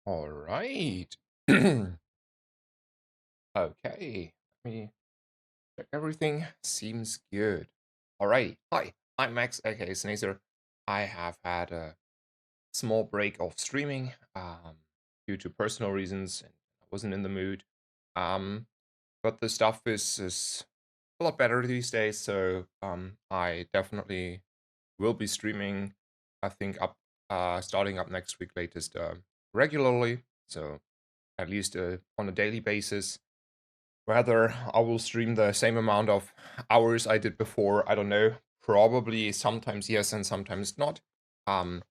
All right. Okay. Let me check everything. Seems good. All right. Hi, I'm Max, aka Snazer. I have had a small break of streaming due to personal reasons, and I wasn't in the mood. Um, but the stuff is a lot better these days, so I definitely will be streaming. I think up starting up next week latest regularly. So at least on a daily basis. Whether I will stream the same amount of hours I did before, I don't know. Probably sometimes yes and sometimes not. Um,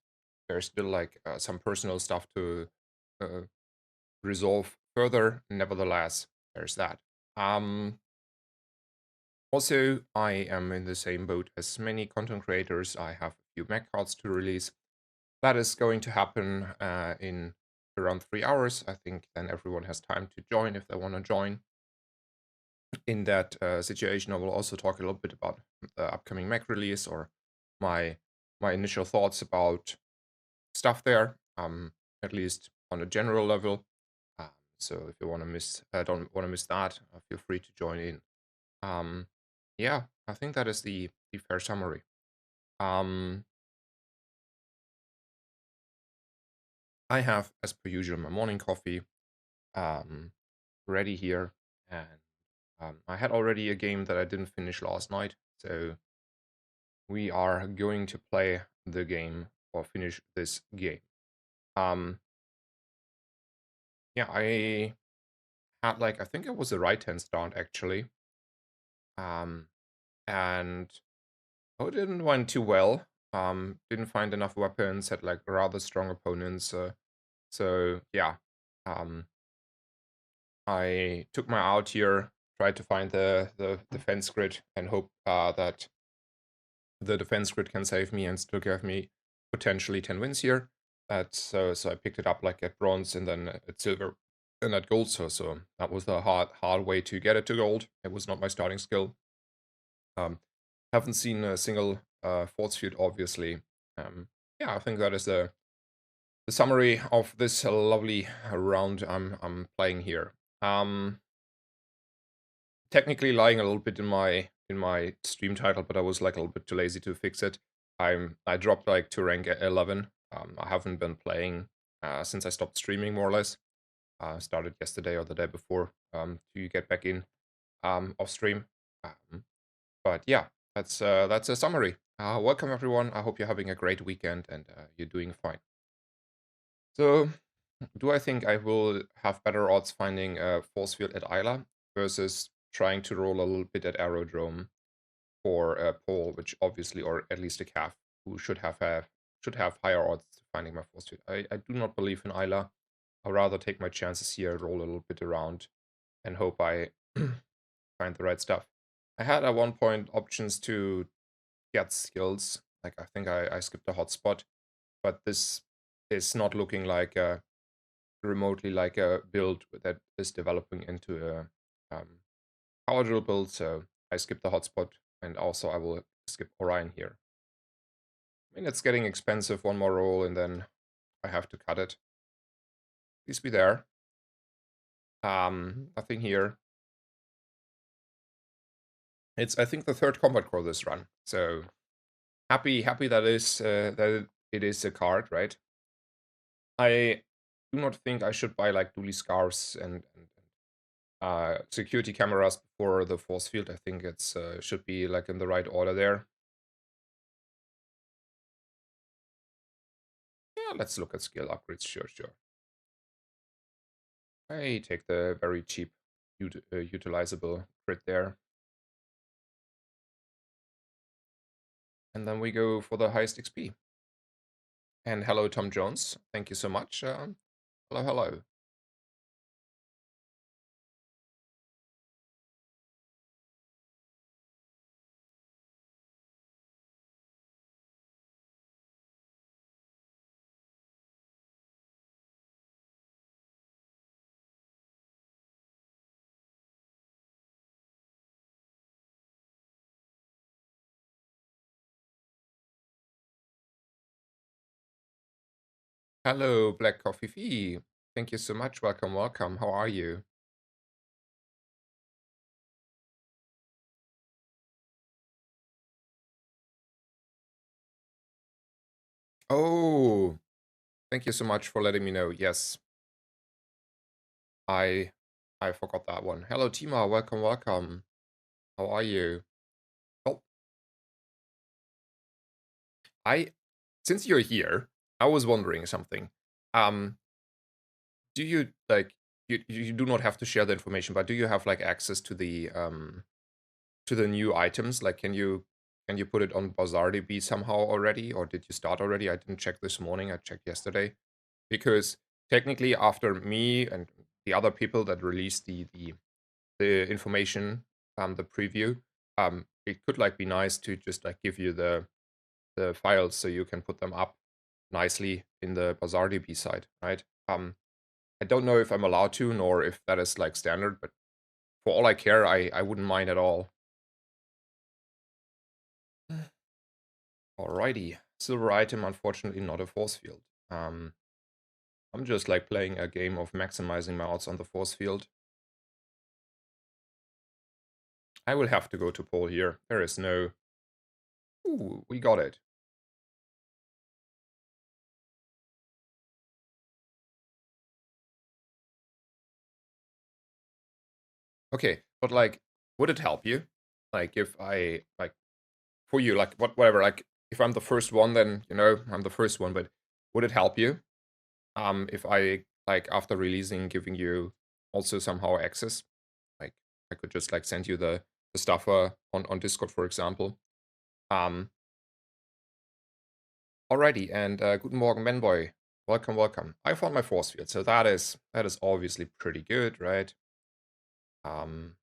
there's still like some personal stuff to uh, resolve further. Nevertheless, there's that. Um, Also, I am in the same boat as many content creators. I have a few Mac cards to release. That is going to happen in around 3 hours. I think then everyone has time to join if they want to join. In that situation, I will also talk a little bit about the upcoming Mac release or my my initial thoughts about stuff there, at least on a general level. Um, so if you want to miss, don't want to miss that, feel free to join in. Um, yeah, I think that is the fair summary. Um, I have, as per usual, my morning coffee um, ready here, and I had already a game that I didn't finish last night, so we are going to play the game or finish this game. Um, yeah, I had like I think it was a right hand start actually, um, and oh, it didn't went too well. Didn't find enough weapons. Had like rather strong opponents. So yeah, um, I took my out here, tried to find the defense grid, and hope that the defense grid can save me and still give me potentially 10 wins here. So I picked it up like at bronze and then at silver and at gold. So that was the hard way to get it to gold. It was not my starting skill. Um, haven't seen a single force field, obviously. Yeah, I think that is the summary of this lovely round I'm playing here. Technically lying a little bit in my stream title, but I was like a little bit too lazy to fix it. I dropped like to rank 11. I haven't been playing since I stopped streaming more or less. Started yesterday or the day before to get back in off stream. Um, but yeah, that's a summary. Welcome everyone. I hope you're having a great weekend and you're doing fine. So, do I think I will have better odds finding a force field at Isla versus trying to roll a little bit at Aerodrome for a pole, which obviously, or at least a calf, who should have higher odds to finding my force field. I do not believe in Isla. I'll rather take my chances here, roll a little bit around, and hope I find the right stuff. I had at one point options to get skills. Like I think I skipped a hotspot, but this is not looking like remotely like a build that is developing into a power drill build. So I skipped the hotspot, and also I will skip Orion here. I mean, it's getting expensive. One more roll, and then I have to cut it. Please be there. Nothing here. It's I think the third combat core this run. So happy that is that it is a card, right? I do not think I should buy like dually scarves and security cameras before the force field. I think it's should be like in the right order there. Yeah, let's look at skill upgrades. Sure. I take the very cheap utilizable crit there. And then we go for the highest XP. And hello, Tom Jones. Thank you so much. Hello. Hello, Black Coffee Fee. Thank you so much. Welcome, welcome. How are you? Oh, thank you so much for letting me know. Yes, I I forgot that one. Hello, Tima. Welcome, welcome. How are you? Oh, I since you're here, I was wondering something. Um, do you like you do not have to share the information, but do you have like access to the new items? Like, can you put it on BazaarDB somehow already, or did you start already? I didn't check this morning. I checked yesterday because technically, after me and the other people that released the information, the preview, it could like be nice to just like give you the files so you can put them up nicely in the BazaarDB side, right? I don't know if I'm allowed to, nor if that is like standard, but for all I care, I wouldn't mind at all. Alrighty. Silver item, unfortunately not a force field. Um, I'm just like playing a game of maximizing my odds on the force field. I will have to go to pole here. There is no... Ooh, we got it. Okay, but like, would it help you? Like, if I, like, for you, like, whatever, like, if I'm the first one, then, you know, I'm the first one, but would it help you? If I, like, after releasing, giving you also somehow access? Like, I could just, like, send you the stuff on Discord, for example. Um, Alrighty, and guten Morgen, Manboy. Welcome, welcome. I found my force field, so that is obviously pretty good, right? Um,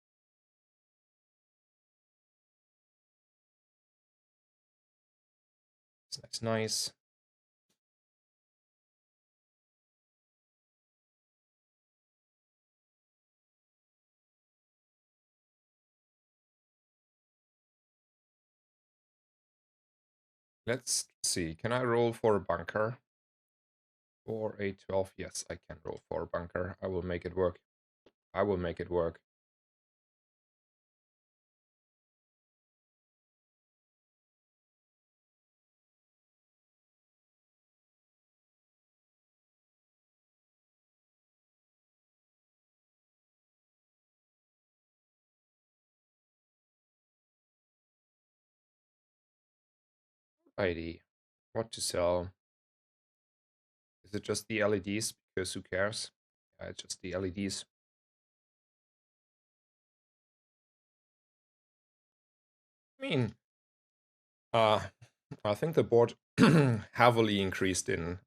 it's nice, nice. Let's see. Can I roll for a bunker? For a 12? Yes, I can roll for a bunker. I will make it work. I will make it work. ID. What to sell? Is it just the LEDs? Because who cares? Yeah, it's just the LEDs. I mean, uh, I think the board heavily increased in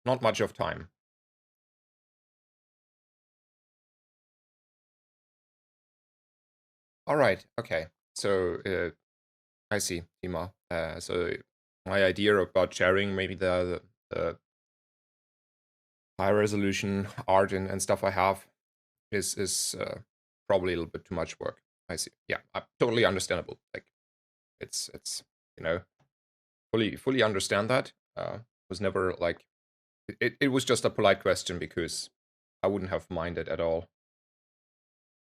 not much of time. All right. Okay. So I see, Tima. So my idea about sharing maybe the high resolution art and stuff I have is probably a little bit too much work. I see. Yeah, totally understandable. Like it's you know fully understand that. Was never like it was just a polite question because I wouldn't have minded at all.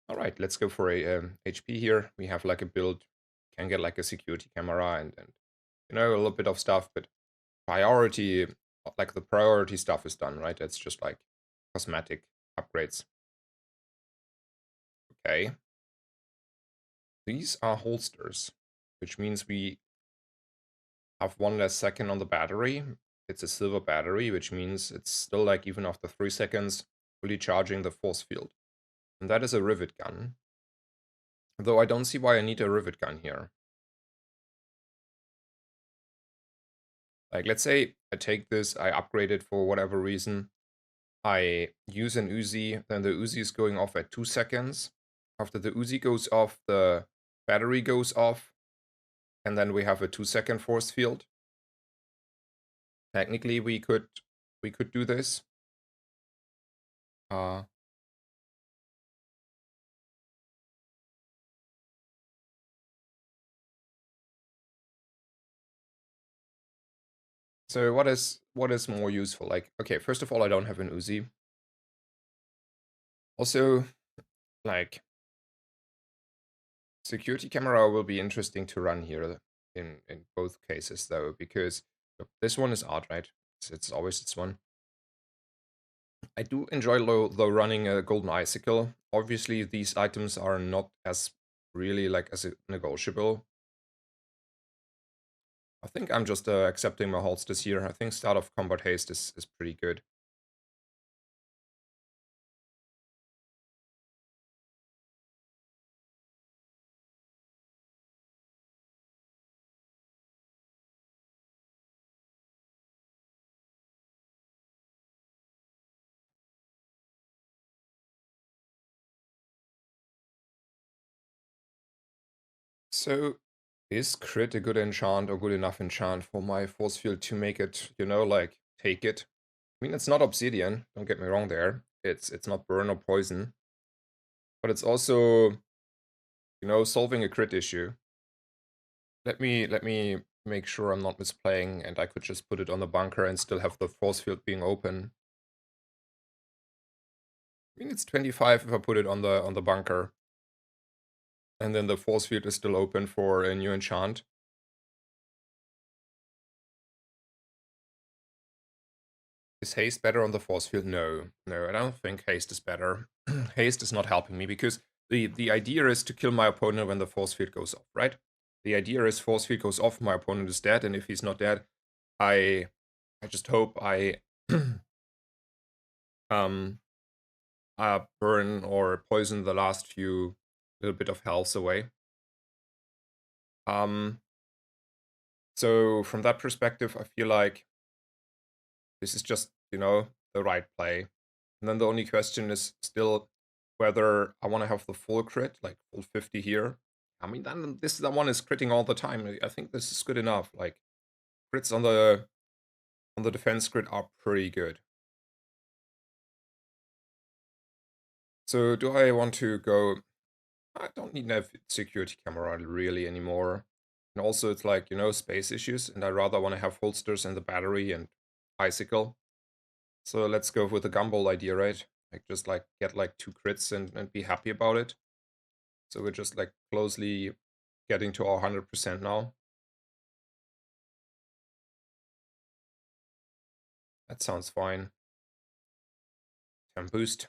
All right, let's go for a HP here. We have like a build, can get like a security camera and you know a little bit of stuff, but priority, like the priority stuff is done, right? It's just like cosmetic upgrades. Okay. These are holsters, which means we have one less second on the battery. It's a silver battery, which means it's still like even after 3 seconds, fully charging the force field. And that is a rivet gun. Though I don't see why I need a rivet gun here. Like, let's say I take this, I upgrade it for whatever reason. I use an Uzi, then the Uzi is going off at 2 seconds. After the Uzi goes off, the battery goes off, and then we have a 2-second force field. Technically, we could do this. Uh, so what is more useful? Like, okay, first of all, I don't have an Uzi. Also, like, security camera will be interesting to run here in both cases though, because look, this one is art, right? It's always this one. I do enjoy though running a golden icicle. Obviously, these items are not as really like as negotiable. I think I'm just accepting my holds this year. I think start of combat haste is pretty good. So is crit a good enchant or good enough enchant for my force field to make it, like take it? I mean, it's not obsidian, don't get me wrong there. It's not burn or poison, but it's also, solving a crit issue. Let me make sure I'm not misplaying and I could just put it on the bunker and still have the force field being open. I mean, it's 25 if I put it on the bunker. And then the force field is still open for a new enchant. Is haste better on the force field? No. No, I don't think haste is better. Haste is not helping me because the idea is to kill my opponent when the force field goes off, right? The idea is force field goes off, my opponent is dead, and if he's not dead, I just hope I um burn or poison the last few little bit of health away. Um so from that perspective, I feel like this is just, the right play. And then the only question is still whether I want to have the full crit, like full 50 here. I mean, then this the one is critting all the time. I think this is good enough. Like crits on the defense crit are pretty good. So do I want to go? I don't need a security camera really anymore. And also it's like, space issues, and I rather want to have holsters and the battery and icicle. So let's go with the gumball idea, right? Like just like get like 2 crits and be happy about it. So we're just like closely getting to our 100% now. That sounds fine. Temp boost.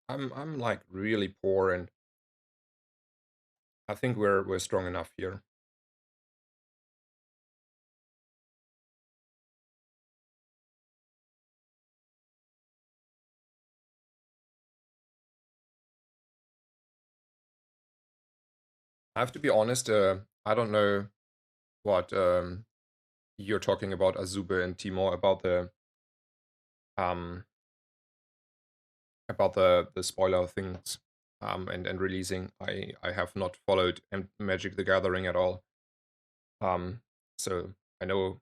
I'm like really poor, and I think we're strong enough here. I have to be honest, I don't know what you're talking about, Azube and Timor, um about the spoiler things and releasing. I have not followed Magic the Gathering at all. So I know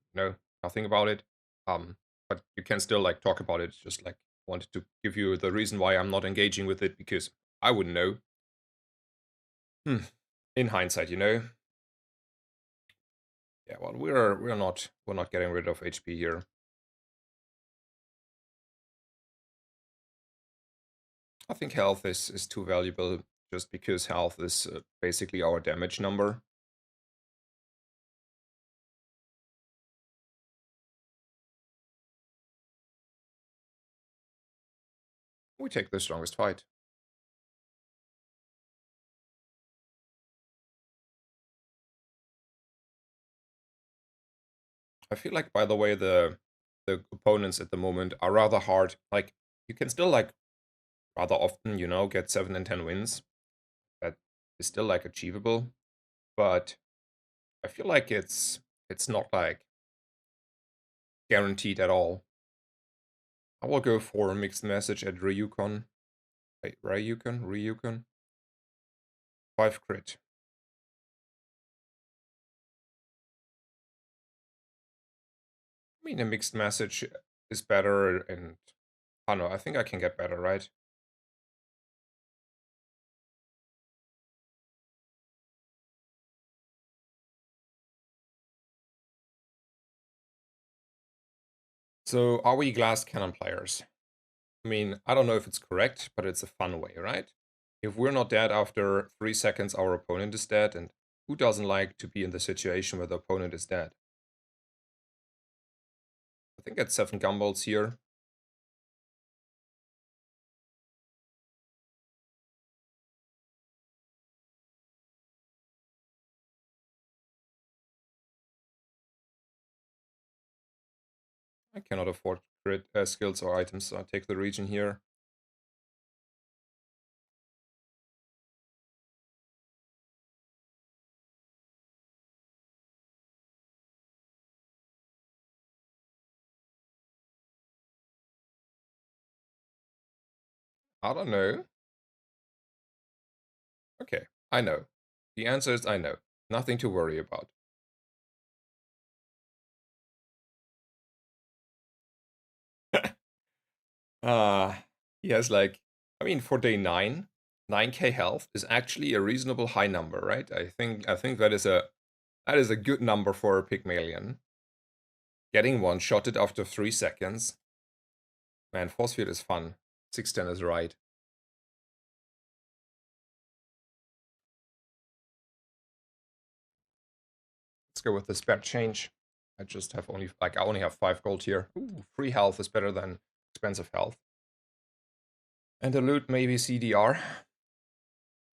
nothing about it. But you can still like talk about it. Just like wanted to give you the reason why I'm not engaging with it because I wouldn't know. In hindsight, Yeah, well, we're not getting rid of HP here. I think health is too valuable just because health is basically our damage number. We take the strongest fight. I feel like, by the way, the opponents at the moment are rather hard. Like you can still like rather often, get 7 and 10 wins. That is still like achievable, but I feel like it's not like guaranteed at all. I will go for a mixed message at Ryukon. Wait, Ryukon? 5 crit. I mean, a mixed message is better, and I don't know, I think I can get better, right? So, are we glass cannon players? I mean, I don't know if it's correct, but it's a fun way, right? If we're not dead after 3 seconds, our opponent is dead, and who doesn't like to be in the situation where the opponent is dead? I think it's 7 gumballs here. I cannot afford crit skills or items, so I take the region here. I don't know. Okay, I know. The answer is I know. Nothing to worry about. Uh, he has like, I mean, for day 9, 9k health is actually a reasonable high number, right? I think that is a good number for a Pygmalion. Getting one-shotted after 3 seconds. Man, force field is fun. 610 is right. Let's go with the spec change. I only have 5 gold here. Ooh, free health is better than expensive health. And a loot maybe CDR.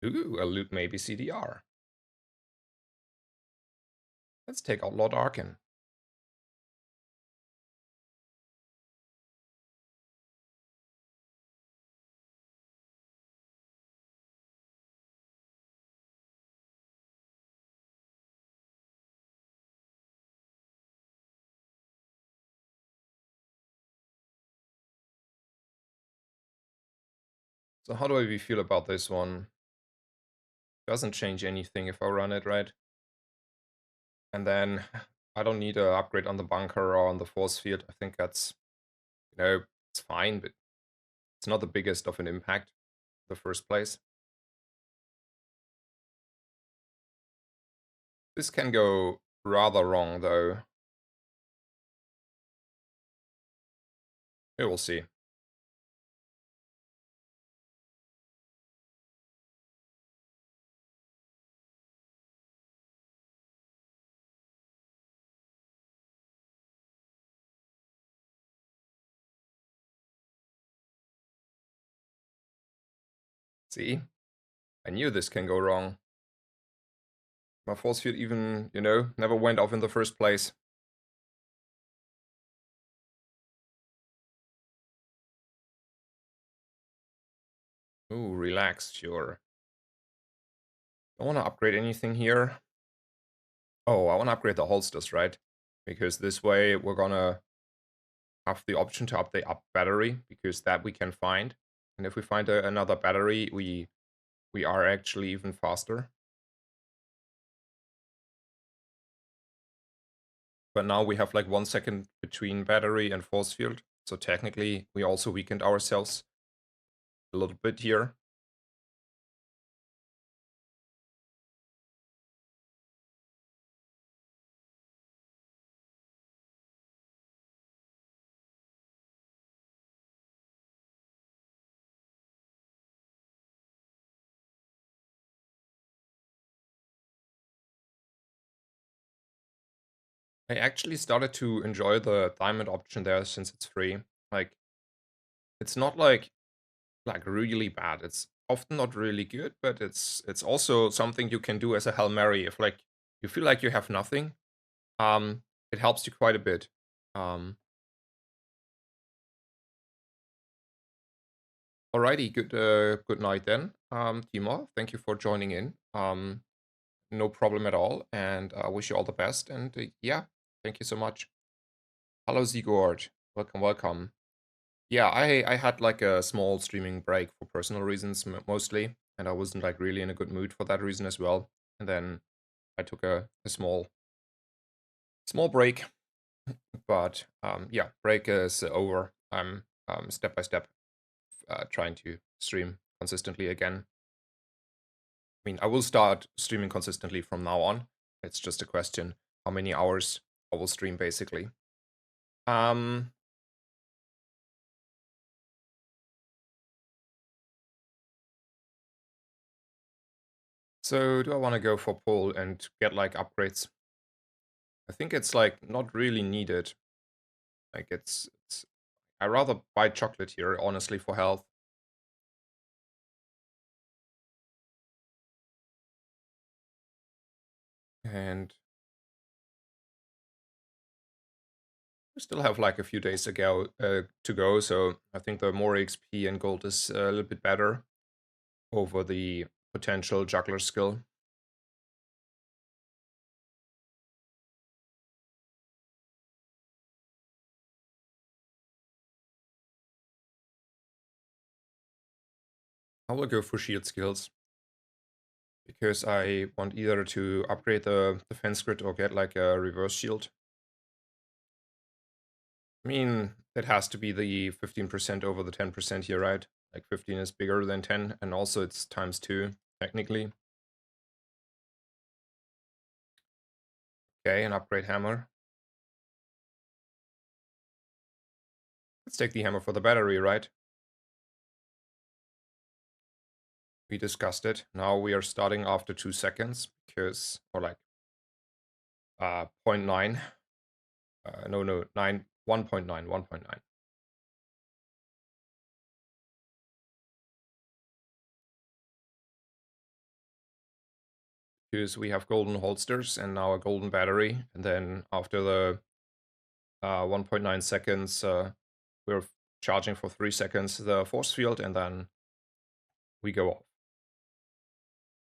Ooh, a loot maybe CDR. Let's take out Lord Arkin. So how do we feel about this one? Doesn't change anything if I run it, right? And then I don't need to upgrade on the bunker or on the force field. I think that's, it's fine, but it's not the biggest of an impact in the first place. This can go rather wrong, though. We will see. See? I knew this can go wrong. My force field even, never went off in the first place. Ooh, relax, sure. Don't want to upgrade anything here. Oh, I want to upgrade the holsters, right? Because this way we're gonna have the option to update up battery, because that we can find. And if we find another battery, we are actually even faster. But now we have like 1 second between battery and force field. So technically we also weakened ourselves a little bit here. I actually started to enjoy the diamond option there since it's free. Like, it's not like really bad. It's often not really good, but it's also something you can do as a Hail Mary if like you feel like you have nothing. It helps you quite a bit. Um, Alrighty, good night then. Timo, thank you for joining in. No problem at all, and I wish you all the best. And yeah, thank you so much. Hello, Zigord. Welcome, welcome. Yeah, I had like a small streaming break for personal reasons mostly, and I wasn't like really in a good mood for that reason as well. And then I took a small break, but yeah, break is over. I'm step by step trying to stream consistently again. I mean, I will start streaming consistently from now on. It's just a question how many hours I will stream basically. Um, So do I want to go for pull and get like upgrades? I think it's like not really needed. Like it's I rather buy chocolate here, honestly, for health. And we still have like a few days to go, so I think the more XP and gold is a little bit better over the potential juggler skill. I will go for shield skills because I want either to upgrade the defense grid or get like a reverse shield. I mean, it has to be the 15% over the 10% here, right? Like 15 is bigger than 10, and also it's times 2, technically. Okay, an upgrade hammer. Let's take the hammer for the battery, right? We discussed it. Now we are starting after 2 seconds because, or like 0.9. No, 9, 1.9, 1.9. Because we have golden holsters and now a golden battery. And then after the 1.9 seconds, we're charging for 3 seconds the force field, and then we go off.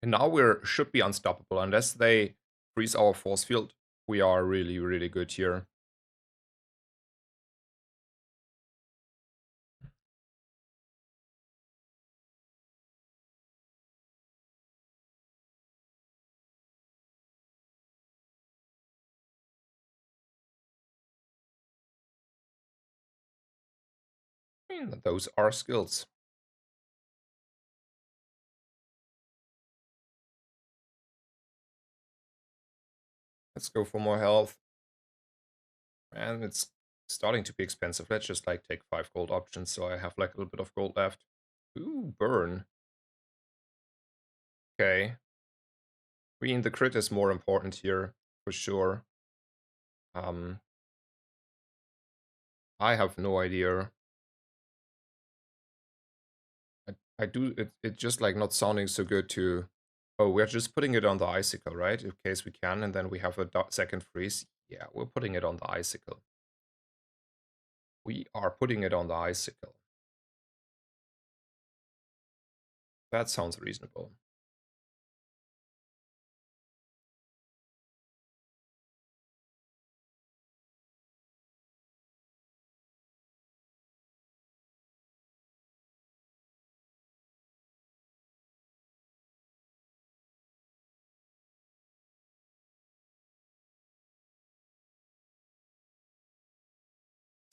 And now we should be unstoppable. Unless they freeze our force field, we are really, really good here. I mean, those are skills. Let's go for more health. And it's starting to be expensive. Let's just like take 5 gold options so I have like a little bit of gold left. Ooh, burn. Okay. I mean, the crit is more important here, for sure. I have no idea. I do, it just like not sounding so good to... Oh, we're just putting it on the icicle, right? In case we can, and then we have a second freeze. Yeah, we're putting it on the icicle. We are putting it on the icicle. That sounds reasonable.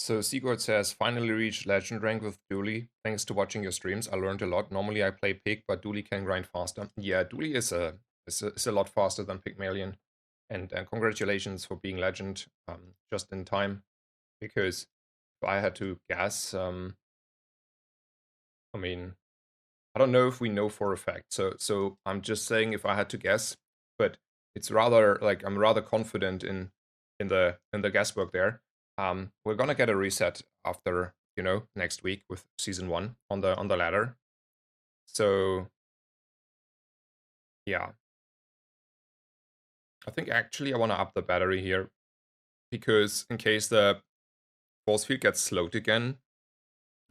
So Sigurd says, finally reached legend rank with Dooley. Thanks to watching your streams, I learned a lot. Normally I play Pig, but Dooley can grind faster. Yeah, Dooley is a lot faster than Pygmalion. And congratulations for being legend just in time. Because if I had to guess, I mean, I don't know if we know for a fact. So I'm just saying if I had to guess, but it's rather like I'm rather confident in the guesswork there. We're gonna get a reset after, next week with season 1 on the ladder. So yeah, I think actually I want to up the battery here because in case the force field gets slowed again,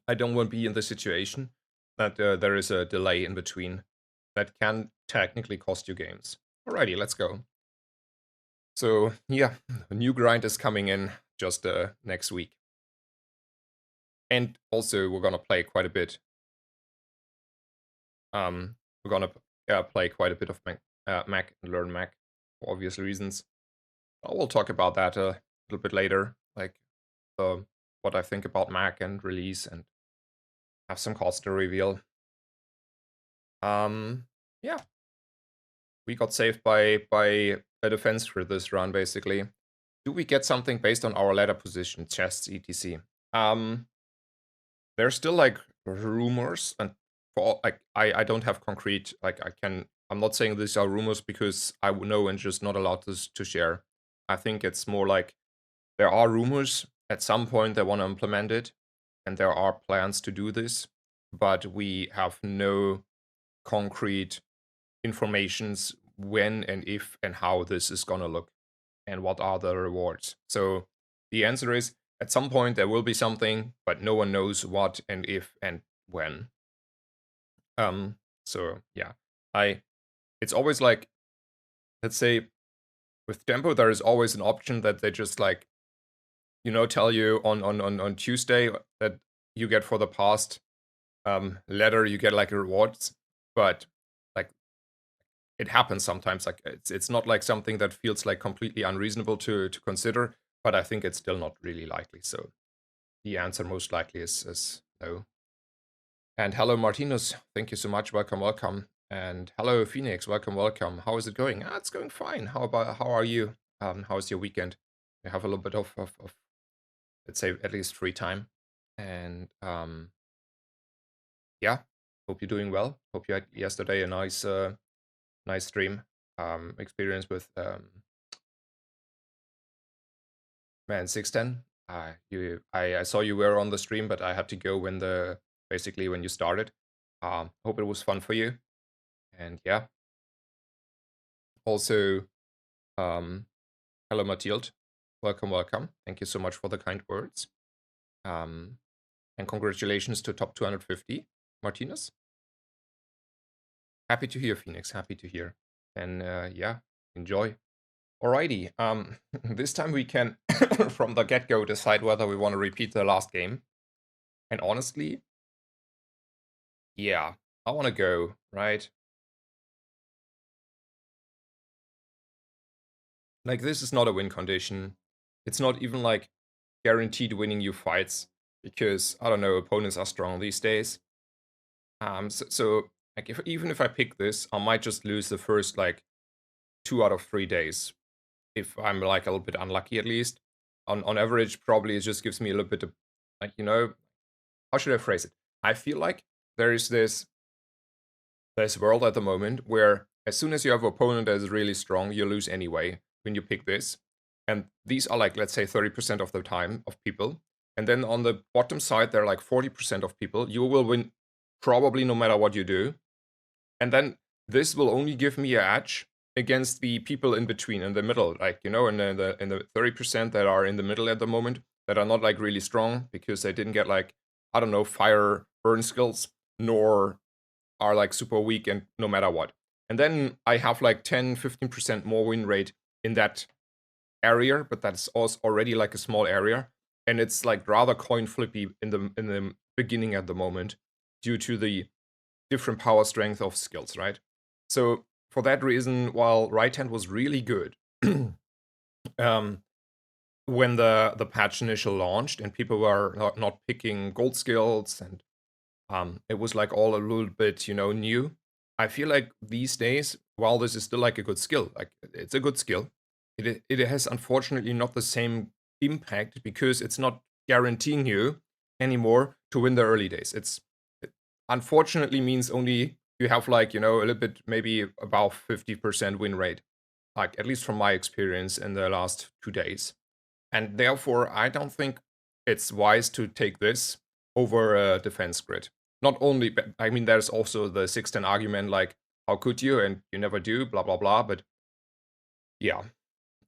I don't want to be in the situation that there is a delay in between that can technically cost you games. Alrighty, let's go. So yeah, a new grind is coming in just next week. And also we're gonna play quite a bit. We're gonna play quite a bit of Mac and learn Mac for obvious reasons. I will talk about that a little bit later, like what I think about Mac and release, and have some cards to reveal. Yeah, we got saved by a defense for this run, basically. Do we get something based on our ladder position, chests, etc? There's still like rumors, and for like I don't have concrete, like I can I'm not saying these are rumors because I would know and just not allowed to share. I think it's more like there are rumors. At some point, they want to implement it, and there are plans to do this, but we have no concrete informations when and if and how this is gonna look and what are the rewards. So the answer is at some point there will be something, but no one knows what and if and when. Um, so yeah, I it's always like, let's say with Tempo there is always an option that they just like, tell you on Tuesday that you get for the past letter you get like rewards, but like it happens sometimes. Like it's not like something that feels like completely unreasonable to consider, but I think it's still not really likely. So the answer most likely is no. And hello Martinez, thank you so much. Welcome, welcome. And hello Phoenix, welcome, welcome. How is it going? It's going fine. How are you? How's your weekend? You have a little bit of let's say at least free time. And yeah, hope you're doing well. Hope you had yesterday a nice stream experience with man 610. I saw you were on the stream, but I had to go basically when you started. Hope it was fun for you. And yeah, also um, hello Mathilde, welcome, welcome. Thank you so much for the kind words. Um, and congratulations to top 250, Martinez. Happy to hear, Phoenix. Happy to hear. And yeah, enjoy. Alrighty. This time we can, from the get-go, decide whether we want to repeat the last game. And honestly, yeah, I want to go, right? Like, this is not a win condition. It's not even, like, guaranteed winning you fights. Because, I don't know, opponents are strong these days. So like, even if I pick this, I might just lose the first, like, 2 out of 3 days. If I'm, like, a little bit unlucky, at least. On average, probably it just gives me a little bit of, like, how should I phrase it? I feel like there is this world at the moment where as soon as you have an opponent that is really strong, you lose anyway when you pick this. And these are like, let's say, 30% of the time of people. And then on the bottom side, there are like 40% of people. You will win probably no matter what you do. And then this will only give me an edge against the people in between, in the middle, like, in the 30% that are in the middle at the moment, that are not like really strong because they didn't get like, I don't know, fire burn skills, nor are like super weak and no matter what. And then I have like 10-15% more win rate in that area, but that's also already like a small area. And it's like rather coin flippy in the beginning at the moment due to the different power strength of skills, right? So for that reason, while right hand was really good, um, when the patch initial launched and people were not picking gold skills and it was like all a little bit, new. I feel like these days, while this is still like a good skill, like it's a good skill, it has unfortunately not the same impact because it's not guaranteeing you anymore to win the early days. It unfortunately means only you have like, a little bit, maybe about 50% win rate, like at least from my experience in the last 2 days. And therefore, I don't think it's wise to take this over a defense grid. Not only, but I mean, there's also the 610 argument, like, how could you? And you never do, blah, blah, blah. But yeah,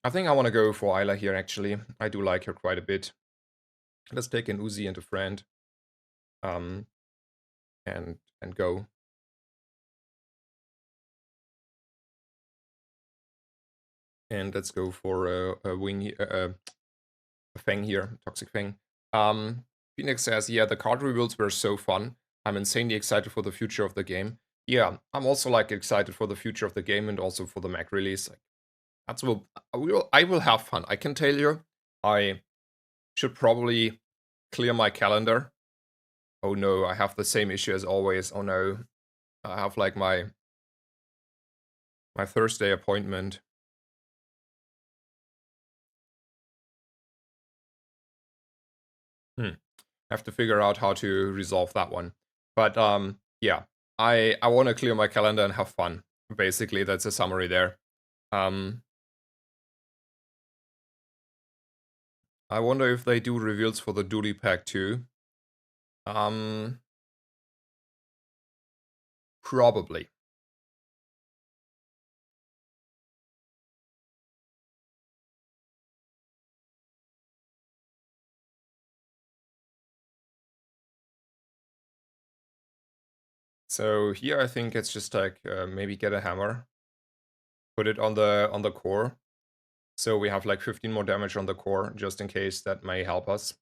I think I want to go for Isla here, actually. I do like her quite a bit. Let's take an Uzi and a friend. Um, and go. And let's go for a wing, a Fang here, Toxic Fang. Phoenix says, yeah, the card reveals were so fun. I'm insanely excited for the future of the game. Yeah, I'm also like excited for the future of the game and also for the Mac release. Like, I will have fun. I can tell you, I should probably clear my calendar. Oh no, I have the same issue as always. Oh no, I have like my Thursday appointment. Have to figure out how to resolve that one. But yeah, I want to clear my calendar and have fun. Basically, that's a summary there. Um, I wonder if they do reveals for the duty pack too. Um, Probably. So here I think it's just like maybe get a hammer, put it on the core. So we have like 15 more damage on the core, just in case that may help us.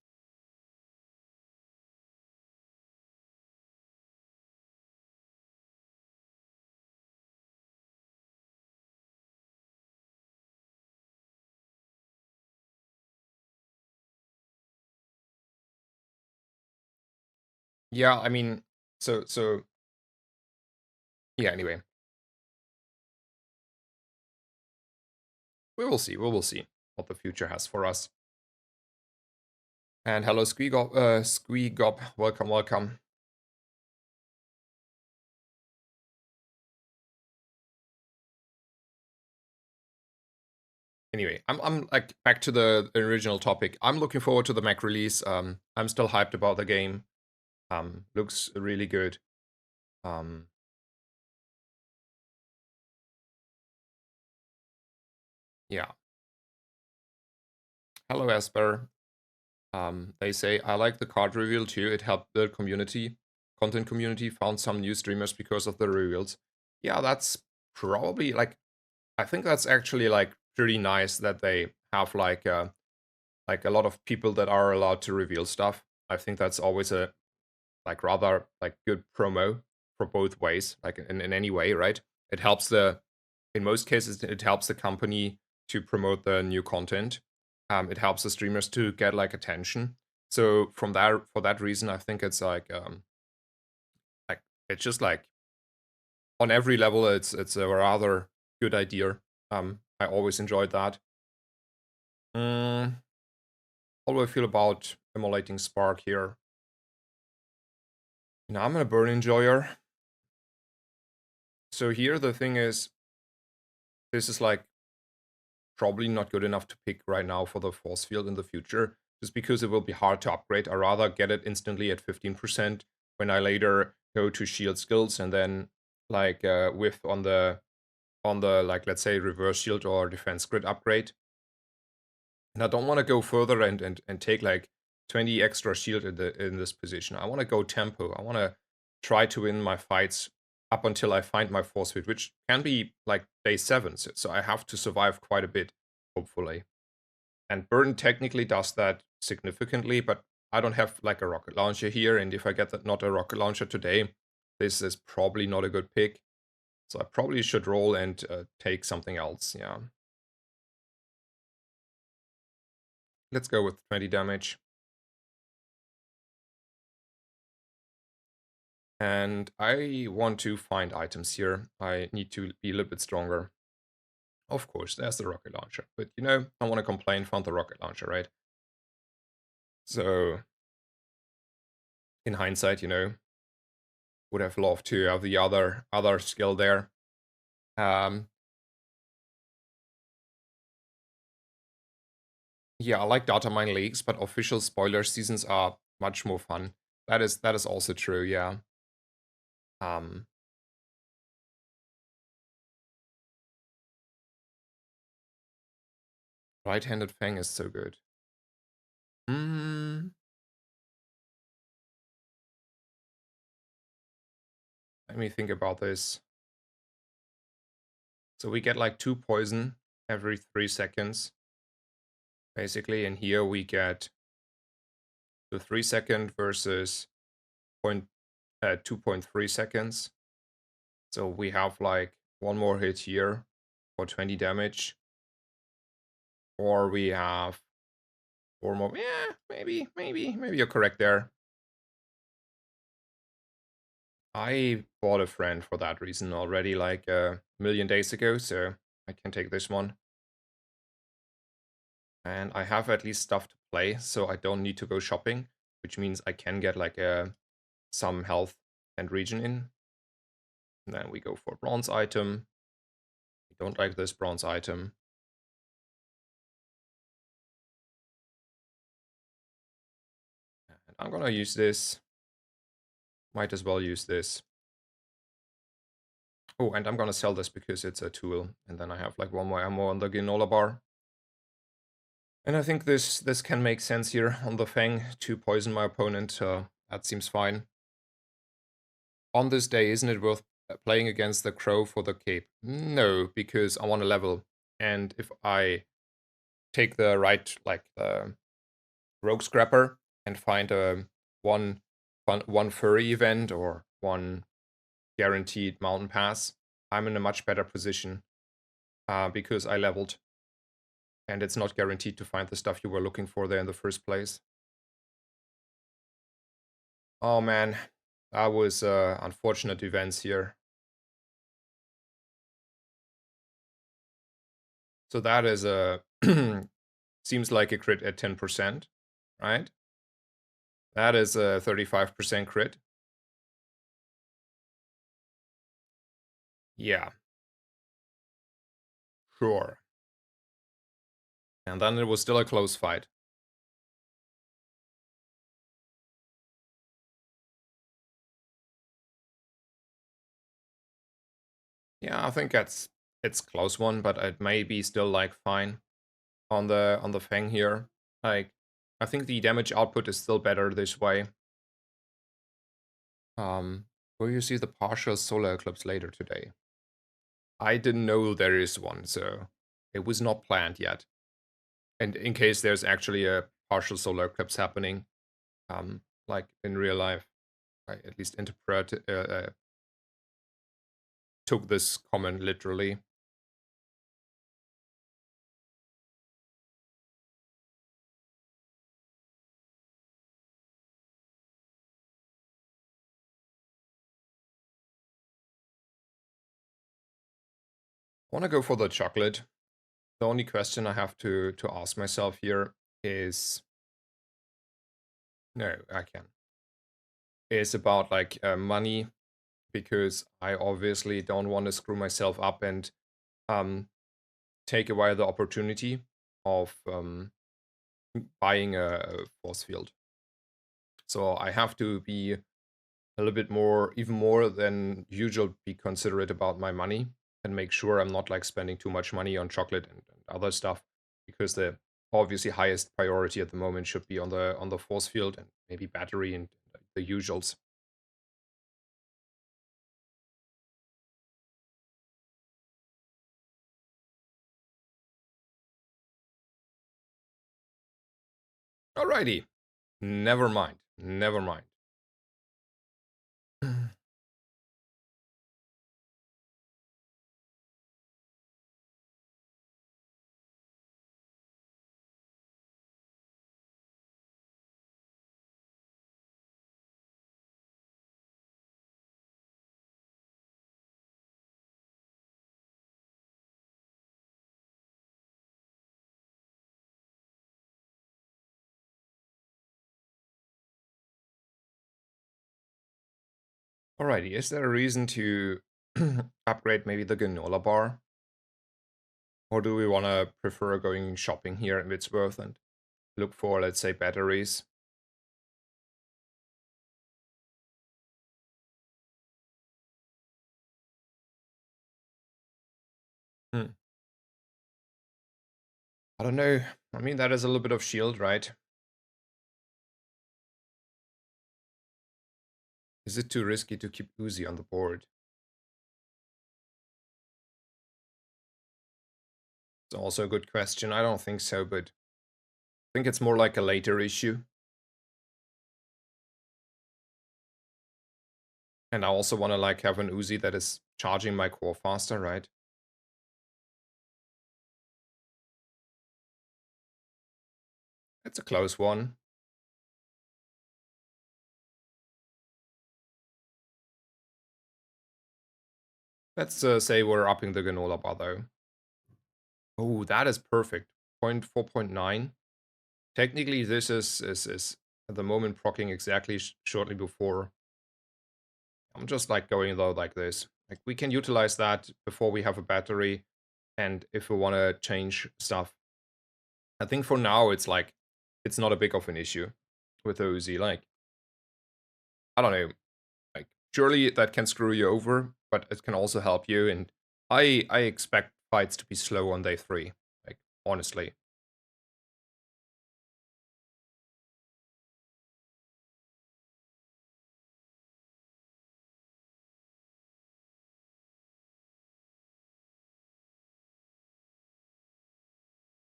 Yeah, I mean, so yeah. Anyway, we will see. We will see what the future has for us. And hello, Squeegob. Squeegob, welcome, welcome. Anyway, I'm like back to the original topic. I'm looking forward to the Mac release. I'm still hyped about the game. Looks really good. Um, yeah. Hello, Esper. They say I like the card reveal too. It helped the content community. Found some new streamers because of the reveals. Yeah, that's probably like I think that's actually like pretty nice that they have like a lot of people that are allowed to reveal stuff. I think that's always a like rather like good promo for both ways, like in any way, right? It helps the in most cases it helps the company to promote the new content. It helps the streamers to get like attention. So from that for that reason, I think it's like it's just like on every level, it's a rather good idea. I always enjoyed that. How do I feel about emulating Spark here? Now I'm a burn enjoyer. So here the thing is, this is like probably not good enough to pick right now for the force field in the future, just because it will be hard to upgrade. I rather get it instantly at 15% when I later go to shield skills and then like with on the like let's say reverse shield or defense grid upgrade. And I don't want to go further and take like 20 extra shield in this position. I want to go tempo. I want to try to win my fights up until I find my force field, which can be like day 7. So I have to survive quite a bit, hopefully. And Burden technically does that significantly, but I don't have like a rocket launcher here. And if I get that not a rocket launcher today, this is probably not a good pick. So I probably should roll and take something else. Yeah. Let's go with 20 damage. And I want to find items here. I need to be a little bit stronger. Of course, there's the rocket launcher. But, you know, I want to complain, found the rocket launcher, right? So, in hindsight, you know, would have loved to have the other skill there. Yeah, I like data mine leaks, but official spoiler seasons are much more fun. That is also true, yeah. Um, Right-handed Fang is so good. Mm, Let me think about this. So we get like 2 poison every 3 seconds, basically, and here we get the 3-second versus 2.3 seconds. So we have like one more hit here for 20 damage. Or we have 4 more. Yeah, maybe you're correct there. I bought a friend for that reason already like a million days ago, so I can take this one. And I have at least stuff to play, so I don't need to go shopping, which means I can get like some health and regen in. And then we go for a bronze item. Don't like this bronze item. And I'm gonna use this. Might as well use this. Oh, and I'm gonna sell this because it's a tool. And then I have like one more ammo on the granola bar. And I think this can make sense here on the Fang to poison my opponent. That seems fine. On this day, isn't it worth playing against the Crow for the cape? No, because I want to level. And if I take the right, like the Rogue Scrapper and find a one furry event or one guaranteed mountain pass, I'm in a much better position because I leveled. And it's not guaranteed to find the stuff you were looking for there in the first place. Oh man, that was unfortunate events here. So that is a seems like a crit at 10%, right? That is a 35% crit. Yeah, sure. And then it was still a close fight. Yeah, I think it's close one, but it may be still like fine on the Fang here. Like I think the damage output is still better this way. Will you see the partial solar eclipse later today? I didn't know there is one, so it was not planned yet. And in case there's actually a partial solar eclipse happening, like in real life, I at least took this comment literally. I want to go for the chocolate. The only question I have to ask myself here is no, I can. Is about like money because I obviously don't want to screw myself up and um take away the opportunity of buying a force field. So I have to be a little bit more, even more than usual, be considerate about my money and make sure I'm not like spending too much money on chocolate and other stuff because the obviously highest priority at the moment should be on the force field and maybe battery and the usuals. Alrighty, never mind, never mind. Alrighty, is there a reason to upgrade maybe the granola bar? Or do we want to prefer going shopping here in Witsworth and look for, let's say, batteries? Hmm. I don't know. I mean, that is a little bit of shield, right? Is it too risky to keep Uzi on the board? It's also a good question. I don't think so, but I think it's more like a later issue. And I also want to like have an Uzi that is charging my core faster, right? It's a close one. Let's say we're upping the granola bar though. Oh, that is perfect. Point 4.9. Technically, this is at the moment proccing exactly shortly before. I'm just like going though like this. Like we can utilize that before we have a battery. and if we want to change stuff, I think for now it's like it's not a big of an issue with the Uzi. Like, I don't know, like surely that can screw you over, but it can also help you. And I expect fights to be slow on day 3. Like, honestly.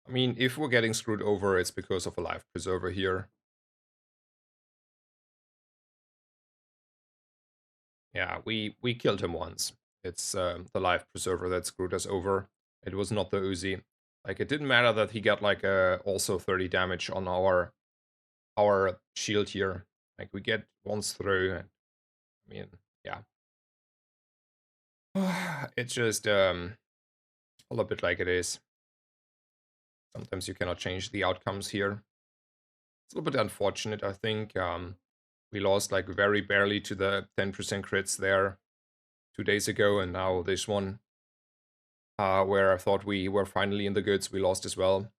I mean, if we're getting screwed over, it's because of a life preserver here. Yeah, we killed him once. It's the life preserver that screwed us over. It was not the Uzi. Like, it didn't matter that he got like also 30 damage on our shield here. Like, we get once through, and I mean, yeah. It's just a little bit like it is. Sometimes you cannot change the outcomes here. It's a little bit unfortunate, I think. We lost like very barely to the 10% crits there 2 days ago, and now this one, where I thought we were finally in the goods, we lost as well.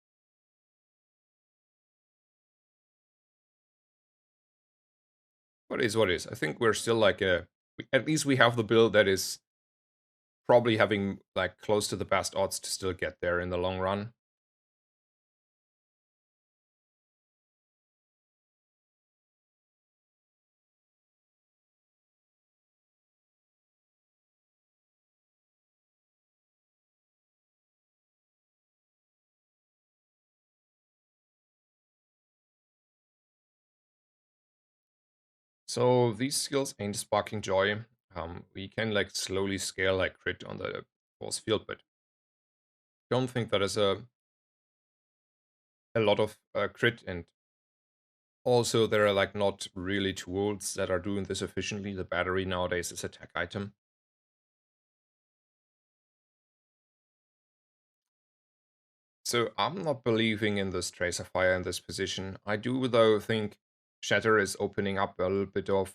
What is what is? I think we're still like at least we have the build that is probably having like close to the best odds to still get there in the long run. So these skills ain't sparking joy. We can like slowly scale like crit on the force field, but don't think that is a lot of crit. And also there are like not really tools that are doing this efficiently. The battery nowadays is a tech item. So I'm not believing in this Tracer Fire in this position. I do though think Shatter is opening up a little bit of,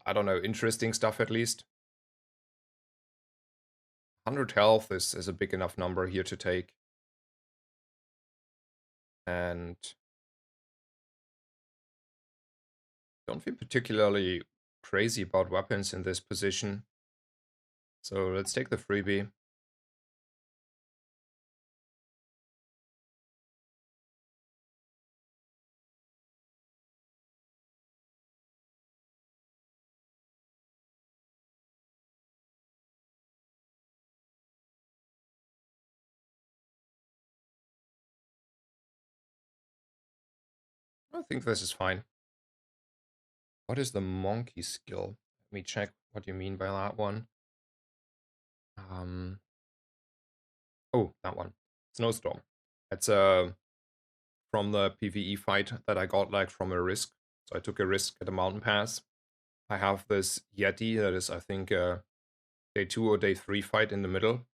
I don't know, interesting stuff at least. 100 health is a big enough number here to take. And don't feel particularly crazy about weapons in this position. So let's take the freebie. I think this is fine. What is the monkey skill? Let me check what you mean by that one. Um, oh, that one. Snowstorm. It's from the PvE fight that I got like from a risk. So I took a risk at a mountain pass. I have this Yeti that is, I think, day 2 or day 3 fight in the middle.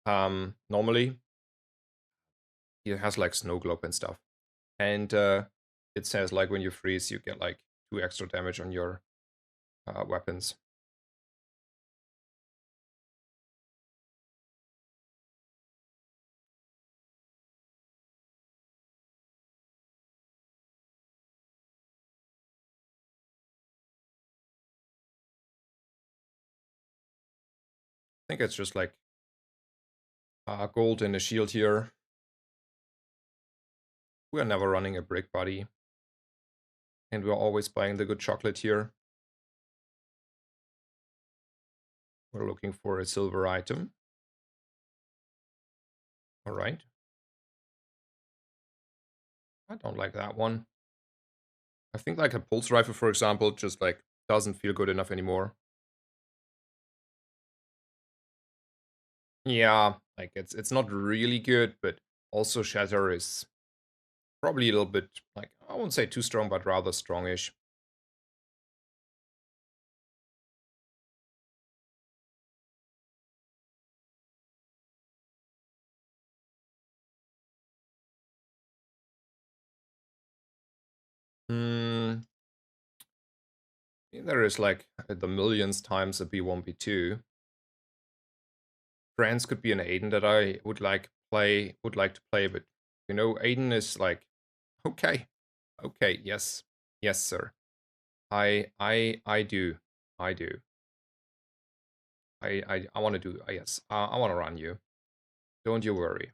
Normally, it has like snow globe and stuff. And it says like when you freeze, you get like 2 extra damage on your weapons. I think it's just like gold and a shield here. We're never running a brick body. And we're always buying the good chocolate here. We're looking for a silver item. All right. I don't like that one. I think like a pulse rifle, for example, just like doesn't feel good enough anymore. Yeah, like it's not really good, but also Shatter is probably a little bit like I won't say too strong, but rather strongish. Hmm, there is like the millions times a B1 B2. friends could be an Aiden that I would like to play, but you know, Aiden is like, okay, okay, yes, yes, sir. I do, I do. I want to do. Yes, I want to run you. Don't you worry.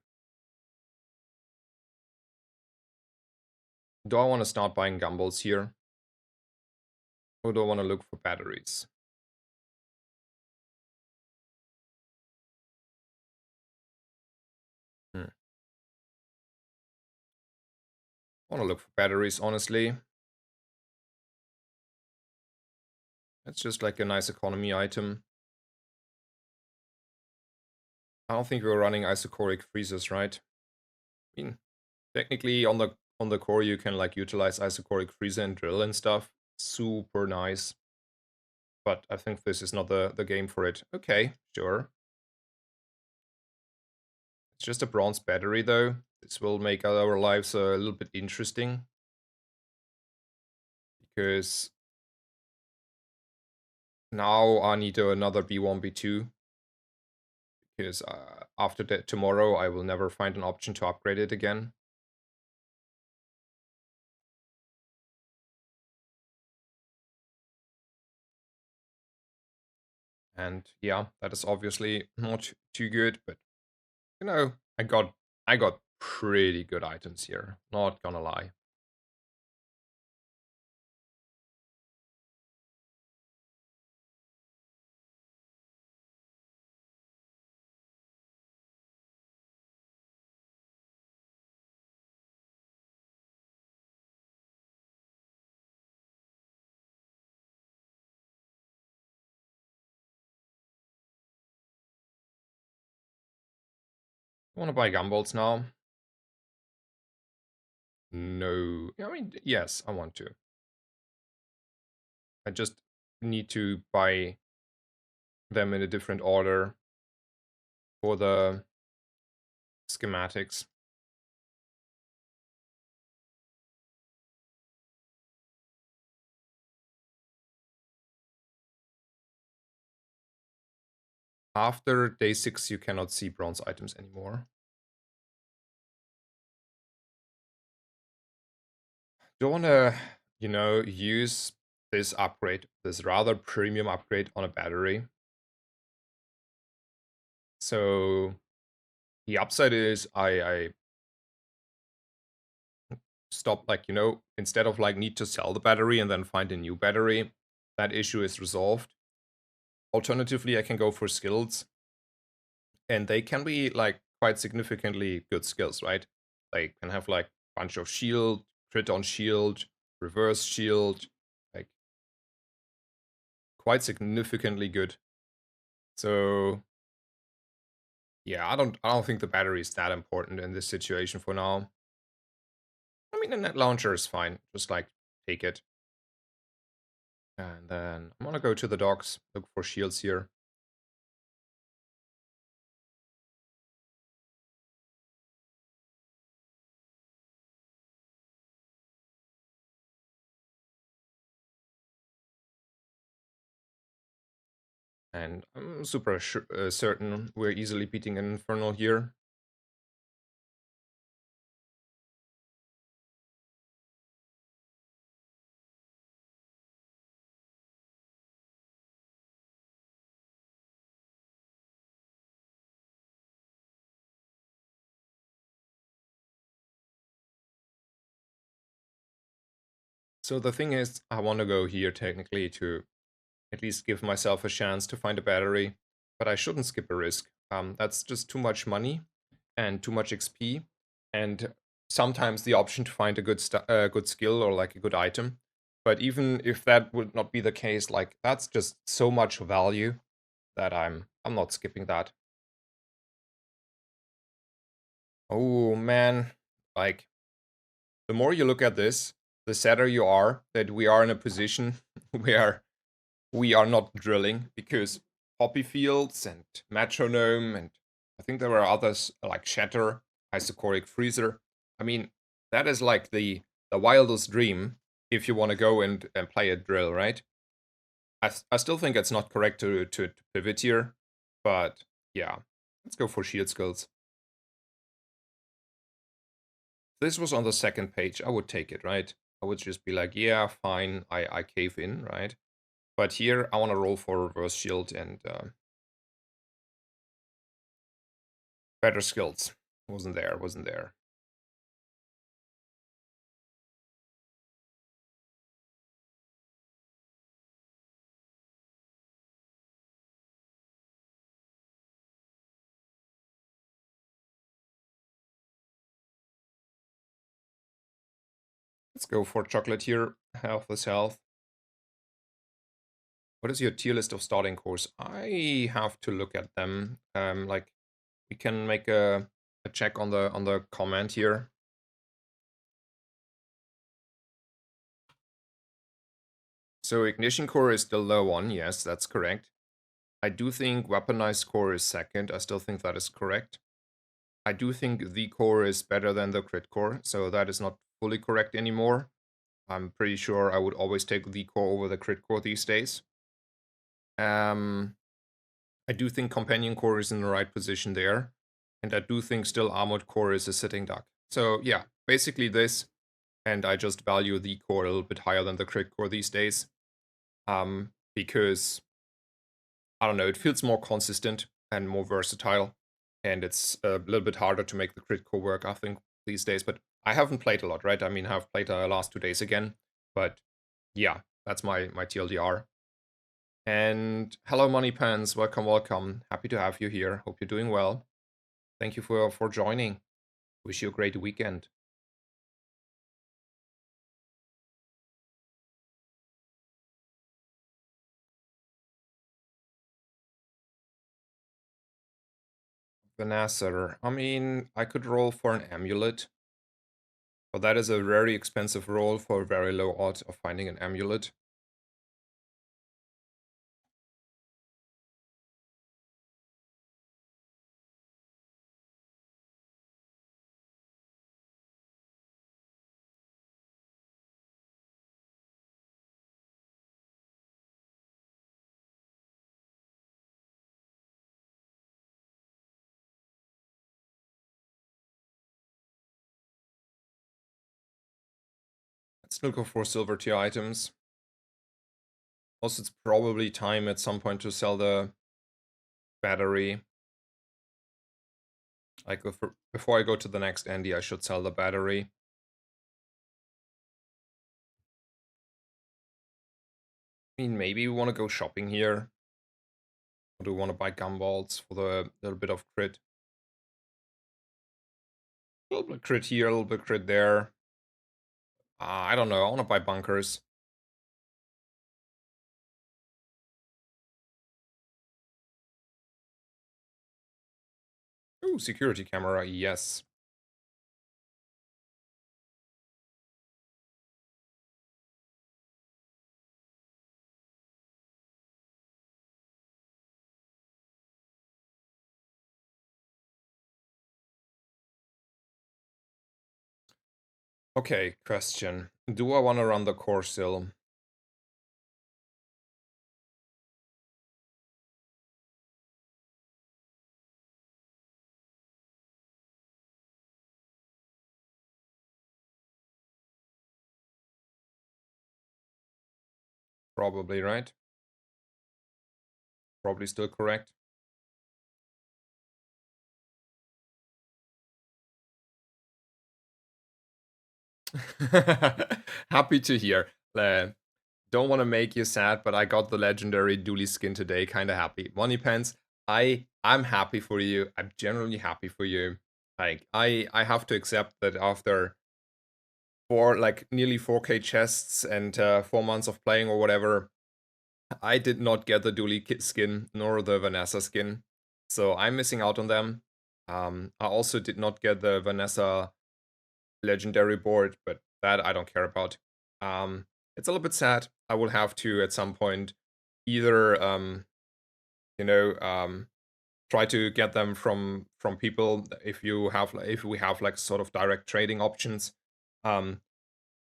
Do I want to start buying gumballs here, or do I want to look for batteries? Hmm. I want to look for batteries, honestly. It's just like a nice economy item. I don't think we're running isochoric freezers, right? I mean, technically on the core you can like utilize isochoric freezer and drill and stuff. Super nice. But I think this is not the game for it. Okay, sure. It's just a bronze battery though. This will make our lives a little bit interesting. Because now I need another B1, B2. Because after that tomorrow I will never find an option to upgrade it again. And yeah, that is obviously not too good, but you know, I got pretty good items here, not gonna lie. I wanna buy gumballs now. No. I mean, yes, I want to. I just need to buy them in a different order for the schematics. After day 6, you cannot see bronze items anymore. Do you want to, you know, use this upgrade, this rather premium upgrade on a battery? So the upside is I stop, like, you know, instead of like need to sell the battery and then find a new battery, that issue is resolved. Alternatively, I can go for skills, and they can be like quite significantly good skills, right? They can have like bunch of shield, crit on shield, reverse shield, like quite significantly good. So yeah, I don't think the battery is that important in this situation for now. I mean, the net launcher is fine. Just like take it. And then I'm gonna go to the docks, look for shields here. And I'm super certain we're easily beating an Infernal here. So the thing is, I want to go here technically to at least give myself a chance to find a battery, but I shouldn't skip a risk. That's just too much money and too much XP, and sometimes the option to find a good skill or like a good item. But even if that would not be the case, like that's just so much value that I'm not skipping that. Oh man, like the more you look at this, the sadder you are that we are in a position where we are not drilling, because poppy fields and metronome, and I think there were others like shatter, isochoric freezer. I mean, that is like the wildest dream if you want to go and play a drill, right? I still think it's not correct to pivot here, but yeah, Let's go for shield skills. This was on the second page. I would take it, right? I would just be like, yeah, fine, I cave in, right? But here, I want to roll for reverse shield and better skills. Wasn't there. Let's go for chocolate here. Health is health. What is your tier list of starting cores? I have to look at them. Like we can make a check on the comment here. So ignition core is the low one. Yes, that's correct. I do think weaponized core is second. I still think that is correct. I do think the core is better than the crit core, so that is not fully correct anymore. I'm pretty sure I would always take the core over the crit core these days. I do think companion core is in the right position there, and I do think still armored core is a sitting duck. So yeah, basically this, and I just value the core a little bit higher than the crit core these days, because I don't know, it feels more consistent and more versatile, and it's a little bit harder to make the crit core work, I think, these days. But I haven't played a lot, right? I mean, I've played the last 2 days again, but yeah, that's my TLDR. And hello, Money Pants. Welcome, welcome. Happy to have you here. Hope you're doing well. Thank you for joining. Wish you a great weekend. Vanessa. I mean, I could roll for an amulet, but that is a very expensive roll for a very low odds of finding an amulet. Let's look for silver tier items. Also, it's probably time at some point to sell the battery. Like before I go to the next Andy, I should sell the battery. I mean, maybe we want to go shopping here. Or do we want to buy gumballs for the little bit of crit? A little bit crit here, a little bit crit there. I don't know. I want to buy bunkers. Ooh, security camera, yes. Okay, question. Do I want to run the core still? Probably, right? Probably still correct. Happy to hear. Don't want to make you sad, but I got the legendary Dooley skin today. Kind of happy. Money Pants, I'm happy for you. I'm generally happy for you. Like I have to accept that after like nearly 4K chests and 4 months of playing or whatever, I did not get the Dooley skin nor the Vanessa skin, so I'm missing out on them. I also did not get the Vanessa legendary board, but that I don't care about. It's a little bit sad. I will have to at some point either you know try to get them from people if we have like sort of direct trading options um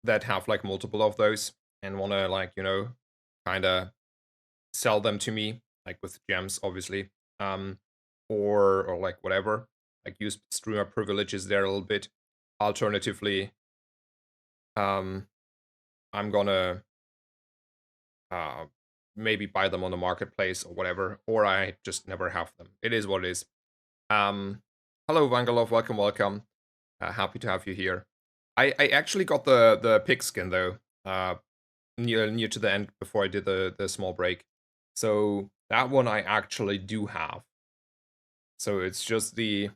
that have like multiple of those and want to like kind of sell them to me like with gems obviously. or like whatever. Like use streamer privileges there a little bit. Alternatively, um, I'm gonna uh, maybe buy them on the marketplace or whatever, or I just never have them. It is what it is. Um, Hello, Vangalov. Welcome, welcome. Happy to have you here. I actually got the pig skin though, near to the end before I did the small break. So that one I actually do have. So it's just the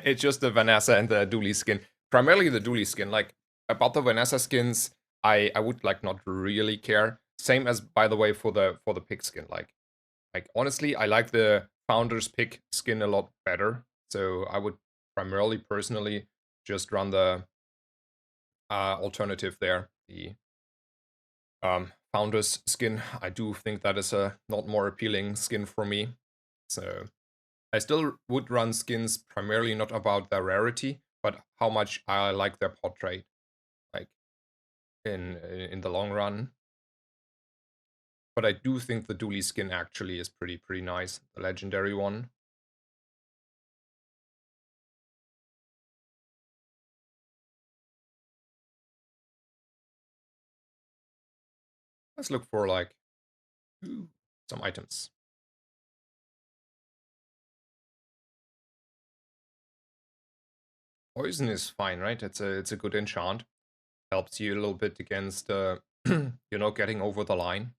it's just the Vanessa and the Dooley skin. Primarily the Dooley skin. Like about the Vanessa skins, I would like not really care. Same as by the way for the pig skin. Like honestly, I like the founder's pig skin a lot better. So I would primarily personally just run the alternative there, the founder's skin. I do think that is a not more appealing skin for me. So I still would run skins primarily not about their rarity, but how much I like their portrait, like in the long run. But I do think the Dooley skin actually is pretty nice, the legendary one. Let's look for like some items. Poison is fine, right? It's a good enchant. Helps you a little bit against getting over the line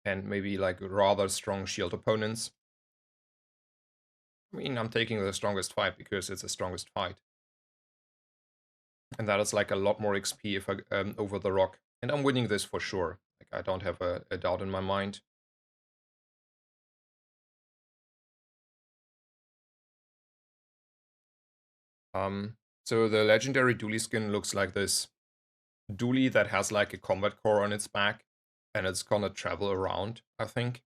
and maybe like rather strong shield opponents. I mean, I'm taking the strongest fight because it's the strongest fight. And that is like a lot more XP if I over the rock. And I'm winning this for sure. Like I don't have a doubt in my mind. So the legendary Dooley skin looks like this Dooley that has like a combat core on its back, and it's gonna travel around, I think.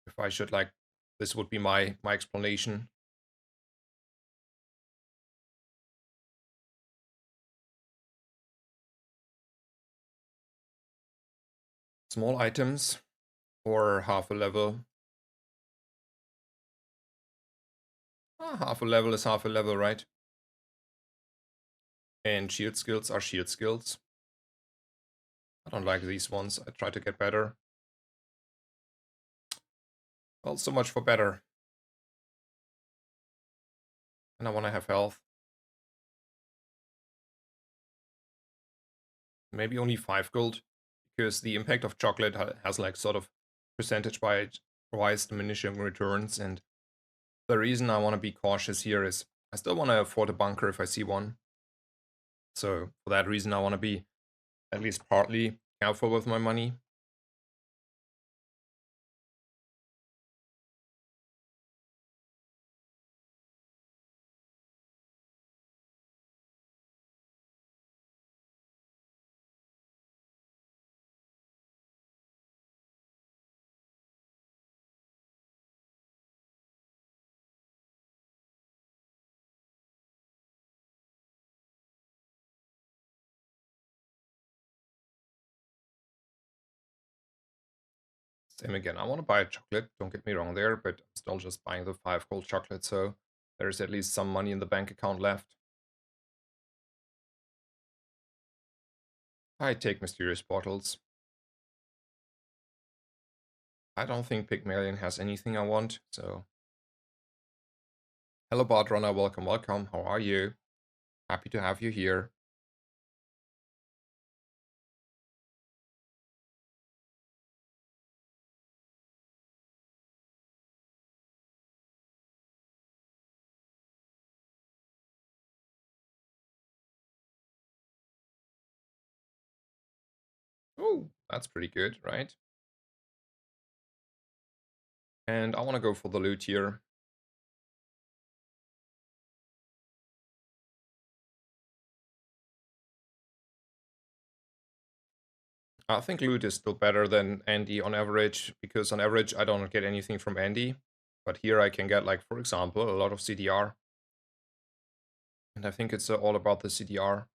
If I should like, this would be my explanation. Small items or half a level. Half a level is half a level, right? And shield skills are shield skills. I don't like these ones. I try to get better. Well, so much for better. And I want to have health. Maybe only 5 gold. Because the impact of chocolate has like sort of percentage by wise diminishing returns. And the reason I want to be cautious here is I still want to afford a bunker if I see one. So for that reason, I want to be at least partly careful with my money. Same again. I want to buy a chocolate. Don't get me wrong there, but I'm still just buying the 5 gold chocolate. So there's at least some money in the bank account left. I take mysterious bottles. I don't think Pygmalion has anything I want, so... Hello, Bodrunner. Welcome, welcome. How are you? Happy to have you here. Oh, that's pretty good, right? And I want to go for the loot here. I think loot is still better than Andy on average, because on average I don't get anything from Andy. But here I can get, like, for example, a lot of CDR. And I think it's all about the CDR.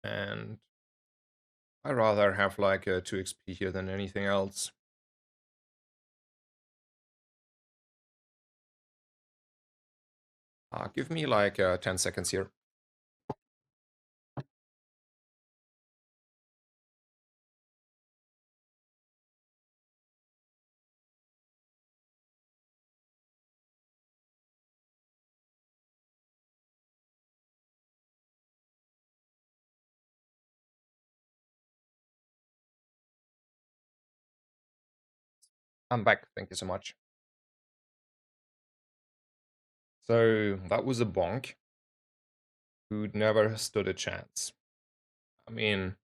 And I rather have like a 2 XP here than anything else. Give me like 10 seconds here. I'm back. Thank you so much. So that was a bonk who never stood a chance. I mean,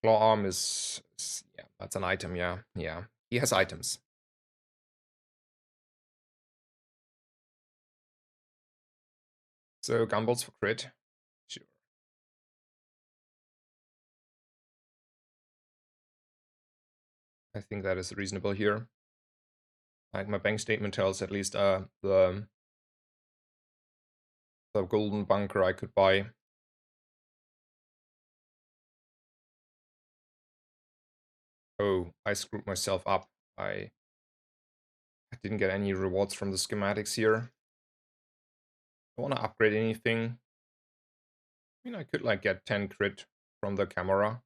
claw arm is yeah, that's an item. Yeah, yeah. He has items. So gambles for crit. Sure. I think that is reasonable here. Like my bank statement tells at least the golden bunker I could buy. Oh, I screwed myself up. I didn't get any rewards from the schematics here. I want to upgrade anything. I mean, I could like get 10 crit from the camera.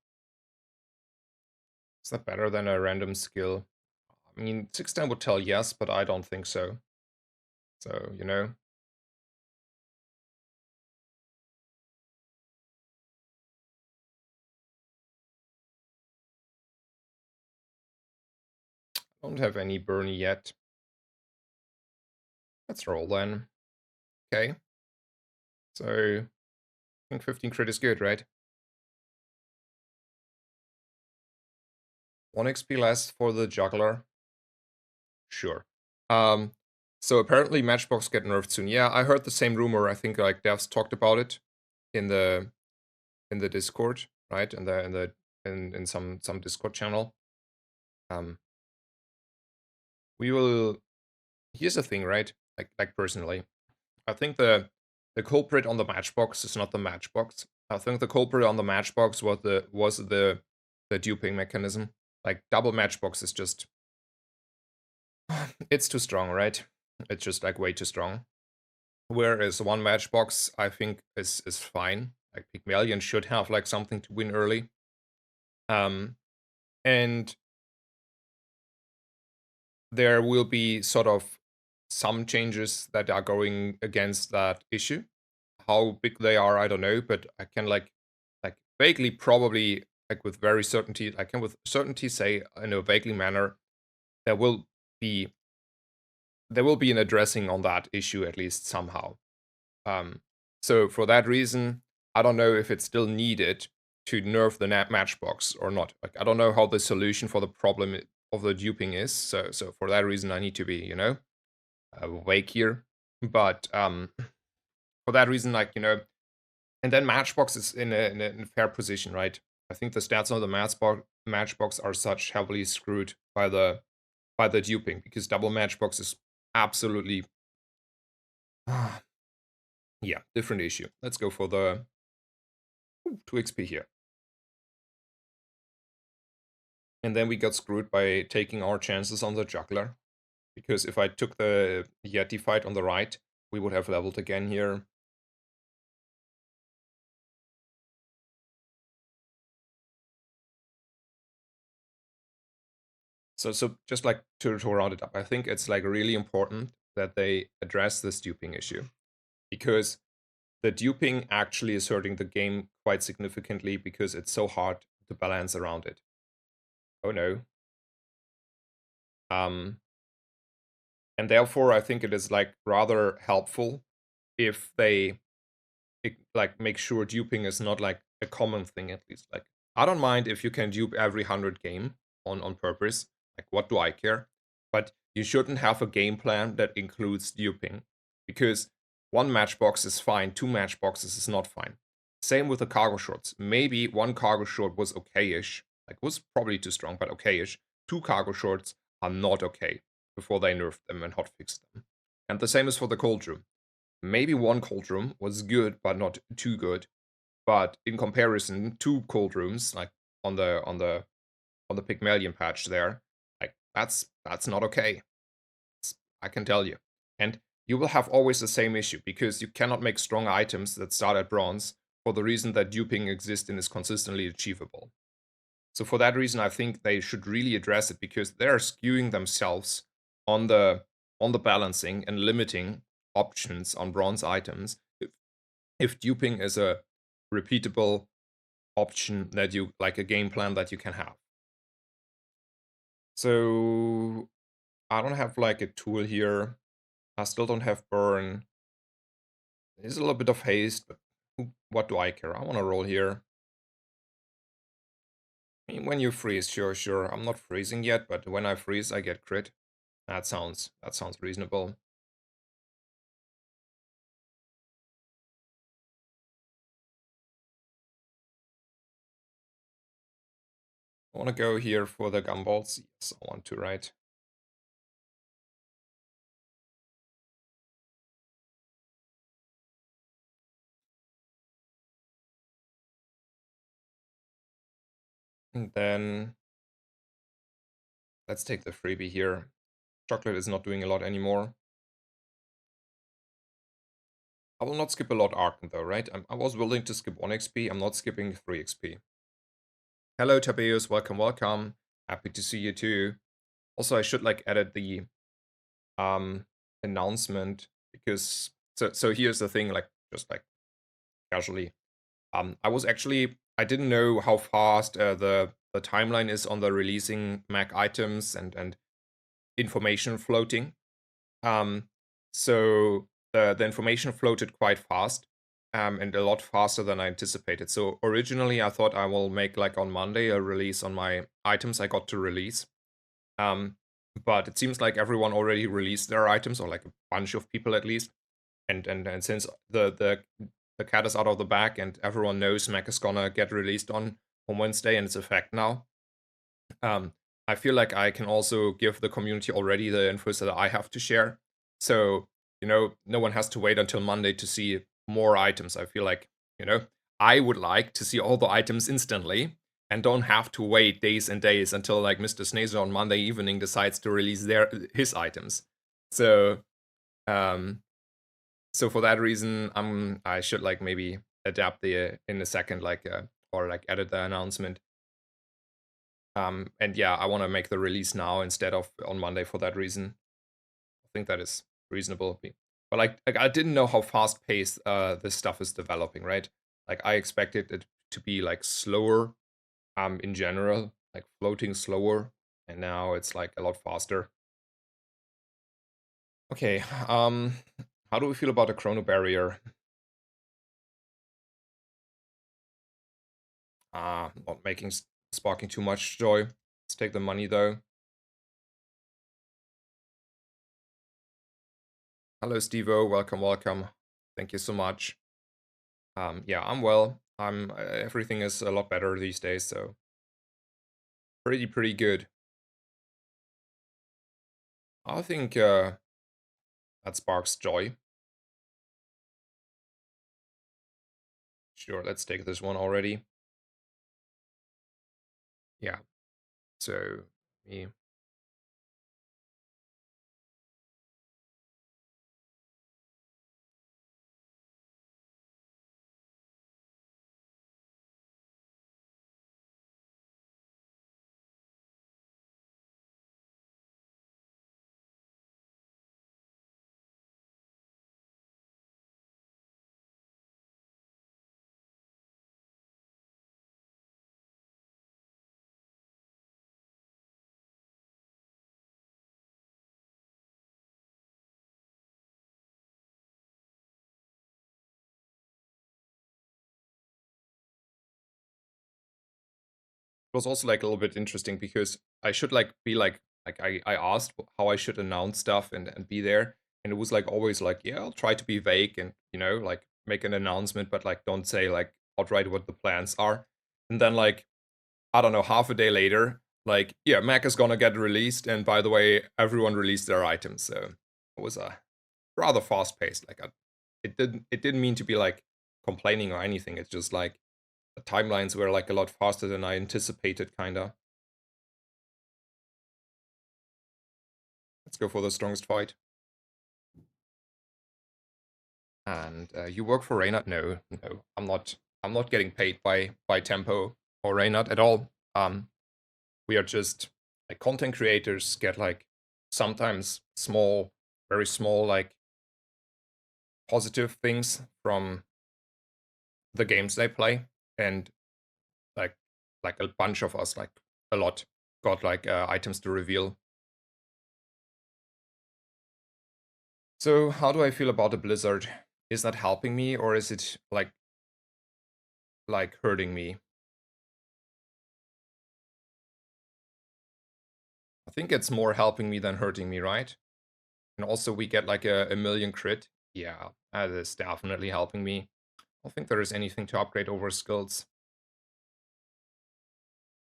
Is that better than a random skill? I mean, 16 would tell yes, but I don't think so. So, I don't have any Bernie yet. Let's roll then. Okay. So, I think 15 crit is good, right? 1 XP less for the juggler. Sure. Um, so apparently Matchbox get nerfed soon. Yeah, I heard the same rumor. I think like devs talked about it in the Discord, right? In some Discord channel. Um, we will. Here's the thing, right? Like personally, I think the culprit on the Matchbox is not the Matchbox. I think the culprit on the Matchbox was the duping mechanism. Like double Matchbox is just it's too strong, right? It's just like way too strong. Whereas one Matchbox, I think, is fine. Like Pygmalion should have like something to win early. And there will be sort of some changes that are going against that issue. How big they are, I don't know, but I can like vaguely probably like with very certainty, I can with certainty say in a vaguely manner there will be an addressing on that issue at least somehow. So for that reason, I don't know if it's still needed to nerf the Matchbox or not. Like I don't know how the solution for the problem of the duping is. So for that reason, I need to be awake here. But for that reason, like and then Matchbox is in a fair position, right? I think the stats on the Matchbox are such heavily screwed by the duping because double Matchbox is absolutely yeah, different issue. Let's go for the 2 XP here. And then we got screwed by taking our chances on the juggler. Because if I took the Yeti fight on the right, we would have leveled again here. So just like to round it up, I think it's like really important that they address this duping issue. Because the duping actually is hurting the game quite significantly because it's so hard to balance around it. Oh no. And therefore I think it is like rather helpful if they like make sure duping is not like a common thing at least. Like I don't mind if you can dupe every 100 game on purpose. Like what do I care? But you shouldn't have a game plan that includes duping because one matchbox is fine, two matchboxes is not fine. Same with the cargo shorts. Maybe one cargo short was okay-ish, like was probably too strong, but okay-ish. Two cargo shorts are not okay before they nerfed them and hotfixed them. And the same is for the cold room. Maybe one cold room was good, but not too good. But in comparison, two cold rooms, like on the Pygmalion patch there, like that's not okay. I can tell you. And you will have always the same issue because you cannot make strong items that start at bronze for the reason that duping exists and is consistently achievable. So for that reason, I think they should really address it because they're skewing themselves on the balancing and limiting options on bronze items. If duping is a repeatable option that you like a game plan that you can have. So I don't have like a tool here. I still don't have burn. There's a little bit of haste, but what do I care? I want to roll here. I mean, when you freeze, sure. I'm not freezing yet, but when I freeze, I get crit. That sounds reasonable. I want to go here for the gumballs. Yes, I want to, right? And then let's take the freebie here. Chocolate is not doing a lot anymore. I will not skip a lot Arcan though, right? I was willing to skip 1 XP. I'm not skipping 3 XP. Hello, Tabeus. Welcome. Happy to see you too. Also, I should like edit the announcement because so here's the thing, like just like casually. I didn't know how fast the timeline is on the releasing Mac items and information floating. So the information floated quite fast, and a lot faster than I anticipated. So originally I thought I will make like on Monday a release on my items I got to release. But it seems like everyone already released their items, or like a bunch of people at least. And since the cat is out of the bag and everyone knows Mac is gonna get released on Wednesday and it's a fact now, I feel like I can also give the community already the info that I have to share. So, no one has to wait until Monday to see more items. I feel like, I would like to see all the items instantly and don't have to wait days and days until like Mr. Snazer on Monday evening decides to release his items. So, so for that reason, I should like maybe adapt the in a second, like or like edit the announcement. And yeah, I want to make the release now instead of on Monday for that reason. I think that is reasonable. But like I didn't know how fast paced this stuff is developing, right? Like I expected it to be like slower, in general, like floating slower, and now it's like a lot faster. Okay, how do we feel about the chrono barrier? Not making sparking too much joy. Let's take the money though. Hello, Stevo. Welcome. Thank you so much. Yeah, I'm well. Everything is a lot better these days, so pretty good. I think that sparks joy. Sure, let's take this one already. Yeah. So me. It was also like a little bit interesting because I should like be like I asked how I should announce stuff and be there, and it was like always like, yeah, I'll try to be vague and like make an announcement, but like don't say like outright what the plans are. And then like I don't know, half a day later, like, yeah, Mac is gonna get released, and by the way, everyone released their items. So it was a rather fast paced. Like, it didn't mean to be like complaining or anything. It's just like the timelines were like a lot faster than I anticipated, kinda. Let's go for the strongest fight. And you work for Reynard? No, no, I'm not. I'm not getting paid by Tempo or Reynard at all. We are just like content creators get like sometimes small, very small, like positive things from the games they play, and like like a bunch of us, like a lot, got like items to reveal. So how do I feel about the Blizzard? Is that helping me, or is it like hurting me? I think it's more helping me than hurting me, right? And also we get like a million crit. Yeah, that is definitely helping me. I don't think there is anything to upgrade over skills.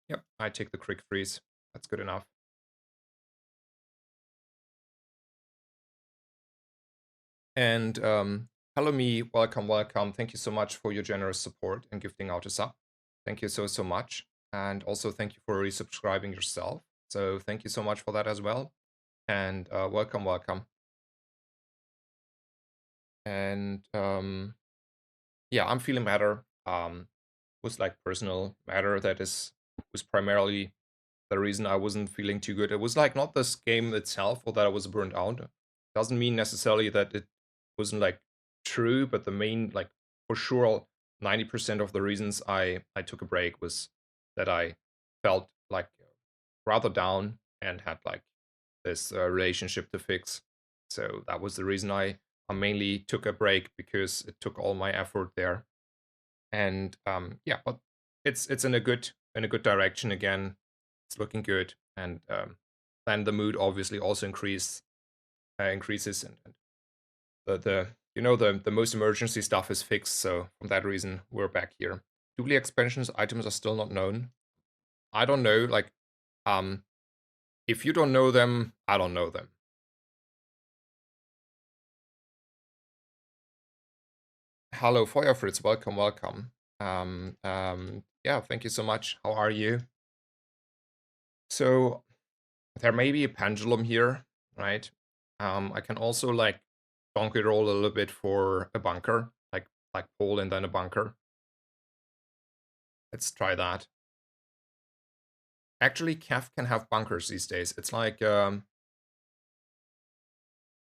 Yep, I take the quick freeze. That's good enough. And hello me, welcome, welcome. Thank you so much for your generous support and gifting out a sub. Thank you so, so much. And also thank you for resubscribing yourself. So thank you so much for that as well. And welcome, welcome. And yeah, I'm feeling better. Was like personal matter that was primarily the reason I wasn't feeling too good. It was like not this game itself or that I was burned out. Doesn't mean necessarily that it wasn't like true, but the main like for sure 90% of the reasons I took a break was that I felt like rather down and had like this relationship to fix. So that was the reason I mainly took a break, because it took all my effort there. And yeah, but it's in a good direction again. It's looking good, and then the mood obviously also increases, and the the most emergency stuff is fixed. So from that reason, we're back here. Dually expansions items are still not known. I don't know. Like, um, if you don't know them, I don't know them. Hello, Feuerfritz. Welcome, welcome. Yeah, thank you so much. How are you? So there may be a pendulum here, right? I can also like donkey roll a little bit for a bunker, like pole and then a bunker. Let's try that. Actually, Kef can have bunkers these days. It's like you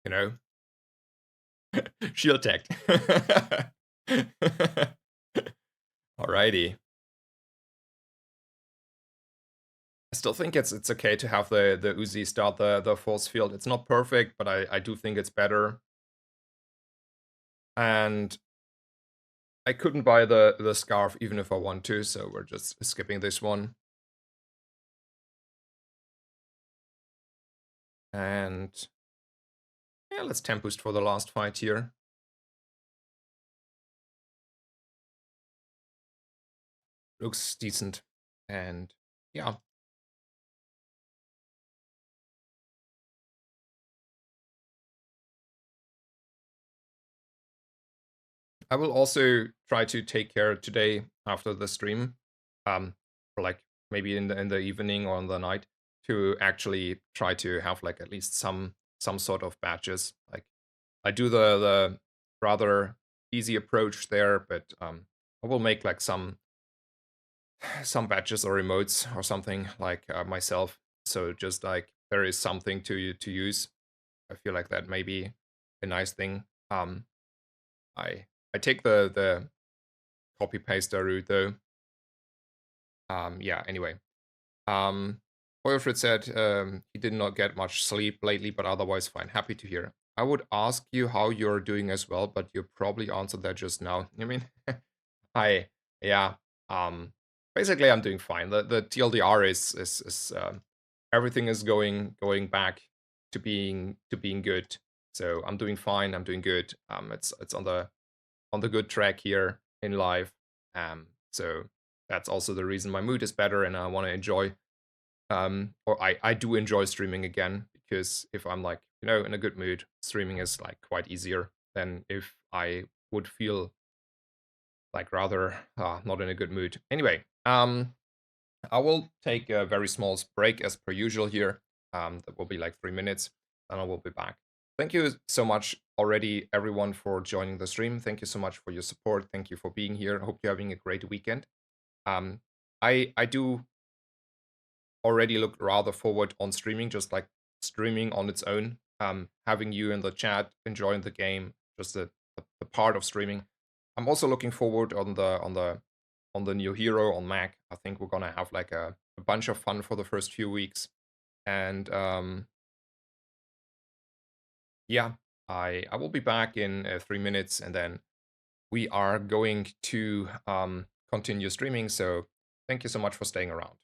know, shield tech. Alrighty. I still think it's okay to have the Uzi start the force field. It's not perfect, but I do think it's better. And I couldn't buy the scarf even if I want to, so we're just skipping this one. And yeah, let's temp boost for the last fight here. Looks decent. And yeah. I will also try to take care today after the stream. For like maybe in the evening or in the night, to actually try to have like at least some sort of badges. Like I do the rather easy approach there, but I will make like some badges or emotes or something like myself. So just like there is something to use. I feel like that may be a nice thing. I take the copy paste route though. Yeah. Anyway, Wilfred said he did not get much sleep lately, but otherwise fine. Happy to hear. I would ask you how you're doing as well, but you probably answered that just now. I mean, hi, yeah. Basically, I'm doing fine. The TLDR is everything is going back to being good. So I'm doing fine. I'm doing good. It's on the good track here in life. So that's also the reason my mood is better, and I want to enjoy. Or I do enjoy streaming again, because if I'm like in a good mood, streaming is like quite easier than if I would feel like rather not in a good mood. Anyway, I will take a very small break as per usual here. That will be like 3 minutes, and I will be back. Thank you so much already everyone for joining the stream. Thank you so much for your support. Thank you for being here. I hope you're having a great weekend. Um, I do already look rather forward on streaming, just like streaming on its own. Having you in the chat, enjoying the game, just the part of streaming. I'm also looking forward on the new hero on Mac. I think we're gonna have like a bunch of fun for the first few weeks. And yeah, I will be back in 3 minutes, and then we are going to continue streaming. So thank you so much for staying around.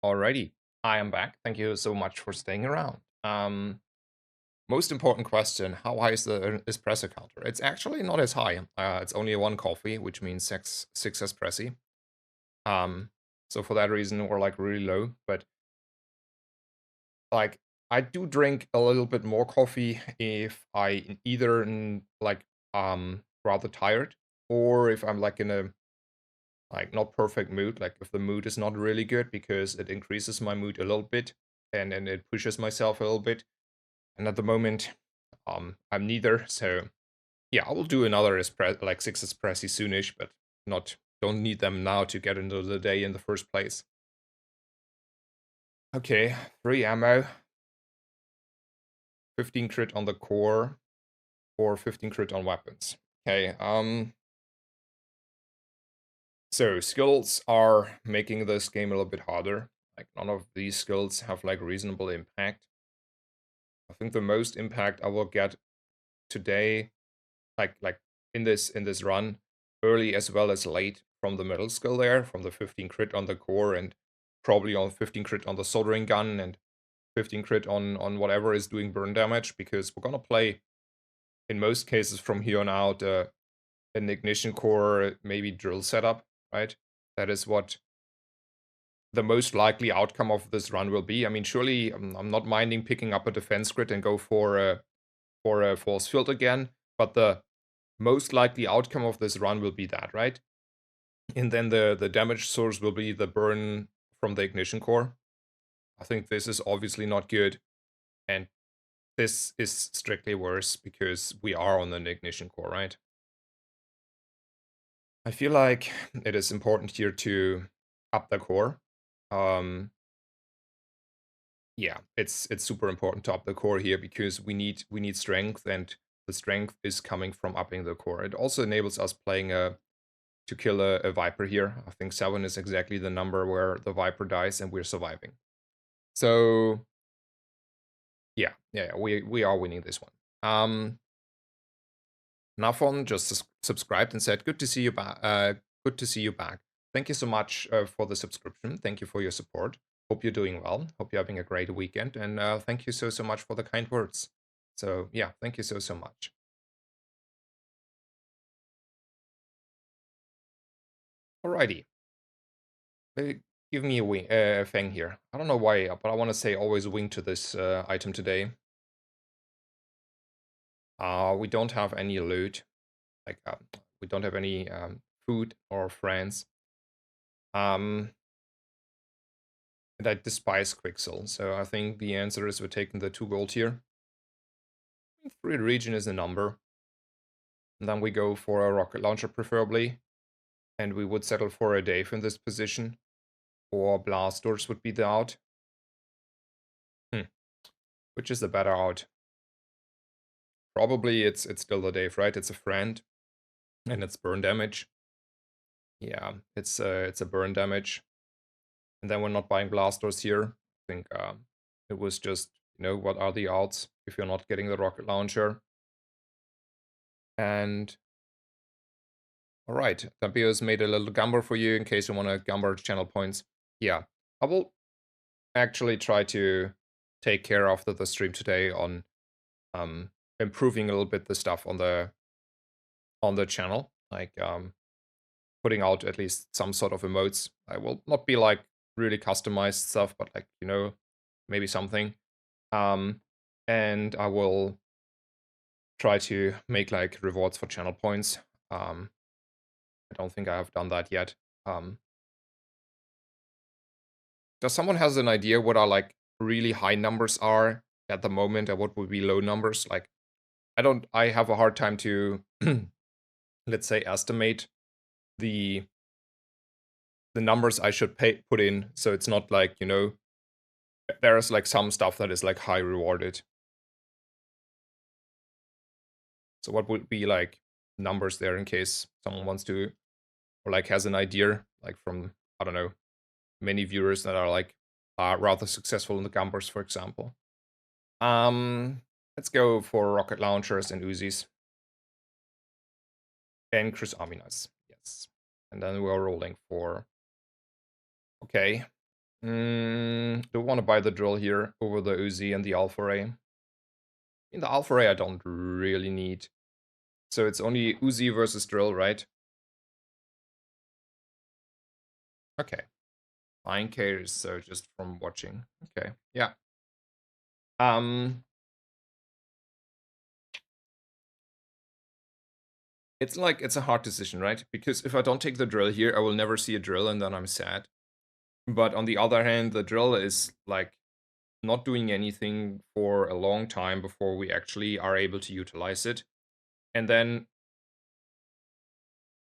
Alrighty, I am back. Thank you so much for staying around. Most important question: how high is the espresso counter? It's actually not as high. It's only a one coffee, which means six espressi. Um, so for that reason, we're like really low. But like, I do drink a little bit more coffee if I either like rather tired, or if I'm like in a like not perfect mood. Like if the mood is not really good, because it increases my mood a little bit. and it pushes myself a little bit. And at the moment, I'm neither. So yeah, I will do another like 6 espressi soonish, but don't need them now to get into the day in the first place. Okay, 3 ammo, 15 crit on the core, or 15 crit on weapons. Okay, so skills are making this game a little bit harder. Like none of these skills have like reasonable impact. I think the most impact I will get today, like in this run, early as well as late, from the middle skill there, from the 15 crit on the core, and probably on 15 crit on the soldering gun, and 15 crit on whatever is doing burn damage, because we're gonna play in most cases from here on out an ignition core, maybe drill setup, right? That is what the most likely outcome of this run will be. I mean, surely I'm not minding picking up a defense crit and go for a force field again, but the most likely outcome of this run will be that, right? And then the damage source will be the burn from the ignition core. I think this is obviously not good, and this is strictly worse because we are on an ignition core, right? I feel like it is important here to up the core. Um, yeah, it's super important to up the core here because we need strength, and the strength is coming from upping the core. It also enables us playing to kill a Viper here. I think 7 is exactly the number where the Viper dies and we're surviving. So yeah, we are winning this one. Nafon just subscribed and said, "Good to see you back. Good to see you back. Thank you so much for the subscription. Thank you for your support. Hope you're doing well. Hope you're having a great weekend. And thank you so much for the kind words. So yeah, thank you so much." Alrighty, give me a wing, thing here. I don't know why, but I want to say always wing to this item today. We don't have any loot. Like we don't have any food or friends. And I despise Quicksell, so I think the answer is we're taking the 2 gold here. 3 region is a number. And then we go for a rocket launcher preferably. And we would settle for a Dave in this position. Or blast doors would be the out. Which is the better out? Probably it's still the Dave, right? It's a friend. And it's burn damage. Yeah, it's a burn damage. And then we're not buying blast doors here. I think it was just, what are the odds if you're not getting the rocket launcher? And alright, Tampio's made a little gumber for you in case you want to gumber channel points. Yeah, I will actually try to take care after the stream today on improving a little bit the stuff on the channel, like putting out at least some sort of emotes. I will not be like really customized stuff, but like, maybe something. And I will try to make like rewards for channel points. I don't think I have done that yet. Does someone has an idea what our like really high numbers are at the moment and what would be low numbers? Like, I have a hard time to, let's say, estimate the numbers I should put in. So it's not like, there's like some stuff that is like high rewarded. So what would be like numbers there in case someone wants to, or like has an idea, like from, I don't know, many viewers that are like rather successful in the Gumbers, for example. Let's go for rocket launchers and Uzis. And Chris Aminas, yes. And then we're rolling for... Okay. Do want to buy the drill here over the Uzi and the Alpha Ray. In the Alpha Ray I don't really need. So it's only Uzi versus drill, right? Okay. 9k, so just from watching. Okay, yeah. It's like, it's a hard decision, right? Because if I don't take the drill here, I will never see a drill and then I'm sad. But on the other hand, the drill is like not doing anything for a long time before we actually are able to utilize it. And then,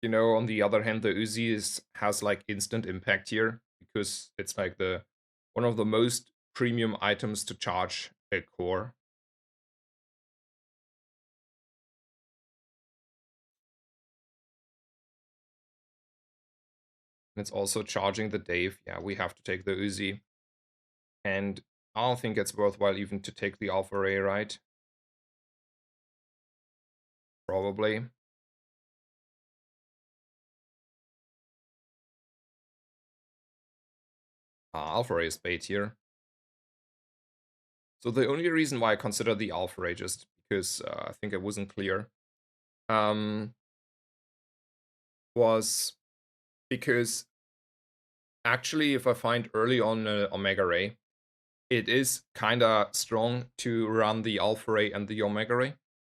on the other hand, the Uzi has like instant impact here because it's like the one of the most premium items to charge a core. And it's also charging the Dave. Yeah, we have to take the Uzi. And I don't think it's worthwhile even to take the Alpha Ray, right? Probably. Alpha Ray is bait here. So the only reason why I consider the Alpha Ray, just because I think it wasn't clear, um, was because actually if I find early on Omega Ray, it is kind of strong to run the Alpha Ray and the Omega Ray.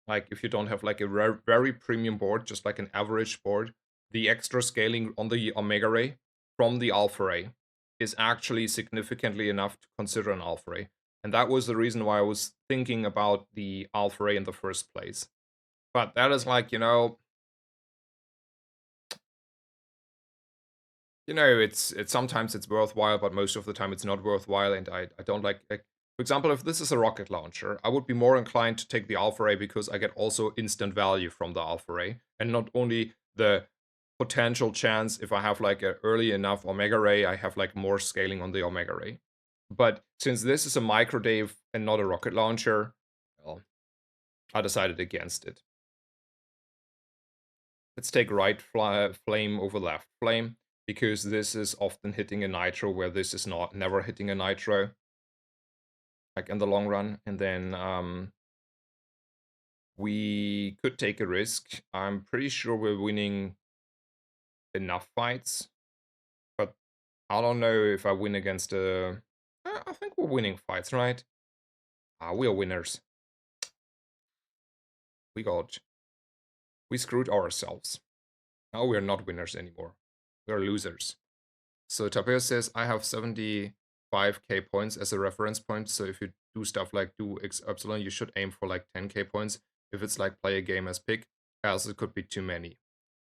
Like if you don't have like a very premium board, just like an average board, the extra scaling on the Omega Ray from the Alpha Ray is actually significantly enough to consider an Alpha Ray. And that was the reason why I was thinking about the Alpha Ray in the first place. But that is like, it's sometimes it's worthwhile, but most of the time it's not worthwhile, and I don't like for example, if this is a rocket launcher, I would be more inclined to take the Alpha Ray because I get also instant value from the Alpha Ray, and not only the potential chance if I have like an early enough Omega Ray, I have like more scaling on the Omega Ray. But since this is a micro Dave and not a rocket launcher, well, I decided against it. Let's take right flame over left flame, because this is often hitting a nitro where this is not never hitting a nitro, like in the long run. And then we could take a risk. I'm pretty sure we're winning enough fights, but I don't know if I win against a... I think we're winning fights, right? We are winners. We screwed ourselves. Now we're not winners anymore. We're losers. So Tabeo says, I have 75k points as a reference point, so if you do stuff like do X epsilon, you should aim for like 10k points. If it's like play a game as pick, else it could be too many.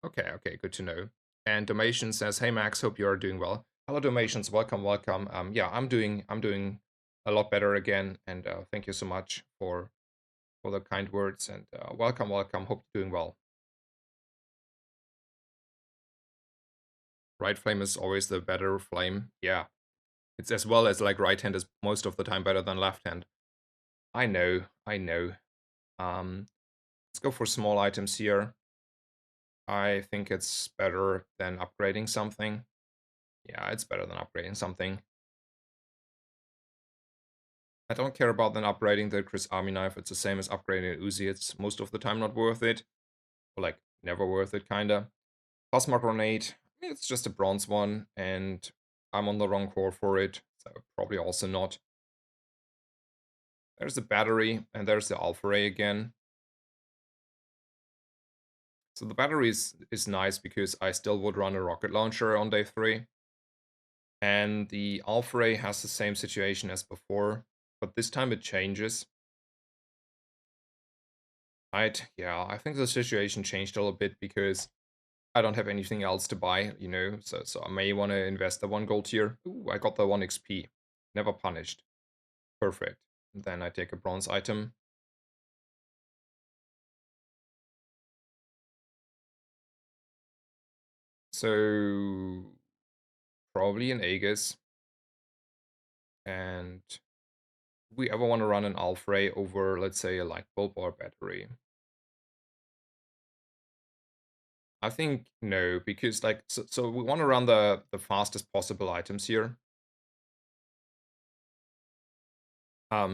Okay, good to know. And Domation says, hey Max, hope you are doing well. Hello Domations, welcome. Yeah, I'm doing a lot better again, and thank you so much for the kind words, and welcome. Hope you're doing well. Right flame is always the better flame. Yeah, it's as well as like right hand is most of the time better than left hand. I know. Let's go for small items here. I think it's better than upgrading something. Yeah, it's better than upgrading something. I don't care about then upgrading the Chris Army knife. It's the same as upgrading an Uzi. It's most of the time not worth it. Or like never worth it, kinda. Plasma grenade. I mean, it's just a bronze one, and I'm on the wrong core for it. So probably also not. There's the battery, and there's the Alpha Ray again. So the battery is nice because I still would run a rocket launcher on day 3. And the Alpha Ray has the same situation as before, but this time it changes. Right, yeah, I think the situation changed a little bit because I don't have anything else to buy, so I may want to invest the 1 gold here. Ooh, I got the 1 XP. Never punished. Perfect. And then I take a bronze item. So probably an Aegis. And we ever want to run an Alpha Ray over, let's say, a light bulb or a battery? I think no, because like so we want to run the fastest possible items here.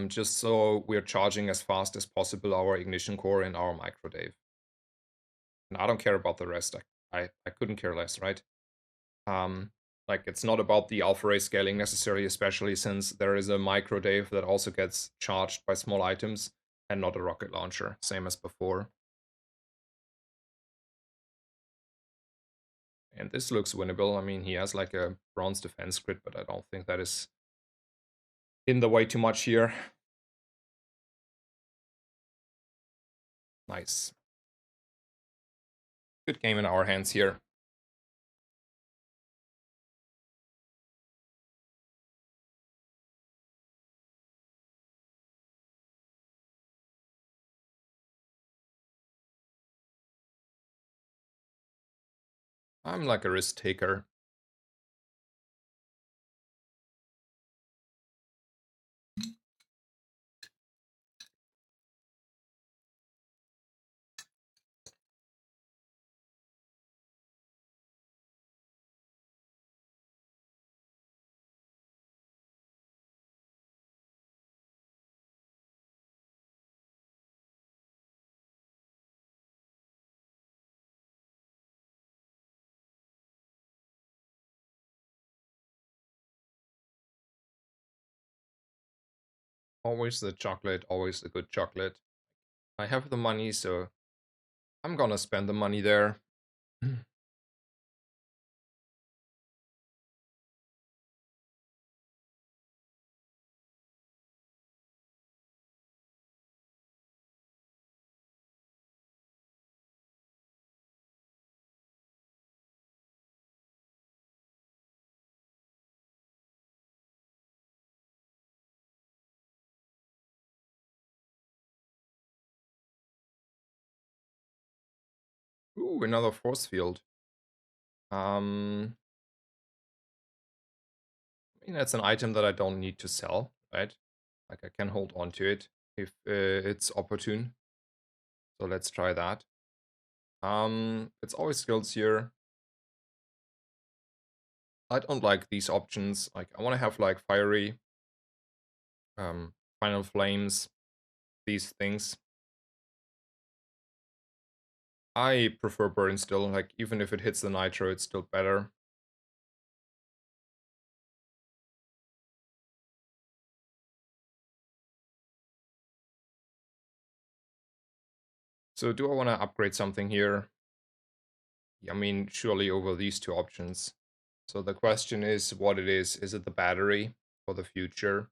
Just so we're charging as fast as possible our ignition core and our microdave. And I don't care about the rest. I couldn't care less, right? Like it's not about the alpha ray scaling necessarily, especially since there is a microdave that also gets charged by small items and not a rocket launcher, same as before. And this looks winnable. I mean, he has like a bronze defense crit, but I don't think that is in the way too much here. Nice. Good game in our hands here. I'm like a risk taker. Always the chocolate, always the good chocolate. I have the money, so I'm gonna spend the money there. Ooh, another force field. I mean, that's an item that I don't need to sell, right? Like I can hold on to it if it's opportune. So let's try that. It's always skills here. I don't like these options. Like I want to have like fiery, final flames, these things. I prefer burn still. Like even if it hits the nitro, it's still better. So do I want to upgrade something here? I mean, surely over these two options. So the question is what it is. Is it the battery for the future?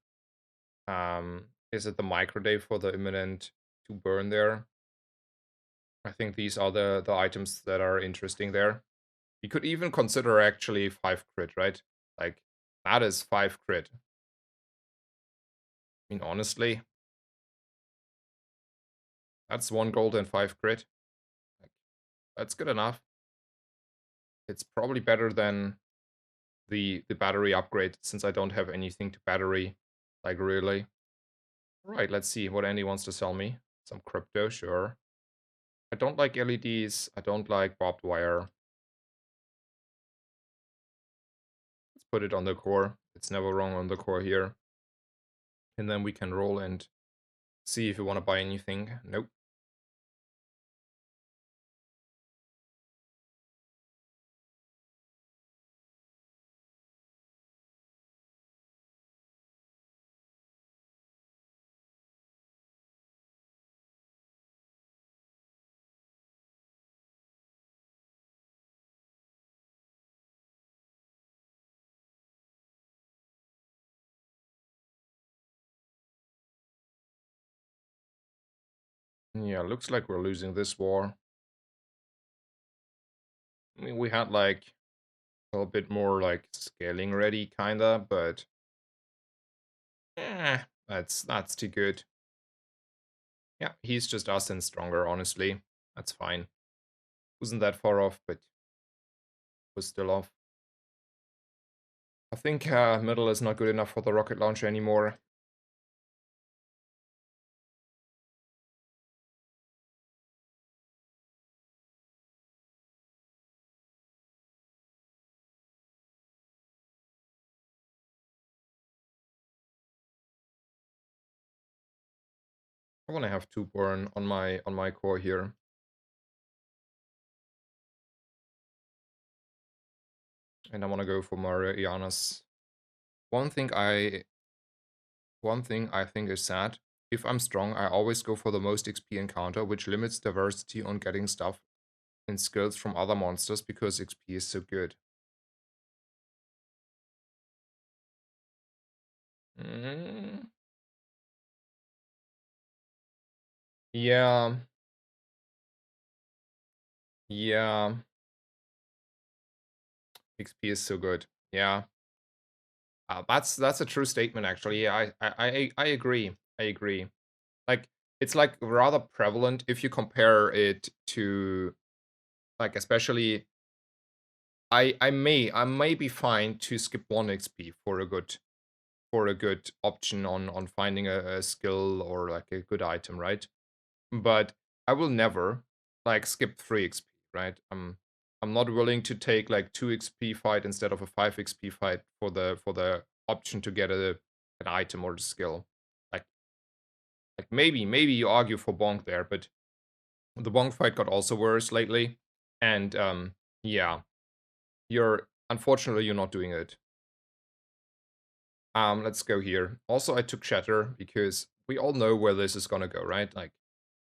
Is it the microdave for the imminent to burn there? I think these are the items that are interesting there. You could even consider actually 5 crit, right? Like, that is 5 crit. I mean, honestly, that's 1 gold and 5 crit. Like, that's good enough. It's probably better than the battery upgrade, since I don't have anything to battery, like, really. Right, let's see what Andy wants to sell me. Some crypto, sure. I don't like LEDs. I don't like barbed wire. Let's put it on the core. It's never wrong on the core here. And then we can roll and see if we want to buy anything. Nope. Yeah, looks like we're losing this war. I mean, we had like a little bit more like scaling ready, kinda, but that's too good. Yeah, he's just us and stronger, honestly. That's fine. Wasn't that far off, but was still off. I think middle is not good enough for the rocket launcher anymore. I want to have 2 burn on my core here. And I want to go for Mariana's. One thing I think is sad. If I'm strong, I always go for the most XP encounter, which limits diversity on getting stuff and skills from other monsters because XP is so good. Mm, yeah, yeah. XP is so good. Yeah, that's a true statement actually. Yeah, I agree. I agree. Like it's like rather prevalent if you compare it to like especially I may be fine to skip 1 XP for a good option on finding a skill or like a good item, right? But I will never like skip 3 XP, right? I'm not willing to take like 2 XP fight instead of a 5 XP fight for the option to get an item or the skill. Like maybe you argue for Bonk there, but the Bonk fight got also worse lately. And yeah, you're unfortunately you're not doing it. Let's go here. Also, I took Shatter because we all know where this is gonna go, right? Like,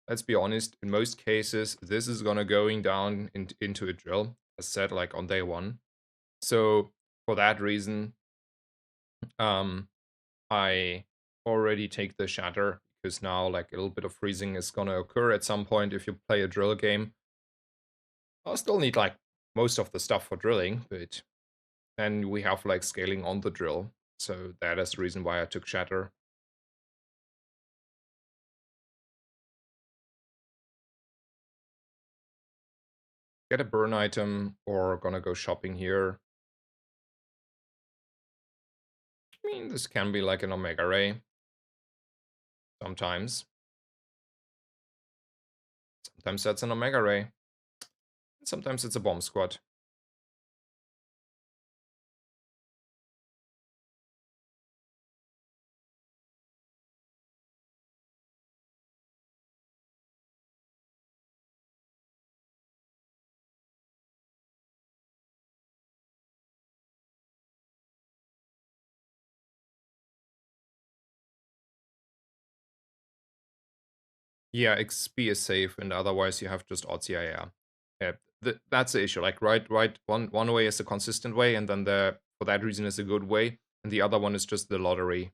let's be honest, in most cases, this is gonna going down into a drill, as said, like on day 1. So for that reason, um, I already take the Shatter because now like a little bit of freezing is gonna occur at some point if you play a drill game. I'll still need like most of the stuff for drilling, but then we have like scaling on the drill. So that is the reason why I took Shatter. Get a burn item or gonna go shopping here. I mean, this can be like an Omega Ray. Sometimes. Sometimes that's an Omega Ray. Sometimes it's a Bomb Squad. Yeah, XP is safe, and otherwise you have just odds. Yeah. That's the issue. Like, right. One way is a consistent way, and then the for that reason is a good way, and the other one is just the lottery.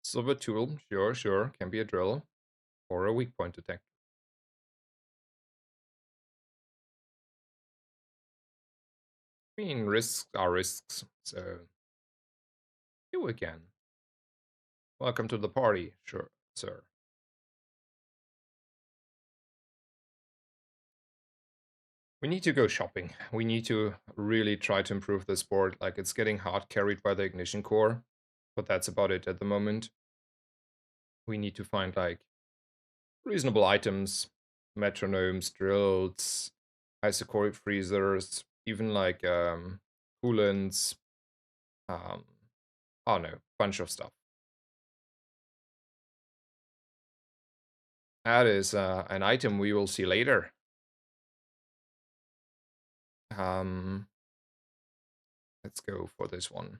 Silver tool, sure, can be a drill or a weak point attack. I mean, risks are risks. So you again. Welcome to the party, sure, sir. We need to go shopping. We need to really try to improve this board. Like, it's getting hard carried by the ignition core, but that's about it at the moment. We need to find, like, reasonable items, metronomes, drills, isochoric freezers, even, like, coolants, um, I don't know, bunch of stuff. That is an item we will see later. Um, let's go for this one.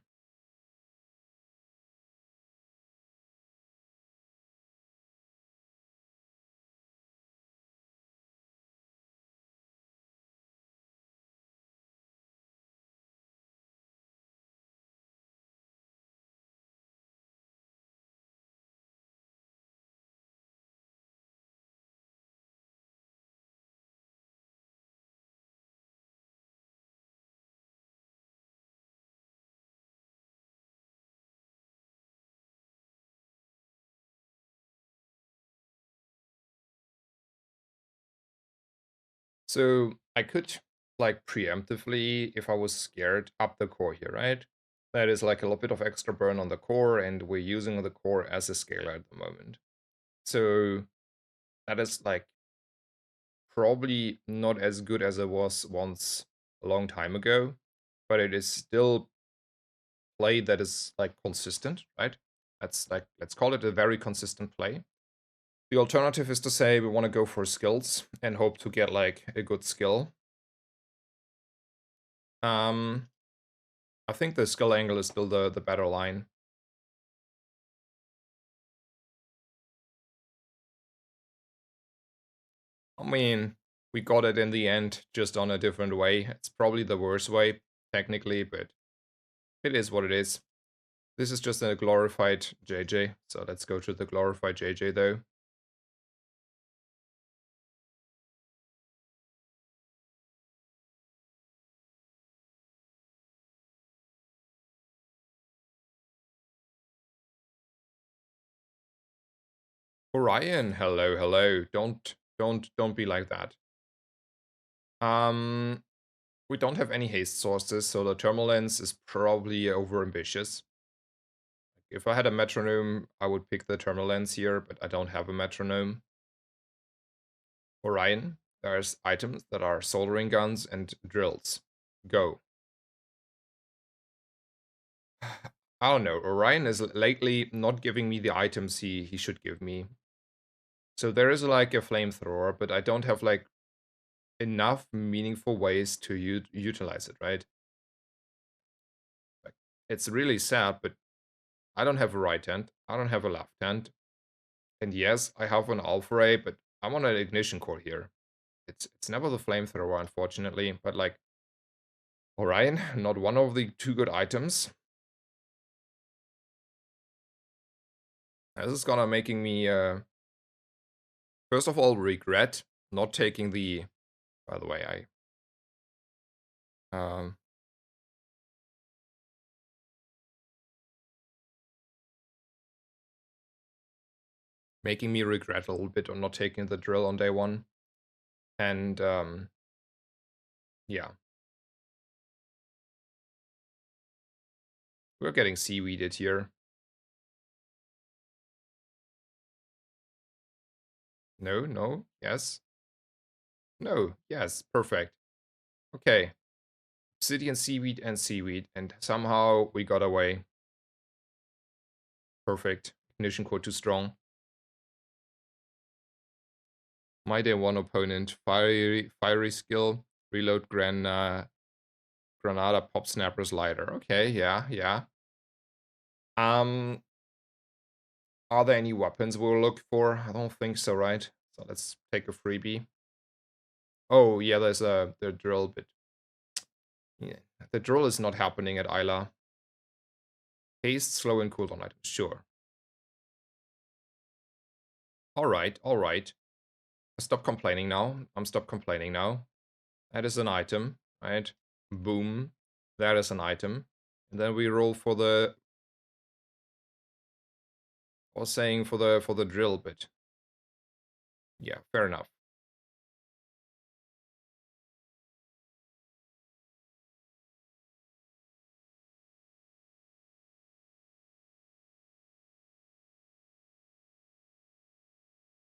So I could like preemptively, if I was scared, up the core here, right? That is like a little bit of extra burn on the core, and we're using the core as a scaler at the moment. So that is like probably not as good as it was once a long time ago, but it is still play that is like consistent, right? That's like let's call it a very consistent play. The alternative is to say we want to go for skills and hope to get like a good skill. Um, I think the skill angle is still the better line. I mean, we got it in the end, just on a different way. It's probably the worst way, technically, but it is what it is. This is just a glorified JJ, so let's go to the glorified JJ though. Orion, hello, hello. Don't be like that. Um, we don't have any haste sources, so the thermal lens is probably over ambitious. If I had a metronome, I would pick the thermal lens here, but I don't have a metronome. Orion, there's items that are soldering guns and drills. Go. I don't know. Orion is lately not giving me the items he should give me. So there is like a flamethrower, but I don't have like enough meaningful ways to utilize it, right? Like, it's really sad, but I don't have a right hand. I don't have a left hand. And yes, I have an alpha ray, but I'm on an ignition core here. It's never the flamethrower, unfortunately, but like Orion, not one of the two good items. This is gonna making me first of all regret not taking the, by the way, making me regret a little bit on not taking the drill on day one. And yeah. We're getting seaweeded here. No, no, yes. No, yes, perfect. Okay. Obsidian, seaweed, and seaweed. And somehow we got away. Perfect. Ignition core too strong. My day one opponent. Fiery skill. Reload Granada Pop Snappers Lighter. Okay, yeah, yeah. Are there any weapons we'll look for? I don't think so, right? So let's take a freebie. Oh, yeah, there's the drill, but yeah, the drill is not happening at Isla. Haste, slow, and cooldown items. Sure. Alright, alright. Stop complaining now. Stop complaining now. That is an item, right? Boom. That is an item. And then we roll for the... I was saying for the drill bit. Yeah, fair enough.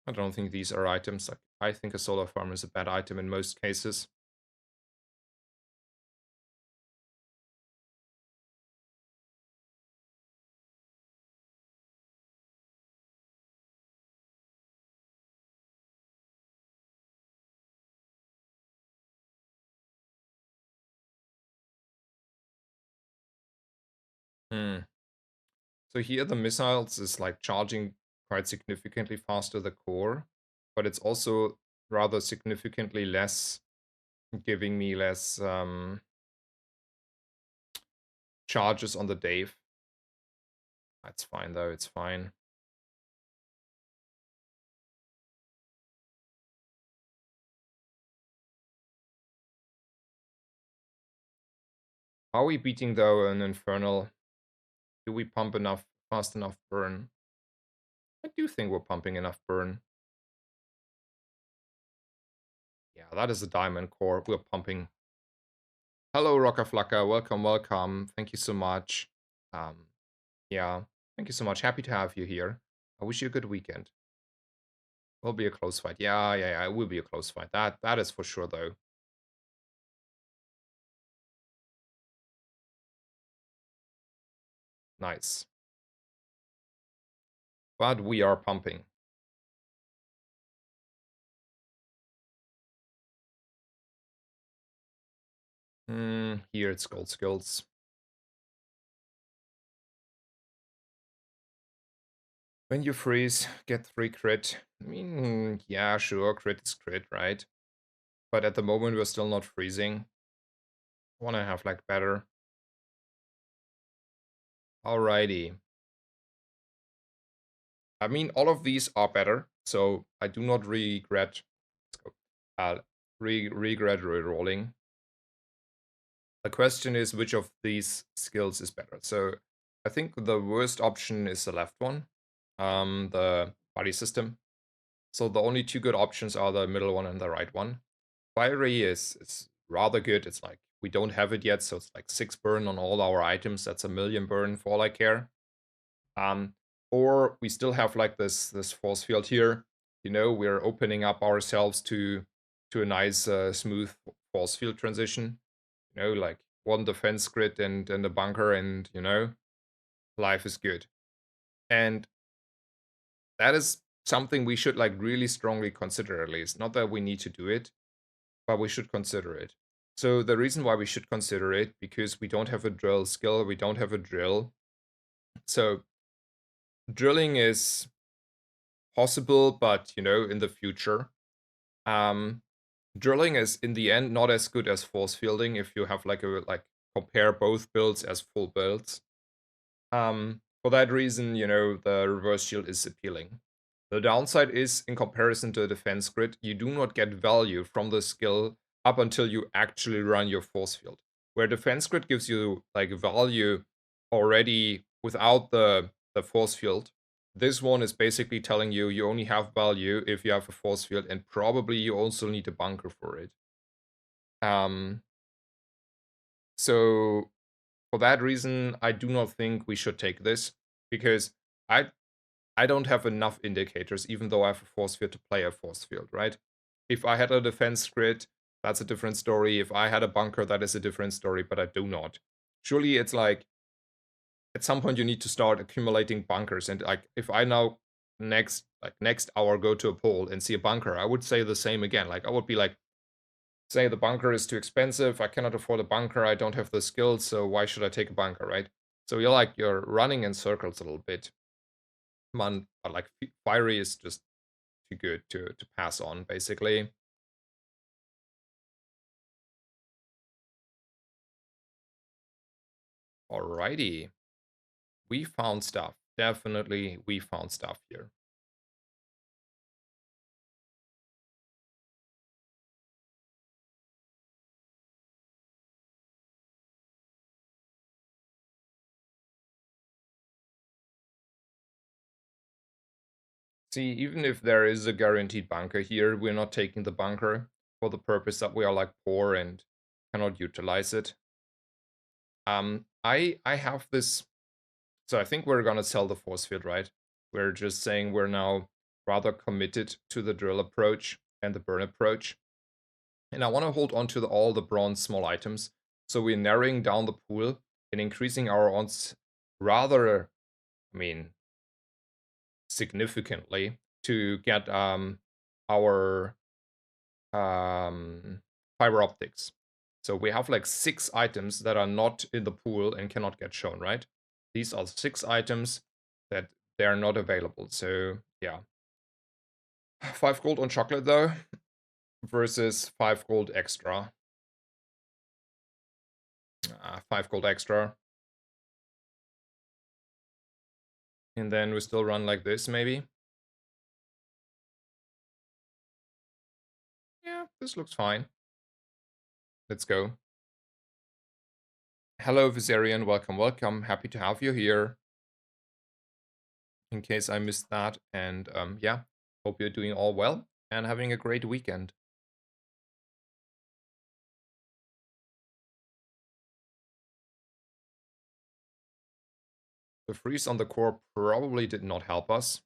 I don't think these are items. I think a solar farm is a bad item in most cases. Hmm. So here the missiles is like charging quite significantly faster the core, but it's also rather significantly less, giving me less charges on the Dave. That's fine though, it's fine. Are we beating though an Infernal? Do we pump enough, fast enough burn? I do think we're pumping enough burn. Yeah, that is a diamond core. We're pumping. Hello, Rocka Flocka. Welcome, welcome. Thank you so much. Yeah, thank you so much. Happy to have you here. I wish you a good weekend. Will be a close fight. Yeah, yeah, yeah. It will be a close fight. That is for sure, though. Nice. But we are pumping. here it's gold skills. When you freeze, get 3 crit. I mean, yeah, sure, crit is crit, right? But at the moment, we're still not freezing. I want to have, like, better. Alrighty. I mean, all of these are better, so I do not regret. Let's go. Regret rerolling. The question is which of these skills is better. So I think the worst option is the left one, the body system. So the only two good options are the middle one and the right one. Fiery is rather good. It's like we don't have it yet, so it's like 6 burn on all our items. That's a million burn for all I care. Or we still have like this force field here. You know, we're opening up ourselves to a nice smooth force field transition. You know, like one defense grid and a bunker, and you know, life is good. And that is something we should like really strongly consider, at least. Not that we need to do it, but we should consider it. So the reason why we should consider it, because we don't have a drill skill, we don't have a drill. So drilling is possible, but you know, in the future. Drilling is in the end not as good as force fielding if you have like compare both builds as full builds. For that reason, you know, the reverse shield is appealing. The downside is, in comparison to a defense grid, you do not get value from the skill up until you actually run your force field. Where defense grid gives you like value already without the force field, this one is basically telling you you only have value if you have a force field, and probably you also need a bunker for it. So for that reason, I do not think we should take this, because I I don't have enough indicators, even though I have a force field, to play a force field, right? If I had a defense grid, that's a different story. If I had a bunker, that is a different story, but I do not. Surely it's like, at some point you need to start accumulating bunkers, and like, if I now next hour go to a poll and see a bunker, I would say the same again. Like, I would be like, say the bunker is too expensive, I cannot afford a bunker, I don't have the skills, so why should I take a bunker, right? So you're running in circles a little bit. But like Fiery is just too good to pass on, basically. Alrighty. We found stuff. Definitely we found stuff here. See, even if there is a guaranteed bunker here, we're not taking the bunker for the purpose that we are like poor and cannot utilize it. I have this. So I think we're gonna sell the force field, right? We're just saying we're now rather committed to the drill approach and the burn approach. And I want to hold on to all the bronze small items. So we're narrowing down the pool and increasing our odds rather, I mean, significantly to get our fiber optics. So we have like 6 items that are not in the pool and cannot get shown, right? These are 6 items that they are not available. So yeah. 5 gold on chocolate though, versus 5 gold extra. 5 gold extra. And then we still run like this, maybe. Yeah, this looks fine. Let's go. Hello, Viserion. Welcome, welcome. Happy to have you here. In case I missed that. And yeah, hope you're doing all well and having a great weekend. The freeze on the core probably did not help us.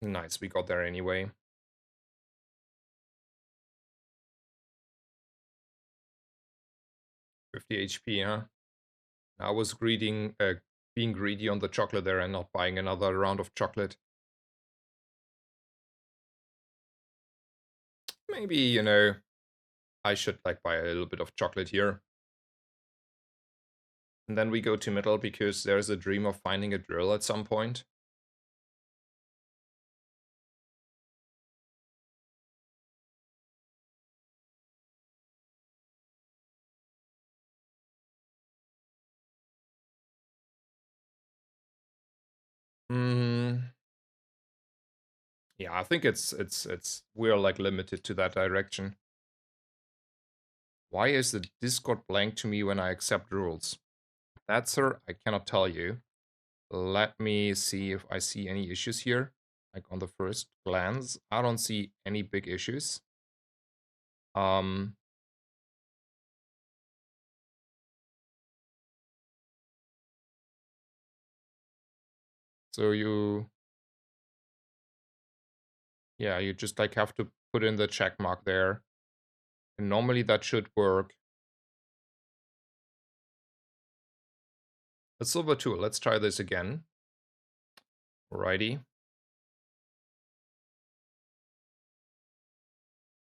Nice, we got there anyway. 50 HP, huh? I was being greedy on the chocolate there and not buying another round of chocolate. maybe, I should like buy a little bit of chocolate here. And then we go to middle because there's a dream of finding a drill at some point. Hmm. Yeah, I think we're like limited to that direction. Why is the Discord blank to me when I accept rules? That, sir, I cannot tell you. Let me see if I see any issues here. Like on the first glance, I don't see any big issues. Um, so yeah, you just like have to put in the check mark there. And normally that should work. A silver tool, let's try this again. Alrighty.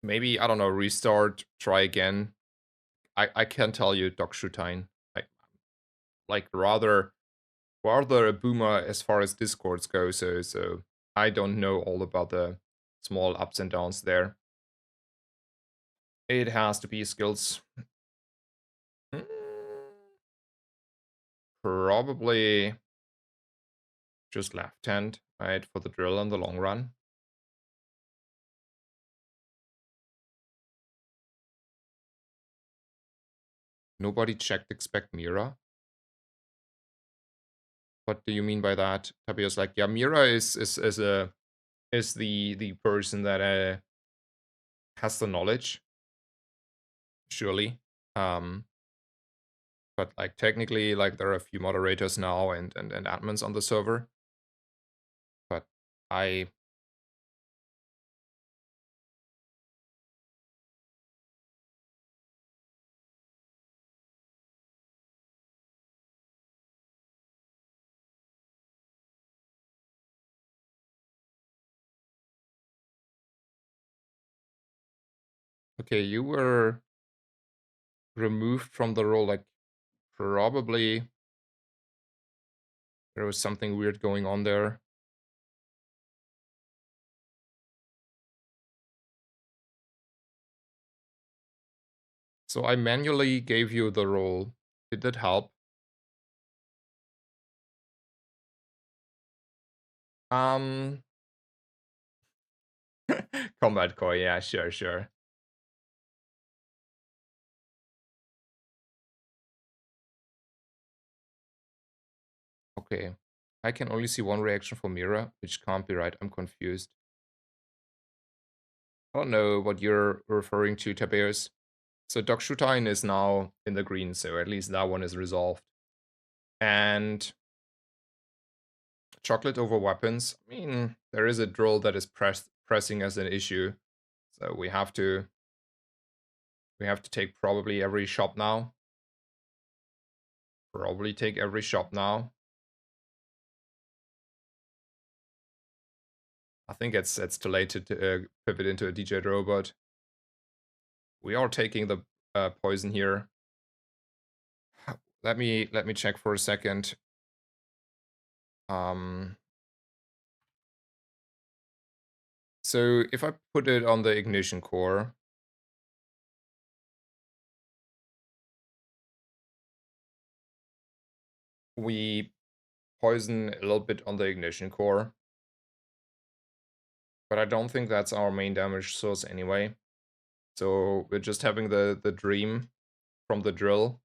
Maybe, I don't know, restart, try again. I can't tell you, Doc Shutine. Like rather a boomer as far as discords go, so I don't know all about the small ups and downs there. It has to be skills. Mm, probably just left hand, right, for the drill in the long run. Nobody checked expect Mira. What do you mean by that? Tabia's like, yeah, Mira is the person that has the knowledge, surely. But like technically, like there are a few moderators now and admins on the server. But I okay, you were removed from the role, like probably there was something weird going on there. So I manually gave you the role. Did that help? Um, Combat Core, yeah, sure. Okay. I can only see one reaction for Mira, which can't be right. I'm confused. I don't know what you're referring to, Tabeus. So Doc Shutine is now in the green, so at least that one is resolved. And chocolate over weapons. I mean, there is a drill that is pressing as an issue. So we have to take probably every shop now. Probably take every shop now. I think it's too late to pivot into a DJ robot. We are taking the poison here. Let me check for a second. Um, so if I put it on the ignition core, we poison a little bit on the ignition core. But I don't think that's our main damage source anyway. So we're just having the dream from the drill.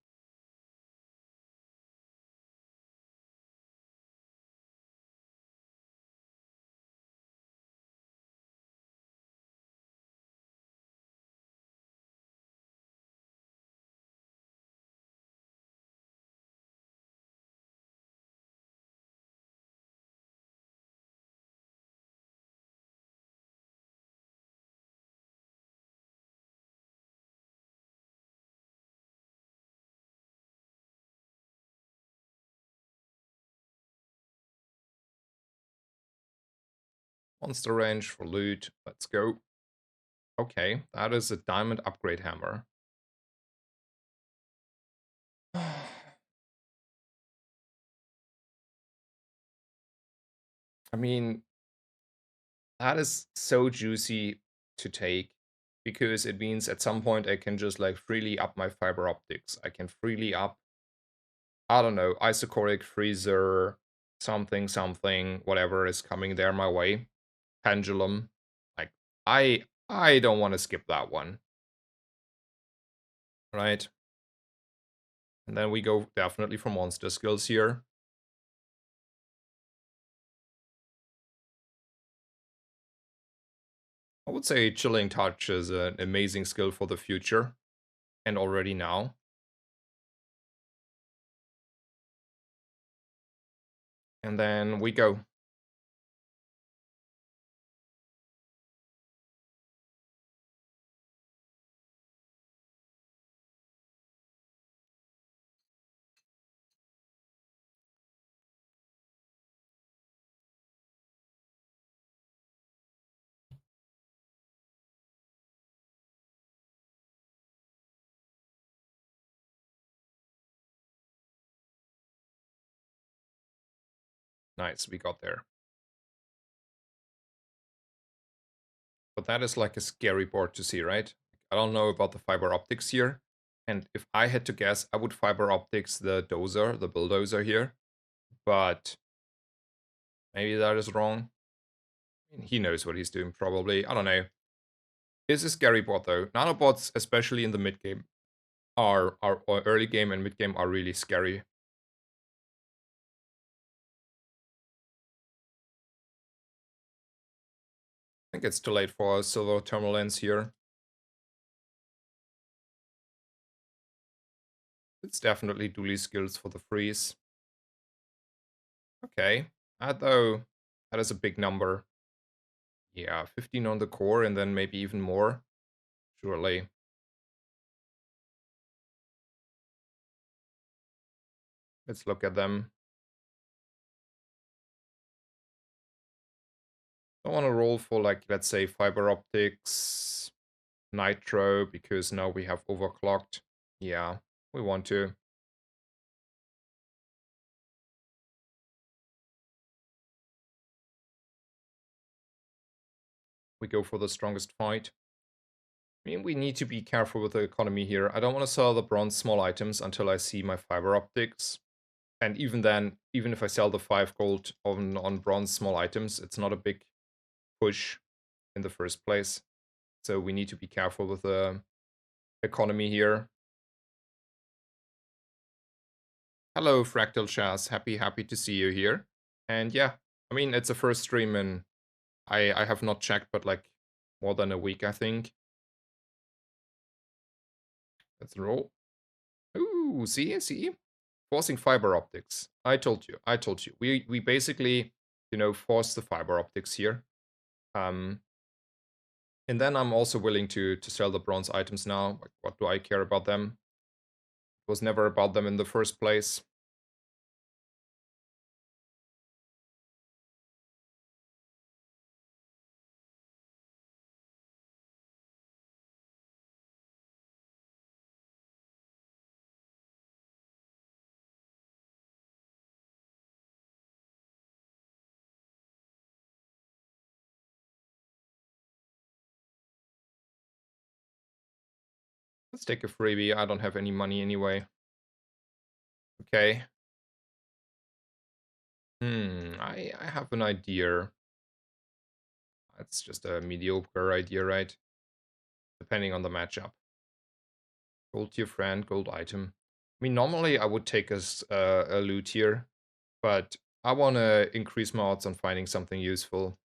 Monster range for loot. Let's go. Okay, that is a diamond upgrade hammer. I mean, that is so juicy to take because it means at some point I can just like freely up my fiber optics. I can freely up, I don't know, isochoric freezer, something, something, whatever is coming there my way. Pendulum. Like, I don't want to skip that one. Right? And then we go definitely for monster skills here. I would say Chilling Touch is an amazing skill for the future. And already now. And then we go. Nice, we got there. But that is like a scary board to see, right? I don't know about the fiber optics here. And if I had to guess, I would fiber optics the dozer, the bulldozer here. But maybe that is wrong. He knows what he's doing, probably. I don't know. It's a scary board, though. Nanobots, especially in the mid game, or early game and mid game, are really scary. I think it's too late for a silver thermal lens here. It's definitely dually skills for the freeze. Okay. Though, that is a big number. Yeah, 15 on the core and then maybe even more. Surely. Let's look at them. I want to roll for, like, let's say fiber optics, nitro, because now we have overclocked. Yeah, we want to. We go for the strongest fight. I mean, we need to be careful with the economy here. I don't want to sell the bronze small items until I see my fiber optics. And even then, even if I sell the 5 gold on bronze small items, it's not a big push in the first place. So we need to be careful with the economy here. Hello, Fractal Chaz. Happy to see you here. And yeah, I mean, it's a first stream and I have not checked, but like more than a week, I think. Let's roll. Ooh, see? Forcing fiber optics. I told you. We basically, force the fiber optics here. And then I'm also willing to sell the bronze items now. Like, what do I care about them? It was never about them in the first place. Let's take a freebie. I don't have any money anyway. Okay. I have an idea. That's just a mediocre idea, right? Depending on the matchup. Gold tier friend, gold item. I mean, normally I would take a loot here, but I want to increase my odds on finding something useful.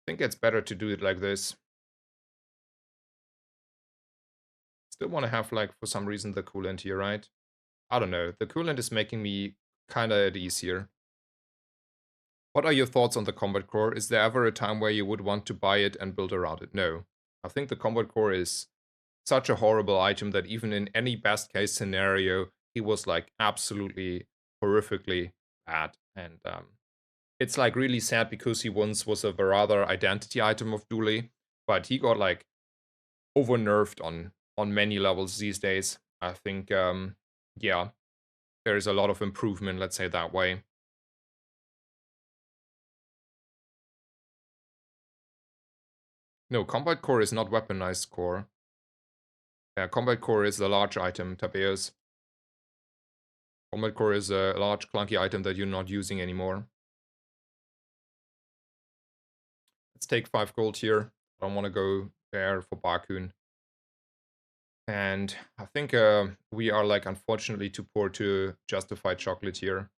I think it's better to do it like this. Still want to have, like, for some reason, the coolant here, right? I don't know. The coolant is making me kind of at ease here. What are your thoughts on the combat core? Is there ever a time where you would want to buy it and build around it? No. I think the combat core is such a horrible item that even in any best case scenario, he was like absolutely horrifically bad. And it's like really sad because he once was a rather identity item of Dooley, but he got like over nerfed on many levels these days. I think yeah, there is a lot of improvement, let's say that way. No, combat core is not weaponized core. Combat core is the large item, Tabeus. Combat core is a large clunky item that you're not using anymore. Let's take 5 gold here. I don't want to go there for Bakun. And I think we are like unfortunately too poor to justify chocolate here.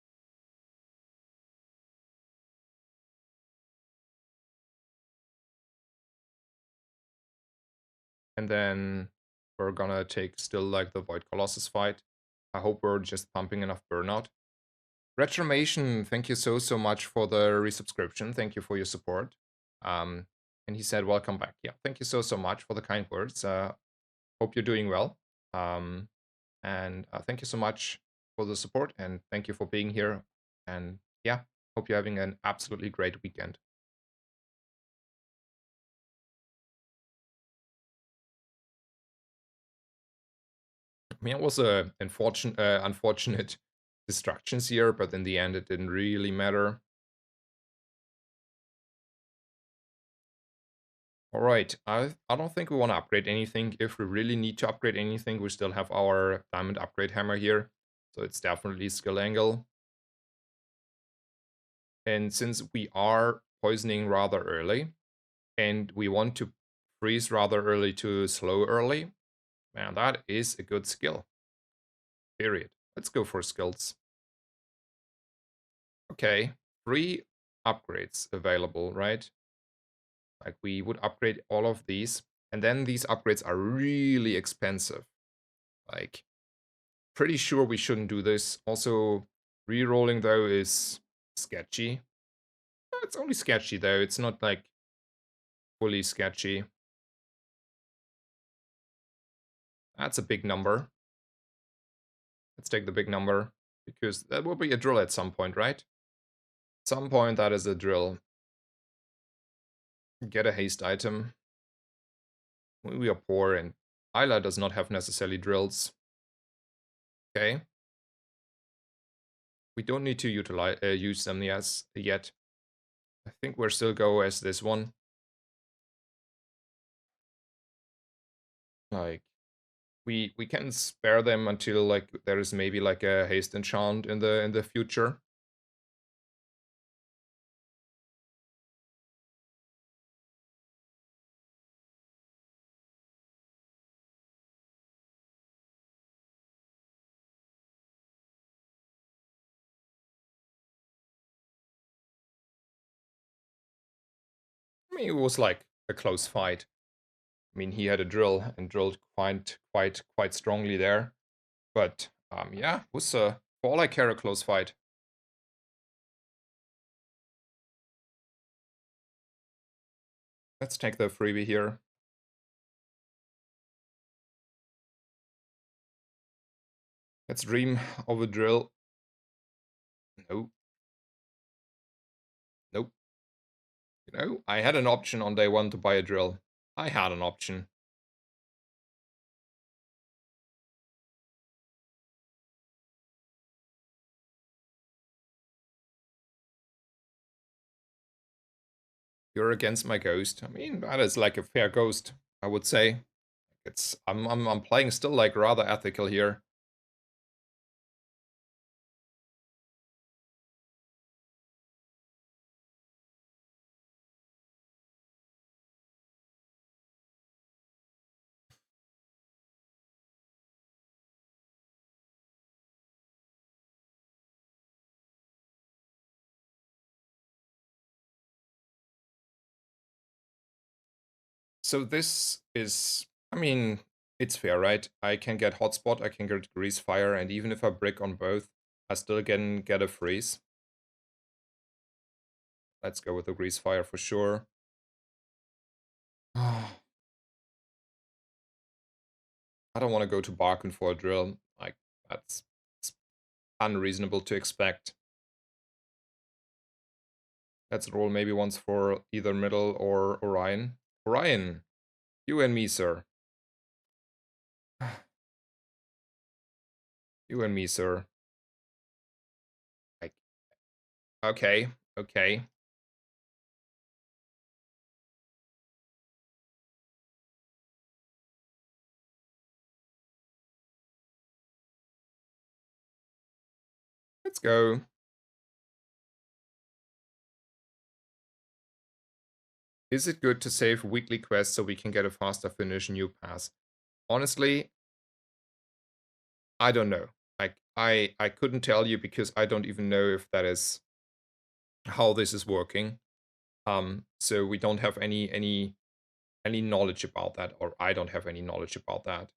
And then we're gonna take still like the Void Colossus fight. I hope we're just pumping enough burnout. Retromation, thank you so much for the resubscription. Thank you for your support. And he said, welcome back. Yeah, thank you so much for the kind words. Hope you're doing well. And thank you so much for the support and thank you for being here. And yeah, hope you're having an absolutely great weekend. I mean, it was a unfortunate distractions here, but in the end, it didn't really matter. All right, I don't think we want to upgrade anything. If we really need to upgrade anything, we still have our diamond upgrade hammer here, so it's definitely skill angle. And since we are poisoning rather early, and we want to freeze rather early to slow early, man, that is a good skill. Period. Let's go for skills. Okay, 3 upgrades available, right? Like we would upgrade all of these, and then these upgrades are really expensive. Like, pretty sure we shouldn't do this. Also, re-rolling though is sketchy. It's only sketchy though, it's not like fully sketchy. That's a big number. Let's take the big number, because that will be a drill at some point, right? At some point that is a drill. Get a haste item. We are poor and Isla does not have necessarily drills. Okay. We don't need to utilize use them yet. I think we're still go as this one. Like we can spare them until like there is maybe like a haste enchant in the future. I mean, it was like a close fight. I mean, he had a drill and drilled quite strongly there. But yeah, it was for all I care a close fight. Let's take the freebie here. Let's dream of a drill. No. Nope. You know, I had an option on day 1 to buy a drill. I had an option. You're against my ghost. I mean, that is like a fair ghost, I would say. It's I'm playing still like rather ethical here. So this is, I mean, it's fair, right? I can get hotspot, I can get grease fire, and even if I brick on both, I still can get a freeze. Let's go with the grease fire for sure. I don't want to go to Barkin for a drill. Like, unreasonable to expect. Let's roll maybe once for either middle or Orion. Orion, you and me, sir. You and me, sir. Like, okay, okay. Let's go. Is it good to save weekly quests so we can get a faster finish new pass? Honestly, I don't know. Like I couldn't tell you because I don't even know if that is how this is working. So we don't have any knowledge about that, or I don't have any knowledge about that.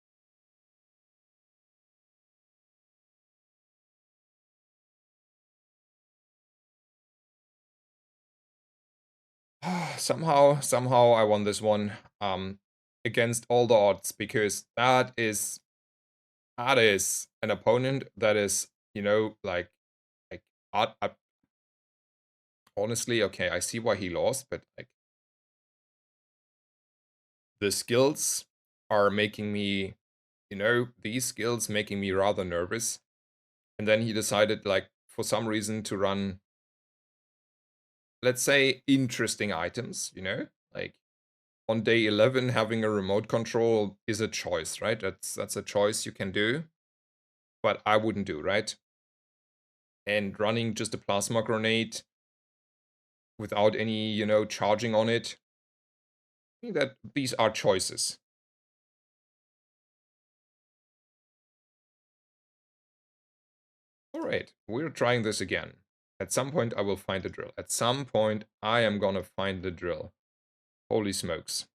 Somehow I won this one against all the odds because that is an opponent that is, you know, like honestly, okay, I see why he lost, but like the skills are making me, you know, these skills making me rather nervous. And then he decided, like, for some reason to run, let's say, interesting items, you know? Like, on day 11, having a remote control is a choice, right? That's a choice you can do, but I wouldn't do, right? And running just a plasma grenade without any, you know, charging on it, I think that these are choices. All right, we're trying this again. At some point, I will find a drill. At some point, I am gonna find the drill. Holy smokes.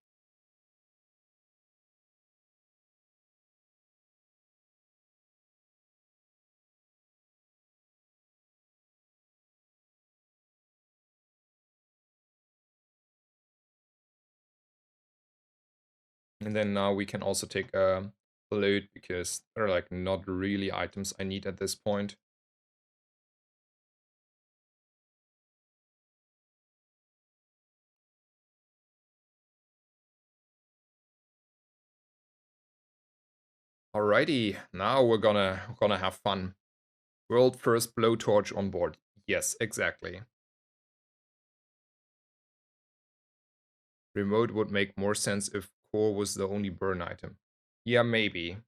And then now we can also take a loot because they're like not really items I need at this point. Alrighty, now we're gonna have fun. World first blowtorch on board. Yes, exactly. Remote would make more sense if core was the only burn item. Yeah, maybe.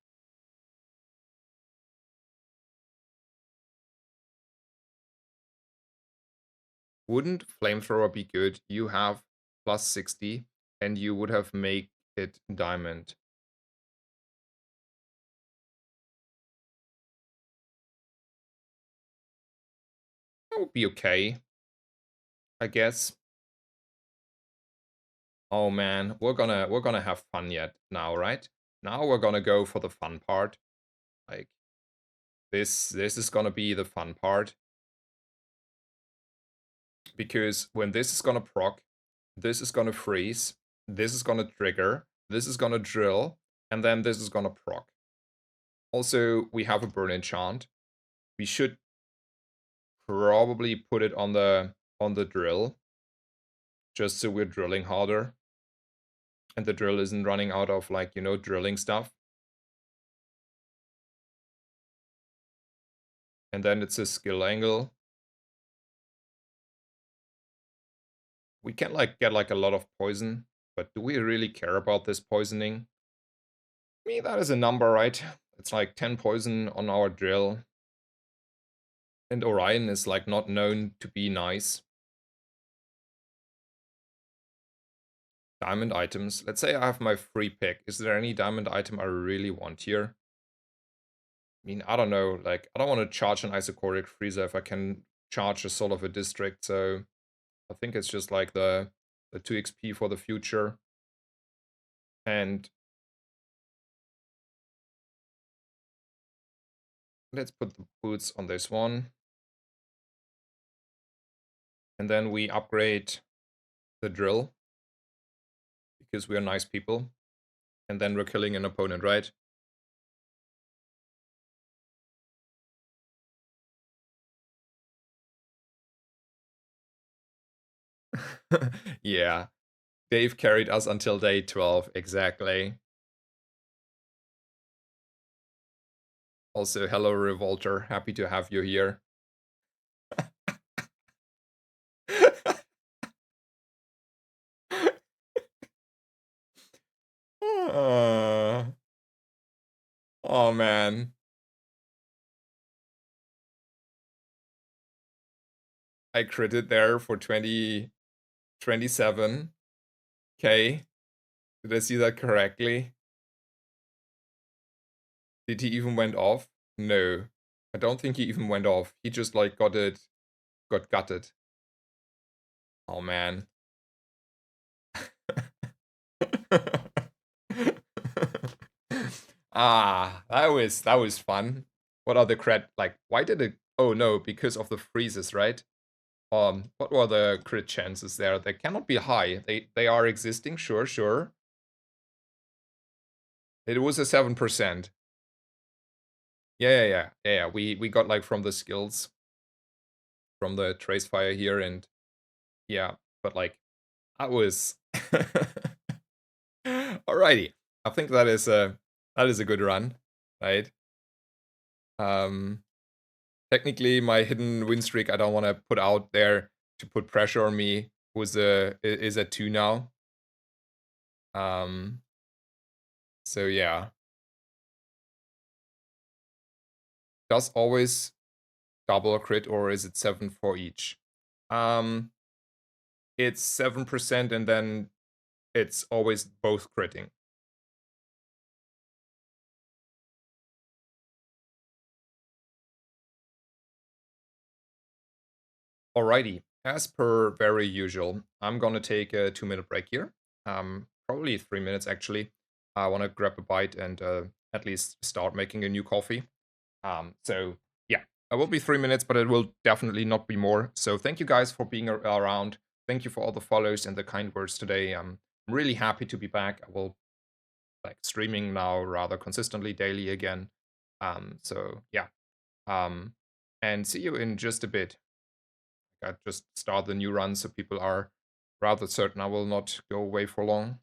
Wouldn't flamethrower be good? You have plus 60 and you would have made it diamond. That would be okay, I guess. Oh man, we're gonna have fun yet now, right? Now we're gonna go for the fun part. Like this is gonna be the fun part. Because when this is gonna proc, this is gonna freeze, this is gonna trigger, this is gonna drill, and then this is gonna proc. Also, we have a burn enchant. We should probably put it on the drill, just so we're drilling harder. And the drill isn't running out of, like, you know, drilling stuff. And then it's a skill angle. We can like get like a lot of poison, but do we really care about this poisoning? I mean, that is a number, right? It's like 10 poison on our drill. And Orion is like not known to be nice. Diamond items. Let's say I have my free pick. Is there any diamond item I really want here? I mean, I don't know. Like, I don't want to charge an isochoric freezer if I can charge a soul of a district. So I think it's just like the 2 XP for the future. And let's put the boots on this one. And then we upgrade the drill. Because we are nice people. And then we're killing an opponent, right? Yeah, Dave carried us until day 12, exactly. Also, hello, Revolter. Happy to have you here. uh, oh, man. I critted there for 27. Okay. Did I see that correctly? Did he even went off? No. I don't think he even went off. He just like got gutted. Oh man. That was fun. What are the crit like why did it oh no, because of the freezes, right? What were the crit chances there? They cannot be high. They are existing, sure, sure. It was a 7%. Yeah. We got like from the skills from the trace fire here and yeah, but like that was alrighty. I think that is a good run, right? Um Technically my hidden win streak I don't want to put out there to put pressure on me is at 2 now. Um so yeah. Does always double a crit or is it 7 for each? Um it's 7% and then it's always both critting. Alrighty, as per very usual, I'm gonna take a 2-minute break here. Probably 3 minutes actually. I want to grab a bite and at least start making a new coffee. So yeah, it will be 3 minutes, but it will definitely not be more. So thank you guys for being around. Thank you for all the follows and the kind words today. I'm really happy to be back. I will like streaming now rather consistently daily again. So yeah. Um, and see you in just a bit. I just start the new run so people are rather certain I will not go away for long.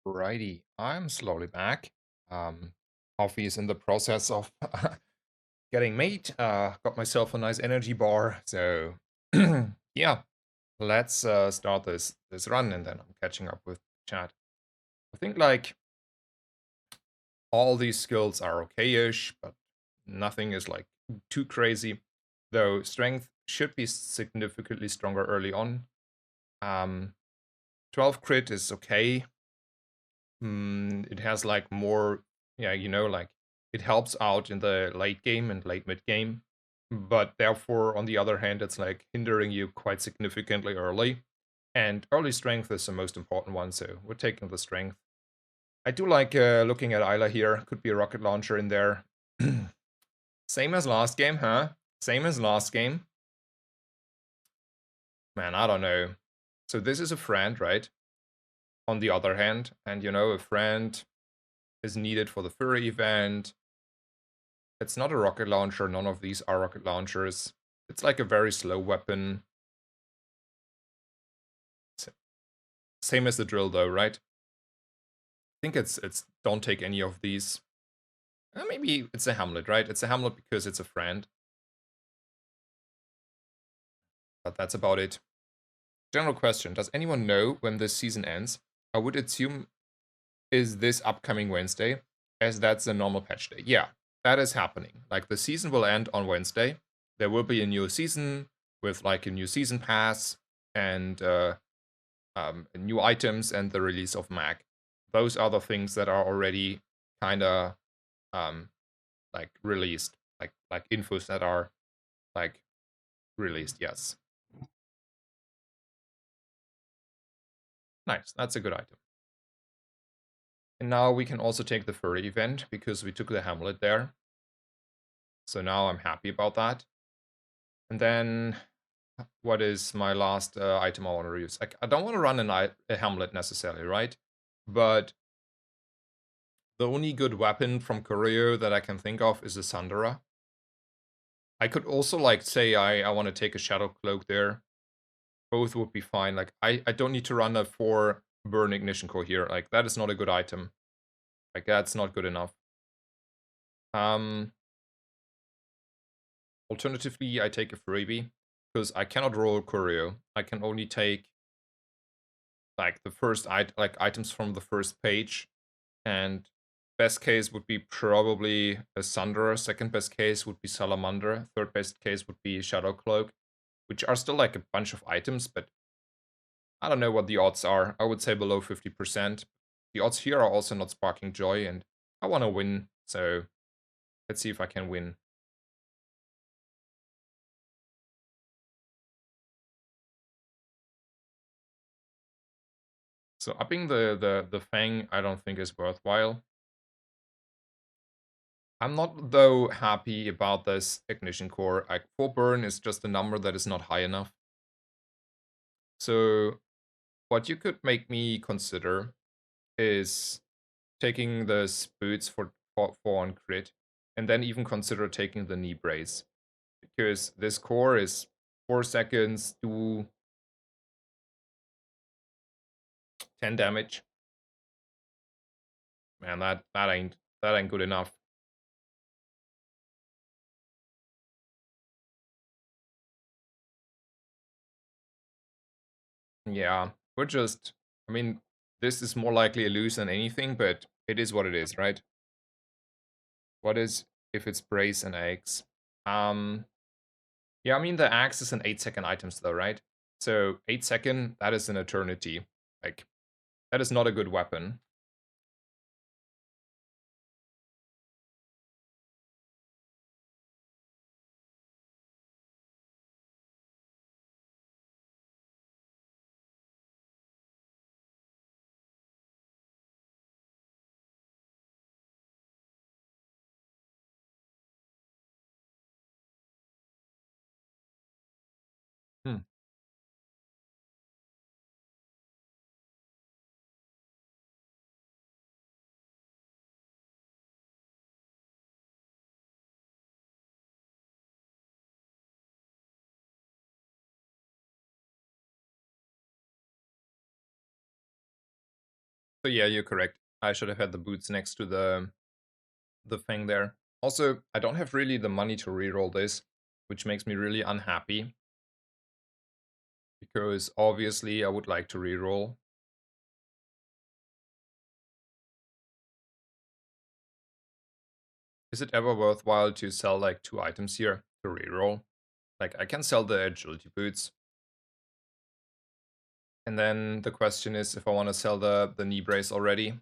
Righty, I'm slowly back. Coffee is in the process of getting made. Got myself a nice energy bar, so yeah, let's start this run, and then I'm catching up with chat. I think like all these skills are okay-ish, but nothing is like too crazy. Though strength should be significantly stronger early on. 12 crit is okay. It has like more, yeah, like it helps out in the late game and late mid game, but therefore, on the other hand, it's like hindering you quite significantly early. And early strength is the most important one, so we're taking the strength. I do like looking at Isla here. Could be a rocket launcher in there. Same as last game, huh? Same as last game. Man, I don't know. So this is a friend, right? On the other hand, and a friend is needed for the furry event. It's not a rocket launcher. None of these are rocket launchers. It's like a very slow weapon. Same as the drill though, right? I think it's don't take any of these. Maybe it's a Hamlet, right? It's a Hamlet because it's a friend. But that's about it. General question. Does anyone know when this season ends? I would assume is this upcoming Wednesday, as that's the normal patch day. Yeah, that is happening. Like the season will end on Wednesday. There will be a new season with like a new season pass and new items and the release of Mag. Those are the things that are already kind of like released, like infos that are like released. Yes, nice. That's a good item. And now we can also take the furry event because we took the Hamlet there. So now I'm happy about that. And then what is my last item I want to use? I don't want to run a Hamlet necessarily, right? But the only good weapon from Courier that I can think of is a Sundera. I could also like say I want to take a Shadow Cloak there. Both would be fine. Like I don't need to run a 4 burn ignition core here. Like that is not a good item. Like that's not good enough. Alternatively, I take a freebie because I cannot roll Courier. I can only take like the first items from the first page, and best case would be probably a Sunderer. Second best case would be Salamander. Third best case would be Shadow Cloak, which are still like a bunch of items, but I don't know what the odds are. I would say below 50%. The odds here are also not sparking joy, and I want to win, so let's see if I can win. So upping the Fang I don't think is worthwhile. I'm not, though, happy about this Ignition Core. Like, 4 burn is just a number that is not high enough. So, what you could make me consider is taking the boots for on crit, and then even consider taking the knee brace. Because this core is 4 seconds, do 10 damage. Man, that ain't good enough. Yeah, we're just, I mean, this is more likely a lose than anything, but it is what it is, right? What is if it's brace and eggs? Um, yeah, I mean the axe is an 8-second items though, right? So 8-second, that is an eternity. Like that is not a good weapon. Hmm. So yeah, you're correct. I should have had the boots next to the thing there. Also, I don't have really the money to reroll this, which makes me really unhappy. Because obviously I would like to reroll. Is it ever worthwhile to sell like 2 items here to reroll? Like I can sell the agility boots. And then the question is if I want to sell the knee brace already.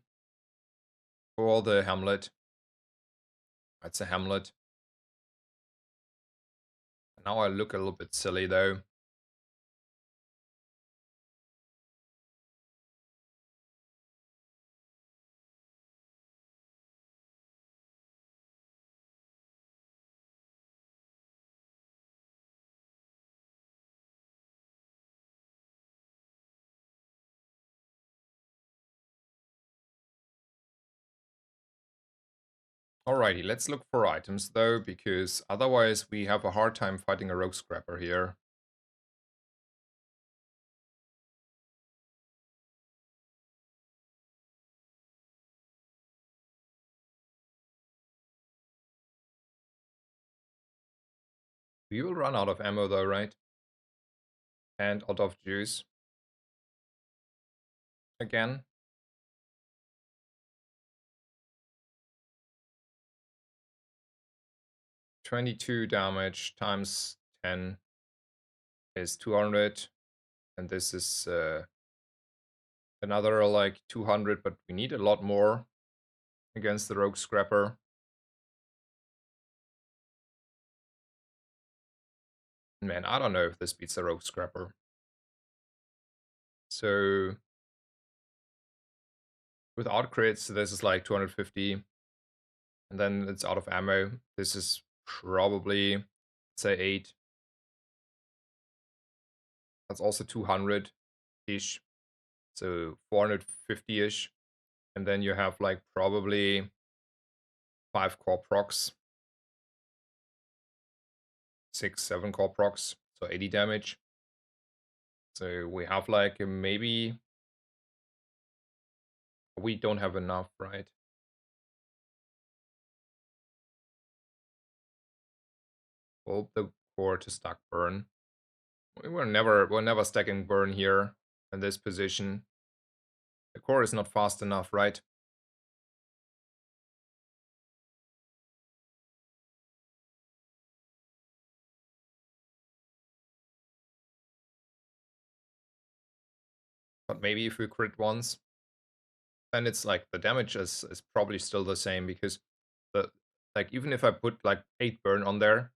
Or the Hamlet. That's a Hamlet. Now I look a little bit silly though. Alrighty, let's look for items though, because otherwise we have a hard time fighting a rogue scrapper here. We will run out of ammo though, right? And out of juice. Again. 22 damage times 10 is 200. And this is another like 200, but we need a lot more against the rogue scrapper. Man, I don't know if this beats the rogue scrapper. So without crits, this is like 250. And then it's out of ammo. This is probably, say, 8. That's also 200-ish. So 450-ish. And then you have like probably 5 core procs. 6, 7 core procs. So 80 damage. So we have like maybe... We don't have enough, right? Hold the core to stack burn. We're never stacking burn here in this position. The core is not fast enough, right? But maybe if we crit once, then it's like the damage is probably still the same because the like even if I put like 8 burn on there,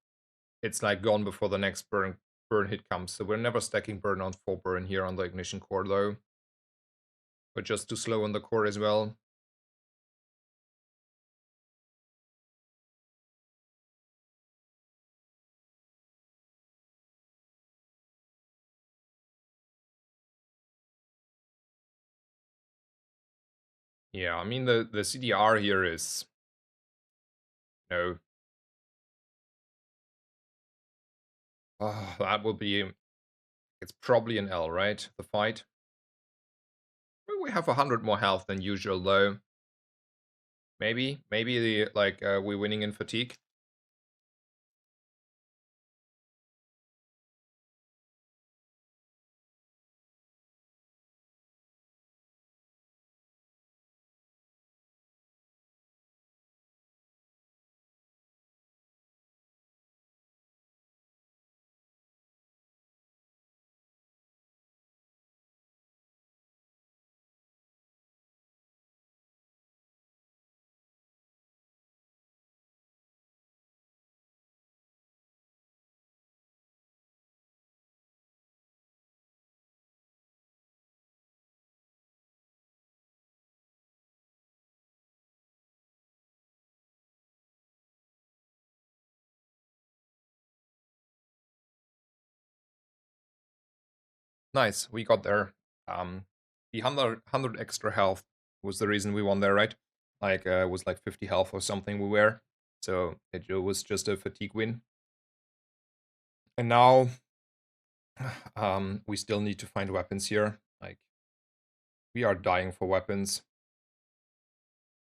it's like gone before the next burn hit comes. So we're never stacking burn on 4 burn here on the ignition core though. But just too slow on the core as well. Yeah, I mean the CDR here is that will be, it's probably an L, right? The fight. We have 100 more health than usual though. Maybe the like we're winning in fatigue. Nice, we got there. The 100 extra health was the reason we won there, right? Like, it was like 50 health or something we were. So it was just a fatigue win. And now, we still need to find weapons here. Like, we are dying for weapons.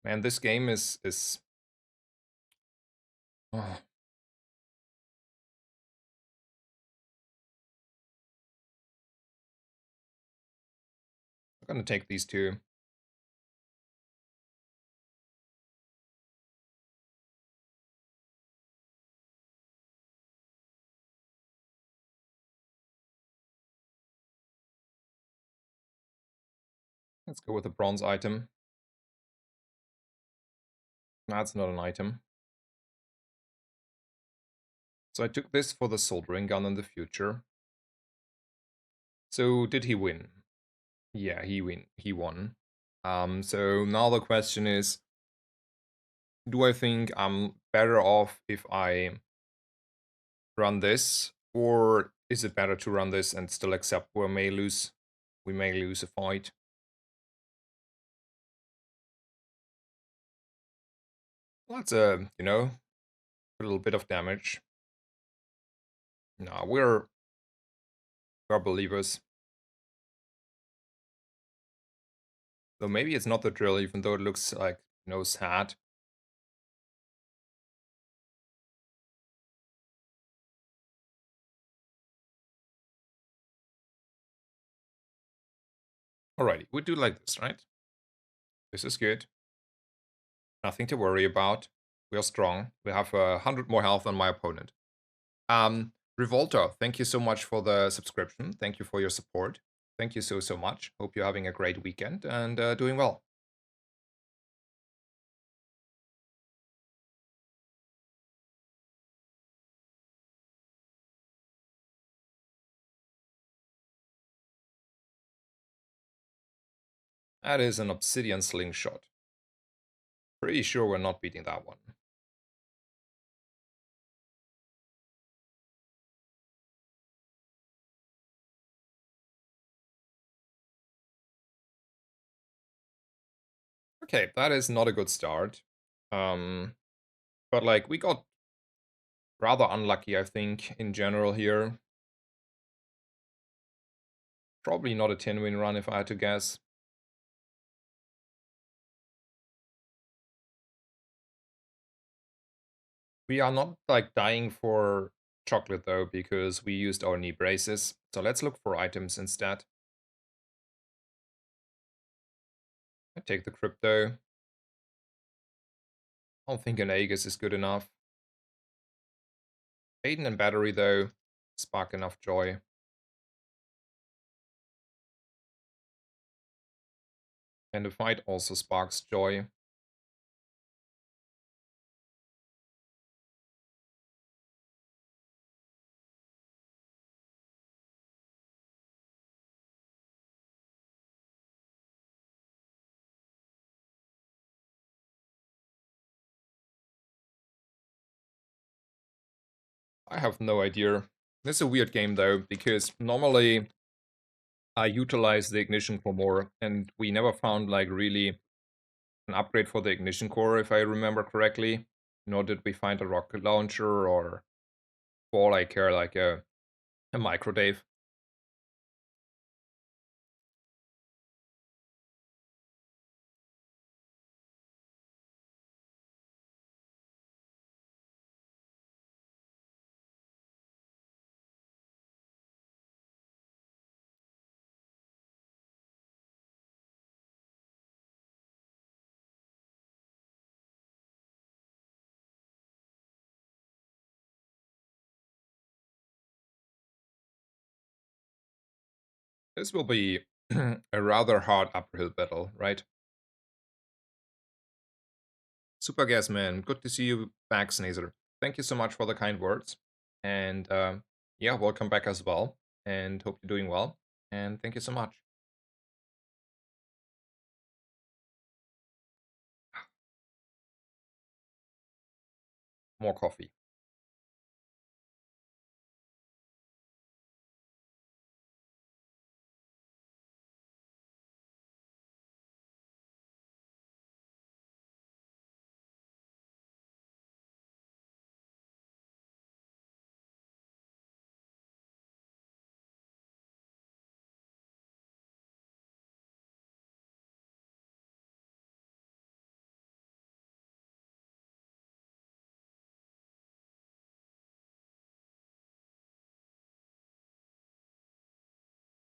Man, this game is oh, I'm gonna take these two. Let's go with the bronze item. That's not an item. So I took this for the soldering gun in the future. So did he win? Yeah, he won. So now the question is, do I think I'm better off if I run this, or is it better to run this and still accept we may lose? We may lose a fight. Well, that's a little bit of damage. No, we're believers. Though maybe it's not the drill, even though it looks like sad. Alrighty, we do like this, right? This is good. Nothing to worry about. We are strong. We have 100 more health than my opponent. Revolta, thank you so much for the subscription. Thank you for your support. Thank you so much. Hope you're having a great weekend and doing well. That is an obsidian slingshot. Pretty sure we're not beating that one. Okay, that is not a good start. But like we got rather unlucky, I think, in general here. Probably not a 10-win run if I had to guess. We are not like dying for chocolate though, because we used our knee braces. So let's look for items instead. I take the crypto. I don't think an Aegis is good enough. Aiden and battery though, spark enough joy. And the fight also sparks joy. I have no idea. This is a weird game though, because normally I utilize the ignition core more, and we never found like really an upgrade for the ignition core, if I remember correctly. Nor did we find a rocket launcher or all I care like a microdave. This will be a rather hard uphill battle, right? Super Gas Man, good to see you back, Sneezer. Thank you so much for the kind words. And yeah, welcome back as well. And hope you're doing well. And thank you so much. More coffee.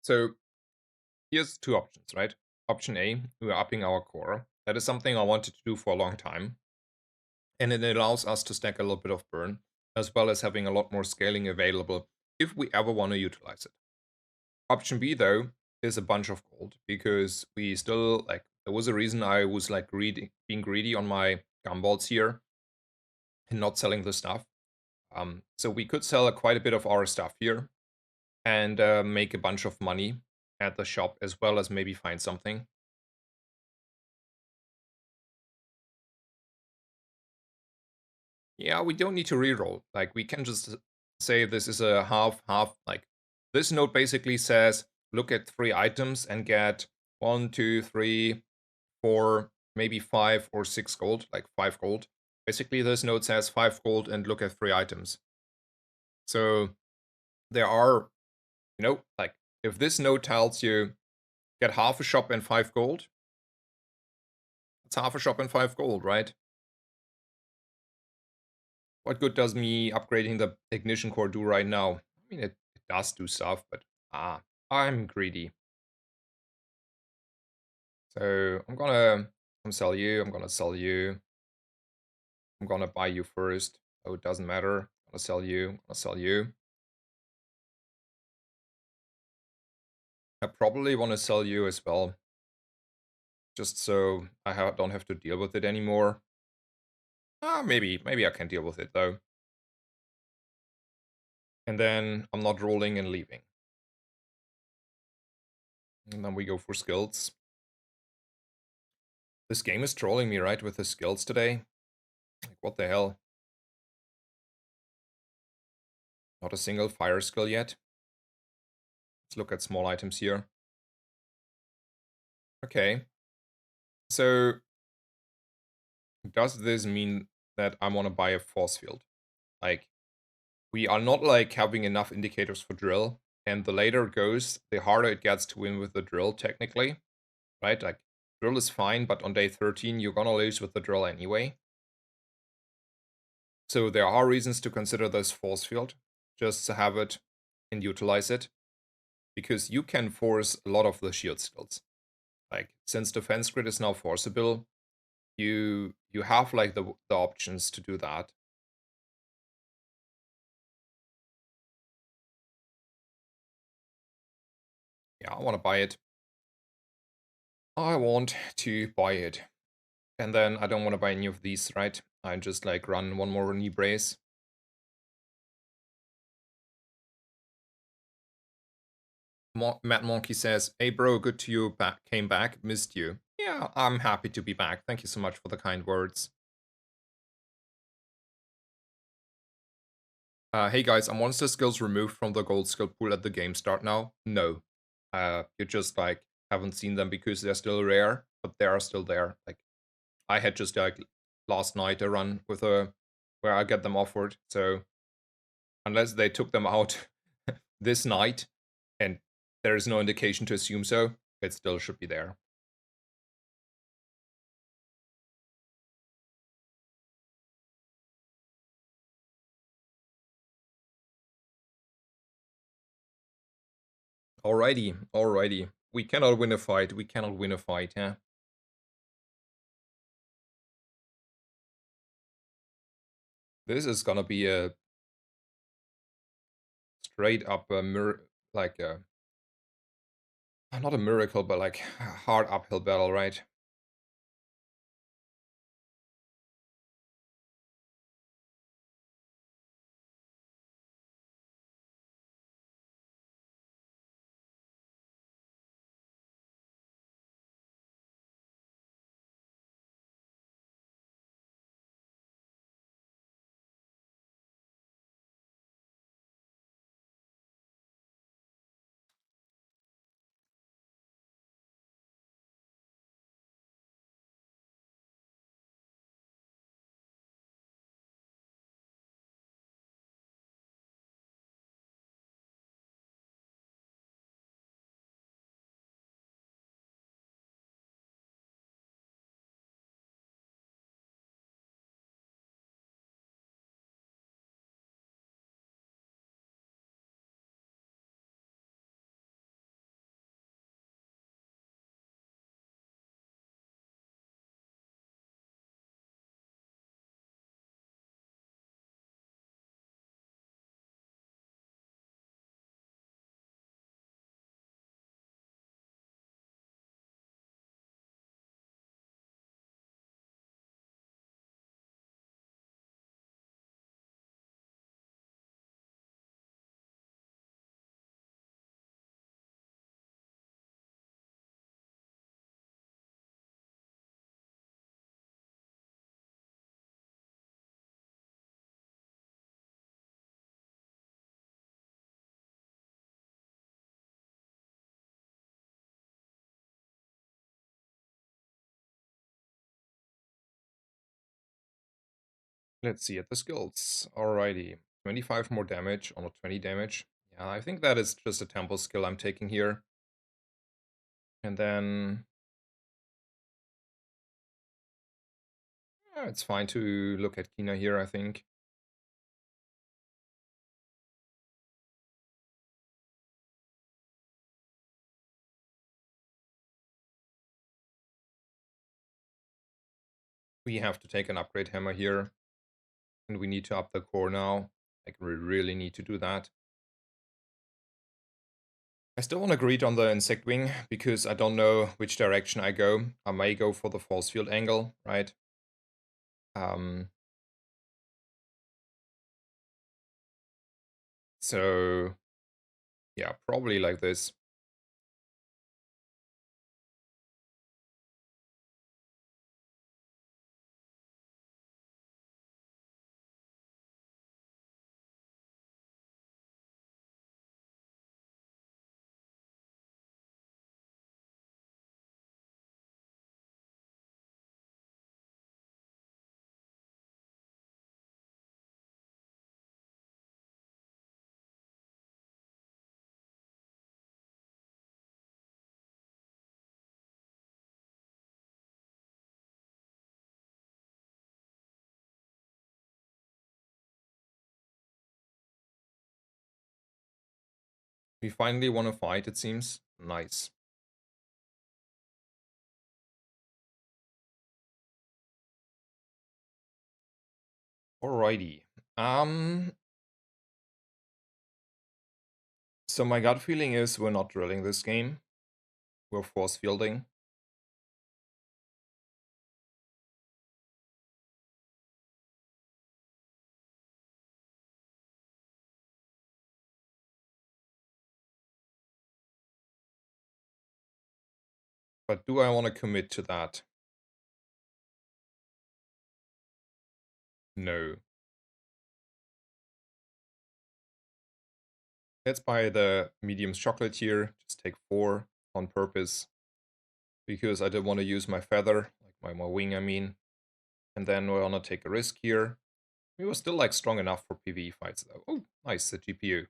So here's two options, right? Option A, we're upping our core. That is something I wanted to do for a long time. And it allows us to stack a little bit of burn, as well as having a lot more scaling available if we ever want to utilize it. Option B, though, is a bunch of gold, because we still, like, there was a reason I was, like, being greedy on my gumballs here and not selling the stuff. So we could sell quite a bit of our stuff here and make a bunch of money at the shop, as well as maybe find something. Yeah, we don't need to reroll. Like, we can just say this is a half. Like, this note basically says, look at 3 items and get 1, 2, 3, 4, maybe 5 or 6 gold, like 5 gold. Basically, this note says 5 gold and look at 3 items. So there are, like, if this note tells you get half a shop and 5 gold, it's half a shop and 5 gold, right? What good does me upgrading the ignition core do right now? I mean, it does do stuff, but I'm greedy. So I'm gonna sell you. I'm gonna sell you. I'm gonna buy you first. Oh, it doesn't matter. I'm gonna sell you. I'm gonna sell you. I probably want to sell you as well, just so I don't have to deal with it anymore. Maybe I can deal with it though. And then I'm not rolling and leaving. And then we go for skills. This game is trolling me, right, with the skills today? Like, what the hell? Not a single fire skill yet. Let's look at small items here. Okay. So, does this mean that I want to buy a force field? Like, we are not, like, having enough indicators for drill, and the later it goes, the harder it gets to win with the drill, technically. Right? Like, drill is fine, but on day 13, you're gonna lose with the drill anyway. So there are reasons to consider this force field, just to have it and utilize it, because you can force a lot of the shield skills. Like, since defense grid is now forceable, you have, like, the options to do that. Yeah, I want to buy it. I want to buy it. And then I don't want to buy any of these, right? I just, like, run one more knee brace. Matt Monkey says, "Hey bro, good to you came back. Missed you." Yeah, I'm happy to be back. Thank you so much for the kind words. Hey guys, are monster skills removed from the gold skill pool at the game start now? No. You just, like, haven't seen them because they're still rare, but they are still there. Like, I had just, like, last night a run with where I get them offered. So unless they took them out this night, and there is no indication to assume so, it still should be there. Alrighty, alrighty. We cannot win a fight. We cannot win a fight, yeah. This is gonna be a straight up like a not a miracle, but like a hard uphill battle, right? Let's see at the skills. Alrighty. 25 more damage on a 20 damage. Yeah, I think that is just a tempo skill I'm taking here. And then yeah, it's fine to look at Kina here, I think. We have to take an upgrade hammer here. And we need to up the core now. Like, we really need to do that. I still want to greed on the insect wing because I don't know which direction I go. I may go for the force field angle, right? Um, so yeah, probably like this. We finally want to fight, it seems. Nice. Alrighty. So my gut feeling is we're not drilling this game. We're force fielding. But do I want to commit to that? No. Let's buy the medium chocolate here. Just take 4 on purpose. Because I didn't want to use my feather. Like my wing, I mean. And then we're gonna take a risk here. We were still like strong enough for PvE fights though. Oh, nice, the GPU.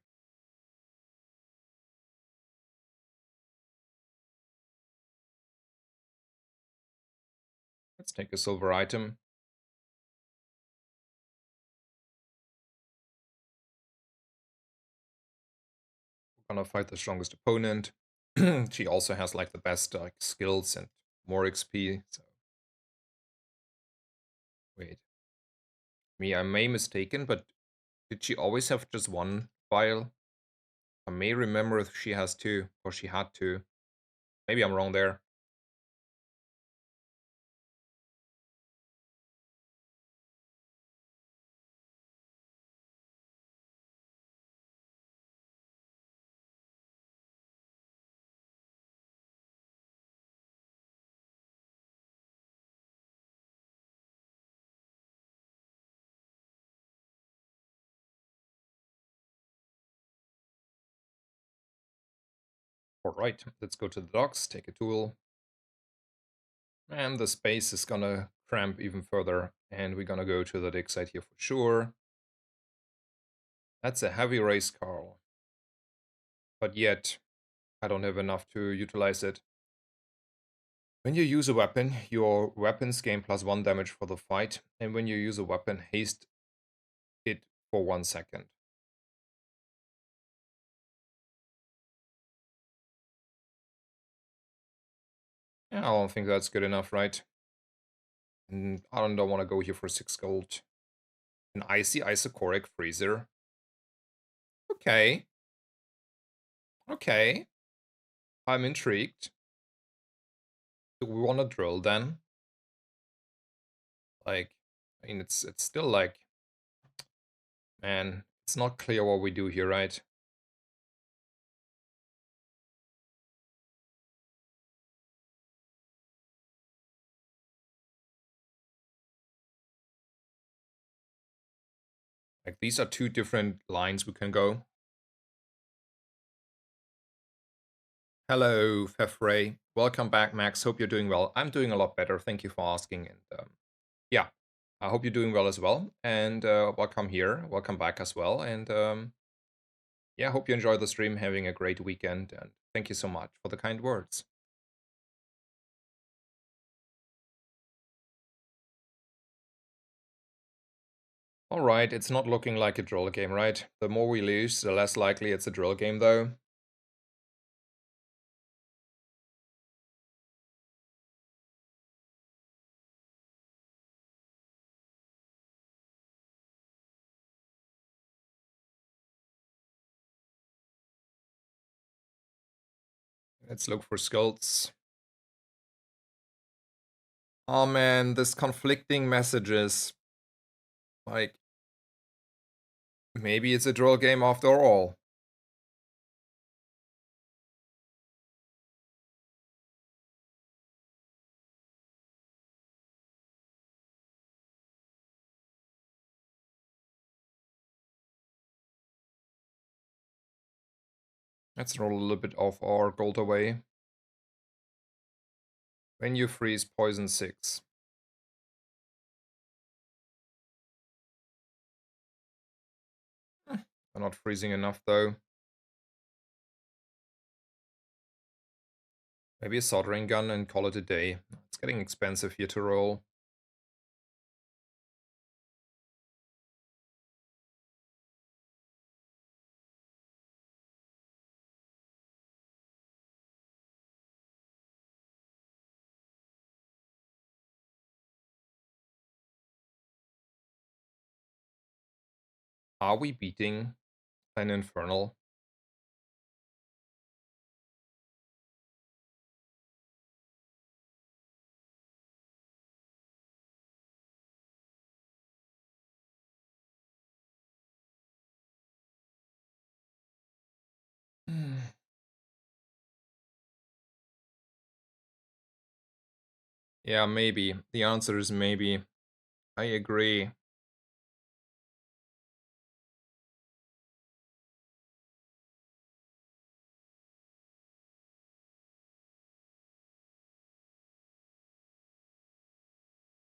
Let's take a silver item. We're gonna fight the strongest opponent. She also has like the best like skills and more XP. So wait, I may mistaken, but did she always have just one vial? I may remember if she has two, or she had two. Maybe I'm wrong there. Alright, let's go to the docks, take a tool. And the space is gonna cramp even further. And we're gonna go to the dig site here for sure. That's a heavy race car. But yet, I don't have enough to utilize it. When you use a weapon, your weapons gain +1 damage for the fight. And when you use a weapon, haste it for 1 second. Yeah, I don't think that's good enough, right? I don't want to go here for 6 gold. An icy isocoric freezer. Okay. Okay. I'm intrigued. Do we want to drill then? Like, I mean, it's still like, man, it's not clear what we do here, right? Like, these are 2 different lines we can go. Hello, Fefray. Welcome back, Max. Hope you're doing well. I'm doing a lot better. Thank you for asking. And yeah, I hope you're doing well as well, and welcome here, welcome back as well, and yeah, hope you enjoy the stream, having a great weekend, and thank you so much for the kind words. All right, it's not looking like a drill game, right? The more we lose, the less likely it's a drill game, though. Let's look for skills. Oh man, this conflicting messages. Like, maybe it's a drill game after all. Let's roll a little bit of our gold away. When you freeze, poison 6. We're not freezing enough, though. Maybe a soldering gun and call it a day. It's getting expensive here to roll. Are we beating an Infernal? Yeah, maybe. The answer is maybe. I agree.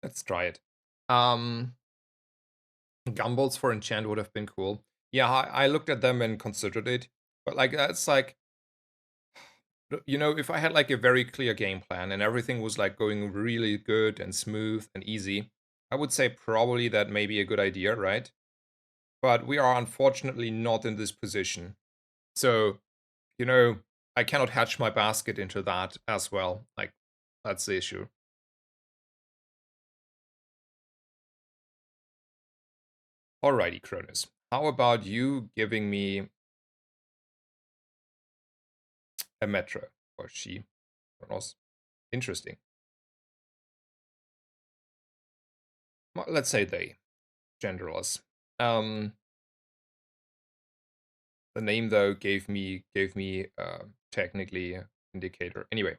Let's try it. Gumballs for enchant would have been cool. Yeah, I looked at them and considered it. But like that's like, you know, if I had like a very clear game plan and everything was like going really good and smooth and easy, I would say probably that may be a good idea, right? But we are unfortunately not in this position. So, you know, I cannot hatch my basket into that as well. Like, that's the issue. Alrighty, Cronus. How about you giving me a metro? Or she, Kronos. Interesting. Well, let's say they, genderless. Um, the name though gave me technically indicator. Anyway,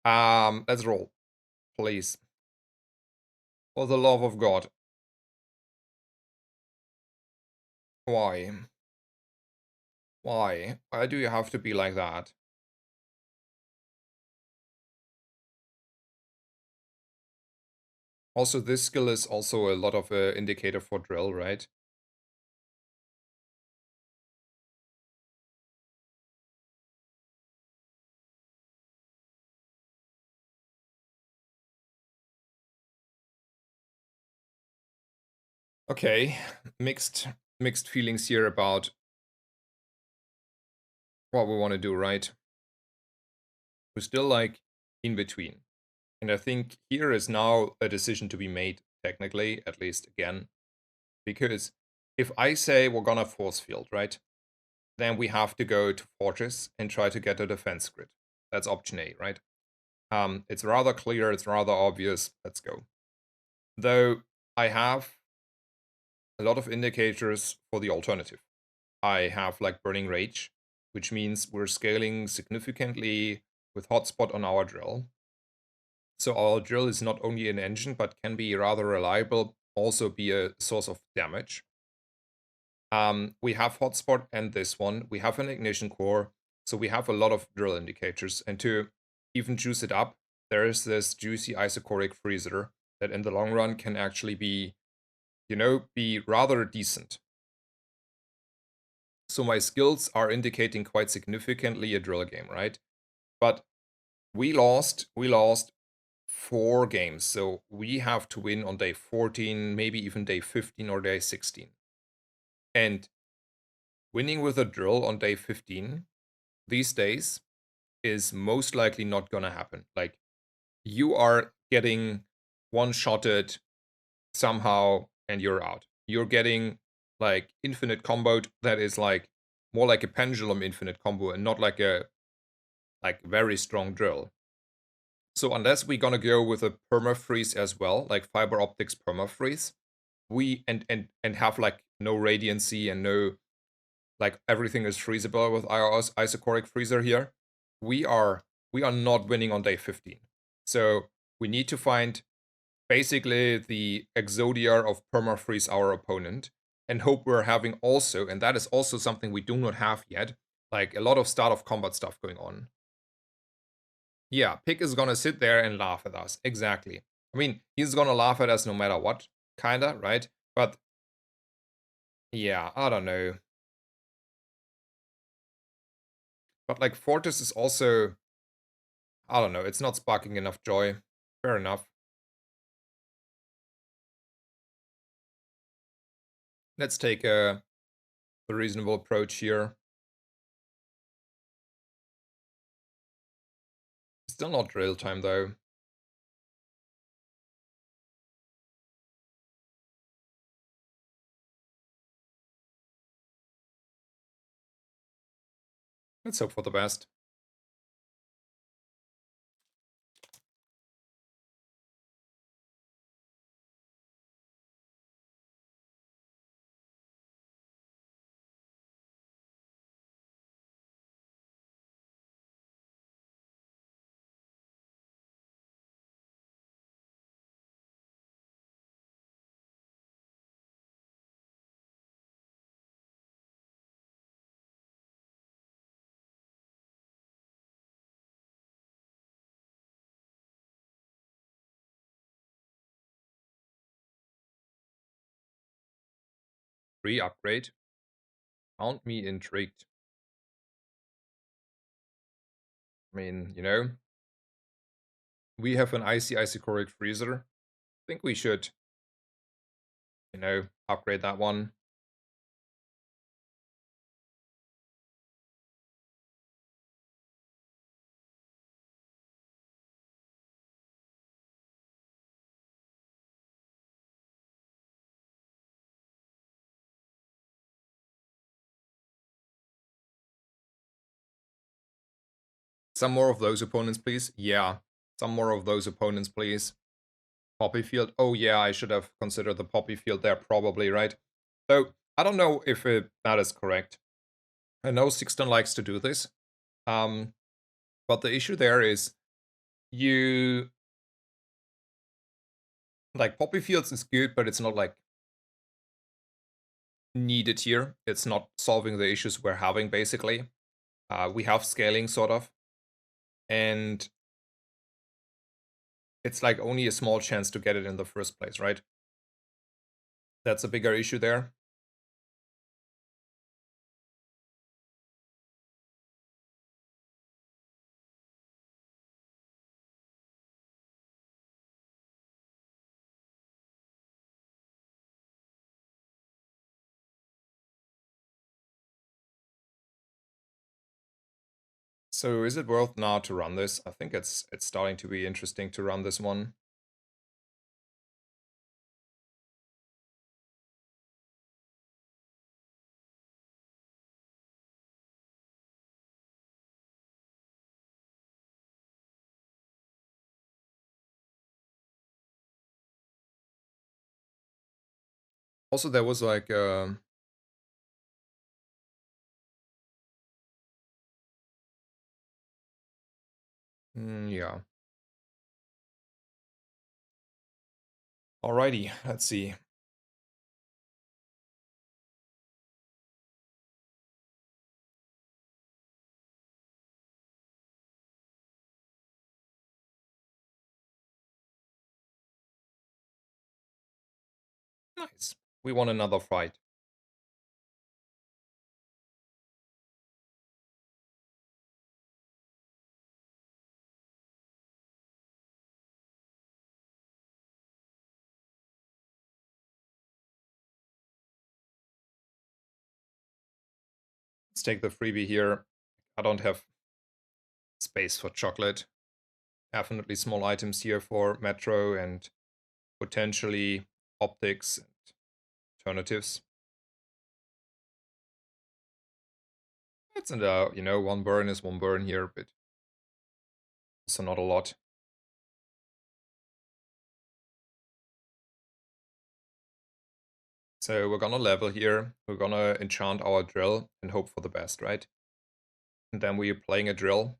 let's roll, please. For the love of God. Why? Why? Why do you have to be like that? Also, this skill is also a lot of indicator for drill, right? Okay, mixed feelings here about what we want to do, right? We're still like in between. And I think here is now a decision to be made, technically, at least again. Because if I say we're gonna force field, right? Then we have to go to Fortress and try to get a defense grid. That's option A, right? It's rather clear, it's rather obvious. Let's go. Though I have a lot of indicators for the alternative. I have like Burning Rage, which means we're scaling significantly with Hotspot on our drill. So our drill is not only an engine, but can be rather reliable, also be a source of damage. We have Hotspot and this one. We have an Ignition Core, so we have a lot of drill indicators. And to even juice it up, there is this juicy Isochoric Freezer, that in the long run can actually be, be rather decent. So my skills are indicating quite significantly a drill game, right? But we lost 4 games, so we have to win on day 14, maybe even day 15 or day 16. And winning with a drill on day 15 these days is most likely not gonna happen. Like, you are getting one-shotted somehow and you're out. You're getting like infinite comboed that is like more like a pendulum infinite combo and not like a very strong drill. So unless we're gonna go with a perma freeze as well, like fiber optics perma freeze, we and have like no radiancy and no, like, everything is freezable with our isochoric freezer here, we are not winning on day 15. So we need to find basically the Exodia of permafreeze our opponent and hope we're having also, and that is also something we do not have yet, like a lot of start of combat stuff going on. Yeah, Pick is gonna sit there and laugh at us. Exactly. I mean, he's gonna laugh at us no matter what, kinda, right? But yeah, I don't know. But like Fortis is also, I don't know, it's not sparking enough joy. Fair enough. Let's take a reasonable approach here. Still not drill time though. Let's hope for the best. Re-upgrade. Found me intrigued. I mean, we have an icy isochoric freezer. I think we should, upgrade that one. Some more of those opponents, please. Yeah, some more of those opponents, please. Poppy field. Oh yeah, I should have considered the poppy field there, probably, right? So I don't know if that is correct. I know Sixton likes to do this, but the issue there is you, like, poppy fields is good, but it's not like needed here. It's not solving the issues we're having, basically. We have scaling, sort of, and it's like only a small chance to get it in the first place, right? That's a bigger issue there. So is it worth now to run this? I think it's starting to be interesting to run this one. Also, there was like yeah. Alrighty, let's see. Nice. We won another fight. Let's take the freebie here. I don't have space for chocolate. Definitely small items here for Metro and potentially optics and alternatives. It's in the, one burn is one burn here, but also not a lot. So we're gonna level here. We're gonna enchant our drill and hope for the best, right? And then we're playing a drill.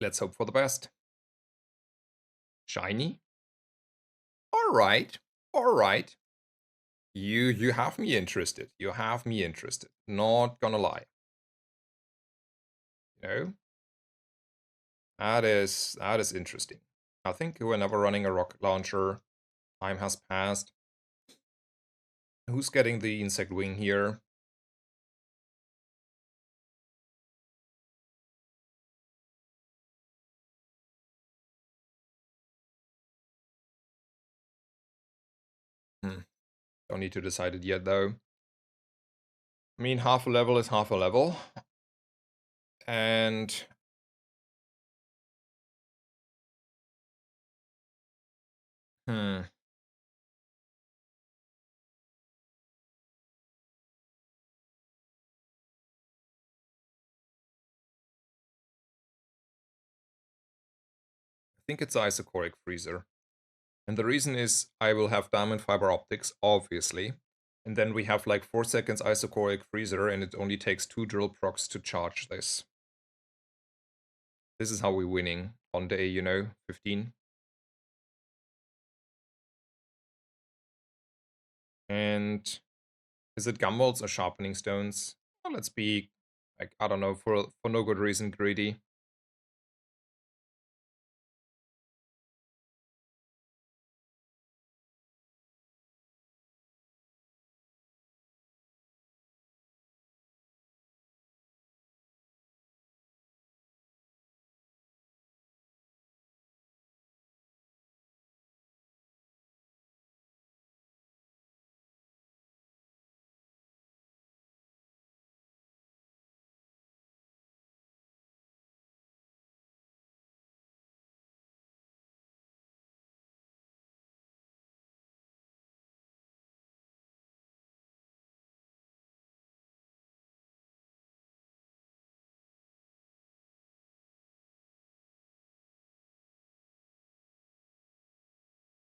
Let's hope for the best. Shiny? Alright. Alright. You have me interested. You have me interested. Not gonna lie. You know? That is interesting. I think we're never running a rocket launcher. Time has passed. Who's getting the insect wing here? Don't need to decide it yet though. I mean, half a level is half a level. And I think it's isocoric freezer. And the reason is I will have diamond fiber optics, obviously. And then we have like 4 seconds isocoric freezer and it only takes 2 drill procs to charge this. This is how we're winning on day, 15. And is it gumballs or sharpening stones? Well, let's be, like, I don't know, for no good reason, greedy.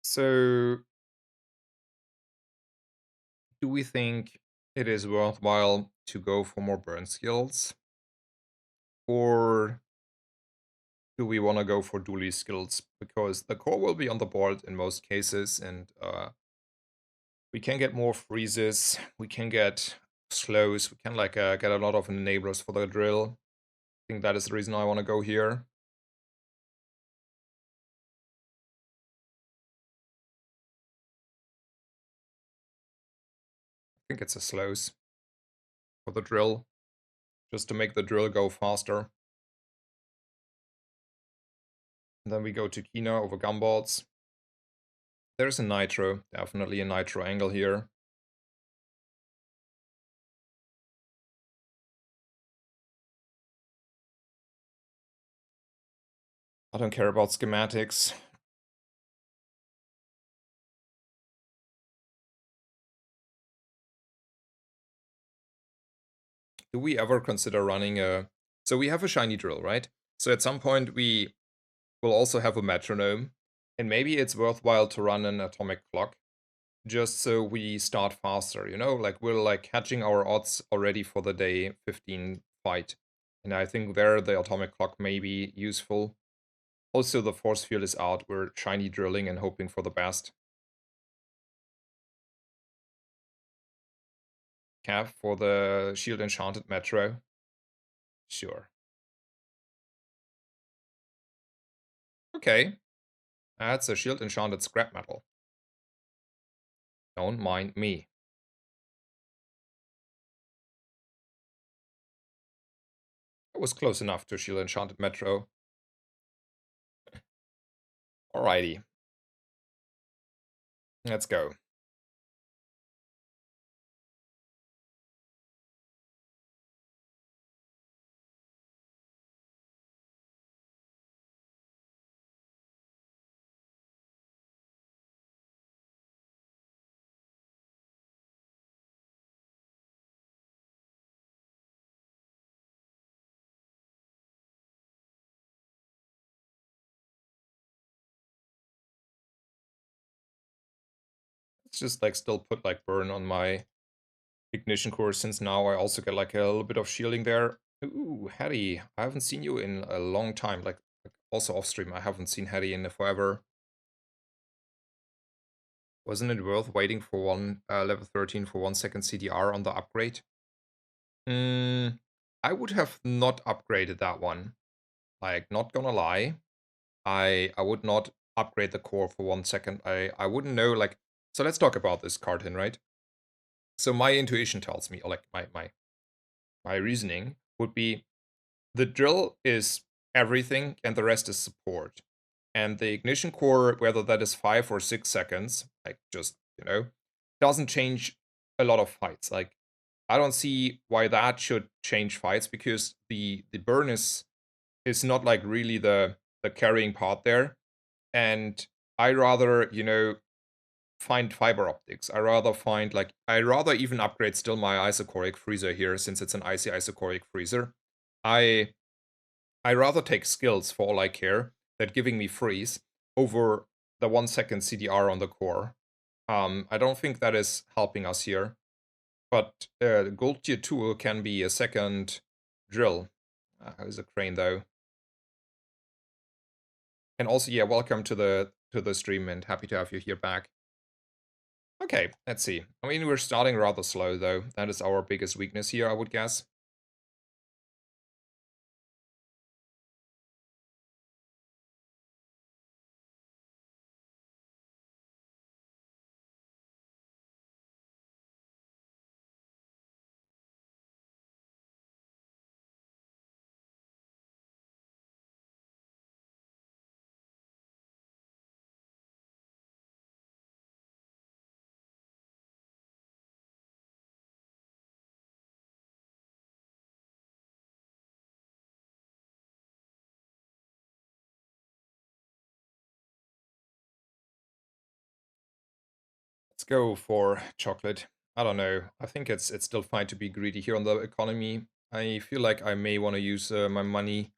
So, do we think it is worthwhile to go for more burn skills? Or do we want to go for dually skills? Because the core will be on the board in most cases, and we can get more freezes, we can get slows, we can like get a lot of enablers for the drill. I think that is the reason I want to go here. I think it's a slows for the drill, just to make the drill go faster. And then we go to Kina over gumballs. There's a nitro, definitely a nitro angle here. I don't care about schematics. Do we ever consider running a... So we have a shiny drill, right? So at some point we will also have a metronome. And maybe it's worthwhile to run an atomic clock just so we start faster, you know? Like we're like catching our odds already for the day 15 fight. And I think there the atomic clock may be useful. Also, the force field is out. We're shiny drilling and hoping for the best. Cav for the shield enchanted metro. Sure. Okay. That's a shield enchanted scrap metal. Don't mind me. It was close enough to shield enchanted metro. Alrighty. Let's go. Let's just like still put like burn on my ignition core since now I also get like a little bit of shielding there. Ooh, Hattie. I haven't seen you in a long time. Like also off stream, I haven't seen Hattie in forever. Wasn't it worth waiting for one level 13 for 1 second CDR on the upgrade? I would have not upgraded that one. Like, not gonna lie. I would not upgrade the core for 1 second. I wouldn't know, like, so let's talk about this Carton, right? So my intuition tells me, or like my reasoning would be the drill is everything and the rest is support. And the ignition core, whether that is 5 or 6 seconds, like just, doesn't change a lot of fights. Like I don't see why that should change fights because the burn is not like really the carrying part there. And I rather, find fiber optics. I rather even upgrade still my isochoric freezer here since it's an icy isochoric freezer. I I rather take skills for all I care that giving me freeze over the 1 second CDR on the core. I don't think that is helping us here. But gold tier 2 can be a second drill. How's a crane though? And also, yeah, welcome to the stream and happy to have you here back. Okay, let's see. I mean, we're starting rather slow though. That is our biggest weakness here, I would guess. Let's go for chocolate. I don't know. I think it's still fine to be greedy here on the economy. I feel like I may want to use my money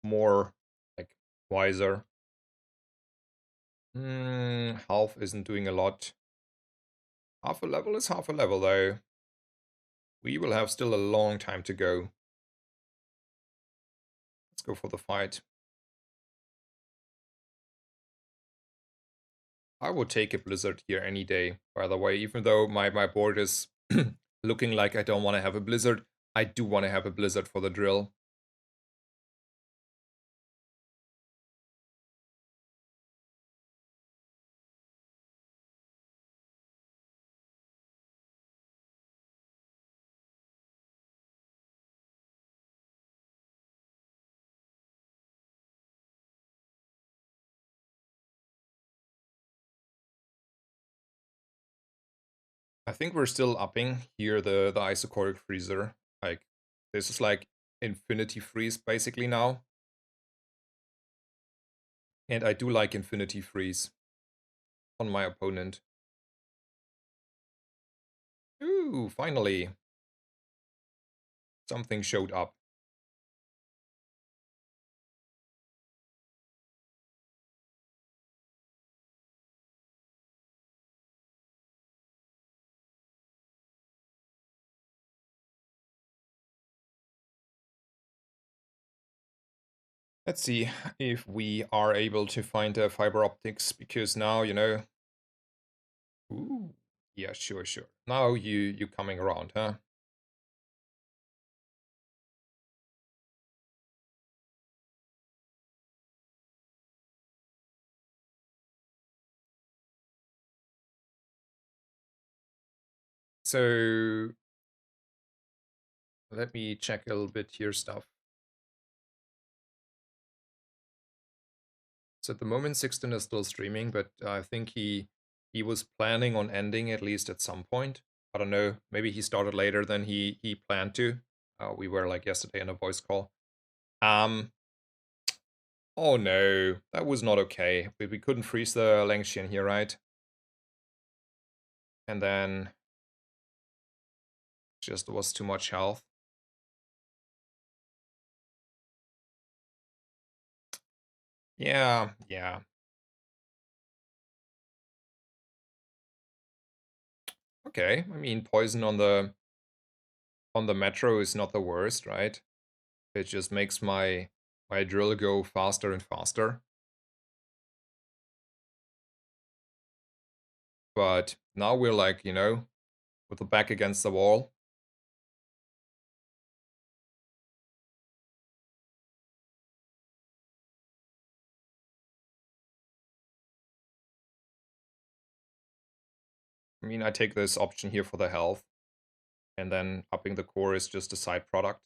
more like wiser. Health isn't doing a lot. Half a level is half a level though. We will have still a long time to go. Let's go for the fight. I would take a blizzard here any day, by the way, even though my board is looking like I don't want to have a blizzard. I do want to have a blizzard for the drill. I think we're still upping here the isochoric freezer. Like this is like infinity freeze basically now. And I do like infinity freeze on my opponent. Ooh, finally. Something showed up. Let's see if we are able to find fiber optics, because now, ooh, yeah, sure, sure. Now you coming around, huh? So let me check a little bit here stuff. So at the moment, Sixten is still streaming, but I think he was planning on ending at least at some point. I don't know. Maybe he started later than he planned to. We were like yesterday in a voice call. Um. Oh no, that was not okay. We couldn't freeze the Langshan here, right? And then just was too much health. Yeah, yeah. Okay. I mean, poison on the metro is not the worst, right? It just makes my drill go faster and faster. But now we're like, with the back against the wall. I mean, I take this option here for the health, and then upping the core is just a side product.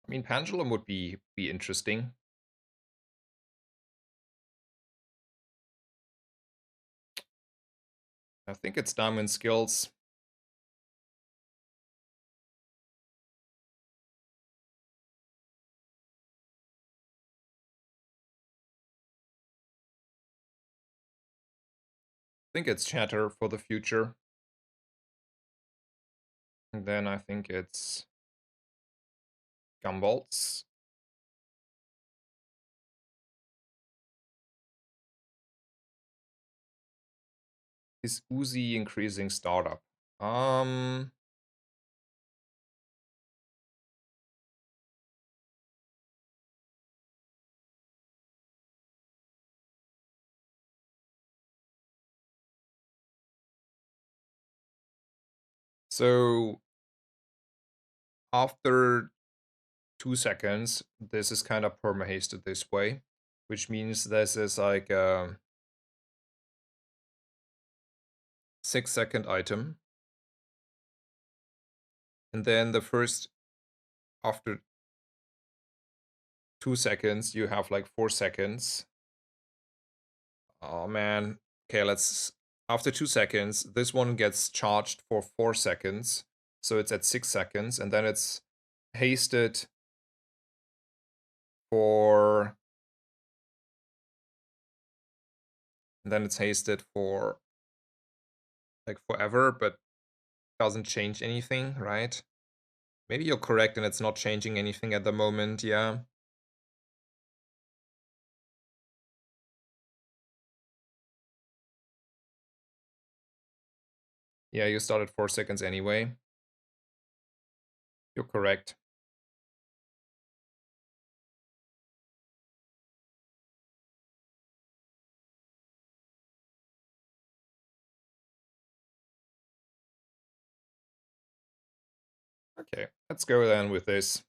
I mean, pendulum would be interesting. I think it's diamond skills. I think it's chatter for the future. And then I think it's gumbolts. Is Uzi increasing startup? Um, so after 2 seconds, this is kind of perma-hasted this way, which means this is like a 6-second item. And then the first, after 2 seconds, you have like 4 seconds. Oh man. Okay, after 2 seconds, this one gets charged for 4 seconds. So it's at 6 seconds, and then it's hasted for, and then it's hasted for like forever, but doesn't change anything, right? Maybe you're correct and it's not changing anything at the moment, yeah. Yeah, you started 4 seconds anyway. You're correct. Okay, let's go then with this.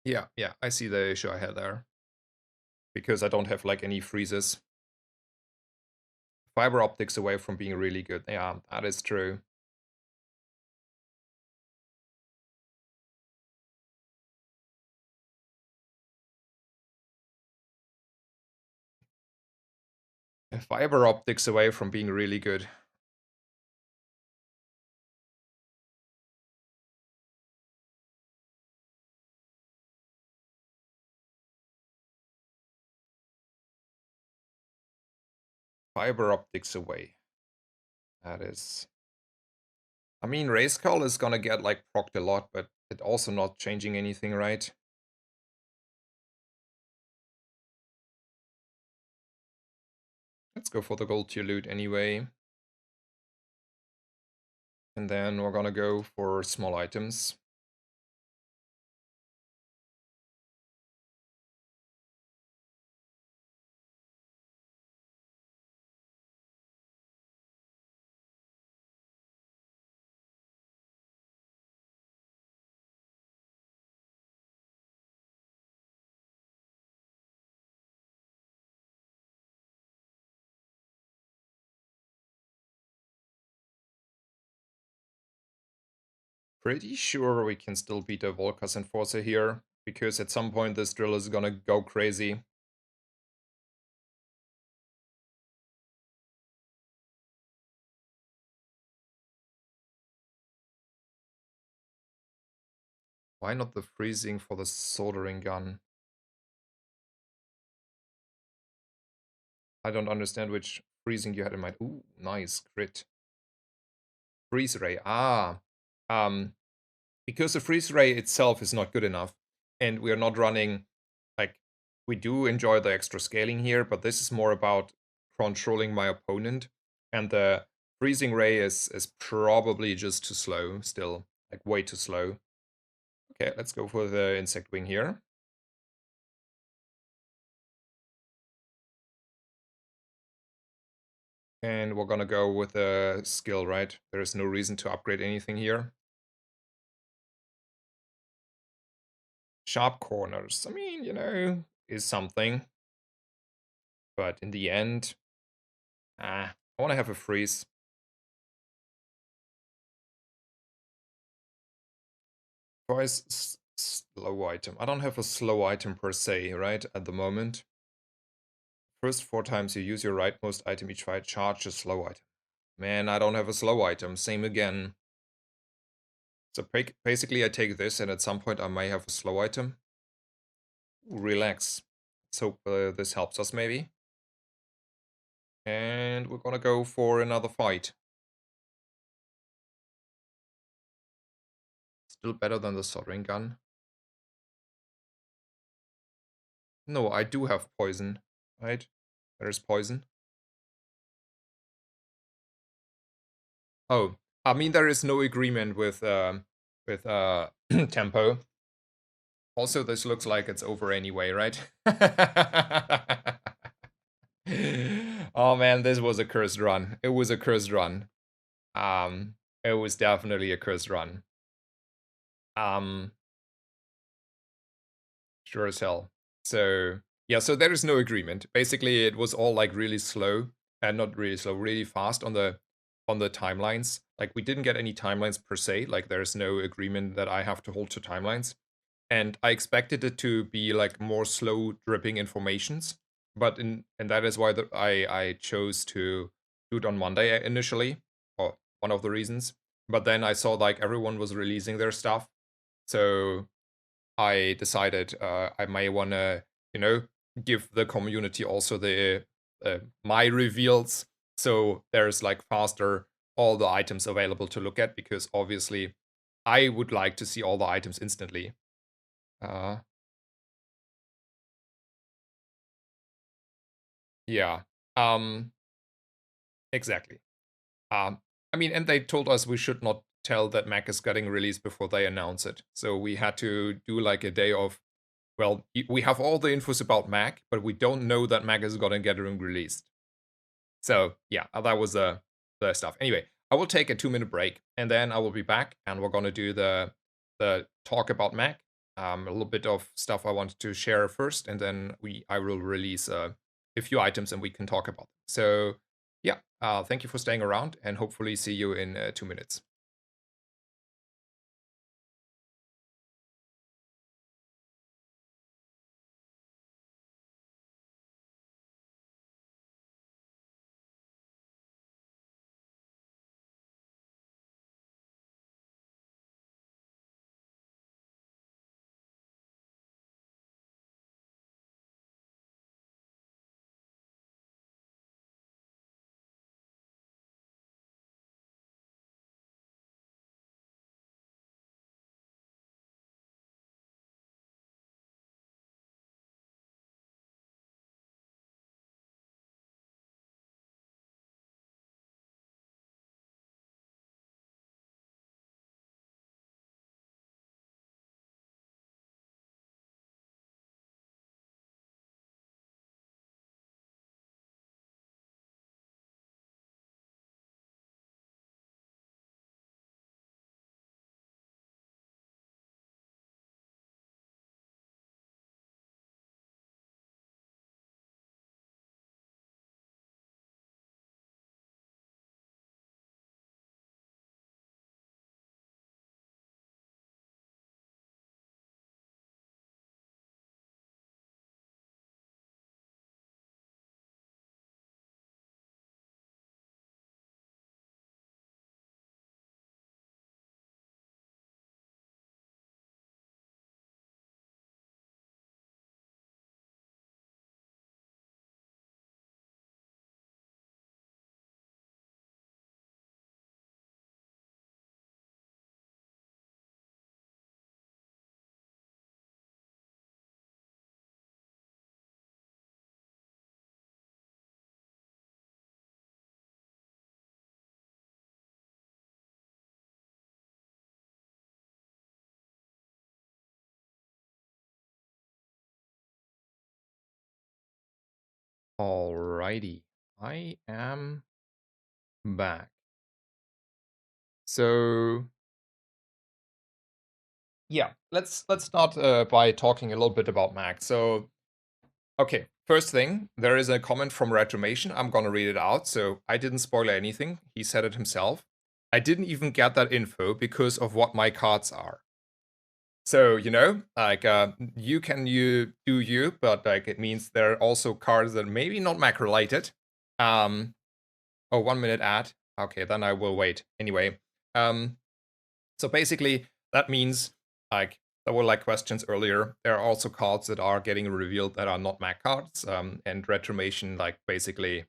Yeah, yeah, I see the issue I had there. Because I don't have like any freezes. Fiber optics away from being really good. Yeah, that is true. Fiber optics away from being really good. Fiber optics away. That is I mean, Race Call is gonna get like procced a lot, but it also not changing anything, right? Let's go for the gold tier loot anyway. And then we're gonna go for small items. Pretty sure we can still beat the Volkas Enforcer here, because at some point this drill is gonna go crazy. Why not the freezing for the soldering gun? I don't understand which freezing you had in mind. Ooh, nice, crit. Freeze ray, Um, because the freeze ray itself is not good enough, and we are not running, like, we do enjoy the extra scaling here, but this is more about controlling my opponent, and the freezing ray is probably just too slow still, like way too slow. Okay, let's go for the insect wing here. And we're gonna go with a skill, right? There's no reason to upgrade anything here. Sharp corners, I mean, you know, is something. But in the end, I want to have a freeze. Twice slow item. I don't have a slow item per se, right, at the moment. First 4 times you use your rightmost item each fight, charge a slow item. Man, I don't have a slow item. Same again. So basically I take this and at some point I may have a slow item. Ooh, relax. Let's hope this helps us maybe. And we're gonna go for another fight. Still better than the soldering gun. No, I do have poison, right? There's poison. Oh, I mean there is no agreement with tempo. Also, this looks like it's over anyway, right? Oh man, this was a cursed run. It was a cursed run. It was definitely a cursed run. Um, sure as hell. So yeah, so there is no agreement. Basically, it was all like really slow, and not really slow, really fast on the timelines. Like we didn't get any timelines per se. Like there's no agreement that I have to hold to timelines. And I expected it to be like more slow dripping informations, but and that is why I chose to do it on Monday initially, or one of the reasons. But then I saw like everyone was releasing their stuff, so I decided I may want to, you know, give the community also the my reveals, so there's like faster all the items available to look at, because obviously I would like to see all the items instantly. Uh, yeah. Um, exactly. I mean, and they told us we should not tell that Mac is getting released before they announce it. So we had to do like a day of, well, we have all the infos about Mac, but we don't know that Mac is gonna get released. So yeah, that was the stuff. Anyway, I will take a 2-minute break and then I will be back and we're gonna do the talk about Mac. A little bit of stuff I wanted to share first, and then I will release a few items and we can talk about them. So yeah, thank you for staying around and hopefully see you in 2 minutes. Alrighty, I am back. So yeah, let's start by talking a little bit about Mac. So okay, first thing, there is a comment from Retromation. I'm gonna read it out. So I didn't spoil anything. He said it himself. I didn't even get that info because of what my cards are. So, like you do you, but like it means there are also cards that maybe not Mac related. Oh, 1 minute ad. Okay, then I will wait. Anyway, so basically that means like there were like questions earlier. There are also cards that are getting revealed that are not Mac cards. And Retromation like basically,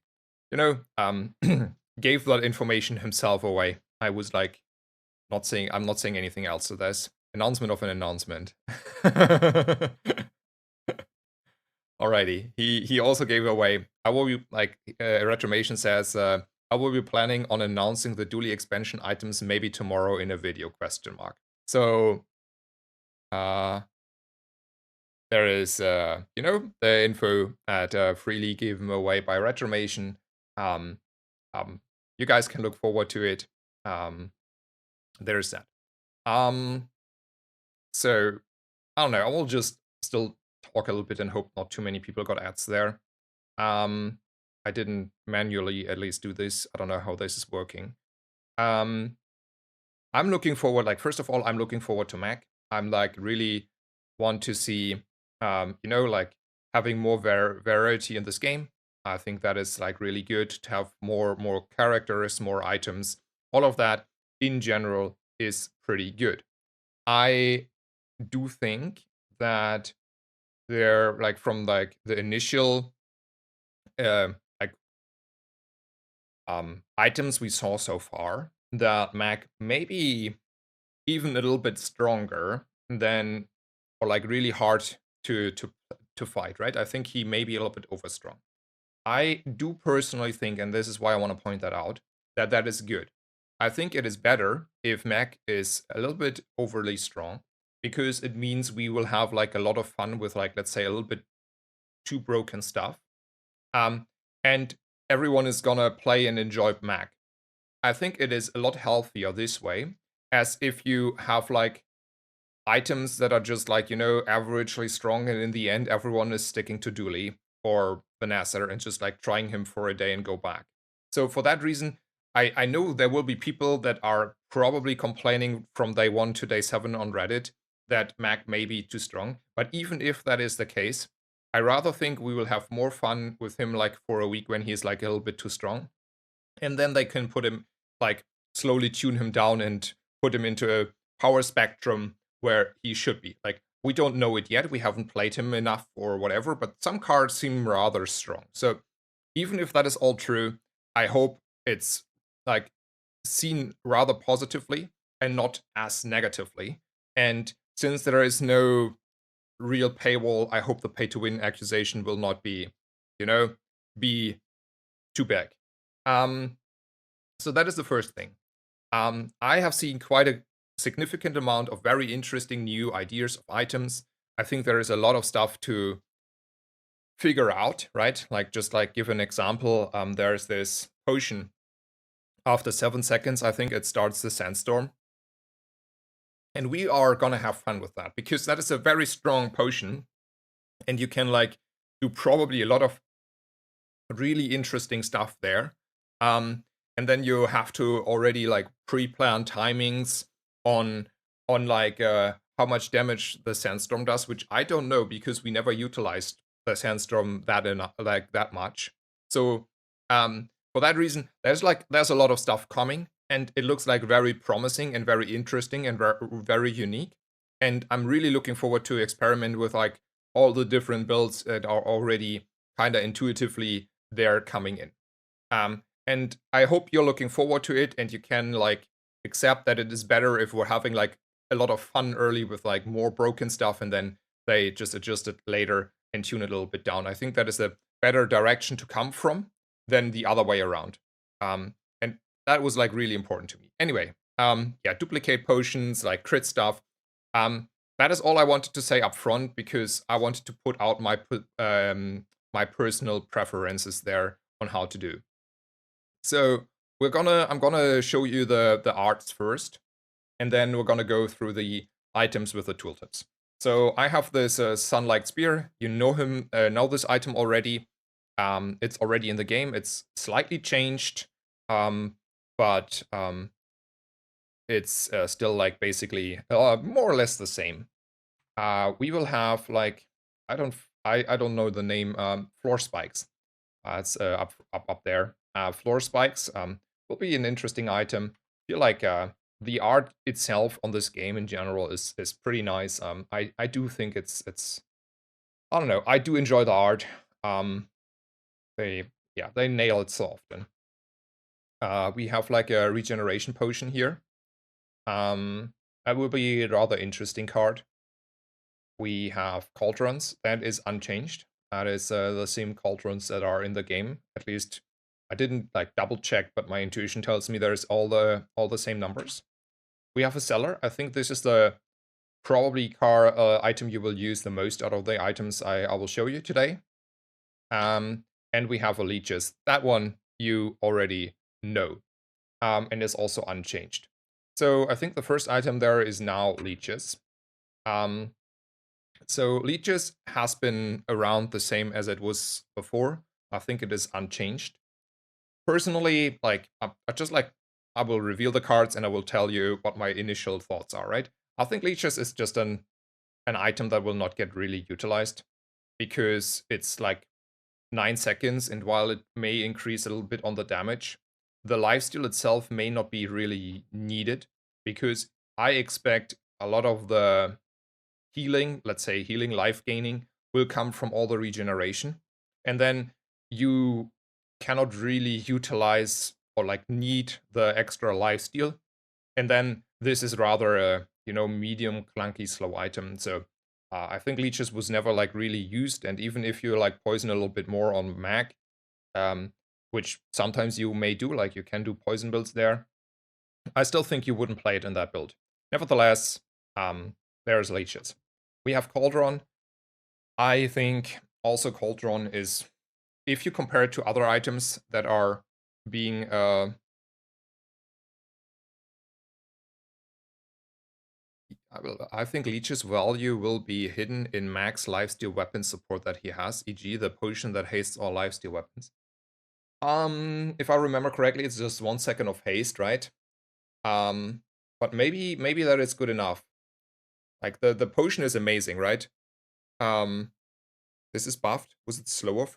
gave that information himself away. I was like I'm not saying anything else. So there's announcement of an announcement. Alrighty. He also gave away. I will be like Retromation says. I will be planning on announcing the Dually expansion items maybe tomorrow in a video ? So there is the info at freely given away by Retromation. You guys can look forward to it. There's that. So I don't know. I will just still talk a little bit and hope not too many people got ads there. I didn't manually at least do this. I don't know how this is working. I'm looking forward, like, first of all, I'm looking forward to Mac. I'm like really want to see, like having more variety in this game. I think that is like really good to have more characters, more items. All of that in general is pretty good. I do think that they're like from like the initial like items we saw so far, that Mac maybe even a little bit stronger than, or like really hard to fight, right? I think he may be a little bit overstrong. I do personally think, and this is why I want to point that out, that that is good. I think it is better if Mac is a little bit overly strong, because it means we will have like a lot of fun with like, let's say, a little bit too broken stuff. And everyone is gonna play and enjoy Mac. I think it is a lot healthier this way, as if you have like items that are just like, averagely strong, and in the end, everyone is sticking to Dooley or Vanessa and just like trying him for a day and go back. So for that reason, I know there will be people that are probably complaining from day 1 to day 7 on Reddit that Mac may be too strong. But even if that is the case, I rather think we will have more fun with him like for a week when he's like a little bit too strong. And then they can put him, like, slowly tune him down and put him into a power spectrum where he should be. Like, we don't know it yet. We haven't played him enough or whatever, but some cards seem rather strong. So even if that is all true, I hope it's like seen rather positively and not as negatively. And since there is no real paywall, I hope the pay to win accusation will not be, be too big. So that is the first thing. I have seen quite a significant amount of very interesting new ideas of items. I think there is a lot of stuff to figure out, right? Like, just like give an example, there's this potion. After 7 seconds, I think it starts the sandstorm. And we are gonna have fun with that, because that is a very strong potion. And you can like do probably a lot of really interesting stuff there. And then you have to already like pre-plan timings on like how much damage the sandstorm does, which I don't know because we never utilized the sandstorm that much. So for that reason, there's a lot of stuff coming, and it looks like very promising and very interesting and very unique. And I'm really looking forward to experiment with like all the different builds that are already kind of intuitively there coming in. And I hope you're looking forward to it, and you can like accept that it is better if we're having like a lot of fun early with like more broken stuff, and then they just adjust it later and tune it a little bit down. I think that is a better direction to come from than the other way around. And that was like really important to me. Anyway, yeah, duplicate potions, like crit stuff. That is all I wanted to say up front, because I wanted to put out my my personal preferences there on how to do. So I'm gonna show you the arts first, and then we're gonna go through the items with the tooltips. So I have this Sunlight Spear. You know this item already. It's already in the game. It's slightly changed, but it's still like basically more or less the same. We will have like I don't know the name, floor spikes. It's up there. Floor spikes will be an interesting item. I feel like the art itself on this game in general is pretty nice. I do think it's I don't know. I do enjoy the art. Um, they they nail it so often. We have like a regeneration potion here. That will be a rather interesting card. We have cauldrons. That is unchanged. That is the same cauldrons that are in the game. At least I didn't like double check, but my intuition tells me there's all the same numbers. We have a cellar. I think this is the probably car item you will use the most out of the items I will show you today. And we have a leeches. That one you already know, and is also unchanged. So I think the first item there is now leeches. So leeches has been around the same as it was before. I think it is unchanged. Personally, like I just like I will reveal the cards and I will tell you what my initial thoughts are, right? I think leeches is just an item that will not get really utilized because it's like 9 seconds, and while it may increase a little bit on the damage, the lifesteal itself may not be really needed because I expect a lot of the healing, let's say healing, life gaining, will come from all the regeneration. And then you cannot really utilize or like need the extra life steal. And then this is rather a, medium clunky slow item. So I think leeches was never like really used. And even if you like poison a little bit more on mag, which sometimes you may do, like you can do poison builds there, I still think you wouldn't play it in that build. Nevertheless, there's leeches. We have Cauldron. I think also Cauldron is, if you compare it to other items that are being I think Leech's value will be hidden in max lifesteal weapon support that he has, e.g. the potion that hastes all lifesteal weapons. If I remember correctly, it's just 1 second of haste, right? But maybe that is good enough. Like the potion is amazing, right? This is buffed. Was it slower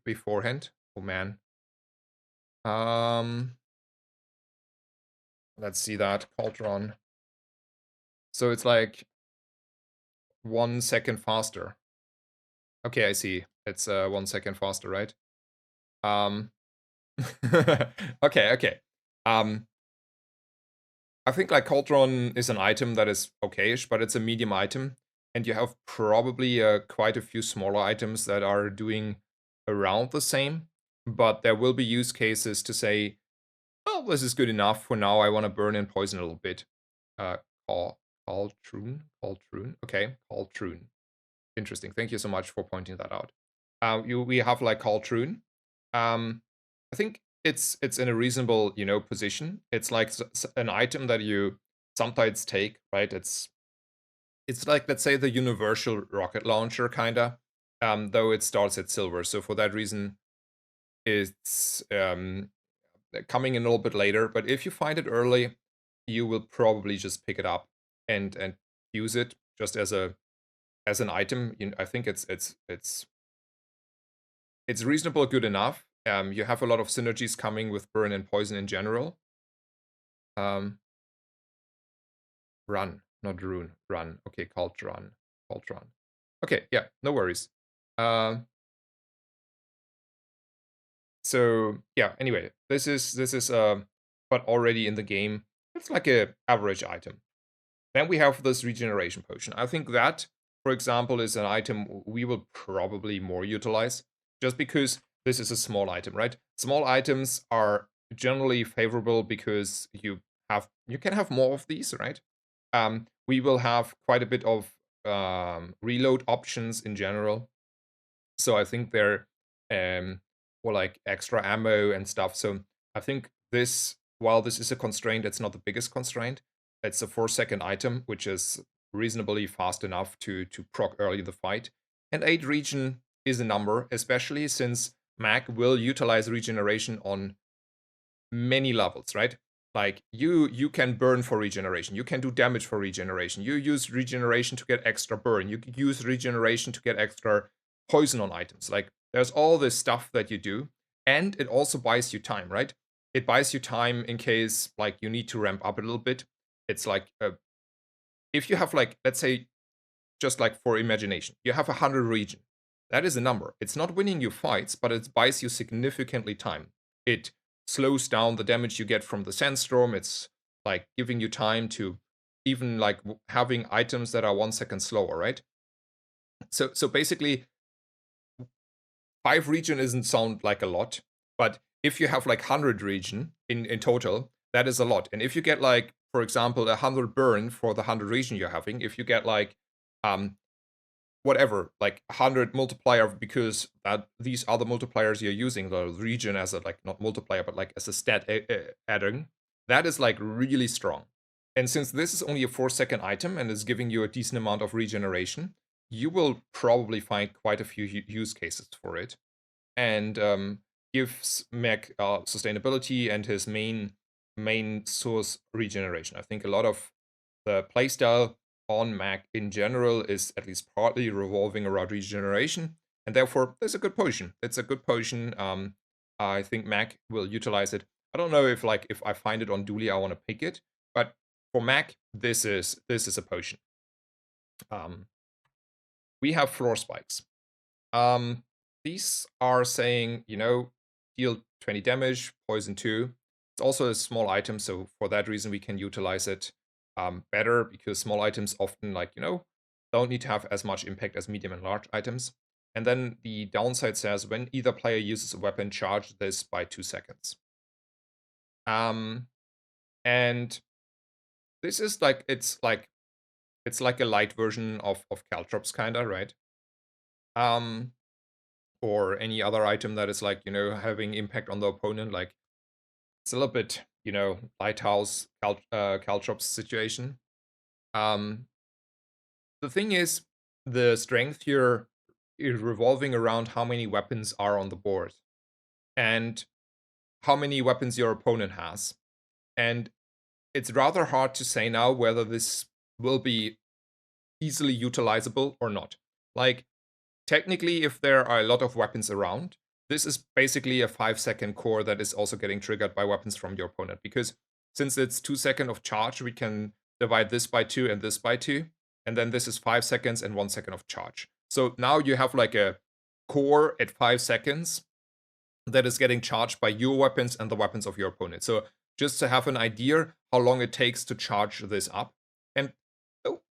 beforehand? Oh man. Let's see that Cauldron. So it's like 1 second faster. Okay, I see. It's 1 second faster, right? Okay. I think like Cauldron is an item that is okayish, but it's a medium item, and you have probably quite a few smaller items that are doing around the same. But there will be use cases to say, well, this is good enough for now. I want to burn and poison a little bit. Cauldron. Okay, Cauldron. Interesting. Thank you so much for pointing that out. We have like Cauldron. I think it's in a reasonable position. It's like an item that you sometimes take, right? It's like, let's say, the universal rocket launcher kinda, though it starts at silver. So for that reason, it's coming in a little bit later. But if you find it early, you will probably just pick it up and use it just as an item. I think it's reasonable, good enough. You have a lot of synergies coming with burn and poison in general. Run, not rune. Run. Okay, Cauldron. Okay, yeah, no worries. So yeah. Anyway, this is but already in the game, it's like a average item. Then we have this regeneration potion. I think that, for example, is an item we will probably more utilize, just because this is a small item, right? Small items are generally favorable because you can have more of these, right? We will have quite a bit of reload options in general. So I think they're um, or like extra ammo and stuff. So I think this, while this is a constraint, it's not the biggest constraint. It's a 4-second item, which is reasonably fast enough to proc early the fight. And 8 regen is a number, especially since Mac will utilize regeneration on many levels, right? Like you can burn for regeneration, you can do damage for regeneration, you use regeneration to get extra burn, you use regeneration to get extra poison on items. Like there's all this stuff that you do, and it also buys you time, right? It buys you time in case like you need to ramp up a little bit. It's like if you have like, let's say, just like for imagination, you have 100 regen. That is a number. It's not winning you fights, but it buys you significantly time. It slows down the damage you get from the sandstorm. It's like giving you time to even like having items that are 1 second slower, right? So basically, 5 regen doesn't sound like a lot, but if you have like 100 regen in total, that is a lot. And if you get like, for example, 100 burn for the 100 regen you're having, if you get like um whatever, like 100 multiplier, because that these are the multipliers you're using, the region as a, like, not multiplier, but like as a stat adding, that is like really strong. And since this is only a 4-second item and is giving you a decent amount of regeneration, you will probably find quite a few use cases for it. And gives Mech sustainability and his main source regeneration. I think a lot of the playstyle on Mac in general is at least partly revolving around regeneration, and therefore there's a good potion. It's a good potion. I think Mac will utilize it. I don't know if like if I find it on Dooley, I want to pick it, but for Mac, this is a potion. We have floor spikes. These are saying, deal 20 damage, poison 2. It's also a small item, so for that reason we can utilize it better, because small items often, like, don't need to have as much impact as medium and large items. And then the downside says, when either player uses a weapon, charge this by 2 seconds. And this is like, it's like a light version of caltrops, kinda, right? Or any other item that is like, having impact on the opponent. Like, it's a little bit, lighthouse caltrops situation. The thing is, the strength here is revolving around how many weapons are on the board and how many weapons your opponent has. And it's rather hard to say now whether this will be easily utilizable or not. Like, technically, if there are a lot of weapons around, this is basically a 5-second core that is also getting triggered by weapons from your opponent. Because since it's 2 seconds of charge, we can divide this by 2 and this by 2. And then this is 5 seconds and 1 second of charge. So now you have like a core at 5 seconds that is getting charged by your weapons and the weapons of your opponent. So just to have an idea how long it takes to charge this up. And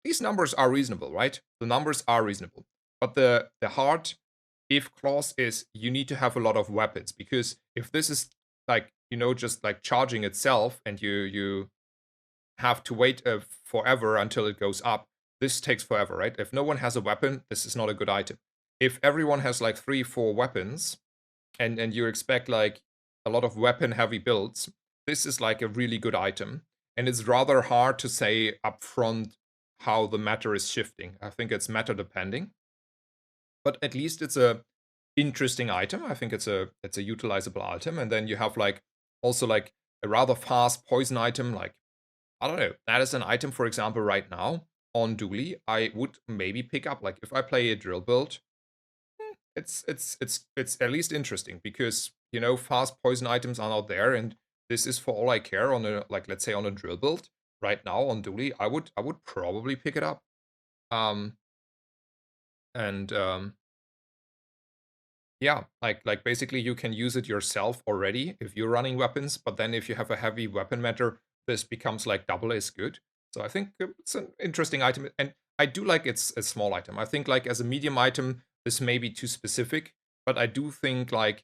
these numbers are reasonable, right? The numbers are reasonable. But the hard if clause is you need to have a lot of weapons, because if this is like, just like charging itself and you have to wait forever until it goes up, this takes forever, right? If no one has a weapon, this is not a good item. If everyone has like 3-4 weapons and you expect like a lot of weapon heavy builds, this is like a really good item. And it's rather hard to say upfront how the matter is shifting. I think it's matter depending. But at least it's a interesting item. I think it's a utilizable item. And then you have like also like a rather fast poison item. Like, I don't know, that is an item, for example, right now on Dooley, I would maybe pick up. Like, if I play a drill build, it's at least interesting, because fast poison items are not there, and this is for all I care on a, like, let's say on a drill build right now on Dooley, I would probably pick it up. And yeah, like basically you can use it yourself already if you're running weapons, but then if you have a heavy weapon matter, this becomes like double as good. So I think it's an interesting item, and I do like it's a small item. I think like as a medium item, this may be too specific, but I do think like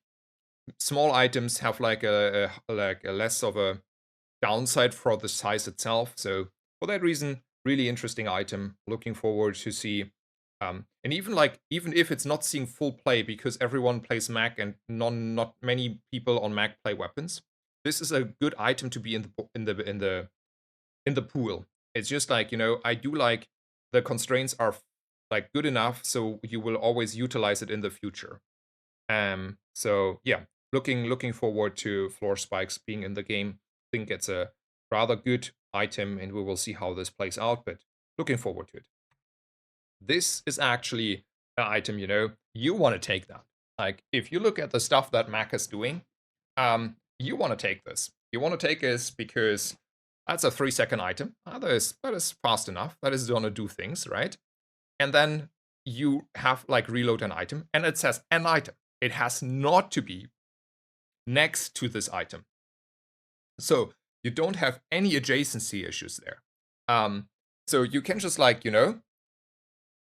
small items have like a less of a downside for the size itself. So for that reason, really interesting item. Looking forward to see And even if it's not seeing full play because everyone plays Mac and not many people on Mac play weapons, this is a good item to be in the pool. It's just like, I do like the constraints are like good enough so you will always utilize it in the future. So yeah, looking forward to floor spikes being in the game. I think it's a rather good item and we will see how this plays out, but looking forward to it. This is actually an item, you want to take that. Like if you look at the stuff that Mac is doing, you want to take this. You want to take this because that's a 3-second item. That is fast enough. That is gonna do things, right? And then you have like reload an item, and it says an item. It has not to be next to this item. So you don't have any adjacency issues there. So you can just like,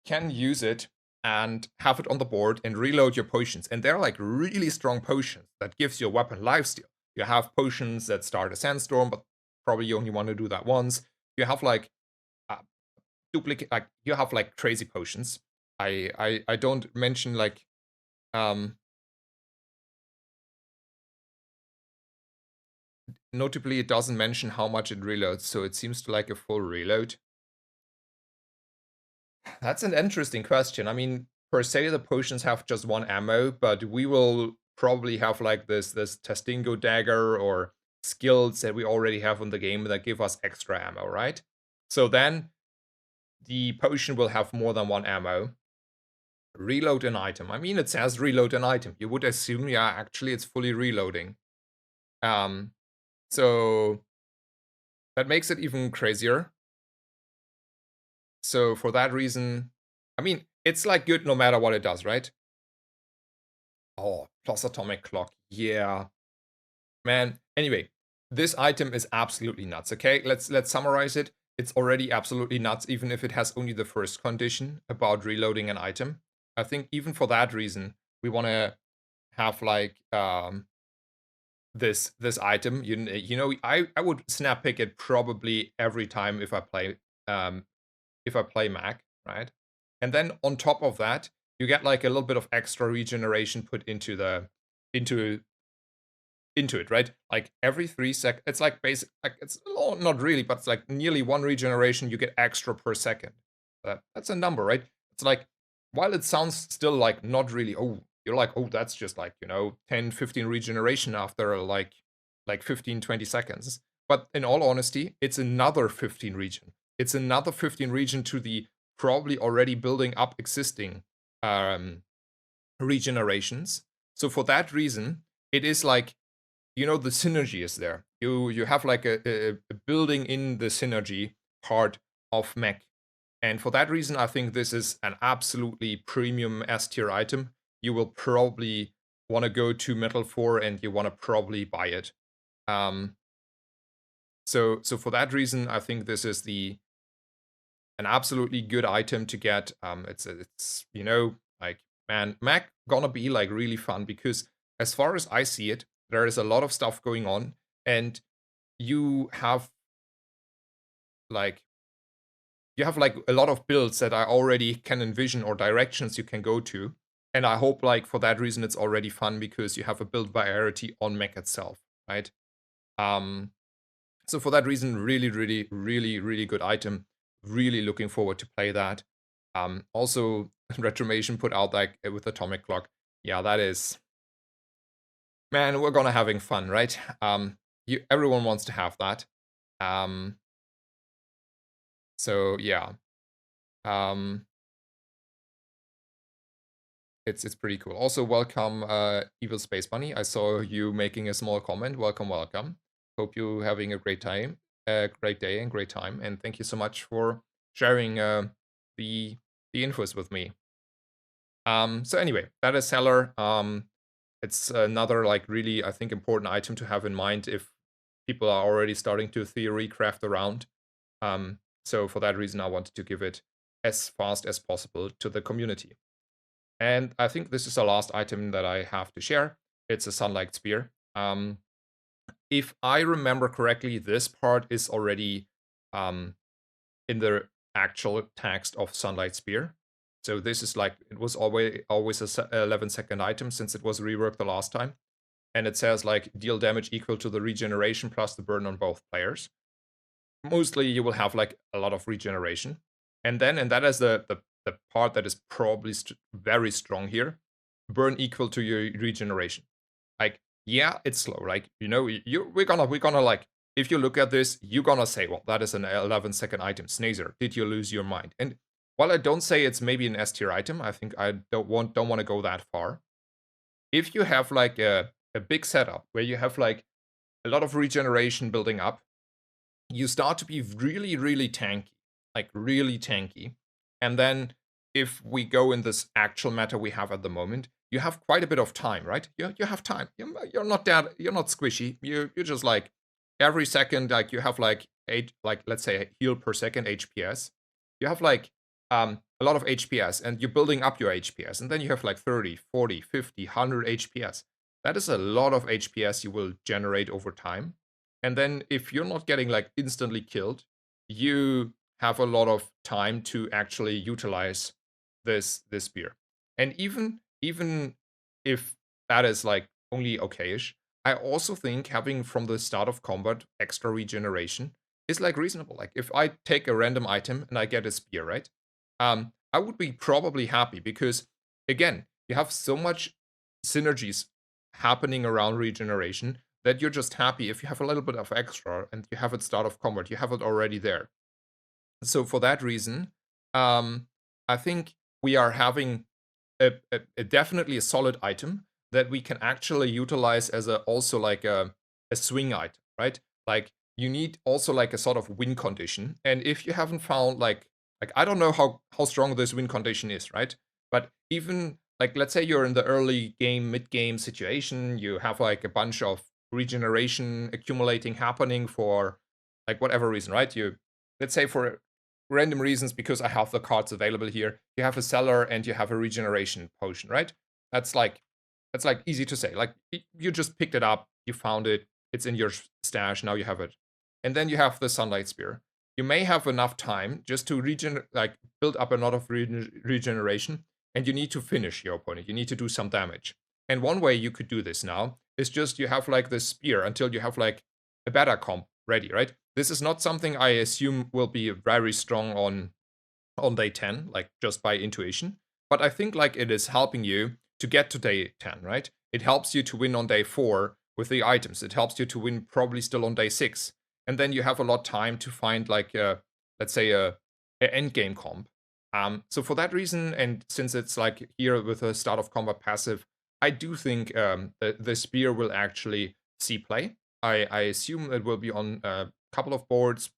can use it and have it on the board and reload your potions. And they're like really strong potions that gives your weapon lifesteal. You have potions that start a sandstorm, but probably you only want to do that once. You have like duplicate, like you have like crazy potions. I don't mention like notably it doesn't mention how much it reloads, so it seems to like a full reload. That's an interesting question. I mean, per se, the potions have just one ammo, but we will probably have like this Testingo dagger or skills that we already have in the game that give us extra ammo, right? So then the potion will have more than one ammo. Reload an item. I mean, it says reload an item. You would assume, yeah, actually it's fully reloading. So that makes it even crazier. So for that reason, I mean, it's like good no matter what it does, right? Oh, plus atomic clock. Yeah. Man. Anyway, this item is absolutely nuts, okay? Let's summarize it. It's already absolutely nuts, even if it has only the first condition about reloading an item. I think even for that reason, we want to have like this item. I would snap pick it probably every time if I play Mac, right? And then on top of that, you get like a little bit of extra regeneration put into it, right? Like every 3 seconds, it's like basic, like it's not really, but it's like nearly one regeneration you get extra per second. That's a number, right? It's like, while it sounds still like not really, oh, you're like, oh, that's just like, 10, 15 regeneration after like 15, 20 seconds. But in all honesty, it's another 15 regen. It's another 15 regen to the probably already building up existing regenerations. So for that reason, it is like, the synergy is there. You have like a building in the synergy part of mech. And for that reason, I think this is an absolutely premium S tier item. You will probably want to go to Metal 4 and you want to probably buy it. So for that reason, I think this is an absolutely good item to get. It's like, man, Mac gonna be like really fun because as far as I see it, there is a lot of stuff going on, and you have like a lot of builds that I already can envision or directions you can go to. And I hope like for that reason it's already fun because you have a build variety on Mech itself, right? So for that reason, really, really, really, really good item. Really looking forward to play that. Also, Retromation put out like with Atomic Clock. Yeah, that is, man, we're gonna having fun, right? Everyone wants to have that. So yeah. It's pretty cool. Also, welcome, Evil Space Bunny. I saw you making a small comment. Welcome, welcome. Hope you having a great time, great day, and great time. And thank you so much for sharing the infos with me. So anyway, that is Seller. It's another like really, I think, important item to have in mind if people are already starting to theory craft around. So for that reason, I wanted to give it as fast as possible to the community. And I think this is the last item that I have to share. It's a Sunlight Spear. If I remember correctly, this part is already in the actual text of Sunlight Spear. So this is like, it was always a 11-second item since it was reworked the last time. And it says like deal damage equal to the regeneration plus the burn on both players. Mostly you will have like a lot of regeneration. And that is the part that is probably very strong here. Burn equal to your regeneration. Like, yeah, it's slow. Like, you know, we're gonna like, if you look at this, you're gonna say, well, that is an 11-second item. Snazer, did you lose your mind? And while I don't say it's maybe an S tier item, I think I don't want to go that far. If you have like a big setup where you have like a lot of regeneration building up, you start to be really, really tanky, like really tanky. And then if we go in this actual meta we have at the moment, you have quite a bit of time, right? You have time. You're not squishy. You're just like every second, like you have like let's say a heal per second HPS. You have like a lot of HPS and you're building up your HPS, and then you have like 30, 40, 50, 100 HPS. That is a lot of HPS you will generate over time. And then if you're not getting like instantly killed, you have a lot of time to actually utilize this spear. And even if that is like only okayish, I also think having from the start of combat extra regeneration is like reasonable. Like if I take a random item and I get a spear, right? I would be probably happy because again, you have so much synergies happening around regeneration that you're just happy if you have a little bit of extra and you have it start of combat, you have it already there. So for that reason, I think we are having a definitely a solid item that we can actually utilize as a also like a swing item, right? Like you need also like a sort of win condition. And if you haven't found like I don't know how strong this win condition is, right? But even like let's say you're in the early game, mid game situation, you have like a bunch of regeneration accumulating happening for like whatever reason, right? You let's say for random reasons because I have the cards available here. You have a cellar and you have a regeneration potion, right? That's like easy to say. Like you just picked it up, you found it, it's in your stash, now you have it. And then you have the sunlight spear. You may have enough time just to build up a lot of regeneration, and you need to finish your opponent. You need to do some damage. And one way you could do this now is just you have like the spear until you have like a better comp ready, right? This is not something I assume will be very strong on day 10, like just by intuition. But I think like it is helping you to get to day 10, right? It helps you to win on day 4 with the items. It helps you to win probably still on day 6. And then you have a lot time to find like let's say a end game comp. So for that reason, and since it's like here with a start of combat passive, I do think the spear will actually see play. I assume it will be on a couple of boards,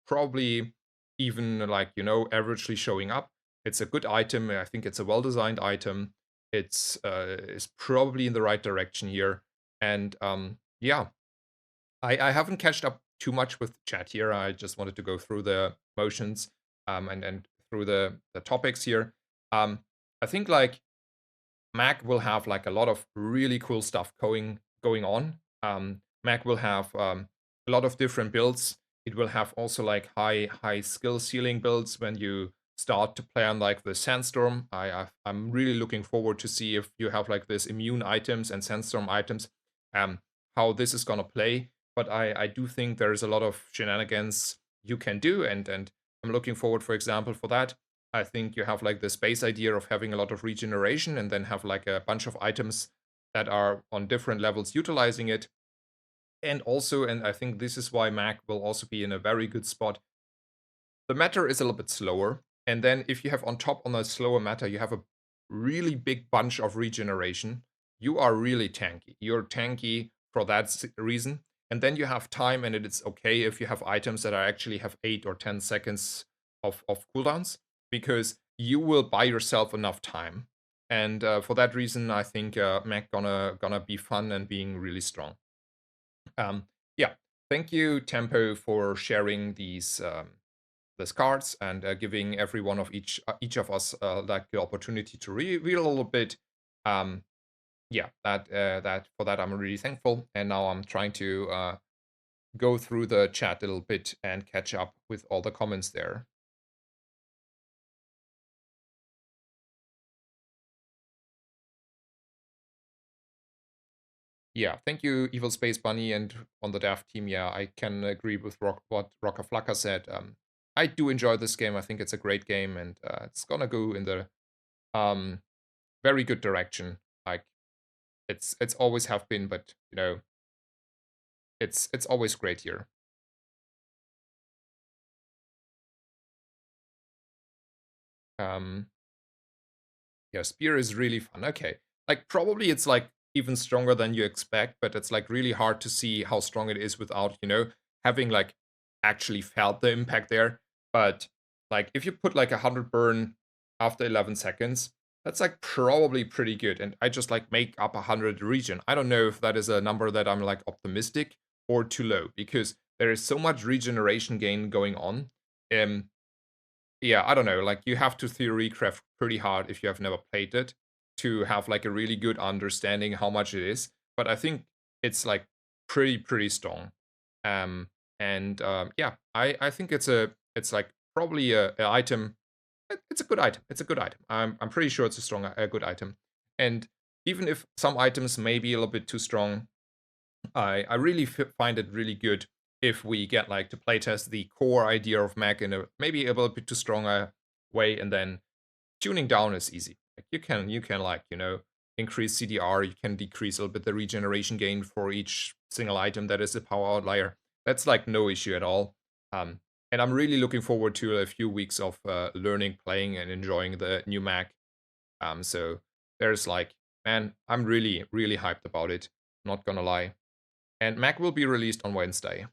probably even like, you know, averagely showing up. It's a good item. I think it's a well-designed item. It's is probably in the right direction here. And yeah, I haven't catched up too much with chat here. I just wanted to go through the motions and through the topics here. I think like Mac will have like a lot of really cool stuff going on. Mac will have a lot of different builds. It will have also like high skill ceiling builds when you start to play on like the Sandstorm. I'm really looking forward to see if you have like this immune items and Sandstorm items, how this is gonna play. But I do think there's a lot of shenanigans you can do, and I'm looking forward, for example, for that. I think you have like the space idea of having a lot of regeneration and then have like a bunch of items that are on different levels utilizing it. And also, and I think this is why Mac will also be in a very good spot. The meta is a little bit slower. And then if you have on top on a slower meta, you have a really big bunch of regeneration. You are really tanky. You're tanky for that reason. And then you have time, and it's okay if you have items that are actually have 8 or 10 seconds of cooldowns, because you will buy yourself enough time. And for that reason, I think Mac gonna be fun and being really strong. Yeah, thank you, Tempo, for sharing these cards and giving every one of each of us like the opportunity to reveal a little bit. Um, yeah, that for that I'm really thankful. And now I'm trying to go through the chat a little bit and catch up with all the comments there. Yeah, thank you, Evil Space Bunny, and on the dev team. Yeah, I can agree with what Rocker Flocka said. I do enjoy this game. I think it's a great game, and it's gonna go in the um very good direction. Like it's always have been, but it's always great here. Um, yeah, Spear is really fun. Okay, like probably it's like even stronger than you expect, but it's like really hard to see how strong it is without having like actually felt the impact there. But like if you put like 100 burn after 11 seconds, that's like probably pretty good. And I just like make up 100 region. I don't know if that is a number that I'm like optimistic or too low, because there is so much regeneration gain going on. Um, yeah, I don't know. Like you have to theory craft pretty hard if you have never played it to have like a really good understanding how much it is. But I think it's like pretty strong. Um and yeah, I think it's like probably a item. It's a good item. It's a good item. I'm pretty sure it's a good item. And even if some items may be a little bit too strong, I really find it really good if we get like to playtest the core idea of Mac in a maybe a little bit too strong a way, and then tuning down is easy. Like you can like increase CDR, you can decrease a little bit the regeneration gain for each single item that is a power outlier. That's like no issue at all. Um, and I'm really looking forward to a few weeks of learning, playing, and enjoying the new Mac. So there's like, man, I'm really hyped about it. Not gonna lie. And Mac will be released on Wednesday.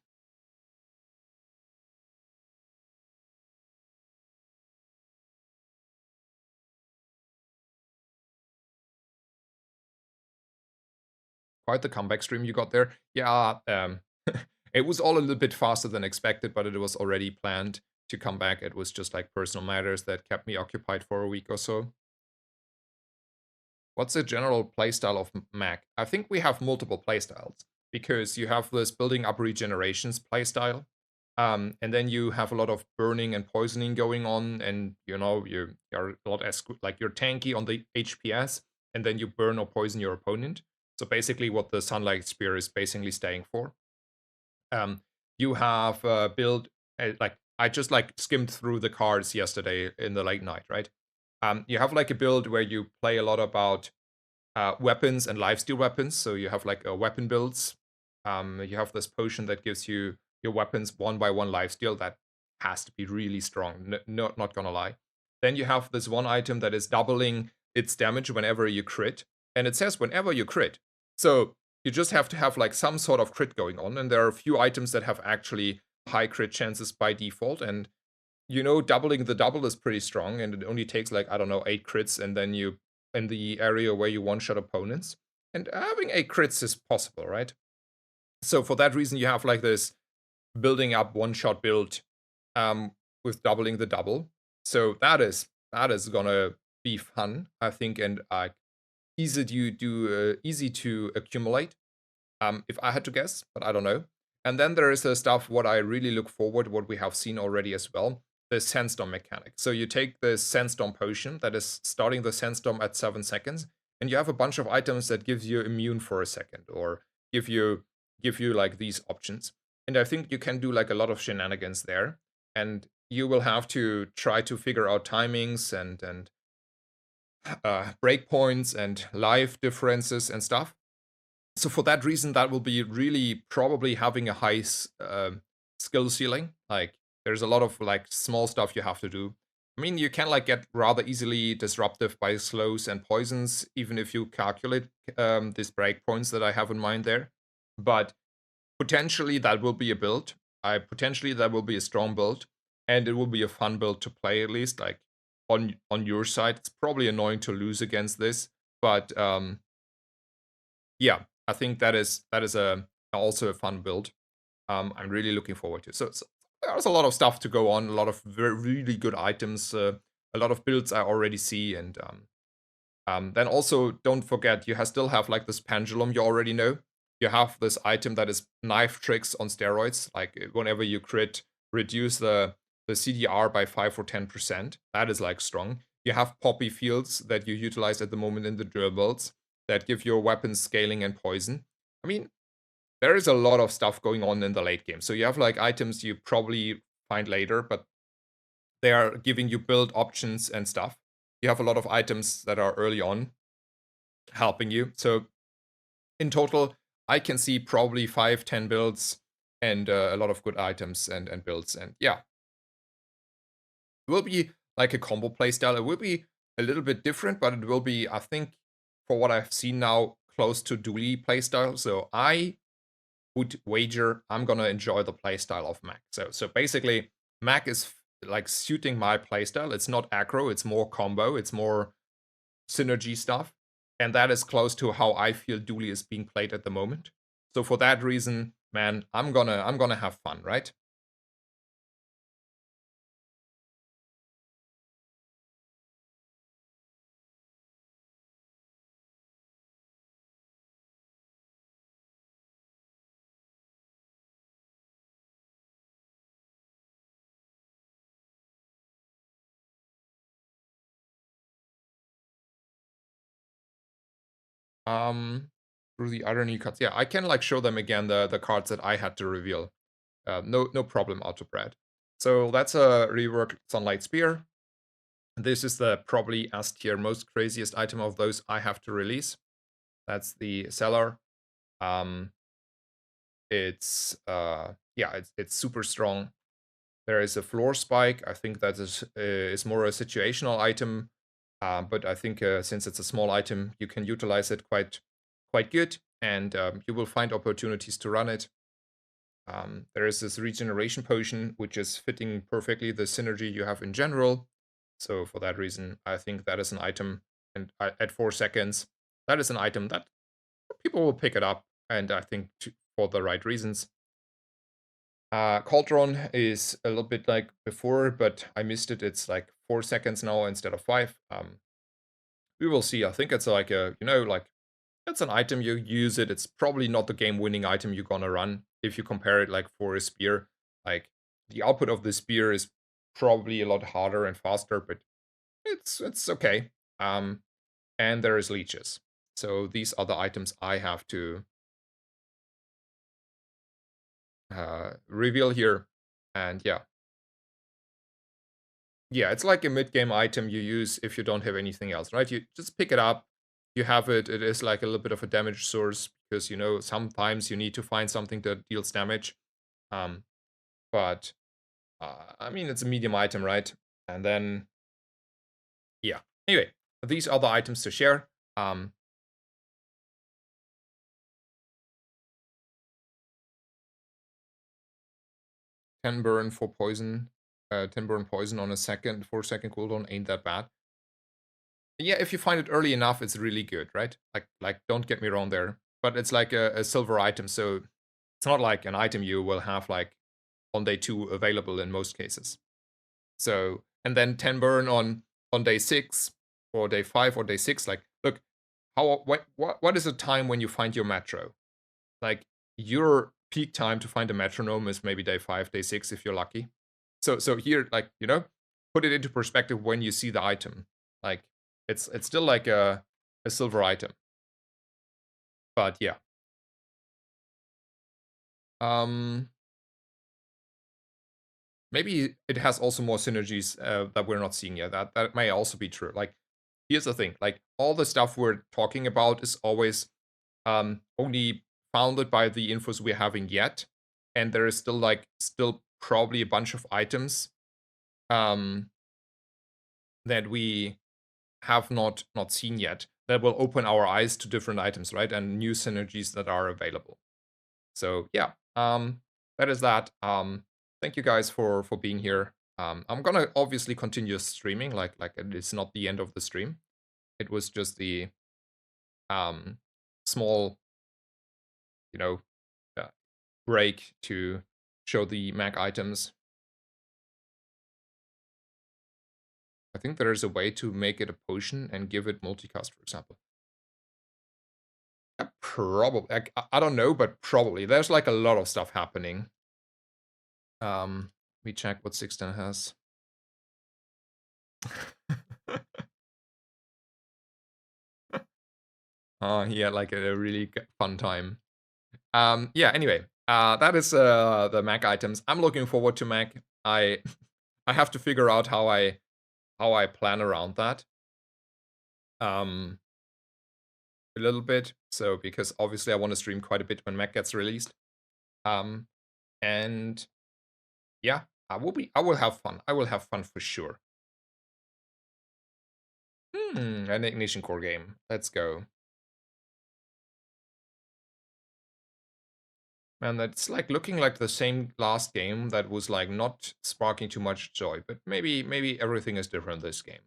Quite the comeback stream you got there. Yeah, it was all a little bit faster than expected, but it was already planned to come back. It was just like personal matters that kept me occupied for a week or so. What's the general playstyle of Mac? I think we have multiple playstyles because you have this building up regenerations playstyle, and then you have a lot of burning and poisoning going on, and you're a lot as like you're tanky on the HPS, and then you burn or poison your opponent. So basically, what the Sunlight Spear is basically staying for. You have built like I just like skimmed through the cards yesterday in the late night, right? You have like a build where you play a lot about weapons and lifesteal weapons. So you have like weapon builds. You have this potion that gives you your weapons one by one lifesteal. That has to be really strong. Not gonna lie. Then you have this one item that is doubling its damage whenever you crit, and it says whenever you crit. So you just have to have like some sort of crit going on, and there are a few items that have actually high crit chances by default, and doubling the double is pretty strong, and it only takes like, I don't know, 8 crits, and then you in the area where you one-shot opponents. And having 8 crits is possible, right? So for that reason, you have like this building up one-shot build um, with doubling the double. So that is gonna be fun, I think, and easy to accumulate. If I had to guess, but I don't know. And then there is the stuff what I really look forward, what we have seen already as well, the sandstorm mechanic. So you take the sandstorm potion that is starting the sandstorm at 7 seconds, and you have a bunch of items that gives you immune for a second, or give you like these options. And I think you can do like a lot of shenanigans there, and you will have to try to figure out timings and breakpoints and life differences and stuff. So for that reason, that will be really probably having a high skill ceiling. Like there's a lot of like small stuff you have to do. I mean, you can like get rather easily disruptive by slows and poisons, even if you calculate these breakpoints that I have in mind there. But potentially that will be a build. I potentially that will be a strong build, and it will be a fun build to play at least. Like on your side, it's probably annoying to lose against this, but yeah, I think that is a also a fun build. I'm really looking forward to. So there's a lot of stuff to go on, a lot of really good items, a lot of builds I already see, and then also don't forget still have like this pendulum you already know. You have this item that is knife tricks on steroids. Like whenever you crit, reduce the CDR by 5 or 10%. That is like strong. You have poppy fields that you utilize at the moment in the drill builds that give your weapons scaling and poison. I mean, there is a lot of stuff going on in the late game. So you have like items you probably find later, but they are giving you build options and stuff. You have a lot of items that are early on helping you. So in total, I can see probably 5, 10 builds and a lot of good items and builds. And yeah, it will be like a combo playstyle. It will be a little bit different, but it will be, I think, for what I've seen now, close to dually playstyle. So I would wager I'm gonna enjoy the playstyle of Mac. So basically, Mac is like suiting my playstyle. It's not aggro, it's more combo, it's more synergy stuff. And that is close to how I feel dually is being played at the moment. So for that reason, man, I'm gonna have fun, right? Um, through the other new cards. Yeah, I can like show them again the cards that I had to reveal. No problem, Autobred. So that's a reworked Sunlight Spear. This is the probably S tier most craziest item of those I have to release. That's the Cellar. Um, yeah, it's super strong. There is a Floor Spike. I think that is more a situational item, but I think since it's a small item, you can utilize it quite good, and you will find opportunities to run it. There is this regeneration potion, which is fitting perfectly the synergy you have in general. So for that reason, I think that is an item, and at 4 seconds, that is an item that people will pick it up, and I think for the right reasons. Cauldron is a little bit like before, but I missed it. It's like 4 seconds now instead of 5. We will see. I think it's like a, like it's an item you use it. It's probably not the game-winning item you're gonna run if you compare it like for a spear. Like the output of the spear is probably a lot harder and faster, but it's okay. And there is leeches. So these are the items I have to reveal here. And yeah, it's like a mid-game item you use if you don't have anything else, right? You just pick it up, you have it. It is like a little bit of a damage source because sometimes you need to find something that deals damage. Um, but I mean, it's a medium item, right? And then yeah. Anyway, these are the items to share. 10 burn for poison, 10 burn poison on a 4 second cooldown ain't that bad. Yeah, if you find it early enough, it's really good, right? Like don't get me wrong there, but it's like a silver item, so it's not like an item you will have like on day 2 available in most cases. So and then 10 burn on day 6 or day 5 or day 6. Like, look, what is the time when you find your metro? Like your peak time to find a metronome is maybe day 5, day 6 if you're lucky. So here, like, put it into perspective when you see the item. Like it's still like a silver item. But yeah. Um Maybe it has also more synergies that we're not seeing yet. That may also be true. Like, here's the thing: like all the stuff we're talking about is always only founded by the infos we're having yet, and there is still probably a bunch of items um, that we have not seen yet that will open our eyes to different items, right? And new synergies that are available. So yeah, that is that. Thank you guys for being here. I'm gonna obviously continue streaming, like it's not the end of the stream. It was just the um small, you know, uh, break to show the Mac items. I think there is a way to make it a potion and give it multicast, for example. Probably, I don't know, but probably there's like a lot of stuff happening. Let me check what 16 has. He had like a really fun time. Yeah. Anyway, that is the Mac items. I'm looking forward to Mac. I I have to figure out how I plan around that. Um, a little bit. So because obviously I want to stream quite a bit when Mac gets released. Um, and yeah, I will have fun. I will have fun for sure. An Ignition Core game. Let's go. And that's like looking like the same last game that was like not sparking too much joy, but maybe everything is different this game.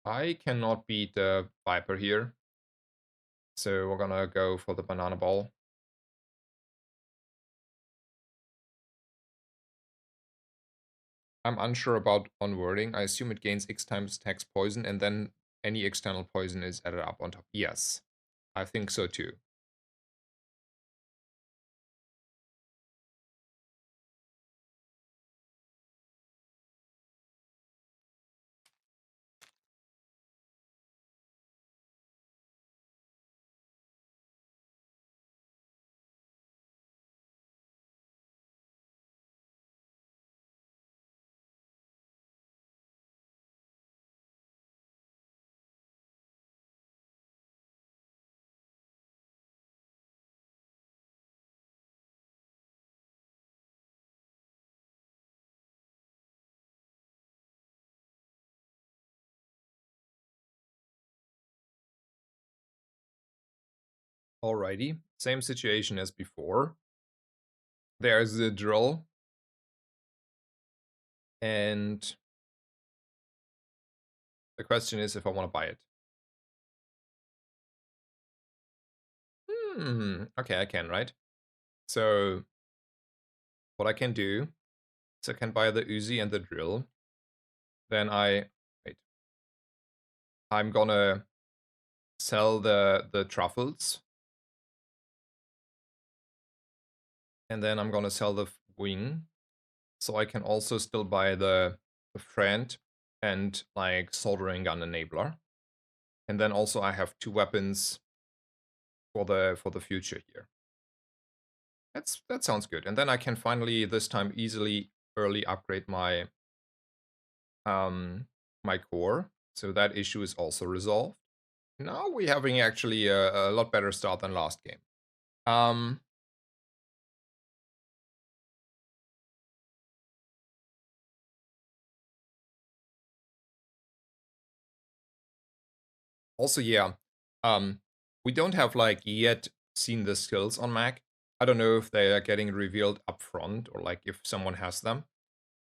I cannot beat the Viper here, so we're gonna go for the banana ball. I'm unsure about onwarding. I assume it gains X times tax poison, and then any external poison is added up on top. Yes, I think so too. Alrighty, same situation as before. There's the drill, and the question is if I want to buy it. Okay, I can, right? So what I can do is I can buy the Uzi and the drill. Then wait. I'm gonna sell the truffles, and then I'm gonna sell the wing, so I can also still buy the friend and like soldering gun enabler, and then also I have 2 weapons for the future here. That sounds good, and then I can finally this time easily early upgrade um my core, so that issue is also resolved. Now we're having actually a lot better start than last game. Um, Also, yeah, um, we don't have like yet seen the skills on Mac. I don't know if they are getting revealed up front or like if someone has them.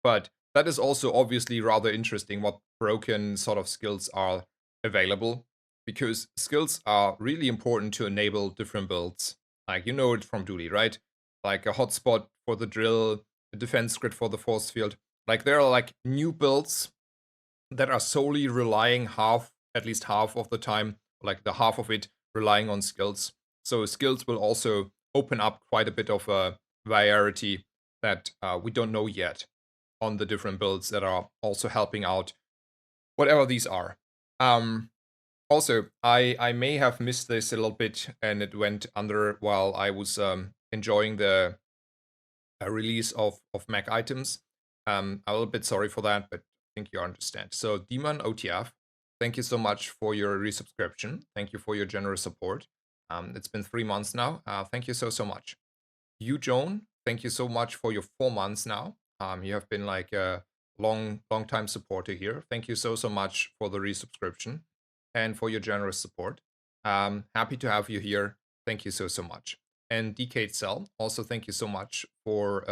But that is also obviously rather interesting what broken sort of skills are available, because skills are really important to enable different builds. Like you know it from Duty, right? Like a hotspot for the drill, a defense grid for the force field. Like there are like new builds that are solely relying at least half of the time, like the half of it relying on skills. So skills will also open up quite a bit of a variety that we don't know yet on the different builds that are also helping out, whatever these are. Um, Also, I may have missed this a little bit, and it went under while I was enjoying the release of Mac items. I'm a little bit sorry for that, but I think you understand. So, Demon OTF, thank you so much for your resubscription. Thank you for your generous support. It's been 3 months now. Thank you so much. You, Joan, thank you so much for your 4 months now. You have been like a long time supporter here. Thank you so much for the resubscription and for your generous support. Happy to have you here. Thank you so much. And Decade Cell, also thank you so much for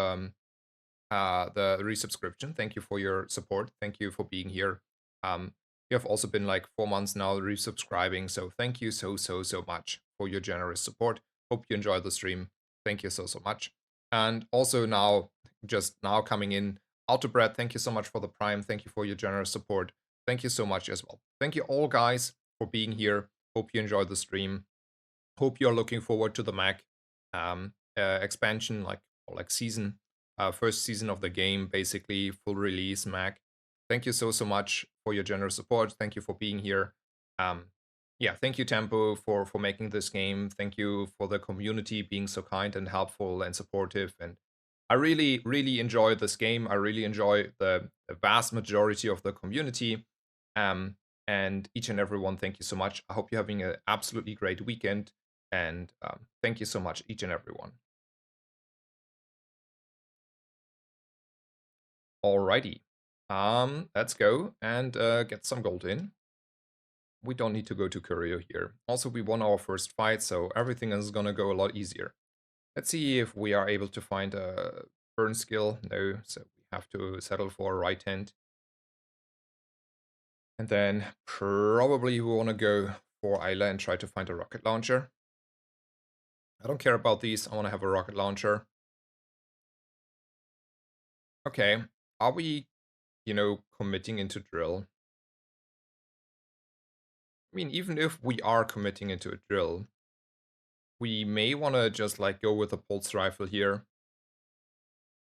the resubscription. Thank you for your support. Thank you for being here. You have also been like 4 months now resubscribing, so thank you so much for your generous support. Hope you enjoy the stream. Thank you so much. And also now, just now coming in, Autobread, thank you so much for the Prime. Thank you for your generous support. Thank you so much as well. Thank you all guys for being here. Hope you enjoyed the stream. Hope you're looking forward to the Mac expansion, like season, first season of the game, basically full release Mac. Thank you so much for your generous support. Thank you for being here. Um, yeah, thank you, Tempo, for making this game. Thank you for the community being so kind and helpful and supportive. And I really, really enjoy this game. I really enjoy the vast majority of the community. Um, and each and every one, thank you so much. I hope you're having an absolutely great weekend. And thank you so much, each and every one. Alrighty. Let's go and get some gold in. We don't need to go to Courier here. Also, we won our first fight, so everything is gonna go a lot easier. Let's see if we are able to find a burn skill. No, so we have to settle for a right hand. And then probably we want to go for Isla and try to find a rocket launcher. I don't care about these. I want to have a rocket launcher. Okay. Are we, committing into drill? I mean, even if we are committing into a drill, we may want to just like go with a pulse rifle here.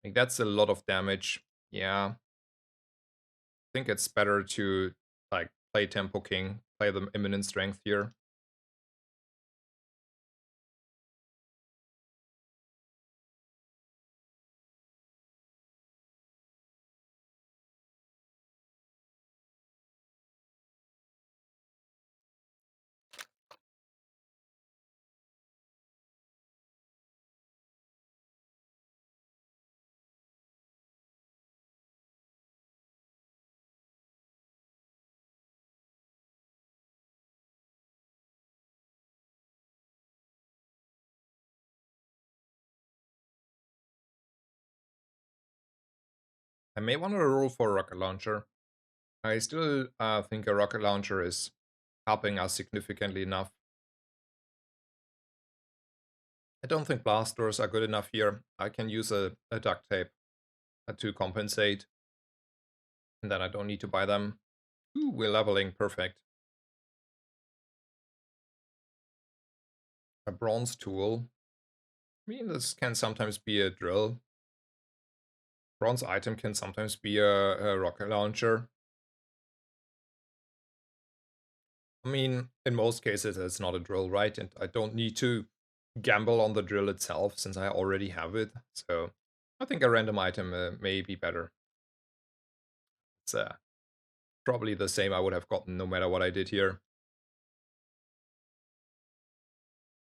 Like that's a lot of damage. Yeah. I think it's better to like play Tempo King, play the imminent strength here. I may want to roll for a rocket launcher. I still think a rocket launcher is helping us significantly enough. I don't think blast doors are good enough here. I can use a duct tape to compensate, and then I don't need to buy them. Ooh, we're leveling, perfect. A bronze tool. I mean, this can sometimes be a drill. Bronze item can sometimes be a rocket launcher. I mean, in most cases, it's not a drill, right? And I don't need to gamble on the drill itself since I already have it. So I think a random item may be better. It's probably the same I would have gotten no matter what I did here.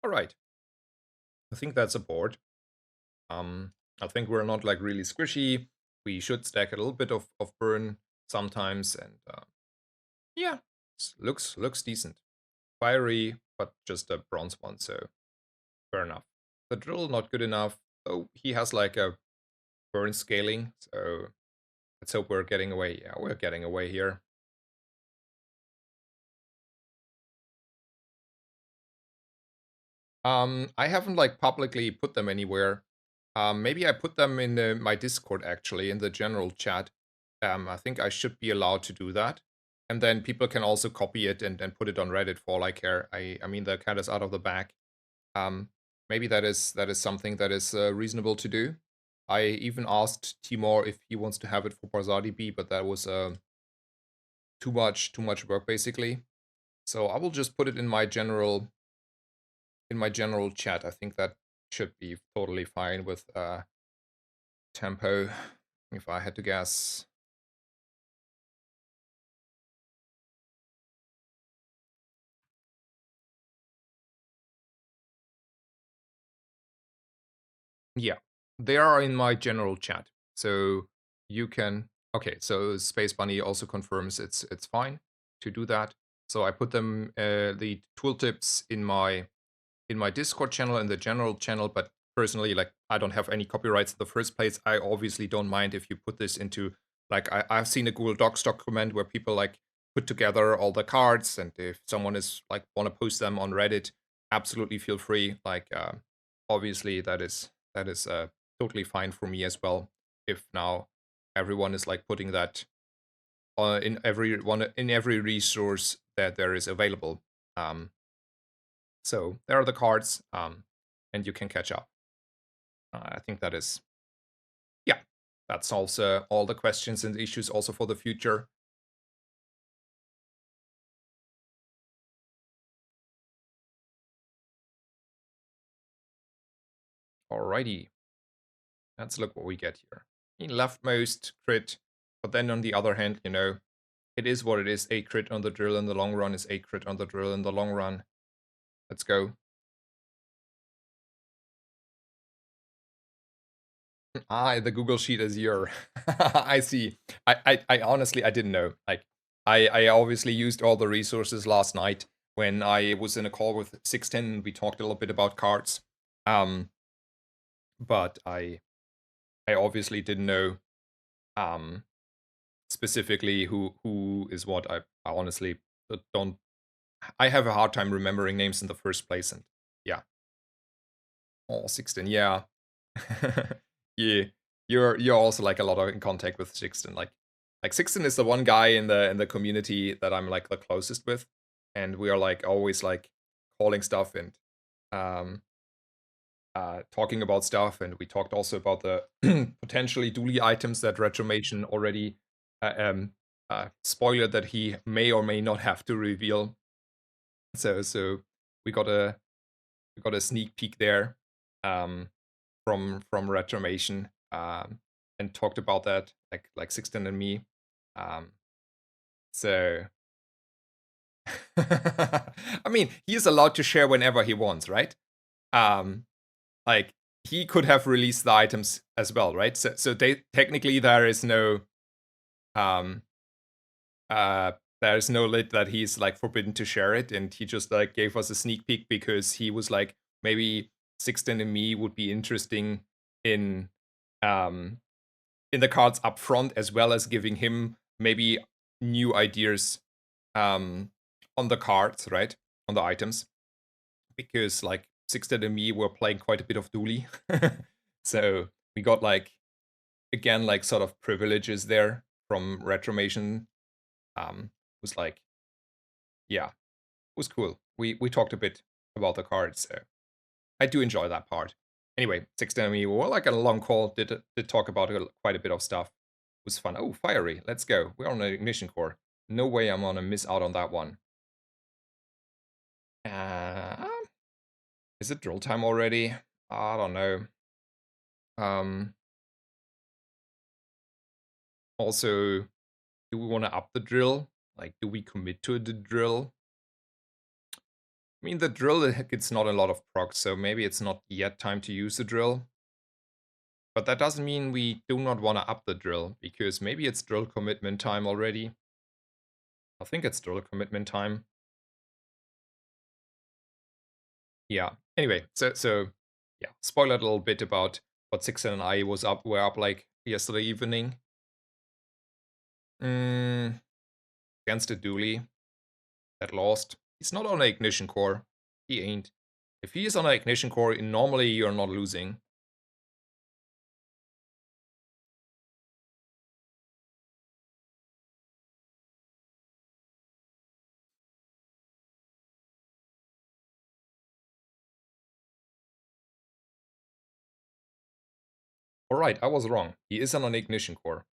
All right. I think that's a board. I think we're not like really squishy. We should stack a little bit of burn sometimes, and yeah, looks decent. Fiery, but just a bronze one, so fair enough. The drill not good enough. Oh, he has like a burn scaling, so let's hope we're getting away. Yeah, we're getting away here. I haven't like publicly put them anywhere. Maybe I put them in my Discord actually in the general chat. I think I should be allowed to do that, and then people can also copy it and put it on Reddit for all I care. I mean the cat is out of the bag. Um, Maybe that is something that is reasonable to do. I even asked Timor if he wants to have it for Barzadi B, but that was too much work basically. So I will just put it in my general chat. I think that should be totally fine with tempo, if I had to guess. Yeah, they are in my general chat, so you can. Okay, so Space Bunny also confirms it's fine to do that. So I put them the tooltips in my Discord channel and the general channel, but personally, like I don't have any copyrights in the first place. I obviously don't mind if you put this into like I've seen a Google Docs document where people like put together all the cards, and if someone is like want to post them on Reddit, absolutely feel free. Like obviously that is totally fine for me as well. If now everyone is like putting that in every resource that there is available. Um, so there are the cards, and you can catch up. I think that is, yeah. That solves all the questions and issues also for the future. Alrighty, let's look what we get here. Leftmost crit, but then on the other hand, it is what it is. 8 crit on the drill in the long run is 8 crit on the drill in the long run. Let's go. The Google Sheet is your. I see. I honestly, I didn't know. Like, I obviously used all the resources last night when I was in a call with 610 and we talked a little bit about cards. But I obviously didn't know um specifically who is what. I honestly don't. I have a hard time remembering names in the first place, and yeah. Oh, 16, yeah. Yeah. You're also like a lot of in contact with Sixten. Like Sixten is the one guy in the community that I'm like the closest with. And we are like always like calling stuff and um talking about stuff, and we talked also about the potentially dually items that Retromation already spoiled that he may or may not have to reveal. So we got a sneak peek there. From Retromation, and talked about that like Sixten and me. So I mean, he's allowed to share whenever he wants, right? Like he could have released the items as well, right? So technically there is no um there's no lit that he's like forbidden to share it, and he just like gave us a sneak peek because he was like, maybe Sixten and me would be interesting in um in the cards up front, as well as giving him maybe new ideas on the cards, right? On the items. Because like Sixten and me were playing quite a bit of Dooley. So we got like again like sort of privileges there from Retromation. Was like, yeah, it was cool. We talked a bit about the cards, so I do enjoy that part. Anyway, 16 and me were like a long call, did talk about quite a bit of stuff. It was fun. Oh, fiery, let's go. We're on an ignition core. No way I'm gonna miss out on that one. Uh, is it drill time already? I don't know. Um, Also, do we want to up the drill? Like, do we commit to the drill? I mean, the drill gets not a lot of procs, so maybe it's not yet time to use the drill. But that doesn't mean we do not want to up the drill, because maybe it's drill commitment time already. I think it's drill commitment time. Yeah. Anyway, so yeah, spoiled a little bit about what Sixen and I were up like yesterday evening. Against a dually that lost. He's not on an ignition core. He ain't. If he is on an ignition core, normally you're not losing. Alright, I was wrong. He is on an ignition core.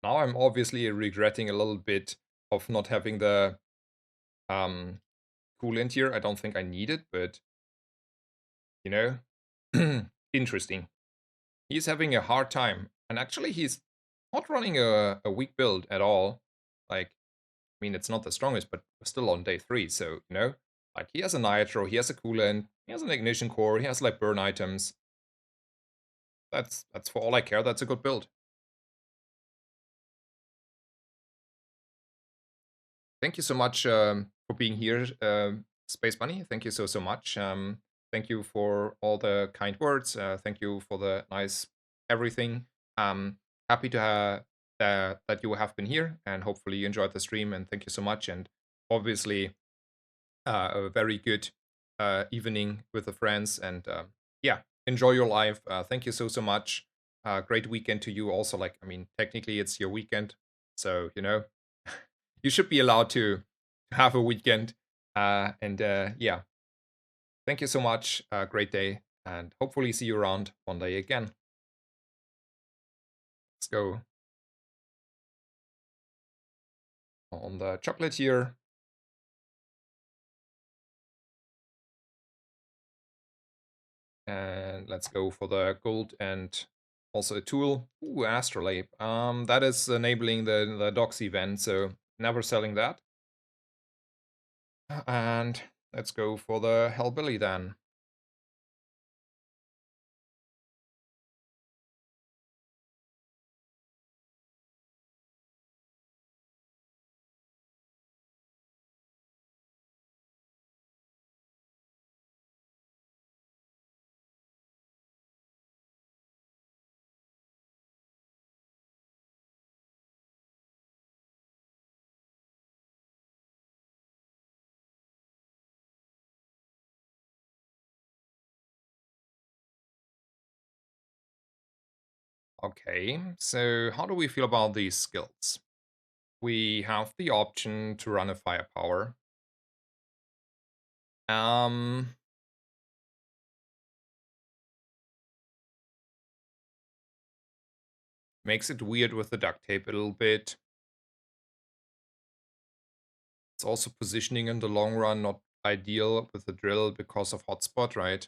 Now I'm obviously regretting a little bit of not having the coolant here. I don't think I need it, but you know, interesting. He's having a hard time. And actually he's not running a weak build at all. Like, I mean, it's not the strongest, but we're still on day 3, so, like, he has a nitro, he has a coolant, he has an ignition core, he has, like, burn items. That's for all I care, that's a good build. Thank you so much for being here, Space Bunny. Thank you so much. Thank you for all the kind words. Thank you for the nice everything. Happy to that you have been here, and hopefully you enjoyed the stream. And thank you so much. And obviously, a very good evening with the friends. And yeah, enjoy your life. Thank you so much. Great weekend to you also. Like, I mean, technically it's your weekend, so you should be allowed to have a weekend. And yeah, thank you so much. Great day, and hopefully see you around one day again. Let's go on the chocolate here. And let's go for the gold and also a tool. Ooh, astrolabe. That is enabling the docs event, so never selling that. And let's go for the hellbilly then. Okay, so how do we feel about these skills? We have the option to run a firepower. Um, Makes it weird with the duct tape a little bit. It's also positioning in the long run not ideal with the drill because of hotspot, right?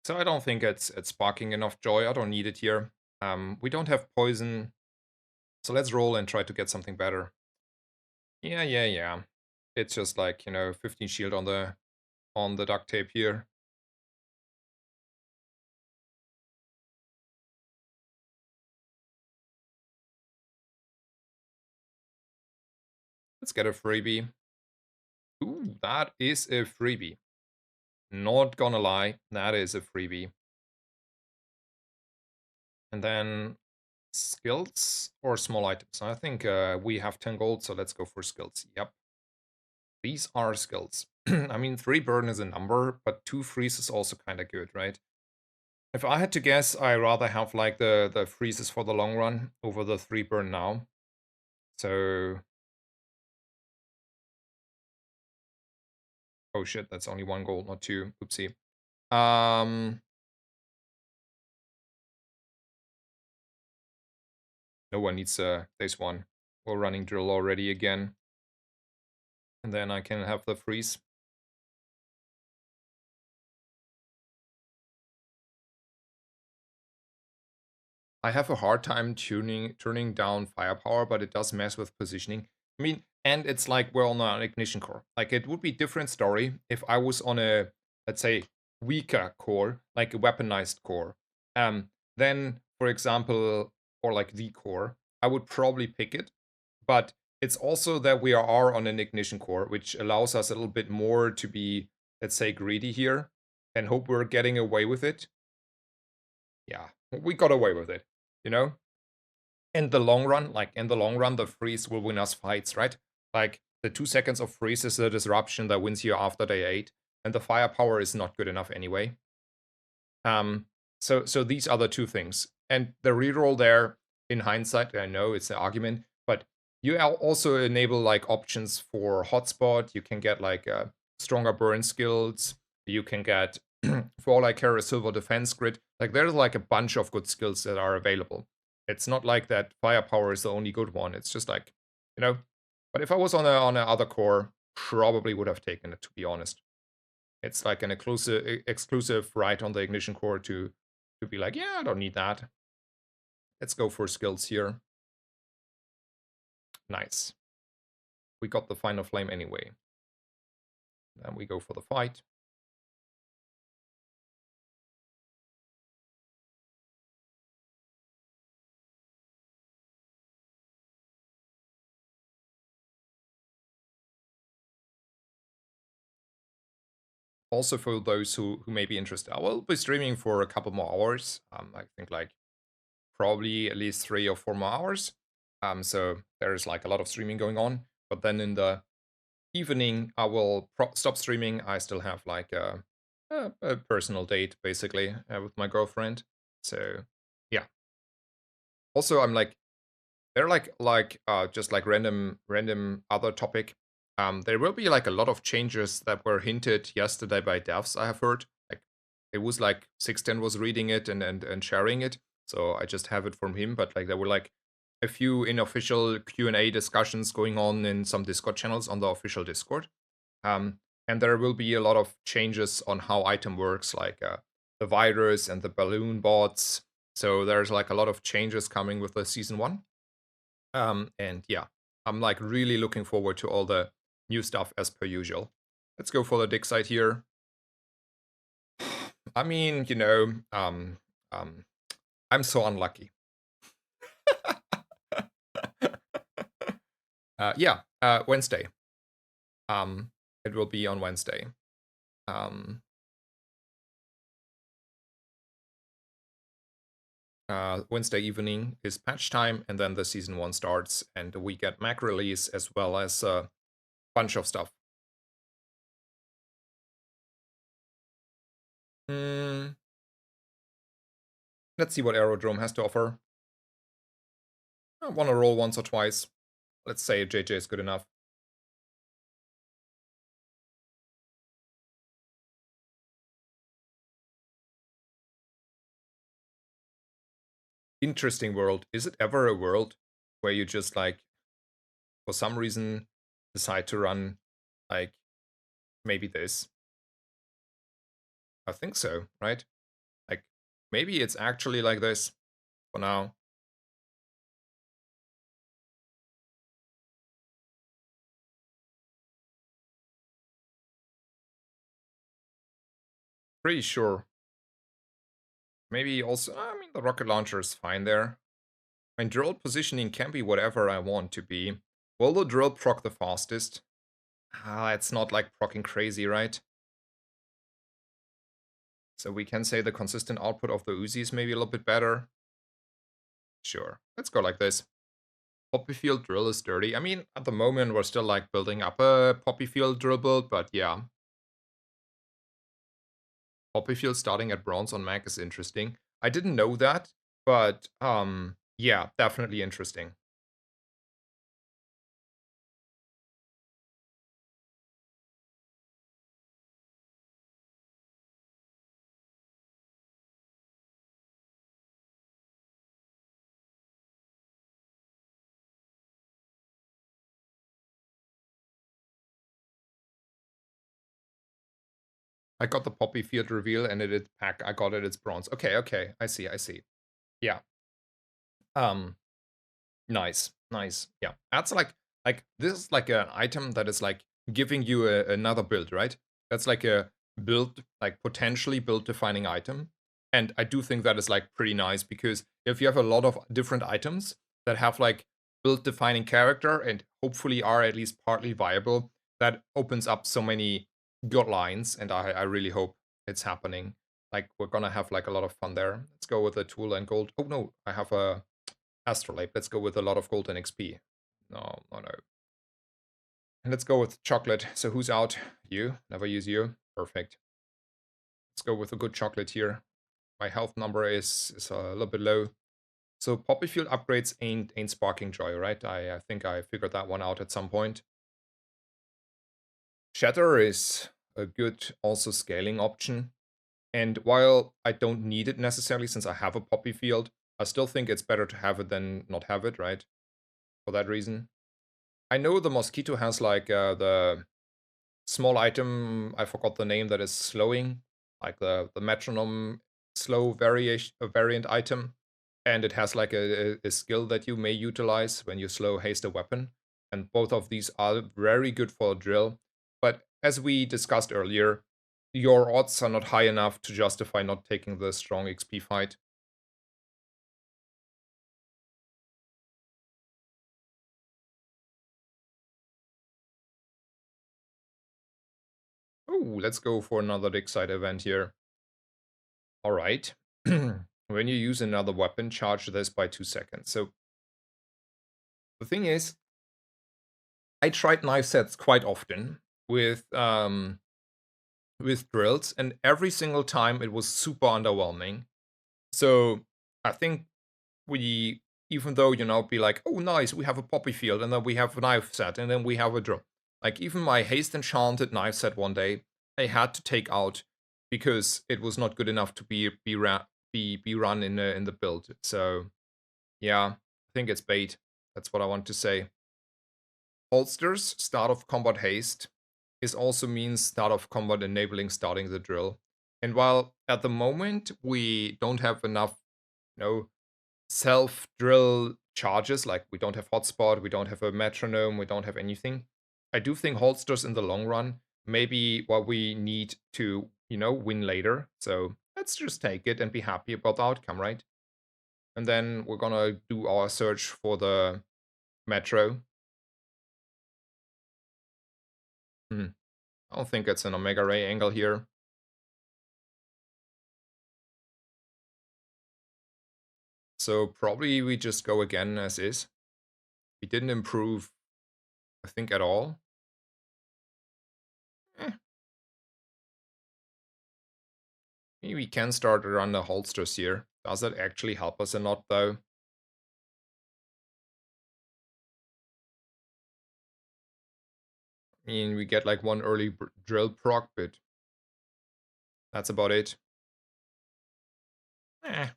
So I don't think it's sparking enough joy. I don't need it here. We don't have poison, so let's roll and try to get something better. Yeah. It's just like, 15 shield on the duct tape here. Let's get a freebie. Ooh, that is a freebie. Not gonna lie, that is a freebie. And then skills or small items. I think we have 10 gold, so let's go for skills. Yep. These are skills. I mean, 3 burn is a number, but 2 freeze is also kind of good, right? If I had to guess, I rather have like the freezes for the long run over the 3 burn now. So, oh shit, that's only 1 gold, not 2. Oopsie. No one needs this one. We're running drill already again. And then I can have the freeze. I have a hard time turning down firepower, but it does mess with positioning. I mean, and it's like we're on an ignition core. Like it would be different story if I was on a, let's say, weaker core, like a weaponized core. Then, for example, or like the core, I would probably pick it. But it's also that we are on an ignition core, which allows us a little bit more to be, let's say, greedy here and hope we're getting away with it. Yeah, we got away with it, you know? In the long run, the freeze will win us fights, right? Like, the 2 seconds of freeze is a disruption that wins you after day 8, and the firepower is not good enough anyway. So these are the two things. And the reroll there, in hindsight, I know it's an argument, but you also enable like options for hotspot. You can get like stronger burn skills. You can get, for all I care, a silver defense grid. Like there's like a bunch of good skills that are available. It's not like that firepower is the only good one. It's just like, you know. But if I was on a other core, probably would have taken it, to be honest. It's like an exclusive right on the ignition core to be like, yeah, I don't need that. Let's go for skills here. Nice. We got the final flame anyway. Then we go for the fight. Also for those who may be interested, I will be streaming for a couple more hours. I think like probably at least 3 or 4 more hours. So there's like a lot of streaming going on. But then in the evening, I will stop streaming. I still have like a personal date basically with my girlfriend. So yeah. Also, I'm like they're just like random other topic. There will be like a lot of changes that were hinted yesterday by devs. I have heard like it was like 610 was reading it and sharing it. so I just have it from him. But like there were like a few unofficial Q&A discussions going on in some Discord channels on the official Discord. And there will be a lot of changes on how item works, like the virus and the balloon bots. So there's like a lot of changes coming with the season 1. And yeah, I'm like really looking forward to all the new stuff as per usual. Let's go for the dig site here. I mean, I'm so unlucky. Yeah, Wednesday. It will be on Wednesday. Wednesday evening is patch time, and then the season 1 starts, and we get Mac release as well as a bunch of stuff. Let's see what Aerodrome has to offer. I want to roll once or twice. Let's say JJ is good enough. Interesting world. Is it ever a world where you just like, for some reason, decide to run like maybe this? I think so, right? Like maybe it's actually like this for now. Pretty sure. Maybe also, I mean, the rocket launcher is fine there. I mean, drill positioning can be whatever I want to be. Will the drill proc the fastest? It's not like procking crazy, right? So we can say the consistent output of the Uzi is maybe a little bit better. Sure, let's go like this. Poppy field drill is dirty. I mean, at the moment, we're still like building up a poppy field drill build, but yeah. Poppy field starting at bronze on Mac is interesting. I didn't know that, but yeah, definitely interesting. I got the poppy field reveal and it is pack. I got it. It's bronze. Okay. I see. Yeah. Nice. Yeah. That's like this is like an item that is like giving you another build, right? That's like a build, like potentially build defining item. And I do think that is like pretty nice because if you have a lot of different items that have like build defining character and hopefully are at least partly viable, that opens up so many good lines, and I really hope it's happening. Like we're gonna have like a lot of fun there. Let's go with the tool and gold. Oh no, I have a Astrolabe. Let's go with a lot of gold and XP. No. And let's go with chocolate. So who's out? You. Never use you. Perfect. Let's go with a good chocolate here. My health number is a little bit low. So poppy field upgrades ain't sparking joy, right? I think I figured that one out at some point. Shatter is a good also scaling option. And while I don't need it necessarily since I have a poppy field, I still think it's better to have it than not have it, right? For that reason. I know the mosquito has like the small item, I forgot the name, that is slowing, like the metronome slow variant item. And it has like a skill that you may utilize when you slow haste a weapon. And both of these are very good for a drill. But as we discussed earlier, your odds are not high enough to justify not taking the strong XP fight. Oh, let's go for another dig site event here. All right. When you use another weapon, charge this by 2 seconds. So the thing is, I tried knife sets quite often with drills, and every single time it was super underwhelming. So I think we, even though be like, oh nice, we have a poppy field, and then we have a knife set, and then we have a drill. Like even my haste enchanted knife set one day, I had to take out because it was not good enough to be be run in the build. So yeah, I think it's bait. That's what I want to say. Holsters, start of combat haste, is also means start of combat enabling starting the drill. And while at the moment we don't have enough, you know, self-drill charges, like we don't have hotspot, we don't have a metronome, we don't have anything, I do think holsters in the long run maybe what we need to, win later. So let's just take it and be happy about the outcome, right? And then we're gonna do our search for the metro. I don't think it's an omega ray angle here. So probably we just go again as is. We didn't improve, I think, at all. Eh, maybe we can start to run the holsters here. Does that actually help us or not, though? I mean, we get like one early drill proc, but that's about it. Eh.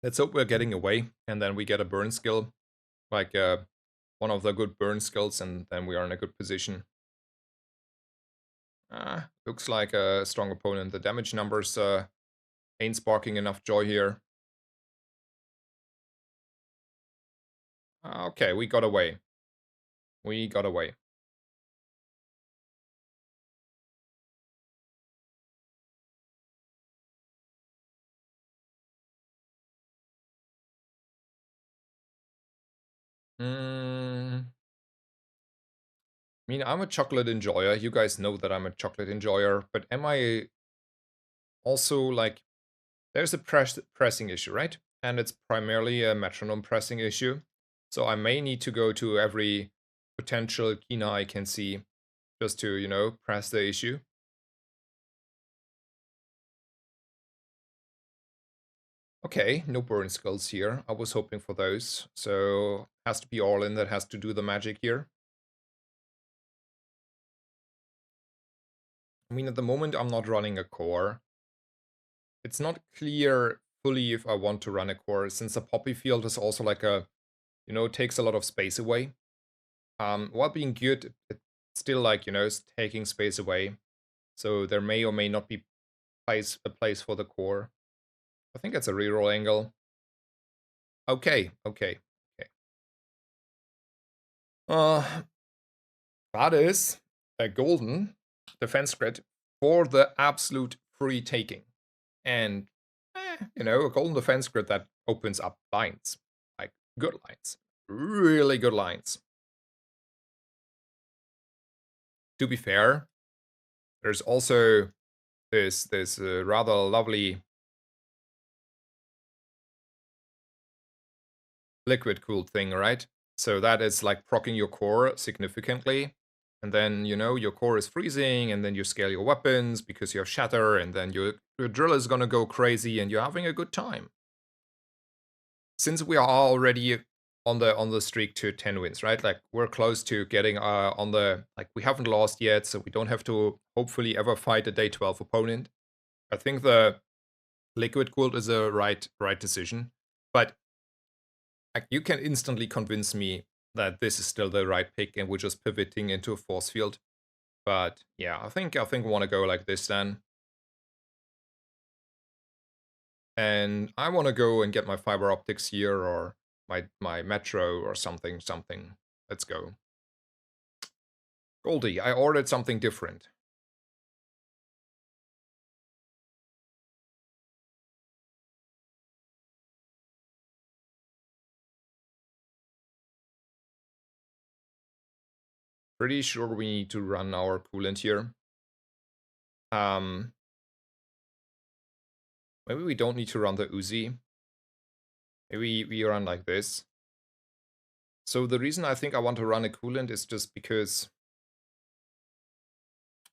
Let's hope we're getting away, and then we get a burn skill, like one of the good burn skills, and then we are in a good position. Looks like a strong opponent. The damage numbers ain't sparking enough joy here. Okay, we got away. We got away. I mean, I'm a chocolate enjoyer. You guys know that I'm a chocolate enjoyer, but am I also like, there's a pressing issue, right? And it's primarily a metronome pressing issue. So I may need to go to every potential Kina I can see just to, press the issue. Okay, no burn skills here. I was hoping for those. So has to be all in that has to do the magic here. I mean, at the moment, I'm not running a core. It's not clear fully if I want to run a core, since the poppy field is also like a, takes a lot of space away. While being good, it's still like, it's taking space away. So there may or may not be a place for the core. I think it's a reroll angle. Okay, okay, okay. That is a golden defense crit for the absolute free taking. And, a golden defense crit that opens up lines. Like, good lines. Really good lines. To be fair, there's also this rather lovely liquid cooled thing, right? So that is like proccing your core significantly. And then, your core is freezing, and then you scale your weapons because you have shatter, and then your drill is gonna go crazy, and you're having a good time. Since we are already on the streak to 10 wins, right? Like we're close to getting on the, like, we haven't lost yet, so we don't have to hopefully ever fight a day 12 opponent. I think the liquid cooled is a right decision, but like, you can instantly convince me that this is still the right pick and we're just pivoting into a force field. But yeah, I think I want to go like this then. And I want to go and get my fiber optics here, or my metro or something. Let's go. Goldie, I ordered something different. Pretty sure we need to run our coolant here. Maybe we don't need to run the Uzi. Maybe we run like this. So the reason I think I want to run a coolant is just because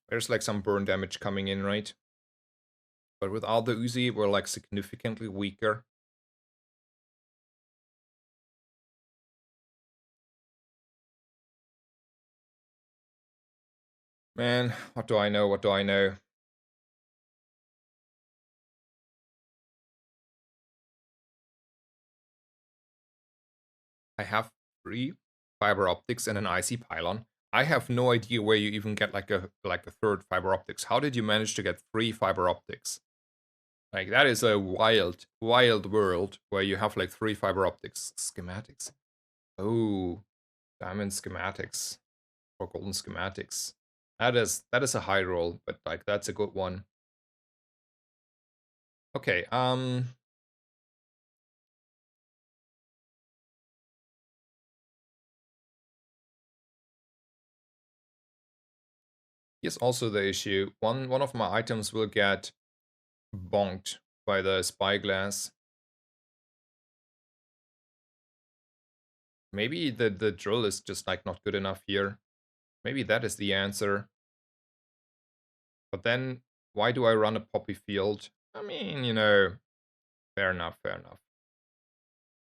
there's like some burn damage coming in, right? But without the Uzi, we're like significantly weaker. Man, what do I know? What do I know? I have three fiber optics and an IC pylon. I have no idea where you even get like a third fiber optics. How did you manage to get three fiber optics? Like that is a wild, wild world where you have like three fiber optics schematics. Oh, diamond schematics or golden schematics. That is a high roll, but like that's a good one. Okay, here's also the issue. One of my items will get bonked by the spyglass. Maybe the drill is just like not good enough here. Maybe that is the answer. But then why do I run a poppy field? I mean, fair enough, fair enough.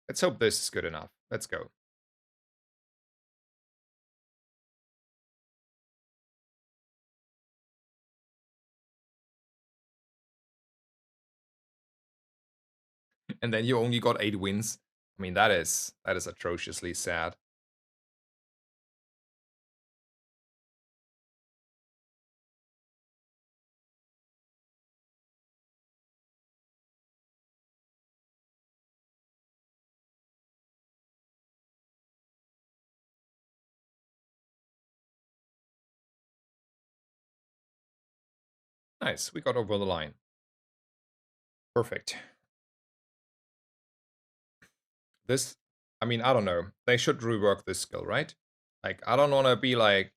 Let's hope this is good enough. Let's go. And then you only got 8 wins. I mean, that is atrociously sad. Nice, we got over the line. Perfect. This, I mean, I don't know. They should rework this skill, right? Like, I don't want to be like,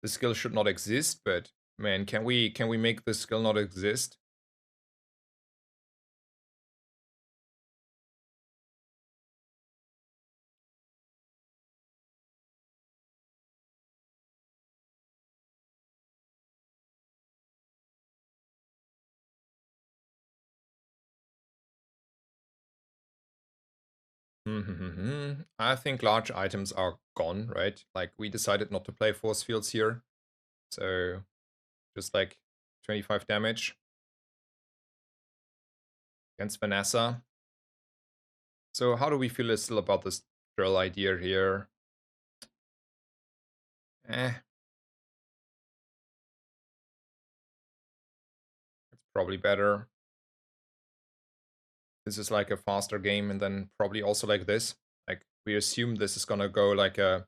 the skill should not exist, but man, can we make this skill not exist? I think large items are gone, right? Like we decided not to play force fields here. So just like 25 damage against Vanessa. So how do we feel still about this drill idea here? Eh, it's probably better. This is like a faster game and then probably also like this. Like we assume this is gonna go like a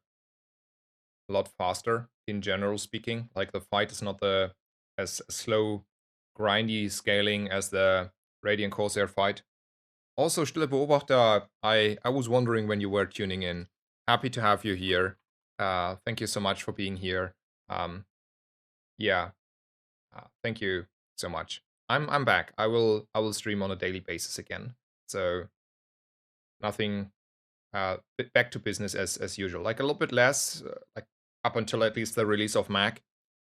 lot faster in general speaking. Like the fight is not the as slow, grindy scaling as the Radiant Corsair fight. Also, Stille Beobachter, I was wondering when you were tuning in. Happy to have you here. Thank you so much for being here. Um, yeah, thank you so much. I'm back. I will stream on a daily basis again. So nothing. Back to business as usual. Like a little bit less, like up until at least the release of Mac,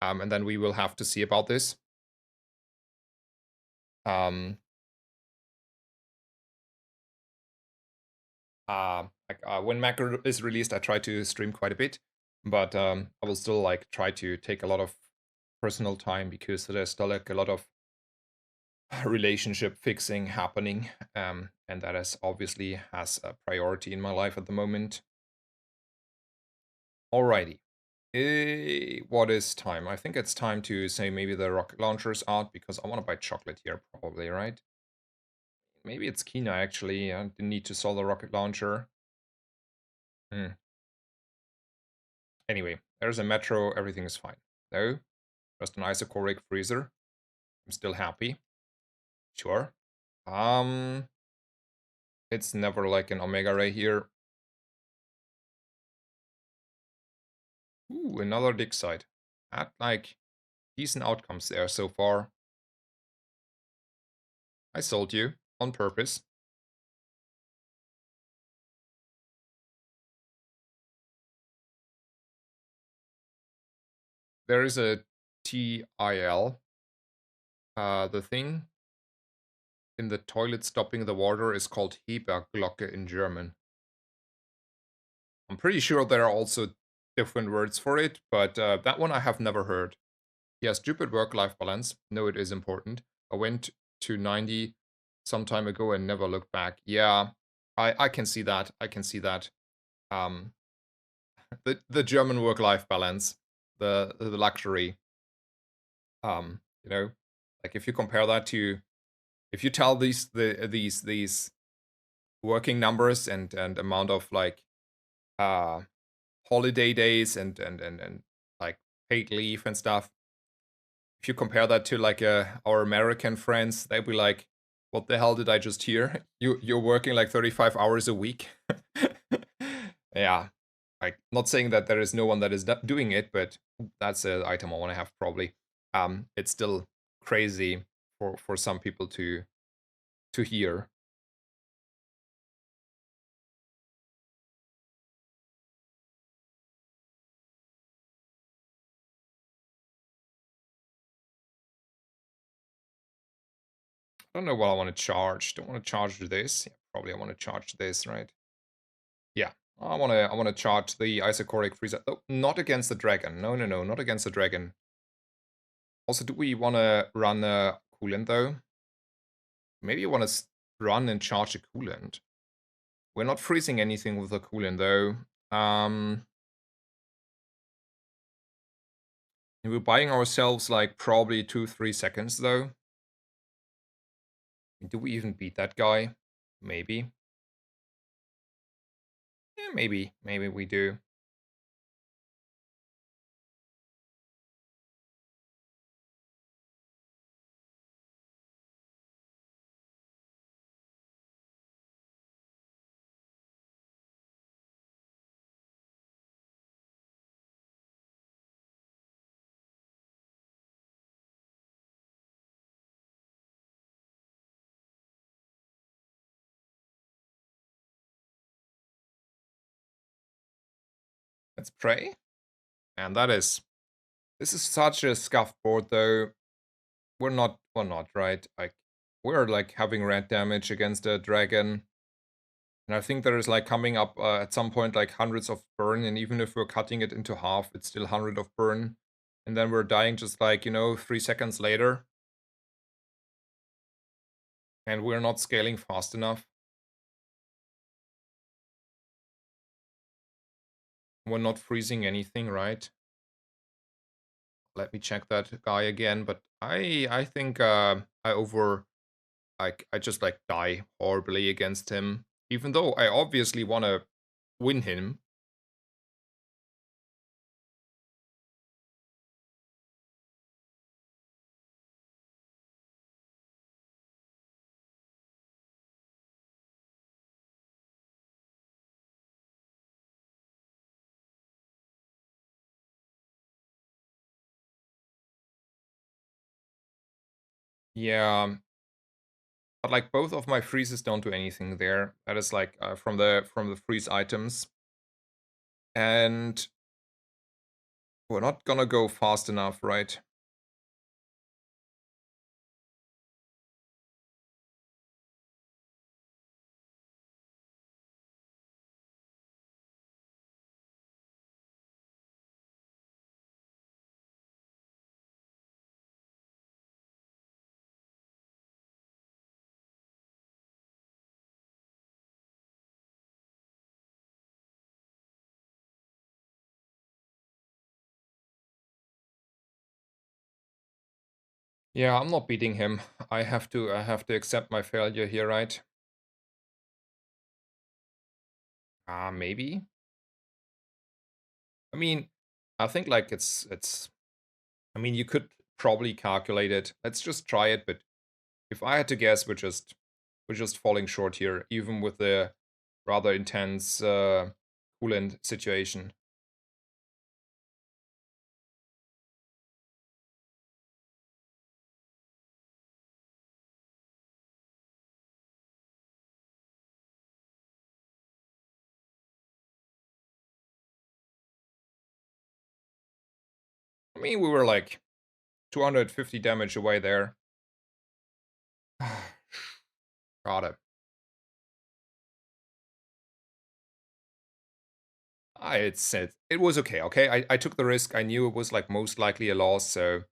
and then we will have to see about this. Um, when Mac is released, I try to stream quite a bit, but I will still like try to take a lot of personal time because there's still like a lot of relationship fixing happening, and that is obviously has a priority in my life at the moment. Alrighty. What is time? I think it's time to say maybe the rocket launcher's out because I want to buy chocolate here, probably, right? Maybe it's Kina actually. I didn't need to sell the rocket launcher. Hmm. Anyway, there's a metro, everything is fine. No, just an isochloric freezer. I'm still happy. Sure. Um, it's never like an omega ray here. Ooh, another dig site. Had like decent outcomes there so far. I sold you on purpose. There is a TIL. The thing in the toilet stopping the water is called Heberglocke in German. I'm pretty sure there are also different words for it, but that one I have never heard. yeah, stupid work-life balance. No, it is important. I went to 90 some time ago and never looked back. Yeah, I can see that. I can see that. Um, the German work-life balance, the luxury. You know, like if you compare that to if you tell these working numbers and amount of like uh holiday days and like paid leave and stuff, if you compare that to like our American friends, they'd be like, "What the hell did I just hear? You're working like 35 hours a week." Yeah, like not saying that there is no one that is not doing it, but that's an item I want to have probably. It's still crazy for some people to hear. I don't know what I want to charge. Don't want to charge this. Yeah, probably I want to charge this, right? Yeah. I wanna charge the isocoric freezer. Oh, not against the dragon. No, no, no, not against the dragon. Also, do we wanna run a coolant though? Maybe you wanna run and charge a coolant. We're not freezing anything with the coolant though. And we're buying ourselves like probably 2-3 seconds though. Do we even beat that guy? Maybe. Yeah, maybe we do. Let's pray. And this is such a scuffed board though. We're not, right? Like we're like having red damage against a dragon. And I think there is like coming up at some point like hundreds of burn, and even if we're cutting it into half, it's still 100 of burn. And then we're dying just like, 3 seconds later. And we're not scaling fast enough. We're not freezing anything, right? Let me check that guy again, but I think I just like die horribly against him. Even though I obviously wanna win him. Yeah, but like both of my freezes don't do anything there. That is like from the freeze items. And we're not gonna go fast enough, right? Yeah, I'm not beating him. I have to accept my failure here, right? Maybe. I mean, I think like it's I mean, you could probably calculate it. Let's just try it, but if I had to guess, we're just falling short here, even with the rather intense coolant situation. I mean, we were like 250 damage away there. Got it. It was okay. Okay, I took the risk. I knew it was like most likely a loss, so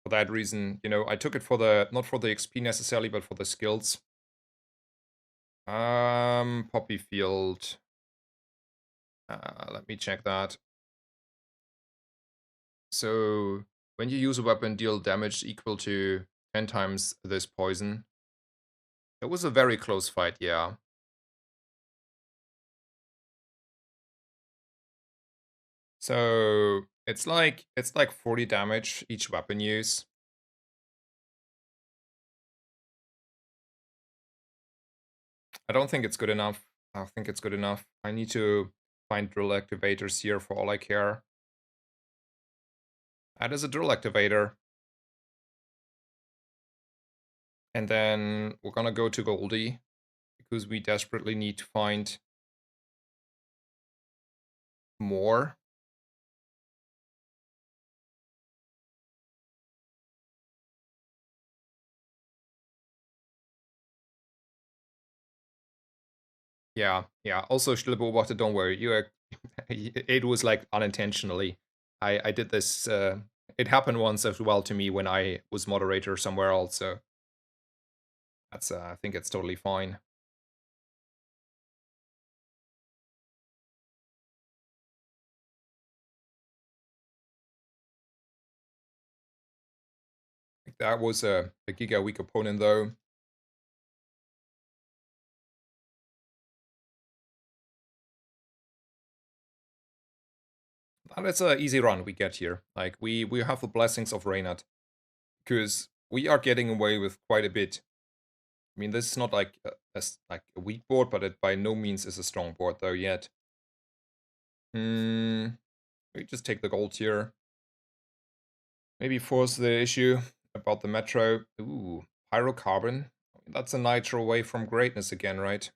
For that reason, you know, I took it for the, not for the XP necessarily, but for the skills. Poppy field. Let me check that. So when you use a weapon, deal damage equal to 10 times this poison. It was a very close fight, yeah. So it's like 40 damage each weapon use. I don't think it's good enough. I don't think it's good enough. I need to find drill activators here for all I care. That is a drill activator. And then we're gonna go to Goldie, because we desperately need to find more. Yeah, yeah. Also, stille beobachter, don't worry. It was like unintentionally. I did this. It happened once as well to me when I was moderator somewhere else. So that's. I think it's totally fine. That was a Giga weak opponent though. And it's an easy run we get here. Like we have the blessings of Reynard, because we are getting away with quite a bit. I mean, this is not like like a weak board, but it by no means is a strong board though yet. We just take the gold here. Maybe force the issue about the metro. Ooh, pyrocarbon. That's a nitro away from greatness again, right?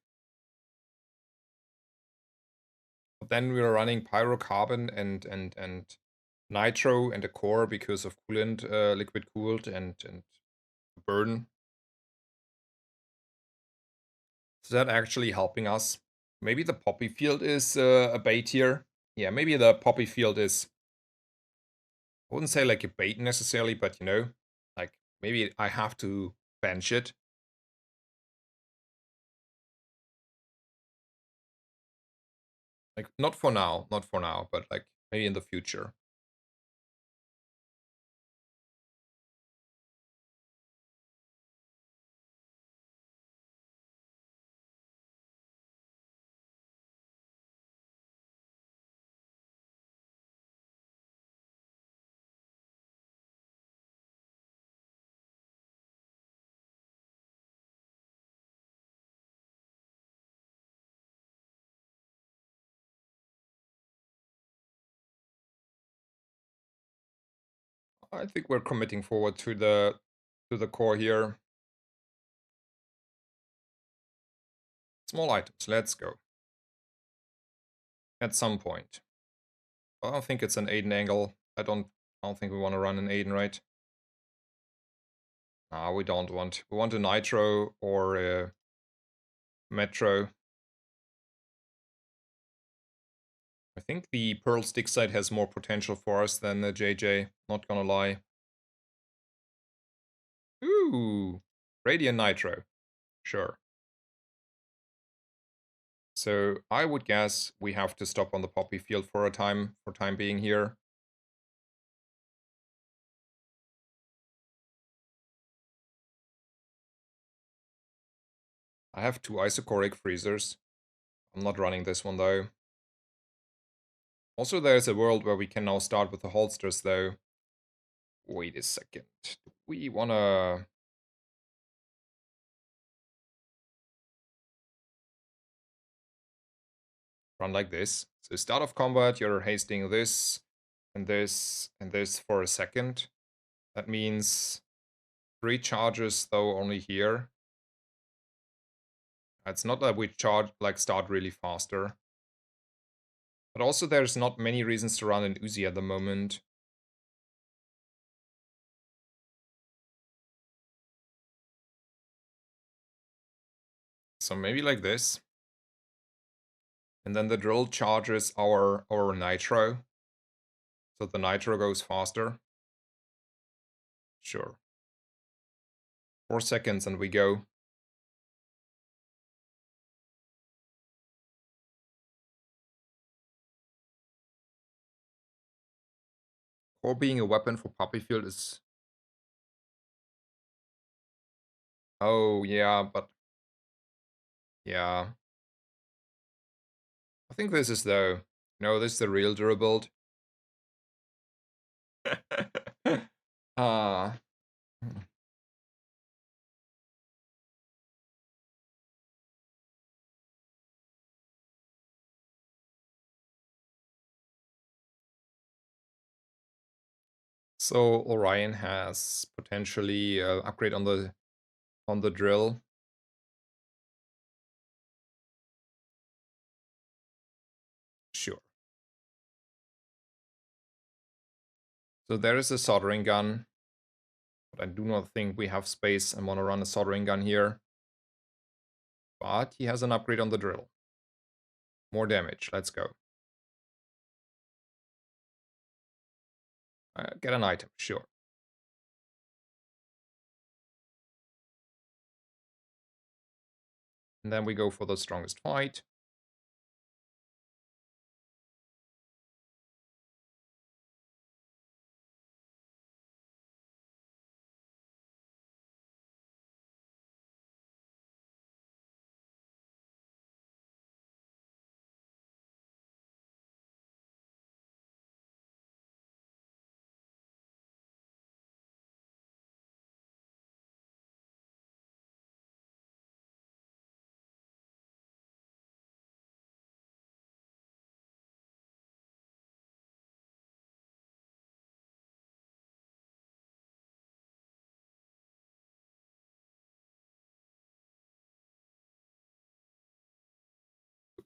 But then we are running pyrocarbon and nitro and a core because of coolant, liquid cooled and burn. Is that actually helping us? Maybe the poppy field is a bait here. Yeah, maybe the poppy field is, I wouldn't say like a bait necessarily, but you know, like maybe I have to bench it. Like not for now, not for now, but like maybe in the future. I think we're committing forward to the core here. Small items, let's go. At some point. I don't think it's an Aiden angle. I don't think we want to run an Aiden, right? No, we don't want. We want a Nitro or a Metro. I think the Pearl Stick side has more potential for us than the JJ, not gonna lie. Ooh, Radiant Nitro. Sure. So I would guess we have to stop on the poppy field for time being here. I have two isochoric freezers. I'm not running this one though. Also, there's a world where we can now start with the holsters though. Wait a second. Do we wanna... run like this? So start of combat, you're hasting this and this and this for a second. That means 3 charges though only here. It's not that we charge like start really faster. But also there's not many reasons to run an Uzi at the moment. So maybe like this. And then the drill charges our nitro. So the nitro goes faster. Sure. 4 seconds and we go. Or being a weapon for Poppy Field is... Oh, yeah, but... Yeah. I think this is the... No, this is the real Durabuild. Ah. So Orion has potentially upgrade on the drill. Sure. So there is a soldering gun, but I do not think we have space and want to run a soldering gun here. But he has an upgrade on the drill. More damage. Let's go. Get an item. Sure. And then we go for the strongest fight.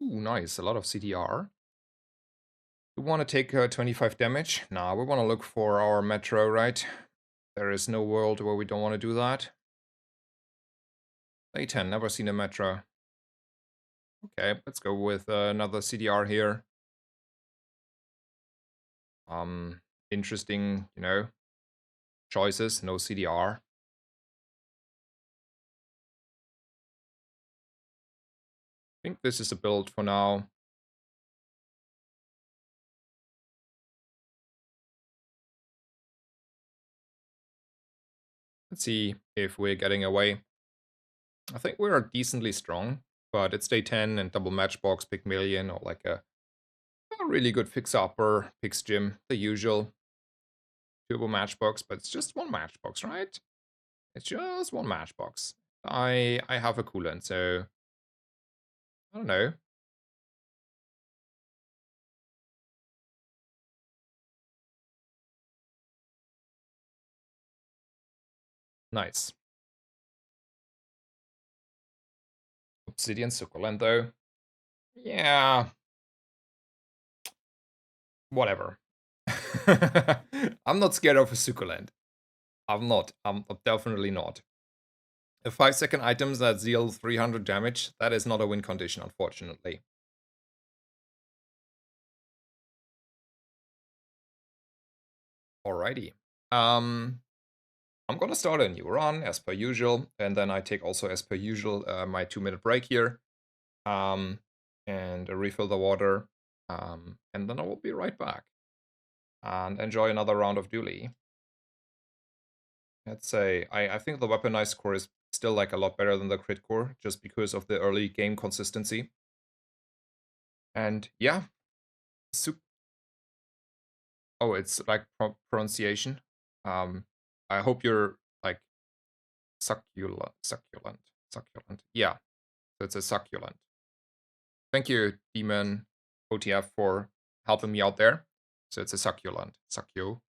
Ooh, nice. A lot of CDR. We want to take 25 damage. Nah, we want to look for our metro, right? There is no world where we don't want to do that. A10, never seen a metro. Okay, let's go with another CDR here. Interesting, choices, no CDR. I think this is a build for now. Let's see if we're getting away. I think we're decently strong, but it's day 10 and double matchbox, pick million, or like a really good fix-upper, picks gym, the usual. Turbo matchbox, but it's just one matchbox, right? It's just one matchbox. I have a coolant, so I don't know. Nice. Obsidian succulent, though. Yeah. Whatever. I'm not scared of a succulent. I'm not. I'm definitely not. A 5-second items that deal 300 damage, that is not a win condition, unfortunately. Alrighty. I'm gonna start a new run as per usual, and then I take also as per usual my 2-minute break here, and refill the water, and then I will be right back and enjoy another round of Dually. Let's say I think the weaponized core is still like a lot better than the crit core, just because of the early game consistency. And yeah, oh, it's like pronunciation. I hope you're like succulent. Yeah, so it's a succulent. Thank you, Demon OTF, for helping me out there. So it's a succulent. Succulent.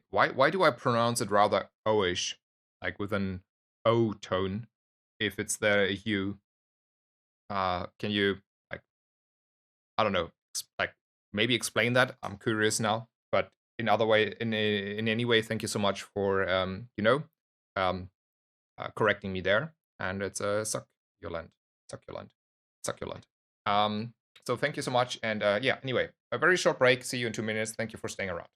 Why do I pronounce it rather O-ish, like with an O tone, if it's there a U? Can you, like, I don't know, like maybe explain that? I'm curious now. But in other way, in any way, thank you so much for um, correcting me there. And it's a succulent. So thank you so much. And yeah, anyway, a very short break. See you in 2 minutes. Thank you for staying around.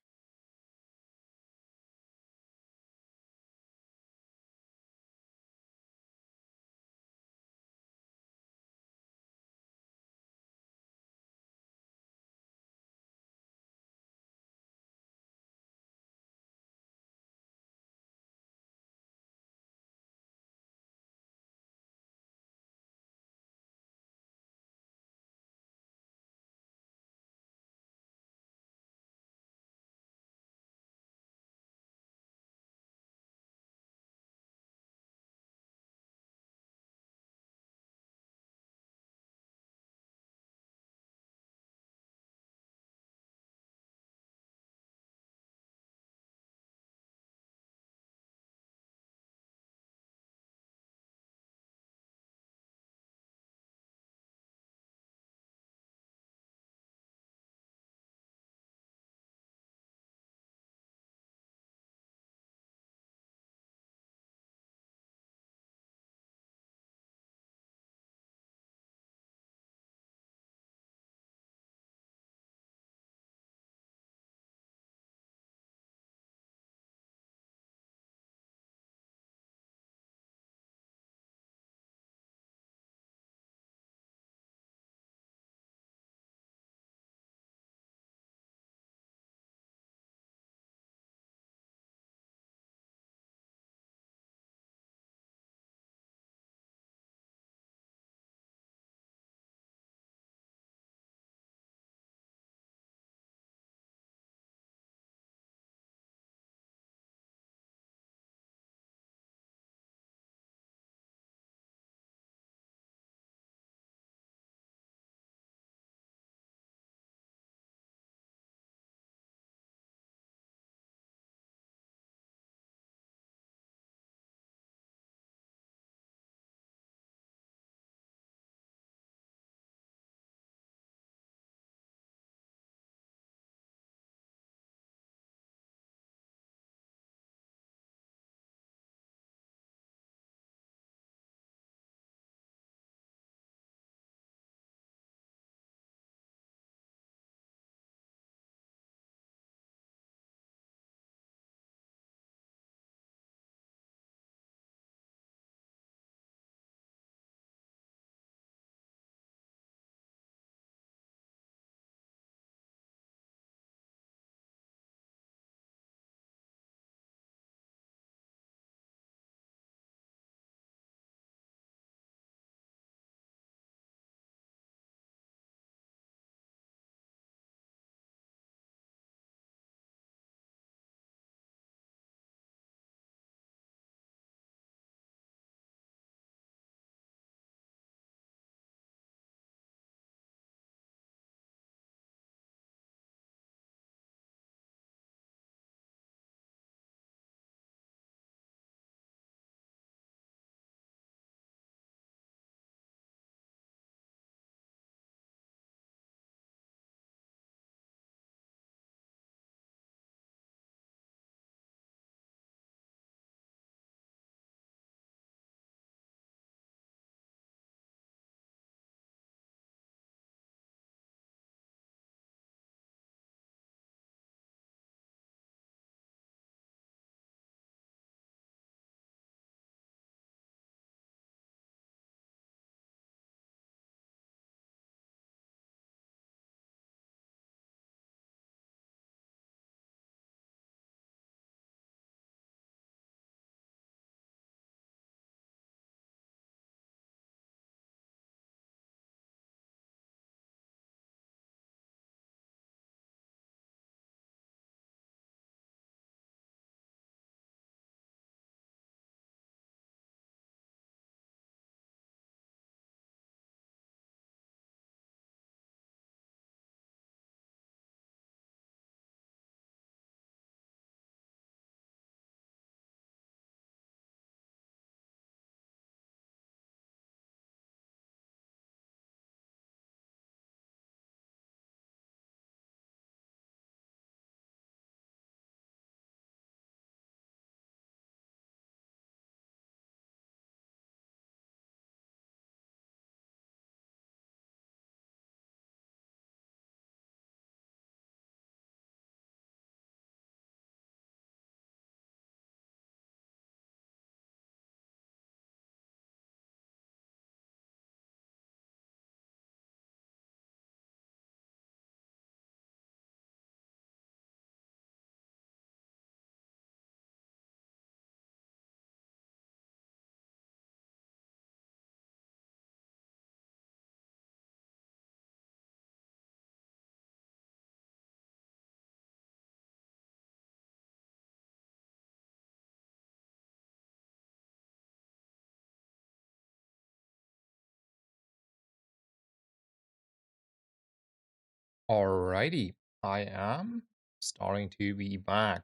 Alrighty, I am starting to be back.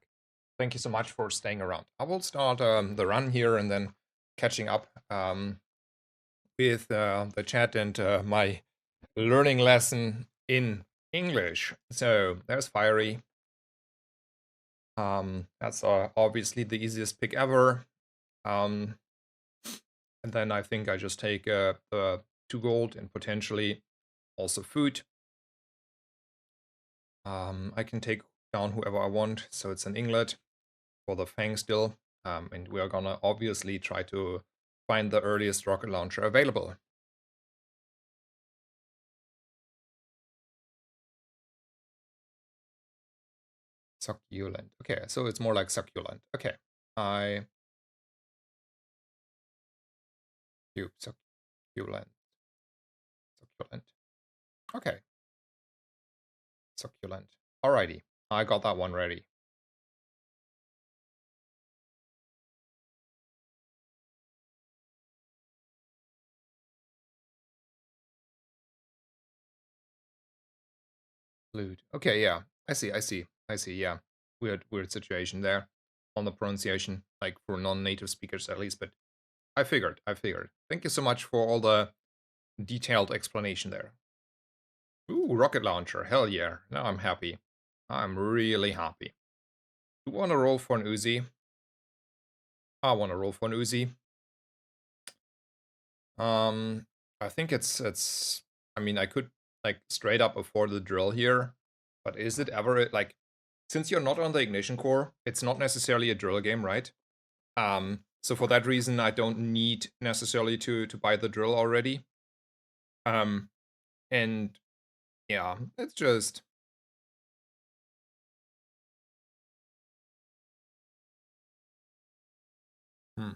Thank you so much for staying around. I will start the run here and then catching up with the chat and my learning lesson in English. So there's Fiery. That's obviously the easiest pick ever. And then I think I just take the 2 gold and potentially also food. I can take down whoever I want, so it's an Inglet for the Fang still. And we are gonna obviously try to find the earliest rocket launcher available. Succulent. Okay, so it's more like succulent. Okay. Succulent. Succulent. Okay. Succulent. Alrighty. I got that one ready. Flute. Okay, yeah. I see, yeah. Weird situation there on the pronunciation, like for non-native speakers at least, but I figured. Thank you so much for all the detailed explanation there. Ooh, rocket launcher. Hell yeah. Now I'm happy. I'm really happy. You want to roll for an Uzi? I want to roll for an Uzi. I think it's. I mean, I could like straight up afford the drill here, but is it ever like? Since you're not on the ignition core, it's not necessarily a drill game, right? So for that reason, I don't need necessarily to buy the drill already. And yeah, it's just. Hmm.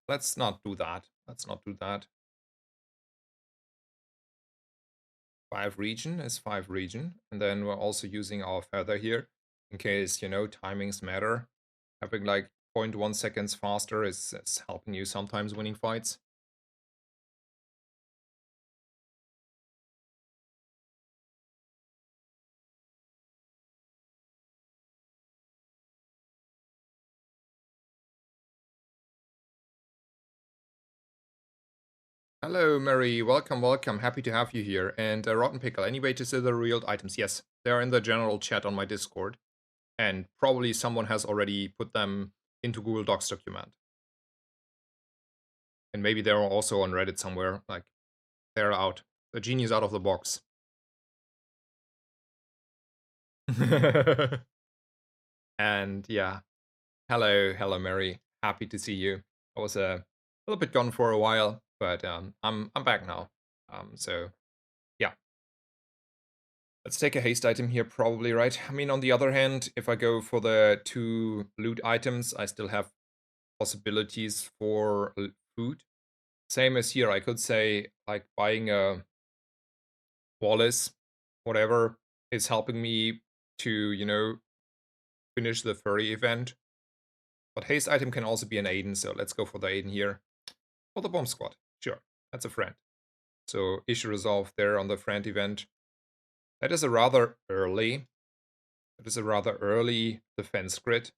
Let's not do that. Let's not do that. 5 regen is 5 regen. And then we're also using our feather here in case, you know, timings matter. Having like 0.1 seconds faster is helping you sometimes winning fights. Hello, Mary. Welcome, welcome. Happy to have you here. And Rotten Pickle, any way to see the revealed items? Yes, they're in the general chat on my Discord. And probably someone has already put them into Google Docs document. And maybe they're also on Reddit somewhere. Like, they're out. The genie's out of the box. And yeah, hello, Mary. Happy to see you. I was a little bit gone for a while, but I'm back now. So yeah, let's take a haste item here, probably, right? I mean, on the other hand, if I go for the 2 loot items, I still have possibilities for food. Same as here, I could say like buying a Wallace, whatever, is helping me to, you know, finish the furry event. But haste item can also be an Aiden, so let's go for the Aiden here. For the bomb squad, sure, that's a friend. So issue resolved there on the friend event. That is a rather early. Defense grid.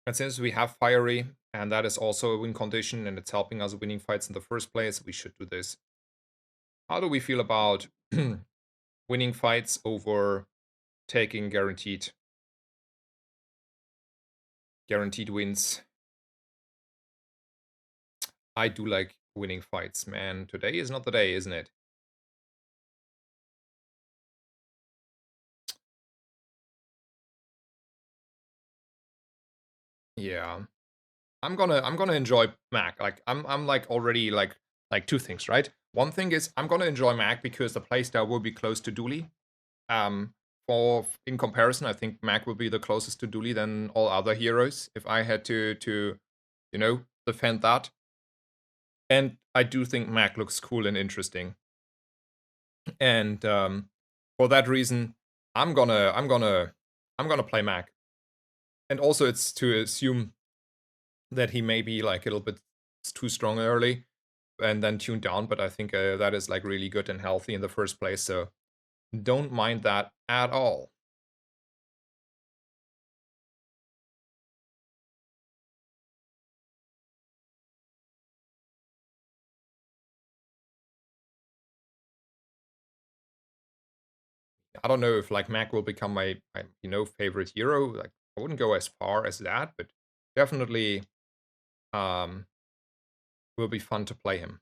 And since we have Fiery, and that is also a win condition, and it's helping us winning fights in the first place, we should do this. How do we feel about winning fights over taking guaranteed wins? I do like winning fights, man. Today is not the day, isn't it? Yeah. I'm gonna enjoy Mac. Like I'm like already like 2 things, right? One thing is I'm gonna enjoy Mac because the playstyle will be close to Dooley. For in comparison, I think Mac will be the closest to Dooley than all other heroes if I had to you know defend that. And I do think Mac looks cool and interesting. And for that reason, I'm gonna play Mac. And also it's to assume that he may be like a little bit too strong early and then tuned down, but I think that is like really good and healthy in the first place, so don't mind that at all. I don't know if like Mac will become my favorite hero. Like I wouldn't go as far as that, but definitely um will be fun to play him.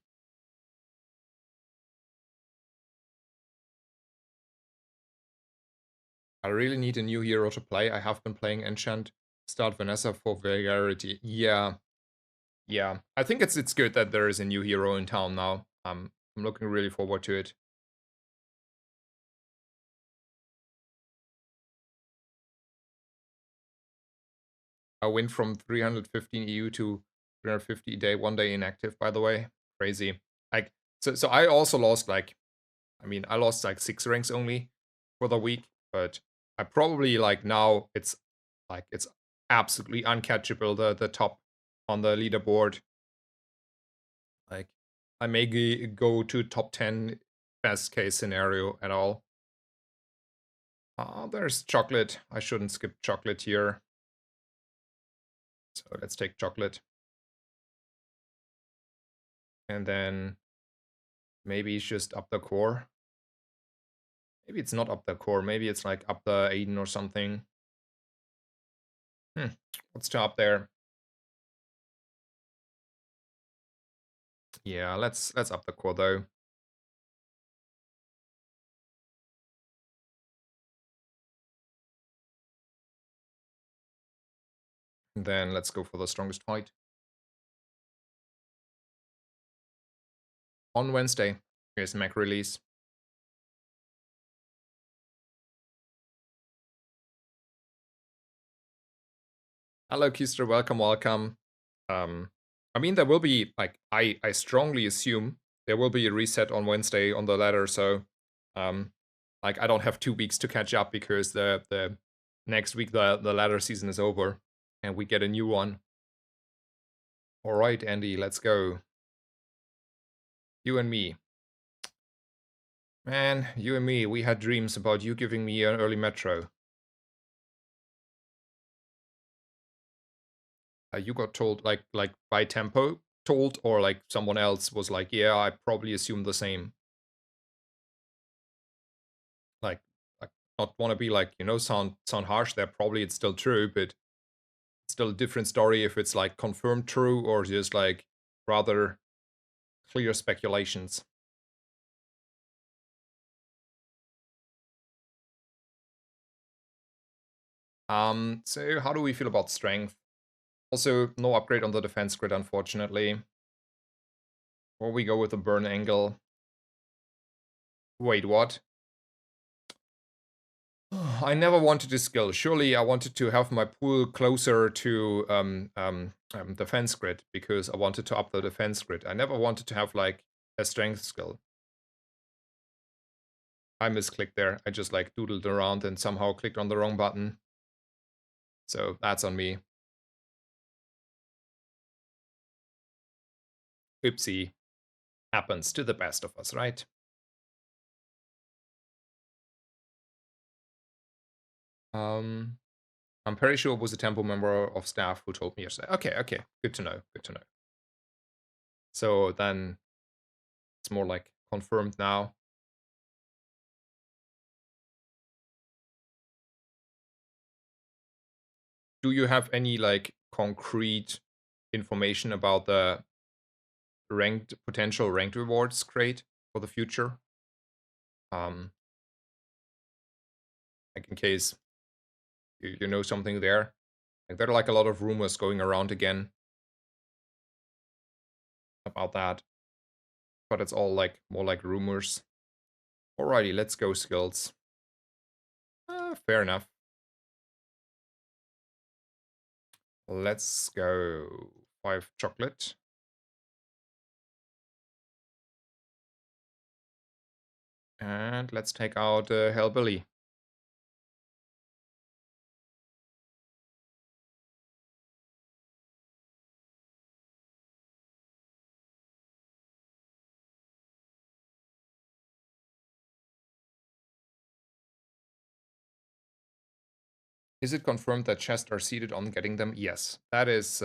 I really need a new hero to play. I have been playing Enchant. Start Vanessa for vulgarity. Yeah, yeah. I think it's good that there is a new hero in town now. I'm looking really forward to it. I went from 315 EU to 350 day, 1 day inactive, by the way. Crazy. Like so I also lost like I lost like 6 ranks only for the week, but I probably like now it's absolutely uncatchable the top on the leaderboard. Like I may go to top 10 best case scenario at all. There's chocolate. I shouldn't skip chocolate here. So let's take chocolate. And then maybe it's just up the core. Maybe it's not up the core. Maybe it's like up the Aiden or something. What's to up there? Yeah, let's up the core though. And then let's go for the strongest fight. On Wednesday, here's Mac release. Hello, Keister. Welcome, welcome. There will be like I strongly assume there will be a reset on Wednesday on the ladder, so like I don't have 2 weeks to catch up because the next week the ladder season is over and we get a new one. All right, Andy, let's go. You and me. Man, you and me, we had dreams about you giving me an early metro. You got told like by Tempo told, or like someone else was like, yeah, I probably assume the same. Like, like not want to be like sound harsh there. Probably it's still true, but it's still a different story if it's like confirmed true or just like rather clear speculations. So how do we feel about strength? Also, no upgrade on the defense grid, unfortunately. Or we go with a burn angle. Wait, what? I never wanted this skill. Surely I wanted to have my pool closer to defense grid because I wanted to up the defense grid. I never wanted to have like a strength skill. I misclicked there. I just like doodled around and somehow clicked on the wrong button. So that's on me. Oopsie. Happens to the best of us, right? I'm pretty sure it was a temple member of staff who told me yesterday. Okay, good to know, good to know. So then it's more like confirmed now. Do you have any like concrete information about the potential ranked rewards crate for the future? Like in case you know something there. Like there are like a lot of rumors going around again about that, but it's all like more like rumors. Alrighty, let's go skills. Fair enough. Let's go 5 chocolate. And let's take out Hellbilly. Is it confirmed that chests are seated on getting them? Yes, that is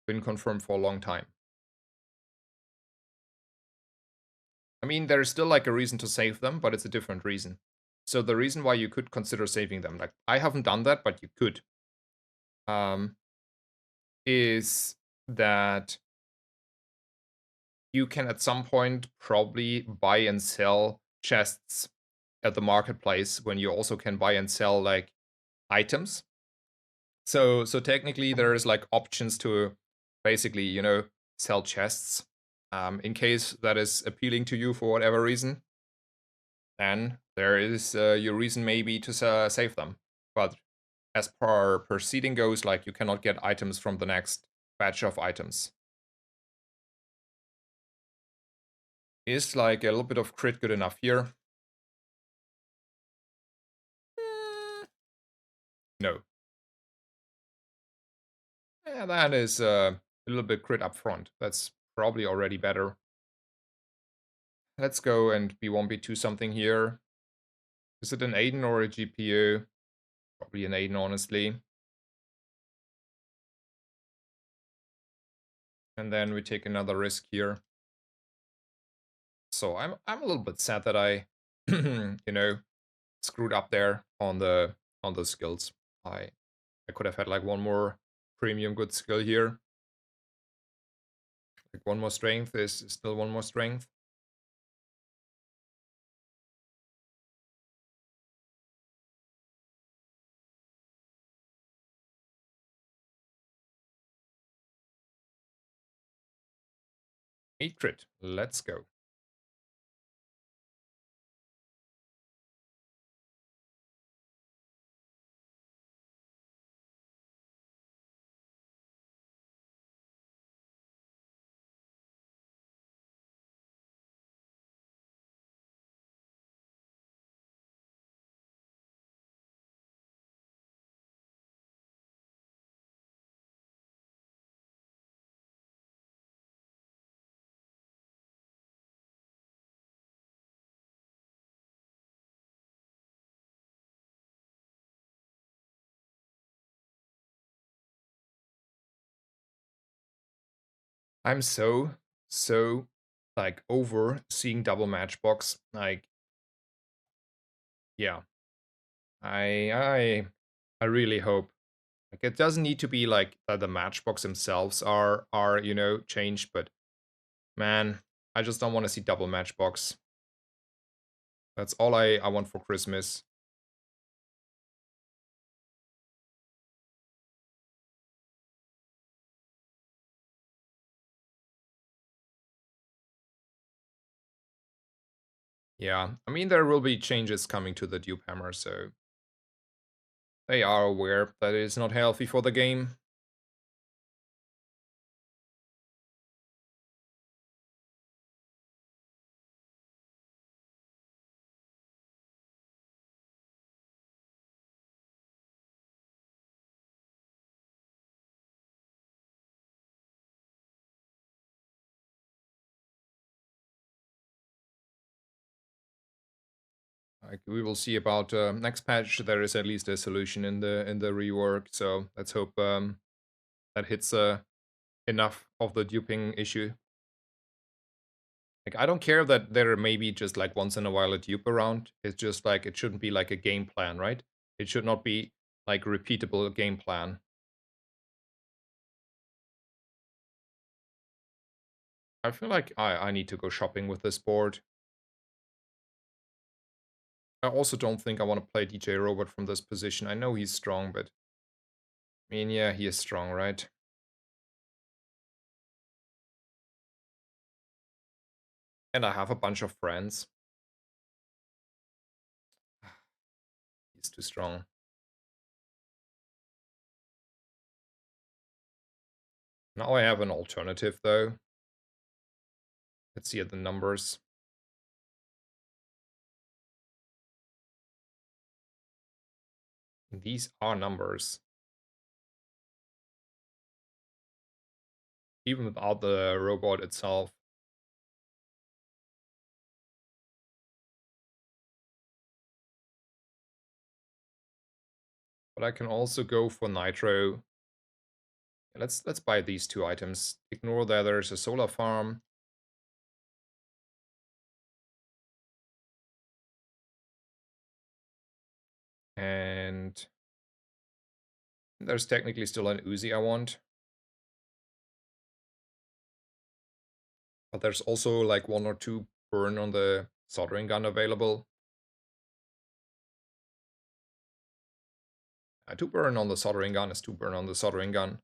been confirmed for a long time. I mean, there's still like a reason to save them, but it's a different reason. So the reason why you could consider saving them, like I haven't done that, but you could, um, is that you can at some point probably buy and sell chests at the marketplace when you also can buy and sell like items. So technically there's like options to basically, sell chests. In case that is appealing to you for whatever reason, then there is your reason maybe to save them. But as per seeding goes, like you cannot get items from the next batch of items. Is like a little bit of crit good enough here? No. Yeah, that is a little bit crit up front. That's probably already better. Let's go and B1, B2 something here. Is it an Aiden or a GPU? Probably an Aiden, honestly. And then we take another risk here. So I'm a little bit sad that I, screwed up there on the skills. I could have had like one more premium good skill here. Like one more strength is still one more strength. Eight crit. Let's go. I'm so like over seeing double matchbox. Like, yeah, I really hope like it doesn't need to be like that the matchbox themselves are changed, but man, I just don't want to see double matchbox. That's all I want for Christmas. Yeah, I mean there will be changes coming to the dupe hammer, so they are aware that it is not healthy for the game. Like we will see about next patch. There is at least a solution in the rework, so let's hope that hits enough of the duping issue. Like I don't care that there may be just like once in a while a dupe around. It's just like it shouldn't be like a game plan, right? It should not be like repeatable game plan. I feel like I need to go shopping with this board. I also don't think I want to play DJ Robot from this position. I know he's strong, but I mean, yeah, he is strong, right? And I have a bunch of friends. He's too strong. Now I have an alternative, though. Let's see at the numbers. These are numbers. Even without the robot itself. But I can also go for nitro. Let's buy these two items. Ignore that there's a solar farm. And there's technically still an Uzi I want. But there's also like 1 or 2 burn on the soldering gun available. 2 burn on the soldering gun is 2 burn on the soldering gun.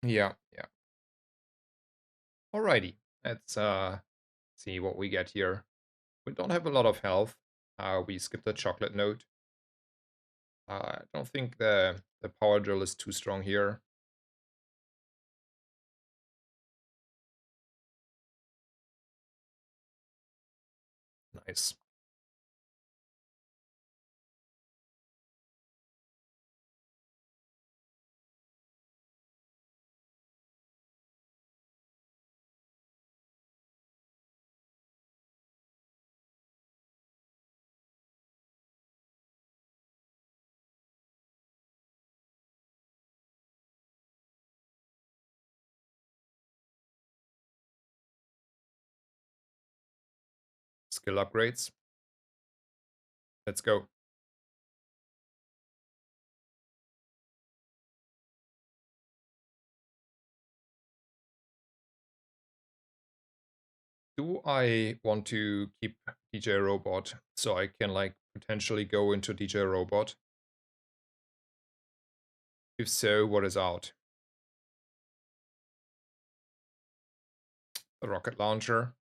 Yeah, yeah. Alrighty, let's see what we get here. We don't have a lot of health. We skipped the chocolate note. I don't think the power drill is too strong here. Nice. Skill upgrades. Let's go. Do I want to keep DJ Robot so I can like potentially go into DJ Robot? If so, what is out? The rocket launcher.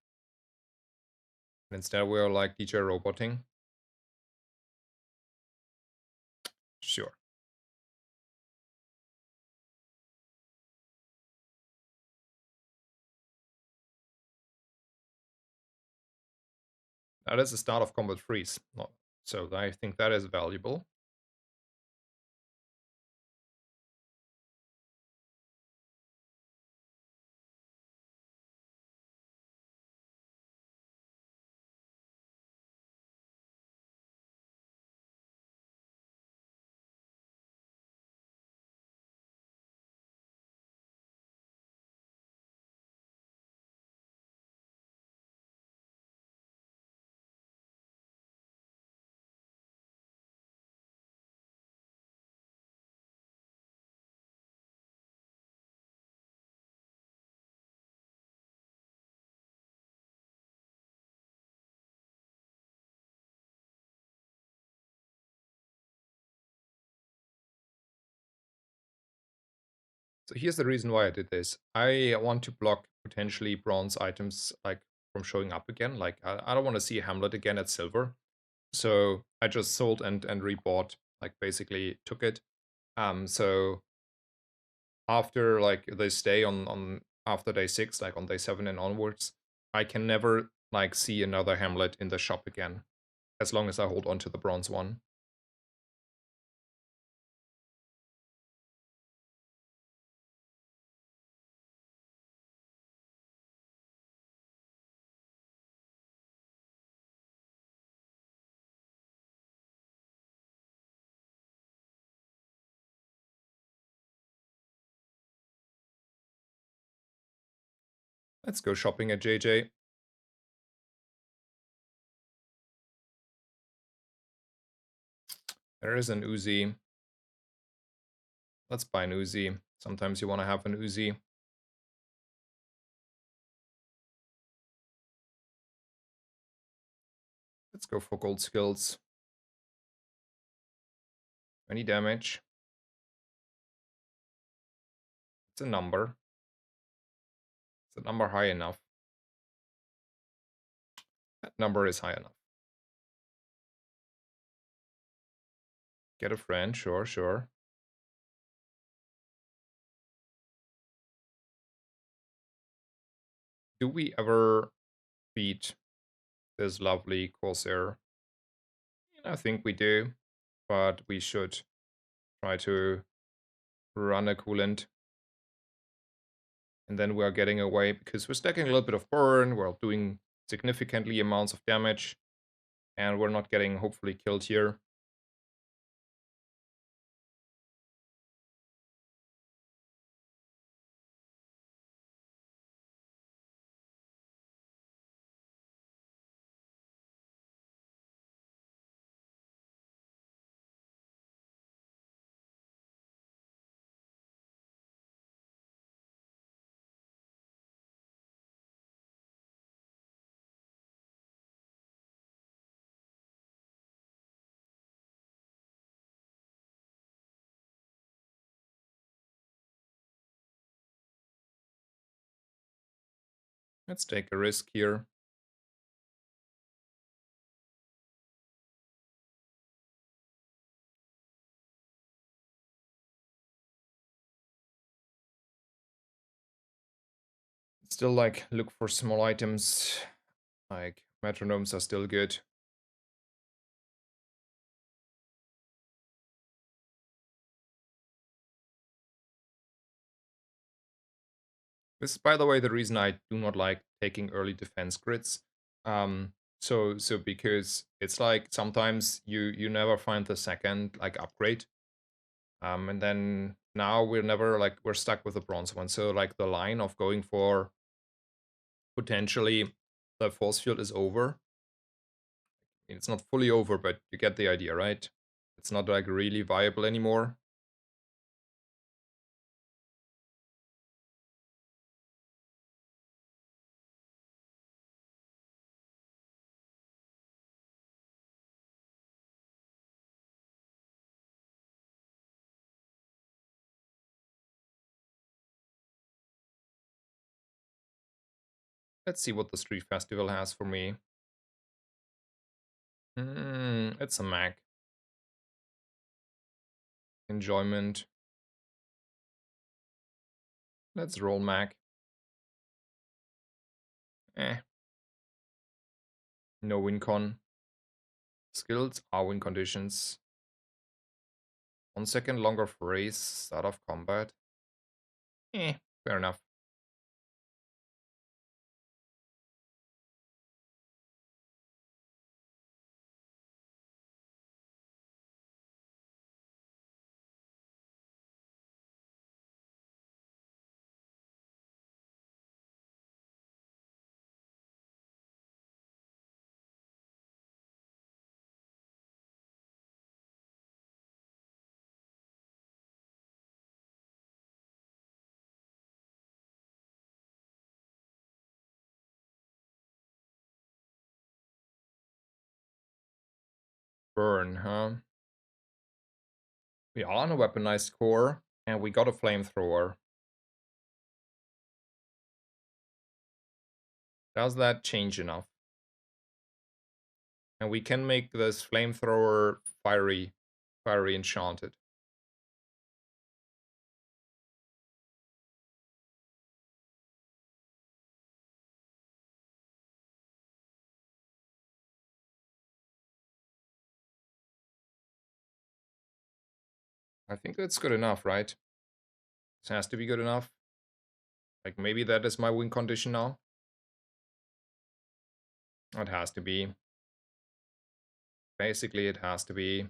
And instead we're like DJ Roboting. Sure. That is the start of combat freeze. Not, so I think that is valuable. So here's the reason why I did this. I want to block potentially bronze items like from showing up again. Like I don't want to see a Hamlet again at silver. So I just sold and rebought, like basically took it. So after like this day on after day 6, like on day 7 and onwards, I can never like see another Hamlet in the shop again, as long as I hold on to the bronze one. Let's go shopping at JJ. There is an Uzi. Let's buy an Uzi. Sometimes you want to have an Uzi. Let's go for gold skills. 20 damage. It's a number. Is the number high enough? That number is high enough. Get a friend, sure, sure. Do we ever beat this lovely Corsair? I think we do, but we should try to run a coolant. And then we're getting away because we're stacking a little bit of burn. We're doing significantly amounts of damage. And we're not getting, hopefully, killed here. Let's take a risk here. Still, like, look for small items. Like, metronomes are still good. This is, by the way, the reason I do not like taking early defense grids. So because it's like sometimes you never find the second like upgrade. And then now we're stuck with the bronze one. So like the line of going for potentially the force field is over. It's not fully over, but you get the idea, right? It's not like really viable anymore. Let's see what the street festival has for me. It's a Mac. Enjoyment. Let's roll Mac. No win con. Skills are win conditions. 1 second longer phrase, start of combat. Fair enough. Burn, huh? We are on a weaponized core, and we got a flamethrower. Does that change enough? And we can make this flamethrower fiery enchanted. I think that's good enough, right? This has to be good enough. Like, maybe that is my win condition now. It has to be. Basically, it has to be.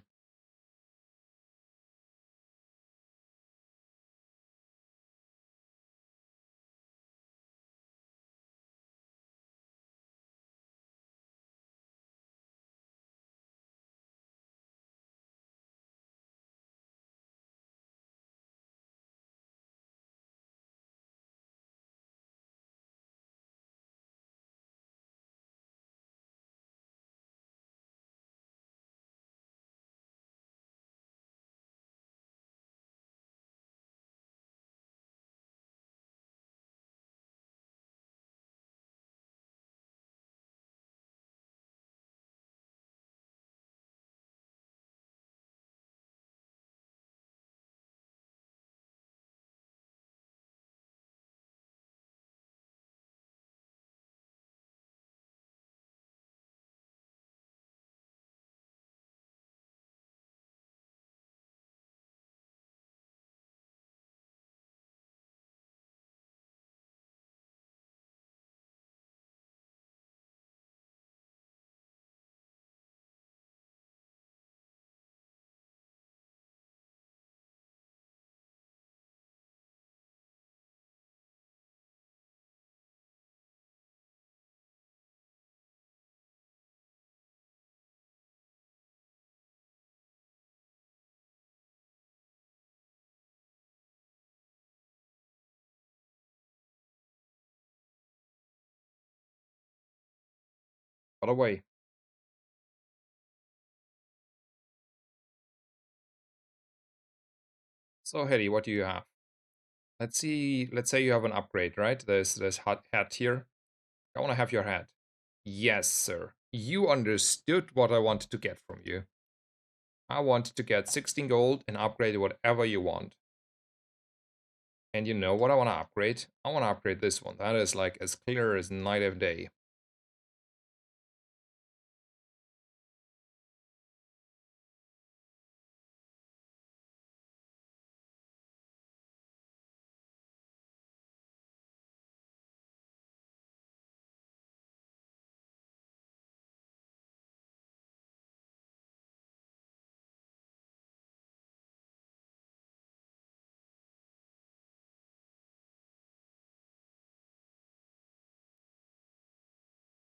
By the way. So, Hedy, what do you have? Let's see. Let's say you have an upgrade, right? There's hat here. I want to have your hat. Yes, sir. You understood what I wanted to get from you. I wanted to get 16 gold and upgrade whatever you want. And you know what I want to upgrade? I want to upgrade this one. That is like as clear as night of day.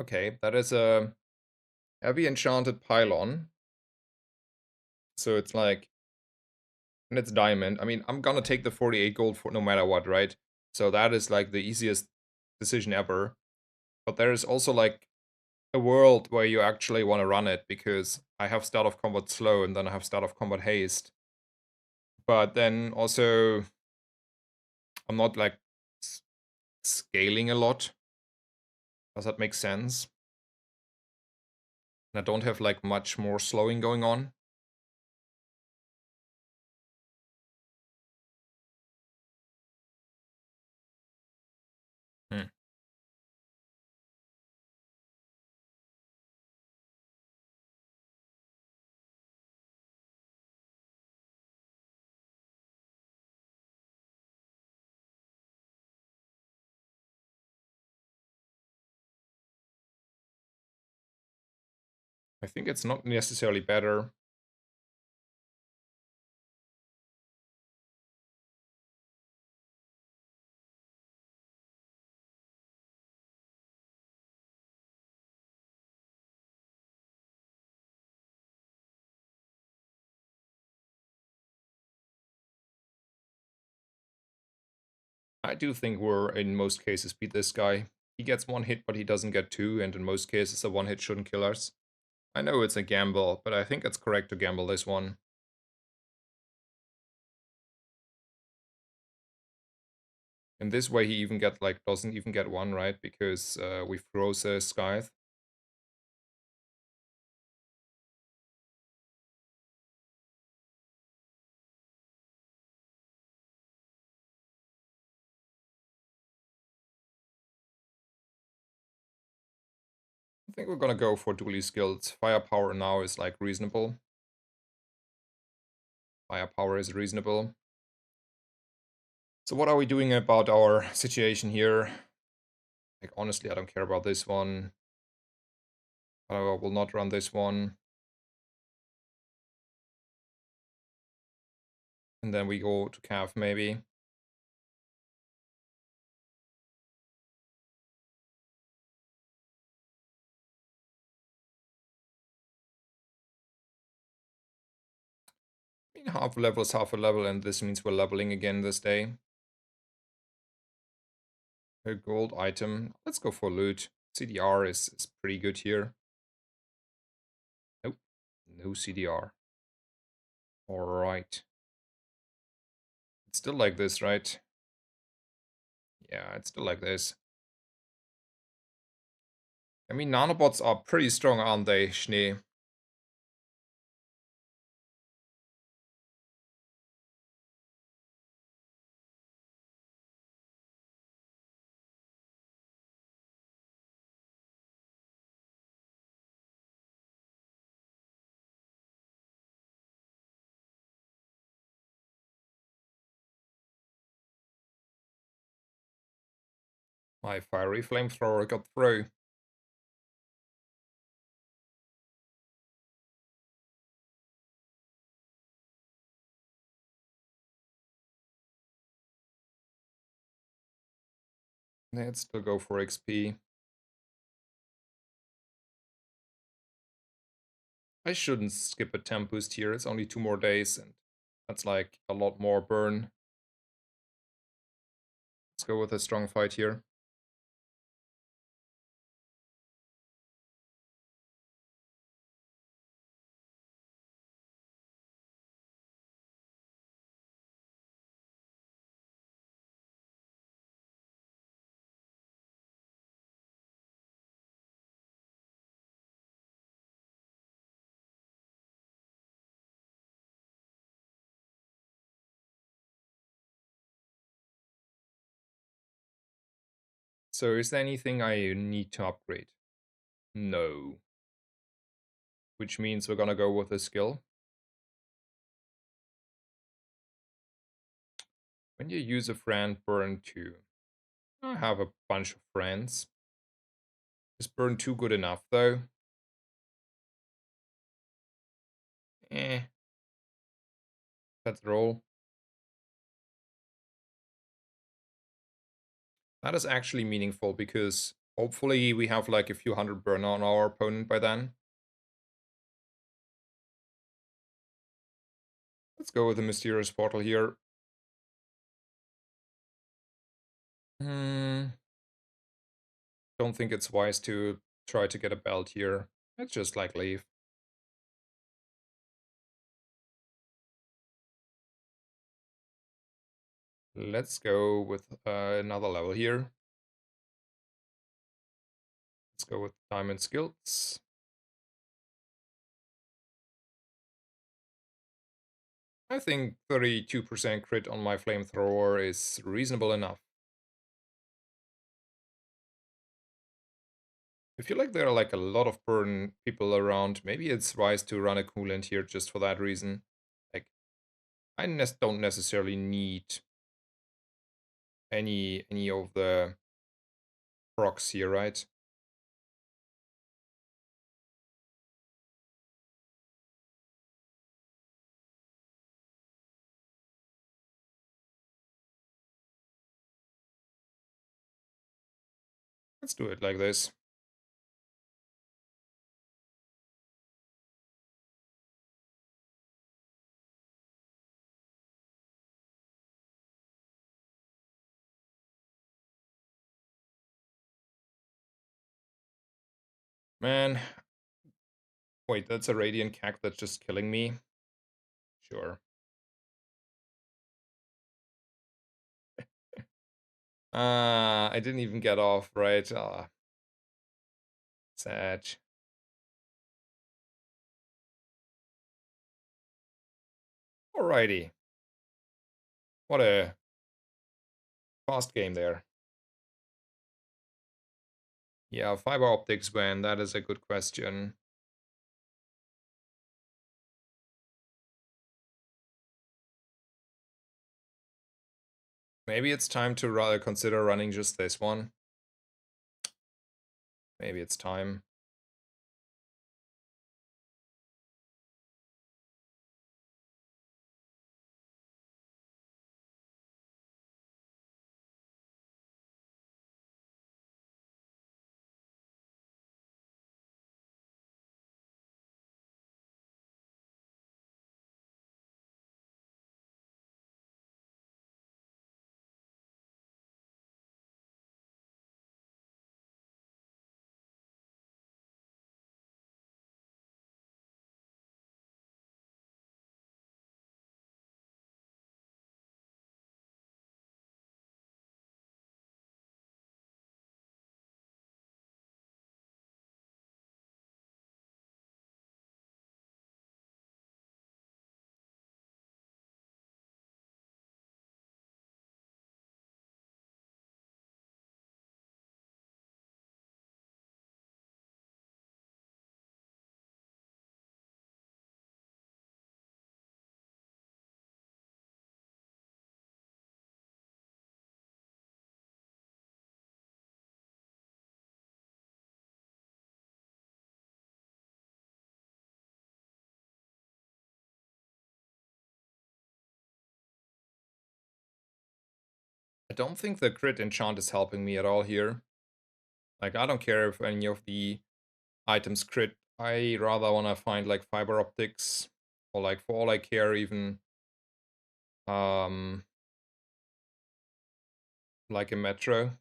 Okay, that is a heavy enchanted pylon. So it's like, and it's diamond. I mean, I'm gonna take the 48 gold for no matter what, right? So that is like the easiest decision ever. But there is also like a world where you actually want to run it because I have start of combat slow and then I have start of combat haste. But then also I'm not like scaling a lot. Does that make sense? And I don't have like much more slowing going on. Hmm. I think it's not necessarily better. I do think we're in most cases beat this guy. He gets one hit, but he doesn't get two, and in most cases a one hit shouldn't kill us. I know it's a gamble, but I think it's correct to gamble this one. In this way, he even get like doesn't even get one, right? Because we froze Scythe. I think we're gonna go for dually skilled. Firepower now is like reasonable. Firepower is reasonable. So what are we doing about our situation here? Like honestly, I don't care about this one. I will not run this one. And then we go to Cav maybe. I mean, half a level is half a level, and this means we're leveling again this day. A gold item. Let's go for loot. CDR is pretty good here. Nope. No CDR. Alright. It's still like this, right? Yeah, it's still like this. I mean, nanobots are pretty strong, aren't they, Schnee? My fiery flamethrower got through. Let's still go for XP. I shouldn't skip a temp boost here. It's only 2 more days, and that's like a lot more burn. Let's go with a strong fight here. So is there anything I need to upgrade? No. Which means we're gonna go with a skill. When you use a friend, burn 2. I have a bunch of friends. Is burn 2 good enough though? Eh, let's roll. That is actually meaningful because hopefully we have like a few hundred burn on our opponent by then. Let's go with the mysterious portal here. Hmm. Don't think it's wise to try to get a belt here. Let's just like leave. Let's go with another level here. Let's go with diamond skills. I think 32% crit on my flamethrower is reasonable enough. I feel like there are like a lot of burn people around. Maybe it's wise to run a coolant here just for that reason. Like, I don't necessarily need any of the procs here, right? Let's do it like this. Man, wait, that's a radiant cack that's just killing me. Sure. I didn't even get off, right? Ah, sad. Alrighty. What a fast game there. Yeah, fiber optics when, that is a good question. Maybe it's time to rather consider running just this one. Maybe it's time. I don't think the crit enchant is helping me at all here. Like, I don't care if any of the items crit. I rather want to find like fiber optics, or like for all I care even um like a metro.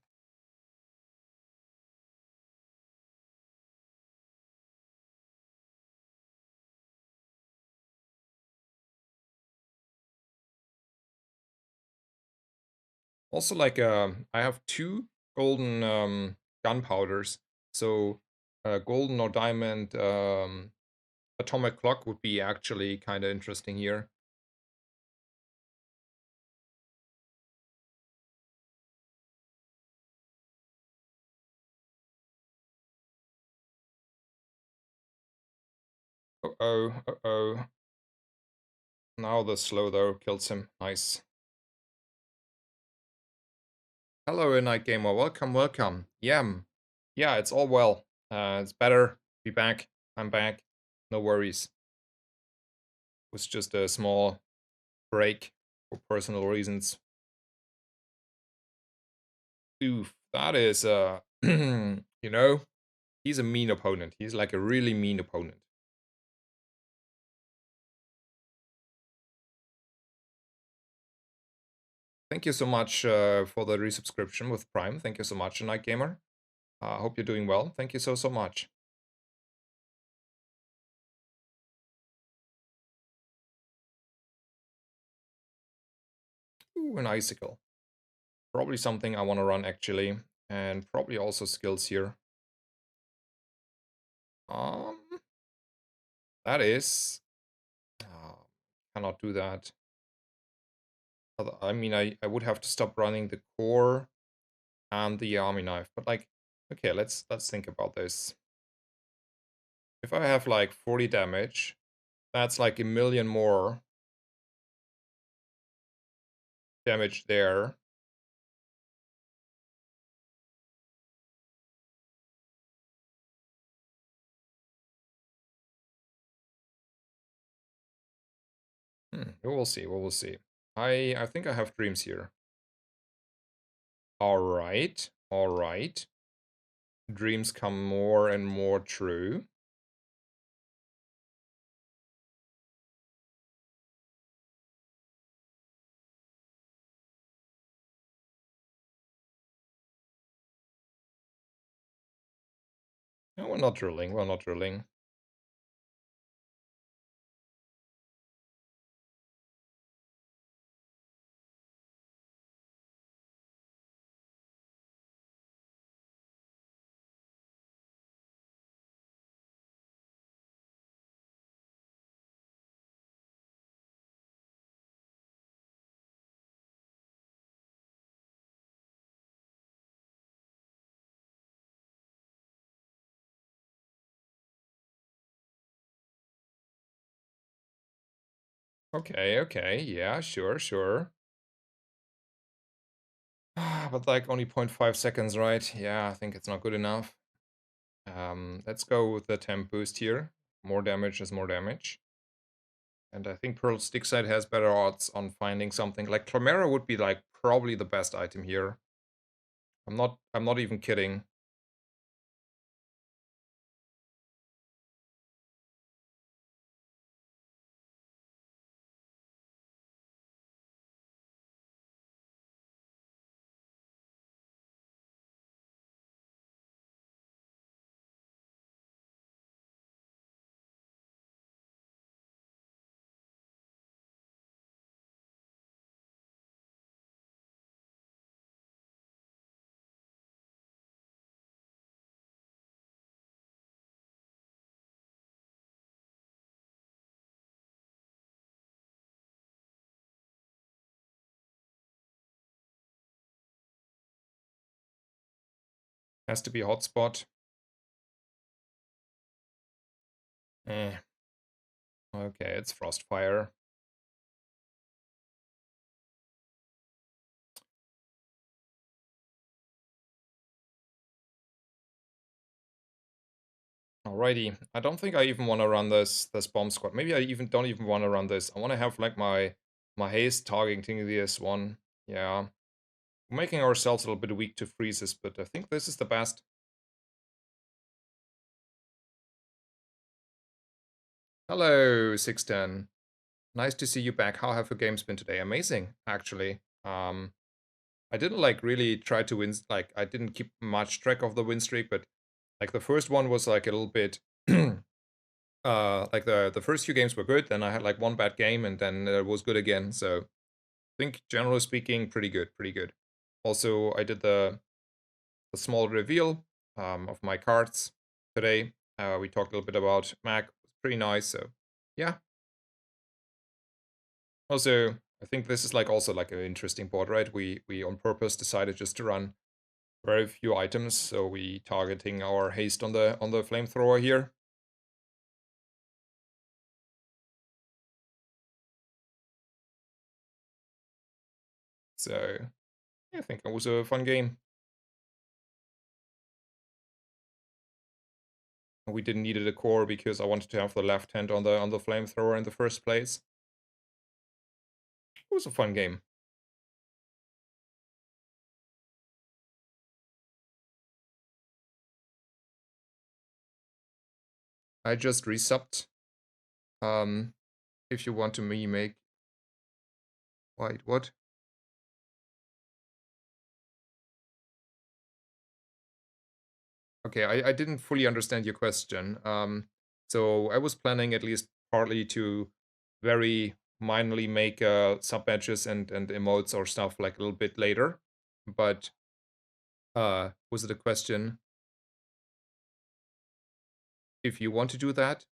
Also, like, I have 2 golden gunpowders, so golden or diamond atomic clock would be actually kind of interesting here. Uh-oh, uh-oh. Now the slow though kills him. Nice. Hello, Night Gamer. Welcome, welcome. Yeah, it's all well. It's better. Be back. I'm back. No worries. It was just a small break for personal reasons. Oof, that is, you know, he's a mean opponent. He's like a really mean opponent. Thank you so much for the resubscription with Prime. Thank you so much, Night Gamer. I hope you're doing well. Thank you so much. Ooh, an icicle. Probably something I want to run actually, and probably also skills here. Um, that is, cannot do that. I mean, I would have to stop running the core and the army knife, but like, okay, let's think about this. If I have like 40 damage, that's like a million more damage there. We will see. We will see. I think I have dreams here. All right. All right. Dreams come more and more true. No, we're not drilling. We're not drilling. Okay, okay. Yeah, sure, sure. But like only 0.5 seconds, right? Yeah, I think it's not good enough. Let's go with the temp boost here. More damage is more damage. And I think Pearl Stickside has better odds on finding something. Like Clamera would be like probably the best item here. I'm not even kidding. Has to be a hotspot. Eh. Okay, it's Frostfire. Alrighty. I don't think I even want to run this bomb squad. Maybe I even don't even want to run this. I want to have like my haste targeting the S1. Yeah. We're making ourselves a little bit weak to freezes, but I think this is the best. Hello, 610. Nice to see you back. How have your games been today? Amazing, actually. I didn't like really try to win, like I didn't keep much track of the win streak, but like the first one was like a little bit like the first few games were good, then I had like one bad game and then it was good again. So I think generally speaking, pretty good, pretty good. Also, I did the small reveal of my cards today. We talked a little bit about Mac. It was pretty nice. So yeah. Also, I think this is like also like an interesting board, right? We on purpose decided just to run very few items, so we targeting our haste on the flamethrower here. So yeah, I think it was a fun game. We didn't need a core because I wanted to have the left hand on the flamethrower in the first place. It was a fun game. I just resubbed. If you want to me make... Wait, what? Okay, I didn't fully understand your question. So I was planning at least partly to very minorly make sub badges and emotes or stuff like a little bit later. But was it a question if you want to do that?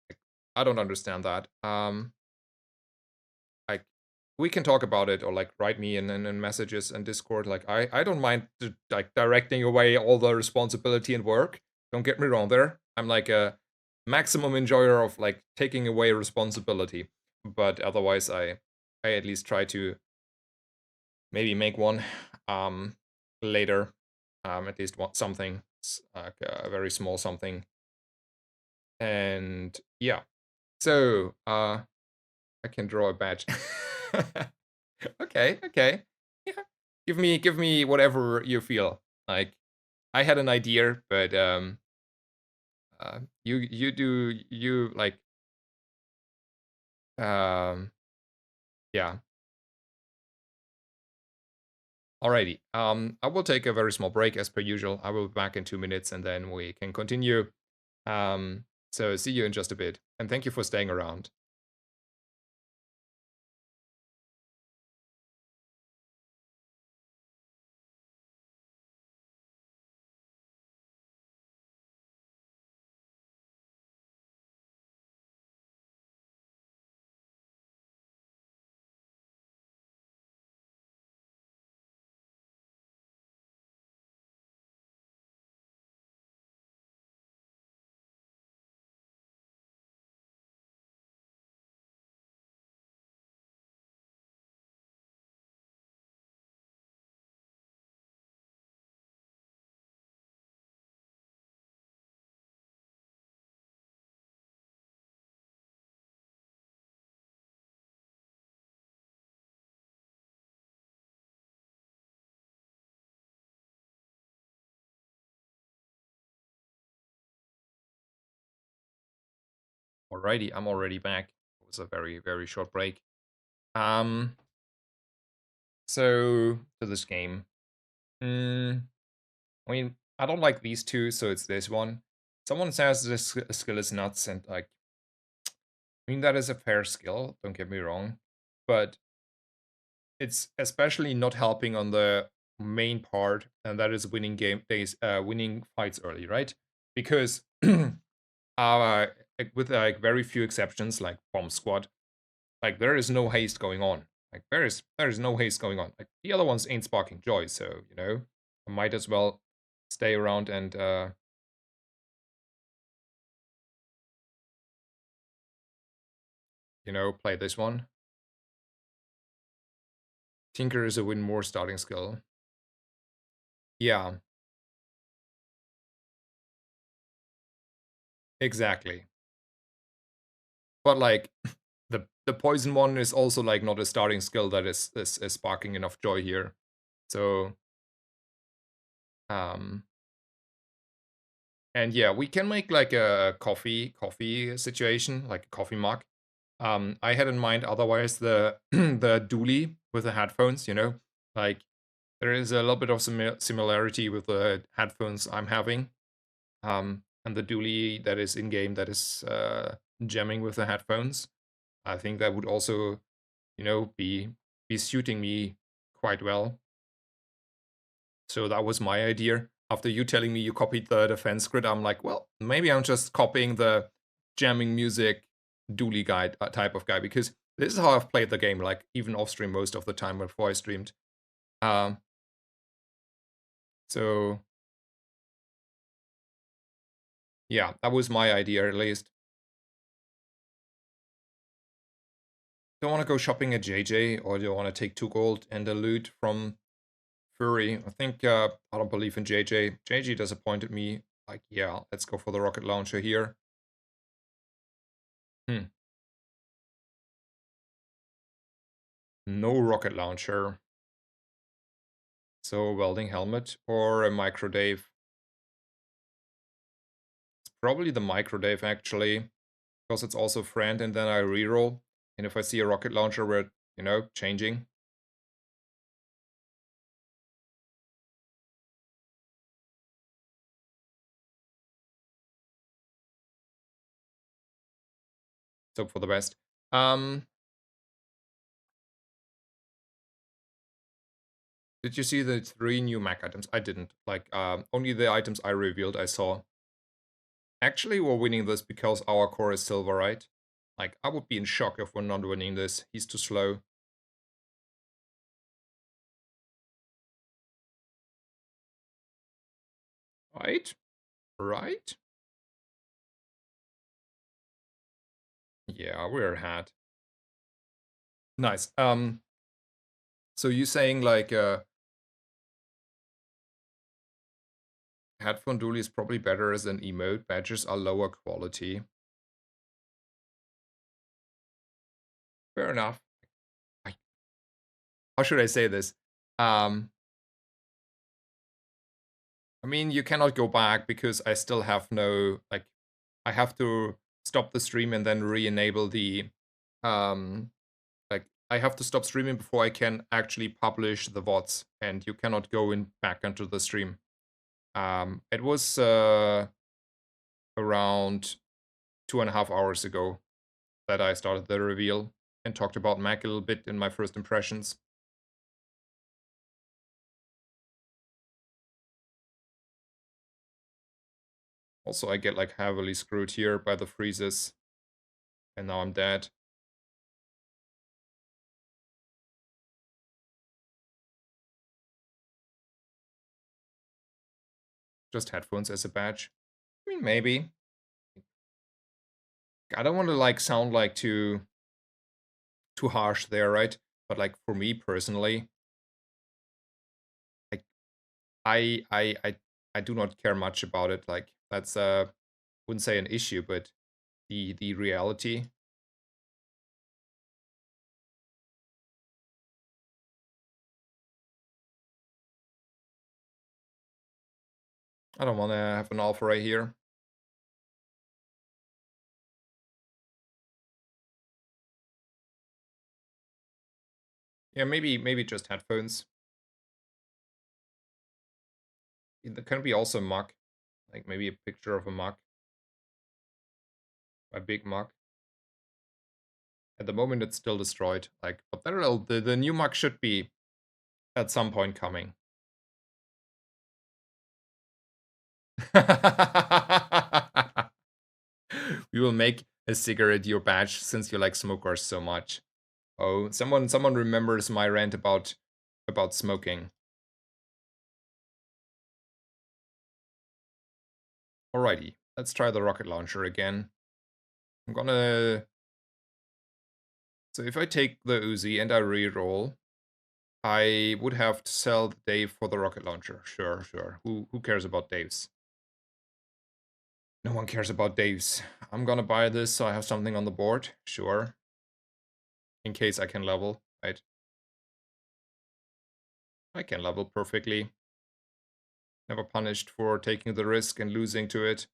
I don't understand that. Like we can talk about it or like write me in messages and Discord. Like I don't mind like directing away all the responsibility and work. Don't get me wrong there. I'm like a maximum enjoyer of like taking away responsibility. But otherwise I at least try to maybe make one later. At least want something like a very small something. And yeah. So I can draw a badge. Okay, okay. Yeah. Give me whatever you feel. Like I had an idea, but you do you like um yeah. Alrighty. I will take a very small break as per usual. I will be back in 2 minutes and then we can continue. So see you in just a bit. And thank you for staying around. Alrighty, I'm already back. It was a very, very short break. Um so to this game. Mm, I mean, I don't like these two, so it's this one. Someone says this skill is nuts, and like, I mean, that is a fair skill, don't get me wrong, but it's especially not helping on the main part, and that is winning winning fights early, right? Because like, with like very few exceptions, like Bomb Squad, like there is no haste going on. Like there is no haste going on. Like the other ones ain't sparking joy, so you know, I might as well stay around and you know, play this one. Tinker is a win more starting skill. Yeah, exactly. But like the poison one is also like not a starting skill that is sparking enough joy here. So um and yeah, we can make like a coffee situation, like a coffee mug. I had in mind otherwise the the dually with the headphones, you know, like there is a little bit of similarity with the headphones I'm having. And the dually that is in game that is jamming with the headphones. I think that would also, you know, be suiting me quite well. So that was my idea. After you telling me you copied the defense grid, I'm like, well, maybe I'm just copying the jamming music dually guide type of guy because this is how I've played the game, like even off stream most of the time before I streamed. Um, so yeah, that was my idea at least. Don't want to go shopping at JJ, or do you want to take 2 gold and a loot from Furry? I think I don't believe in JJ. JJ disappointed me. Like, yeah, let's go for the rocket launcher here. No rocket launcher. So welding helmet or a micro Dave. It's probably the micro Dave actually, because it's also friend, and then I reroll. And if I see a rocket launcher where, changing. Let's hope for the best. Did you see the 3 new Mac items? I didn't. Like, only the items I revealed I saw. Actually, we're winning this because our core is silver, right? Like, I would be in shock if we're not winning this. He's too slow. Right? Right? Yeah, we're ahead. Nice. So you saying like headphone dually is probably better as an emote. Badges are lower quality. Fair enough. How should I say this? I mean, you cannot go back because I still have no, like, I have to stop the stream and then re-enable the, like, I have to stop streaming before I can actually publish the VODs, and you cannot go in back into the stream. It was around 2.5 hours ago that I started the reveal and talked about Mac a little bit in my first impressions. Also, I get like heavily screwed here by the freezes, and now I'm dead. Just headphones as a badge. I mean, maybe. I don't want to like sound like too harsh there, right? But like for me personally, like I do not care much about it. Like that's wouldn't say an issue, but the reality. I don't want to have an alpha right here. Yeah, maybe just headphones. There can be also mug, like maybe a picture of a mug, a big mug. At the moment, it's still destroyed. Like, but the new mug should be at some point coming. We will make a cigarette your badge since you like smokers so much. Oh, someone remembers my rant about smoking. Alrighty, let's try the rocket launcher again. I'm gonna... So if I take the Uzi and I reroll, I would have to sell Dave for the rocket launcher. Sure, sure. Who cares about Dave's? No one cares about Dave's. I'm gonna buy this so I have something on the board. Sure. In case I can level, right? I can level perfectly. Never punished for taking the risk and losing to it.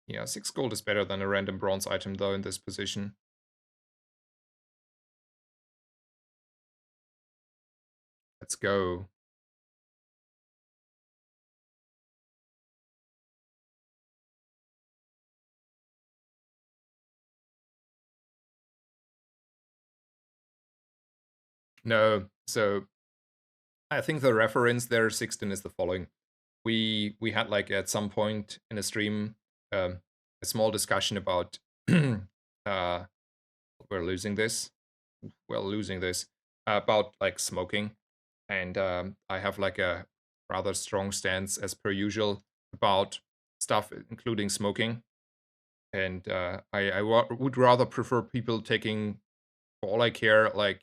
Yeah, 6 gold is better than a random bronze item though in this position. Let's go. No, so I think the reference there, 16, is the following. We had like at some point in a stream a small discussion about uh we're losing this. Well, losing this about like smoking, and I have like a rather strong stance as per usual about stuff including smoking, and I would rather prefer people taking for all I care, like,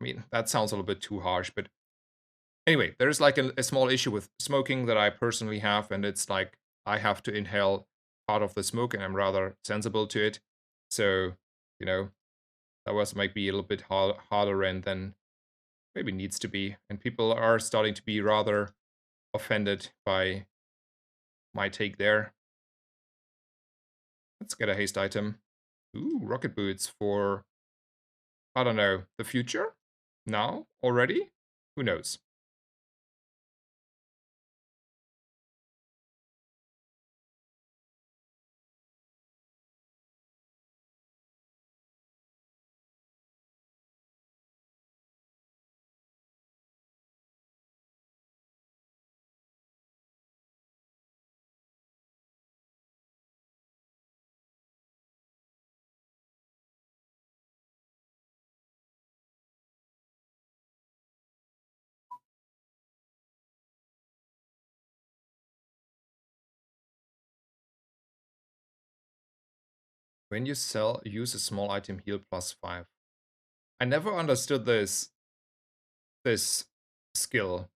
I mean, that sounds a little bit too harsh, but anyway, there's like a small issue with smoking that I personally have, and it's like I have to inhale part of the smoke, and I'm rather sensible to it. So, you know, that was might be a little bit harder and than maybe needs to be. And people are starting to be rather offended by my take there. Let's get a haste item. Ooh, rocket boots for, I don't know, the future? Now? Already? Who knows? When you sell, use a small item heal +5. I never understood this skill.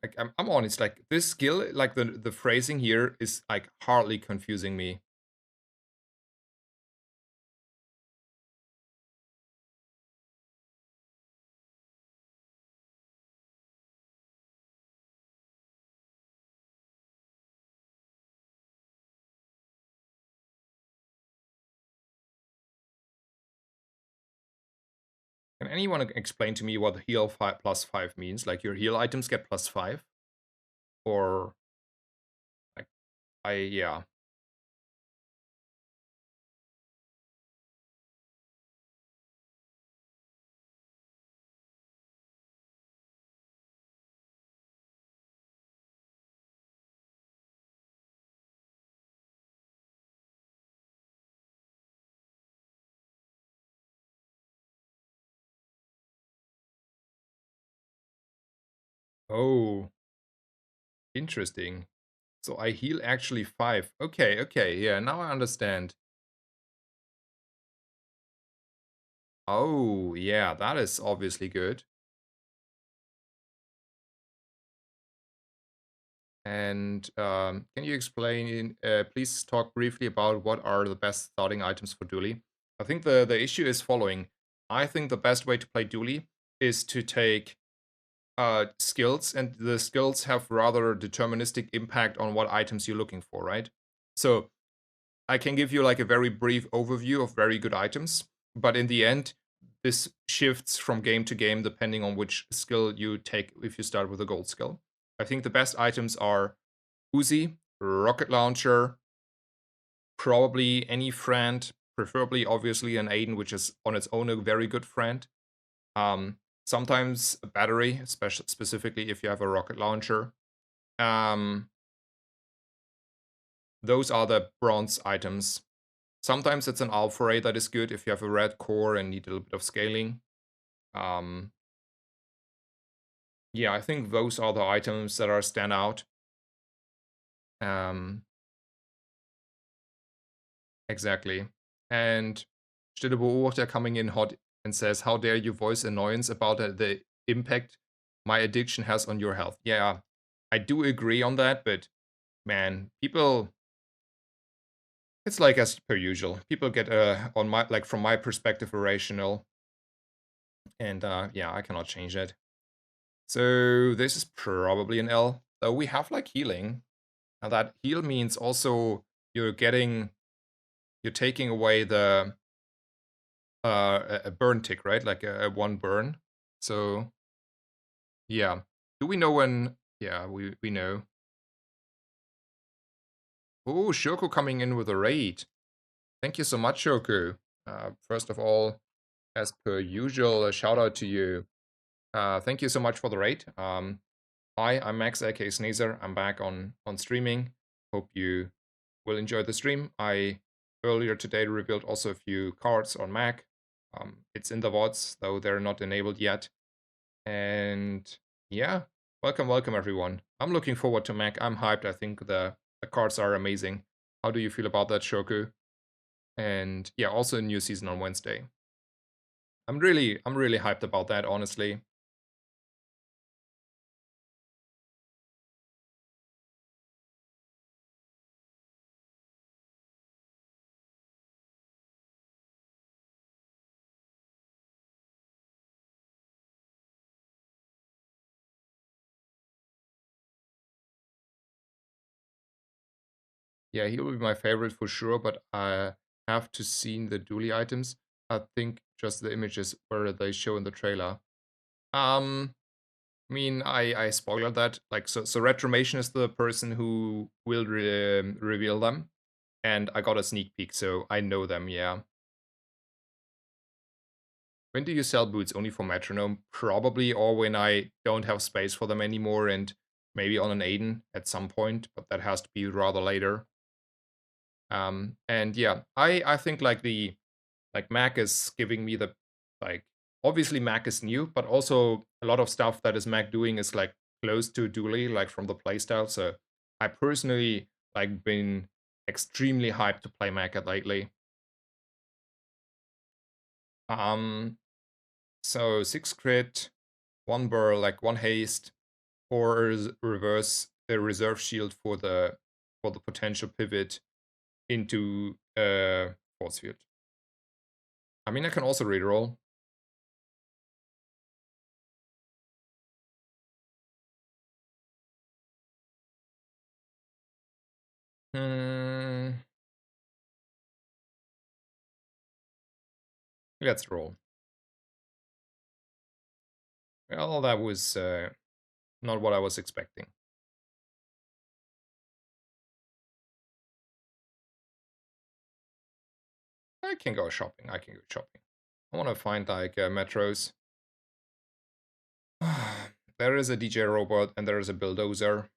Like I'm honest, like this skill, like the phrasing here is like hardly confusing me. Can anyone explain to me what heal +5 means? Like your heal items get +5, or like yeah. Oh, interesting. So I heal actually 5. Okay, okay, yeah, now I understand. Oh, yeah, that is obviously good. And can you explain, please talk briefly about what are the best starting items for Dually? I think the issue is following. I think the best way to play Dually is to take skills, and the skills have rather deterministic impact on what items you're looking for, right? So I can give you like a very brief overview of very good items, but in the end, this shifts from game to game depending on which skill you take if you start with a gold skill. I think the best items are Uzi, rocket launcher, probably any friend, preferably obviously an Aiden, which is on its own a very good friend. Um, Sometimes a battery, especially specifically if you have a rocket launcher. Um, those are the bronze items. Sometimes it's an alpha ray that is good if you have a red core and need a little bit of scaling. Um, yeah, I think those are the items that are stand out. Um, exactly. And Stille Beobachter coming in hot and says, "How dare you voice annoyance about the impact my addiction has on your health?" Yeah, I do agree on that, but man, people, it's like as per usual. People get on my, like, from my perspective, irrational, and yeah, I cannot change that. So this is probably an L. Though we have like healing, and that heal means also you're getting, you're taking away the a burn tick, right? Like a one burn. So yeah. Do we know when? Yeah, we know. Oh, Shoko coming in with a raid. Thank you so much, Shoko. First of all, as per usual, a shout out to you. Thank you so much for the raid. Hi, I'm Max, aka Sneezer. I'm back on streaming. Hope you will enjoy the stream. I earlier today revealed also a few cards on Mac. It's in the VODs, though they're not enabled yet. And yeah, welcome everyone. I'm looking forward to Mac. I'm hyped. I think the cards are amazing. How do you feel about that, Shoku? And yeah, also a new season on Wednesday. I'm really hyped about that, honestly. Yeah, he will be my favorite for sure, but I have to see the dually items. I think just the images where they show in the trailer. I mean, I spoiled that. Like, so Retromation is the person who will reveal them, and I got a sneak peek, so I know them. Yeah. When do you sell boots? Only for Metronome, probably, or when I don't have space for them anymore, and maybe on an Aiden at some point, but that has to be rather later. And yeah, I think like Mac is giving me the like obviously Mac is new, but also a lot of stuff that is Mac doing is like close to Dooley, like from the playstyle. So I personally like been extremely hyped to play Mac lately. Um so 6 crit, 1 burl, like 1 haste, or reverse the reserve shield for the potential pivot into force field. I mean I can also reroll. Hmm, let's roll. Well, that was not what I was expecting. I can go shopping. I can go shopping. I want to find like metros. There is a DJ robot and there is a bulldozer.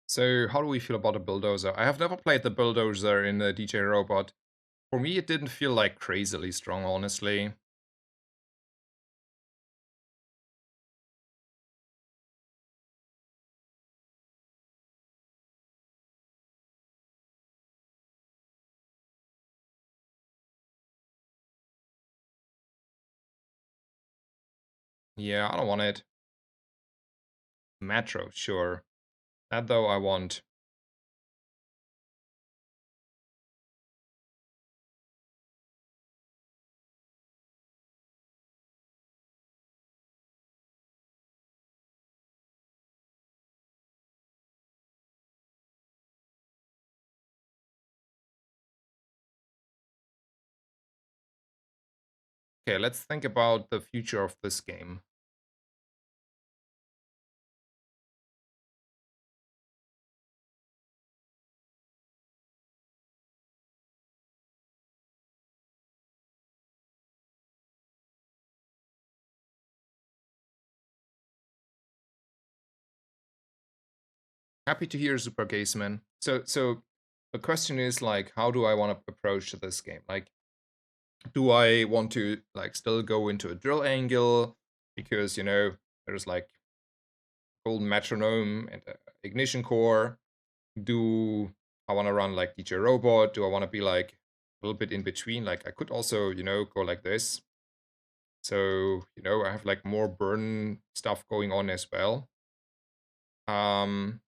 So how do we feel about a bulldozer? I have never played the bulldozer in the DJ robot. For me, it didn't feel like crazily strong, honestly. Yeah, I don't want it. Metro, sure. That though I want. Okay, let's think about the future of this game. Happy to hear, Super Gazeman. So the question is like, how do I want to approach this game? Like, do I want to like still go into a drill angle because there's like golden metronome and ignition core? Do I want to run like DJ robot? Do I want to be like a little bit in between? Like I could also go like this. So I have like more burn stuff going on as well. Um,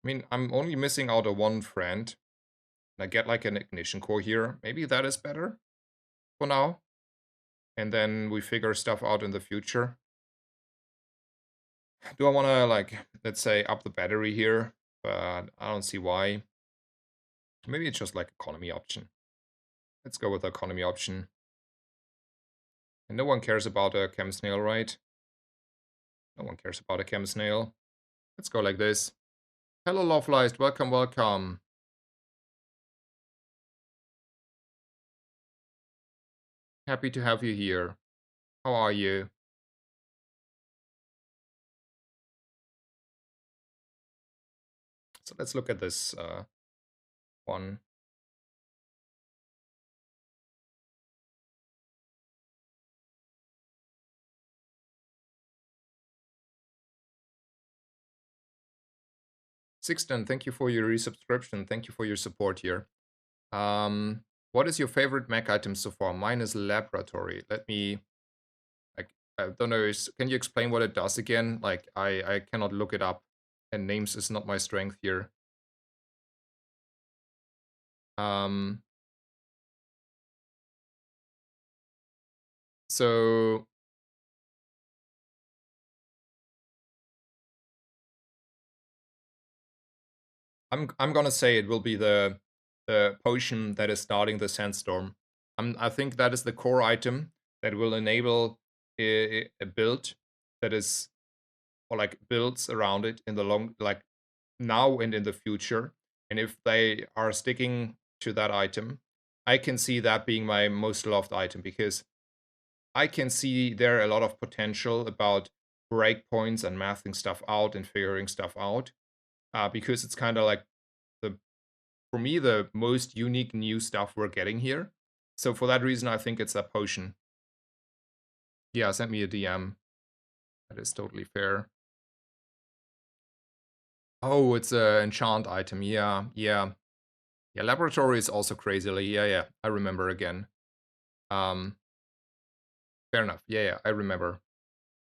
I mean I'm only missing out a one friend. I get like an ignition core here. Maybe that is better for now. And then we figure stuff out in the future. Do I want to, like, let's say, up the battery here? But I don't see why. Maybe it's just like economy option. Let's go with the economy option. And no one cares about a chem snail, right? No one cares about a chem snail. Let's go like this. Hello, Loveliest. Welcome, welcome. Happy to have you here. How are you? So let's look at this one. Sixten, thank you for your resubscription. Thank you for your support here. What is your favorite Mac item so far? Mine is laboratory. Let me, like, I don't know, can you explain what it does again? Like, I cannot look it up, and names is not my strength here. Um, so I'm gonna say it will be the potion that is starting the sandstorm. I think that is the core item that will enable a build that is, or like builds around it in the long, like now and in the future. And if they are sticking to that item, I can see that being my most loved item, because I can see there a lot of potential about breakpoints and mathing stuff out and figuring stuff out. Because it's kind of like the, for me, the most unique new stuff we're getting here. So for that reason, I think it's that potion. Yeah, send me a DM. That is totally fair. Oh, it's a enchant item. Yeah, yeah. Yeah, laboratory is also crazily. Yeah, yeah. I remember again. Um, fair enough. Yeah, yeah. I remember.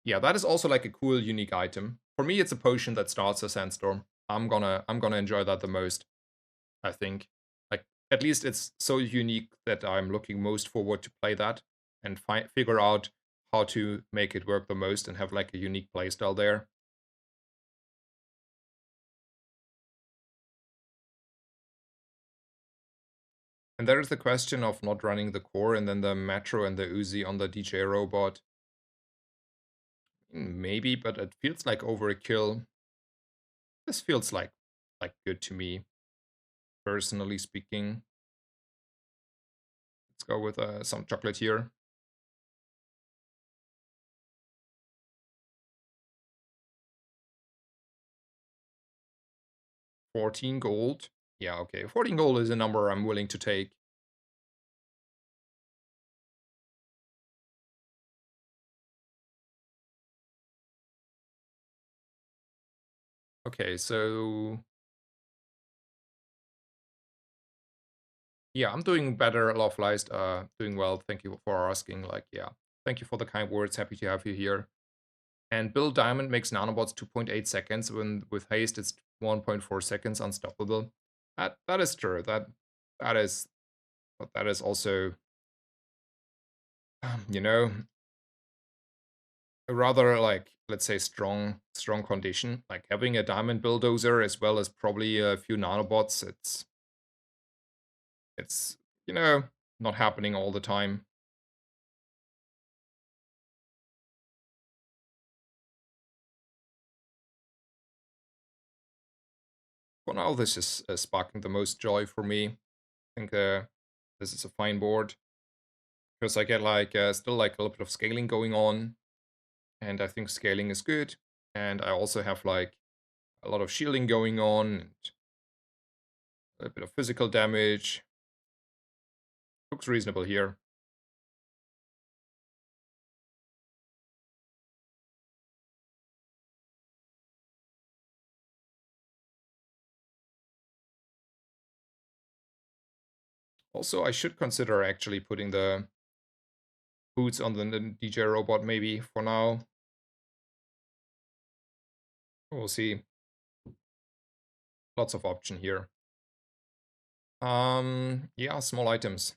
Yeah, that is also like a cool, unique item. For me, it's a potion that starts a sandstorm. I'm gonna enjoy that the most, I think. Like, at least it's so unique that I'm looking most forward to play that and figure out how to make it work the most and have like a unique playstyle there. And there is the question of not running the core and then the Metro and the Uzi on the DJ robot. Maybe, but it feels like overkill. This feels like good to me, personally speaking. Let's go with some chocolate here. 14 gold. Yeah, okay. 14 gold is a number I'm willing to take. Okay, so yeah, I'm doing better, Loveliest. Doing well. Thank you for asking. Like, yeah, thank you for the kind words. Happy to have you here. And Bill Diamond makes nanobots 2.8 seconds. When with haste, it's 1.4 seconds. Unstoppable. That is true. That is, but that is also, you know, a rather, like, let's say, strong condition. Like having a diamond bulldozer as well as probably a few nanobots. It's not happening all the time. For now, this is sparking the most joy for me. I think this is a fine board because I get like still like a little bit of scaling going on, and I think scaling is good. And I also have like a lot of shielding going on and a bit of physical damage. Looks reasonable here. Also, I should consider actually putting the boots on the DJ robot maybe for now. We'll see. Lots of option here. Yeah, small items.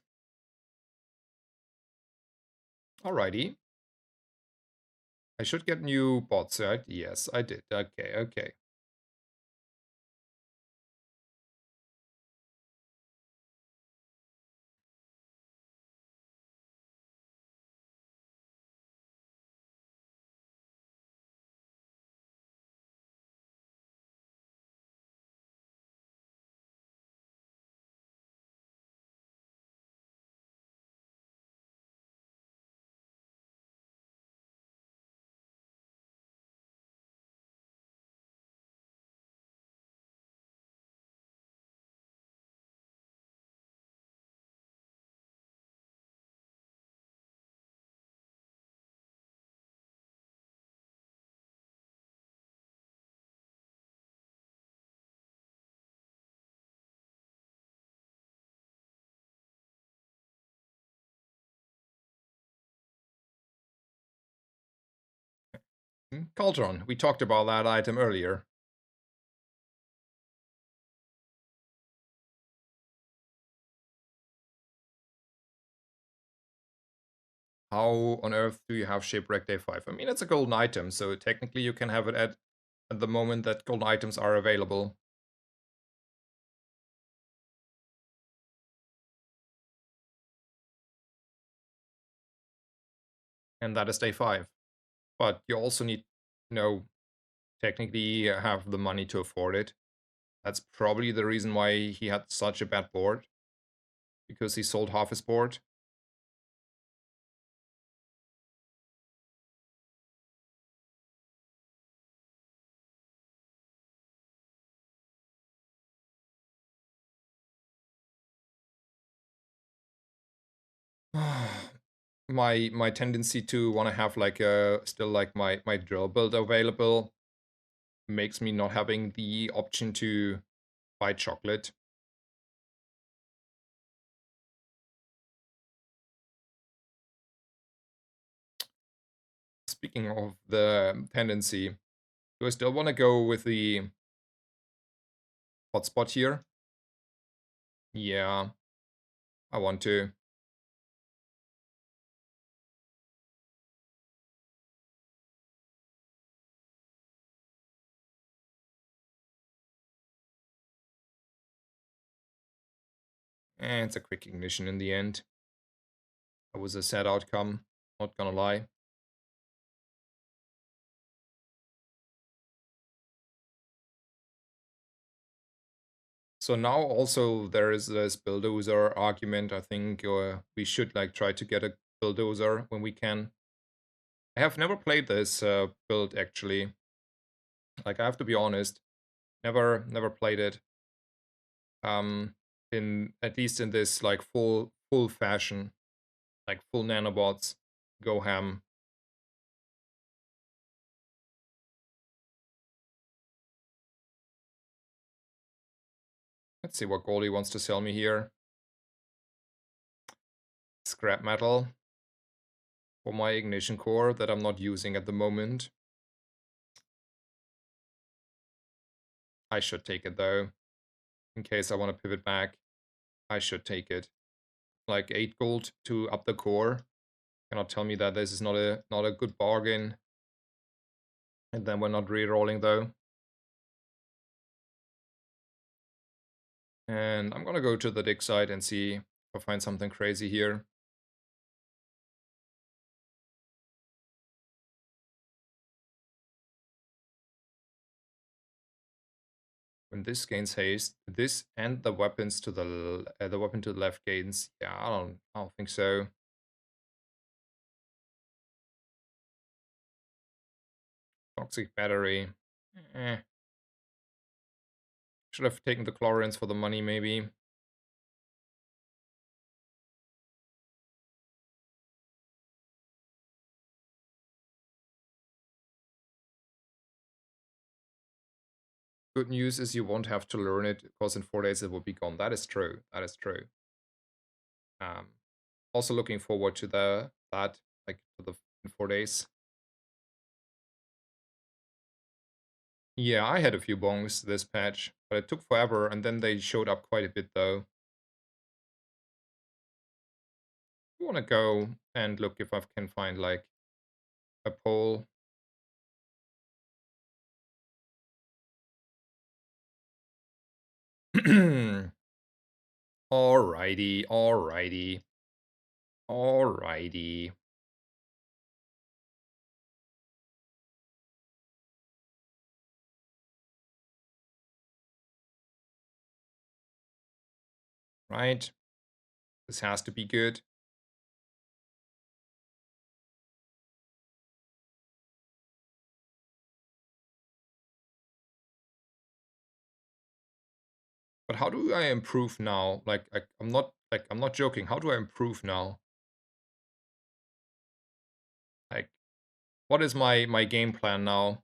Alrighty. I should get new bots, right? Yes, I did. Okay, okay. Cauldron. We talked about that item earlier. How on earth do you have Shipwreck Day 5? I mean, it's a golden item, so technically you can have it at the moment that golden items are available. And that is day 5. But you also need, technically have the money to afford it. That's probably the reason why he had such a bad board. Because he sold half his board. my tendency to want to have like still like my drill build available makes me not having the option to buy chocolate. Speaking of the tendency, do I still want to go with the hotspot here? Yeah, I want to. And it's a quick ignition in the end. That was a sad outcome, not gonna lie. So now also there is this bulldozer argument. I think we should like try to get a bulldozer when we can. I have never played this build actually. Like I have to be honest, never played it. In at least in this like full fashion, like full nanobots, go ham. Let's see what Goldie wants to sell me here. Scrap metal for my ignition core that I'm not using at the moment. I should take it though, in case I want to pivot back. I should take it. Like 8 gold to up the core. Cannot tell me that this is not a good bargain. And then we're not re-rolling though. And I'm gonna go to the dig site and see if I find something crazy here. When this gains haste, this and the weapons to the weapon to the left gains. Yeah, I don't think so. Toxic battery. Eh. Should have taken the chlorines for the money, maybe. Good news is you won't have to learn it, because in 4 days it will be gone. That is true. That is true. Also looking forward to that, like to the in 4 days. Yeah, I had a few bongs this patch, but it took forever, and then they showed up quite a bit though. I want to go and look if I can find like a pole. Alrighty, alrighty, alrighty. Right? This has to be good. But how do I improve now? Like I'm not joking. How do I improve now? Like what is my game plan now?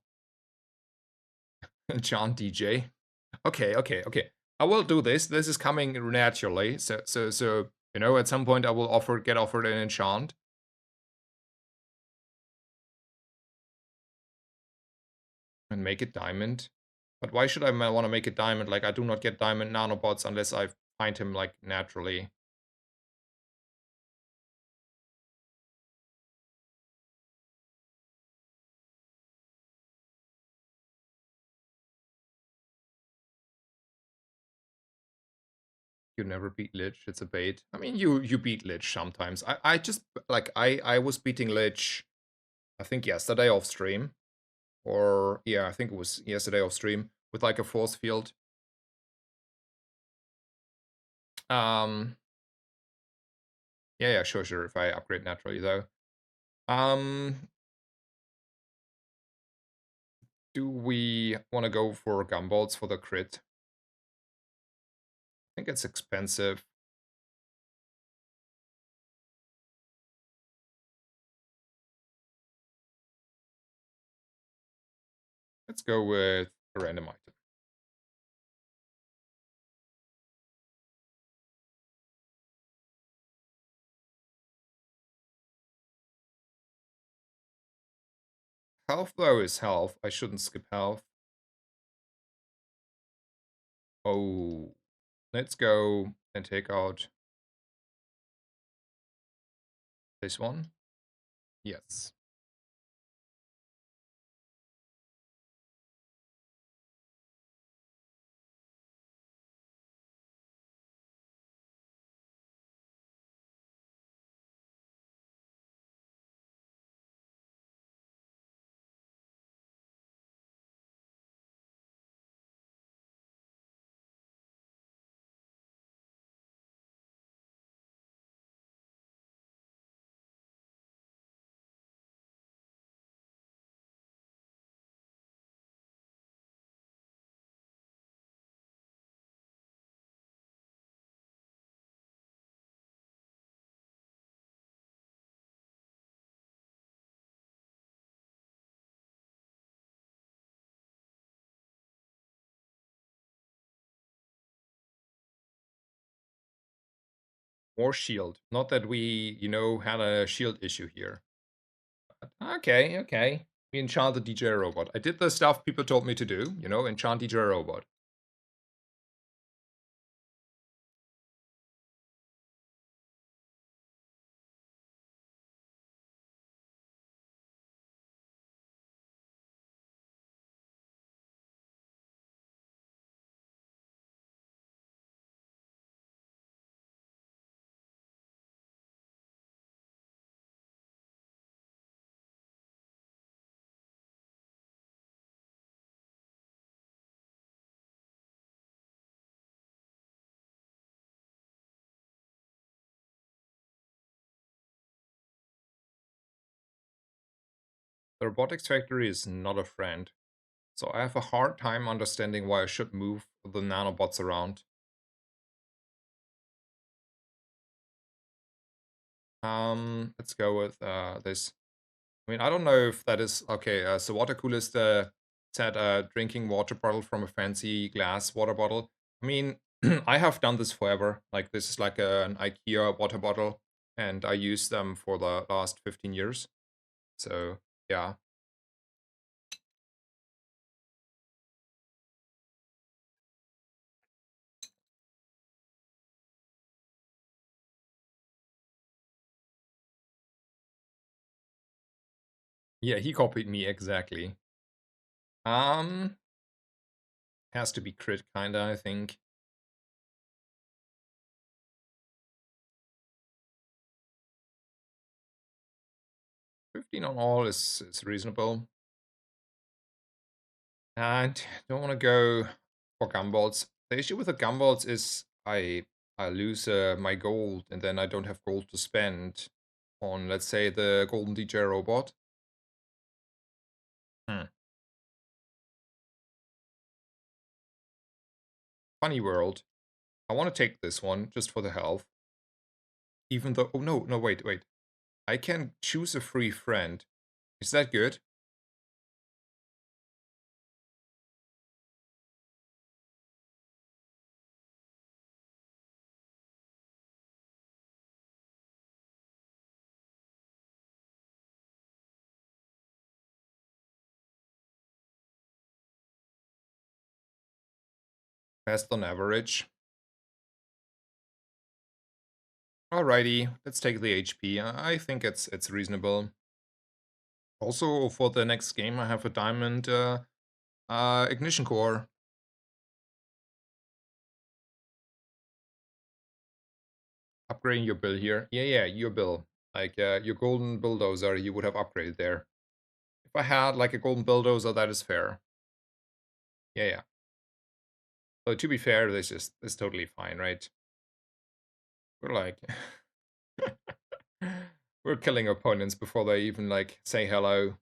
John DJ. Okay. I will do this. This is coming naturally. So at some point I will get offered an enchant. and make it diamond. But why should I want to make it diamond? Like, I do not get diamond nanobots unless I find him, like, naturally. You never beat Lich, it's a bait. I mean, you beat Lich sometimes. I just, like, I was beating Lich, I think yesterday off stream. Or, yeah, I think it was yesterday off stream with, like, a force field. Um, yeah, sure, if I upgrade naturally, though. Um, do we want to go for gumballs for the crit? I think it's expensive. Let's go with a random item. Health, though, is health. I shouldn't skip health. Oh, let's go and take out this one. Yes. More shield. Not that we, had a shield issue here. Okay. We enchant the DJ robot. I did the stuff people told me to do, enchant DJ robot. The robotics factory is not a friend. So I have a hard time understanding why I should move the nanobots around. Let's go with this. I mean, I don't know if that is okay. So water coolest said drinking water bottle from a fancy glass water bottle. I mean, I have done this forever. Like, this is like an IKEA water bottle, and I used them for the last 15 years. So yeah, yeah, he copied me exactly. Um, has to be crit kinda, I think. 15 on all is reasonable. And don't want to go for gumballs. The issue with the gumballs is I lose my gold, and then I don't have gold to spend on, let's say, the golden DJ robot. Hmm. Funny world. I want to take this one just for the health. Even though, oh no, wait. I can choose a free friend. Is that good? Best on average. Alrighty, let's take the HP. I think it's reasonable. Also, for the next game, I have a diamond ignition core. Upgrading your bill here. Yeah, your bill. Like your golden bulldozer, you would have upgraded there. If I had like a golden bulldozer, that is fair. Yeah. So to be fair, this is totally fine, right? We're like we're killing opponents before they even like say hello.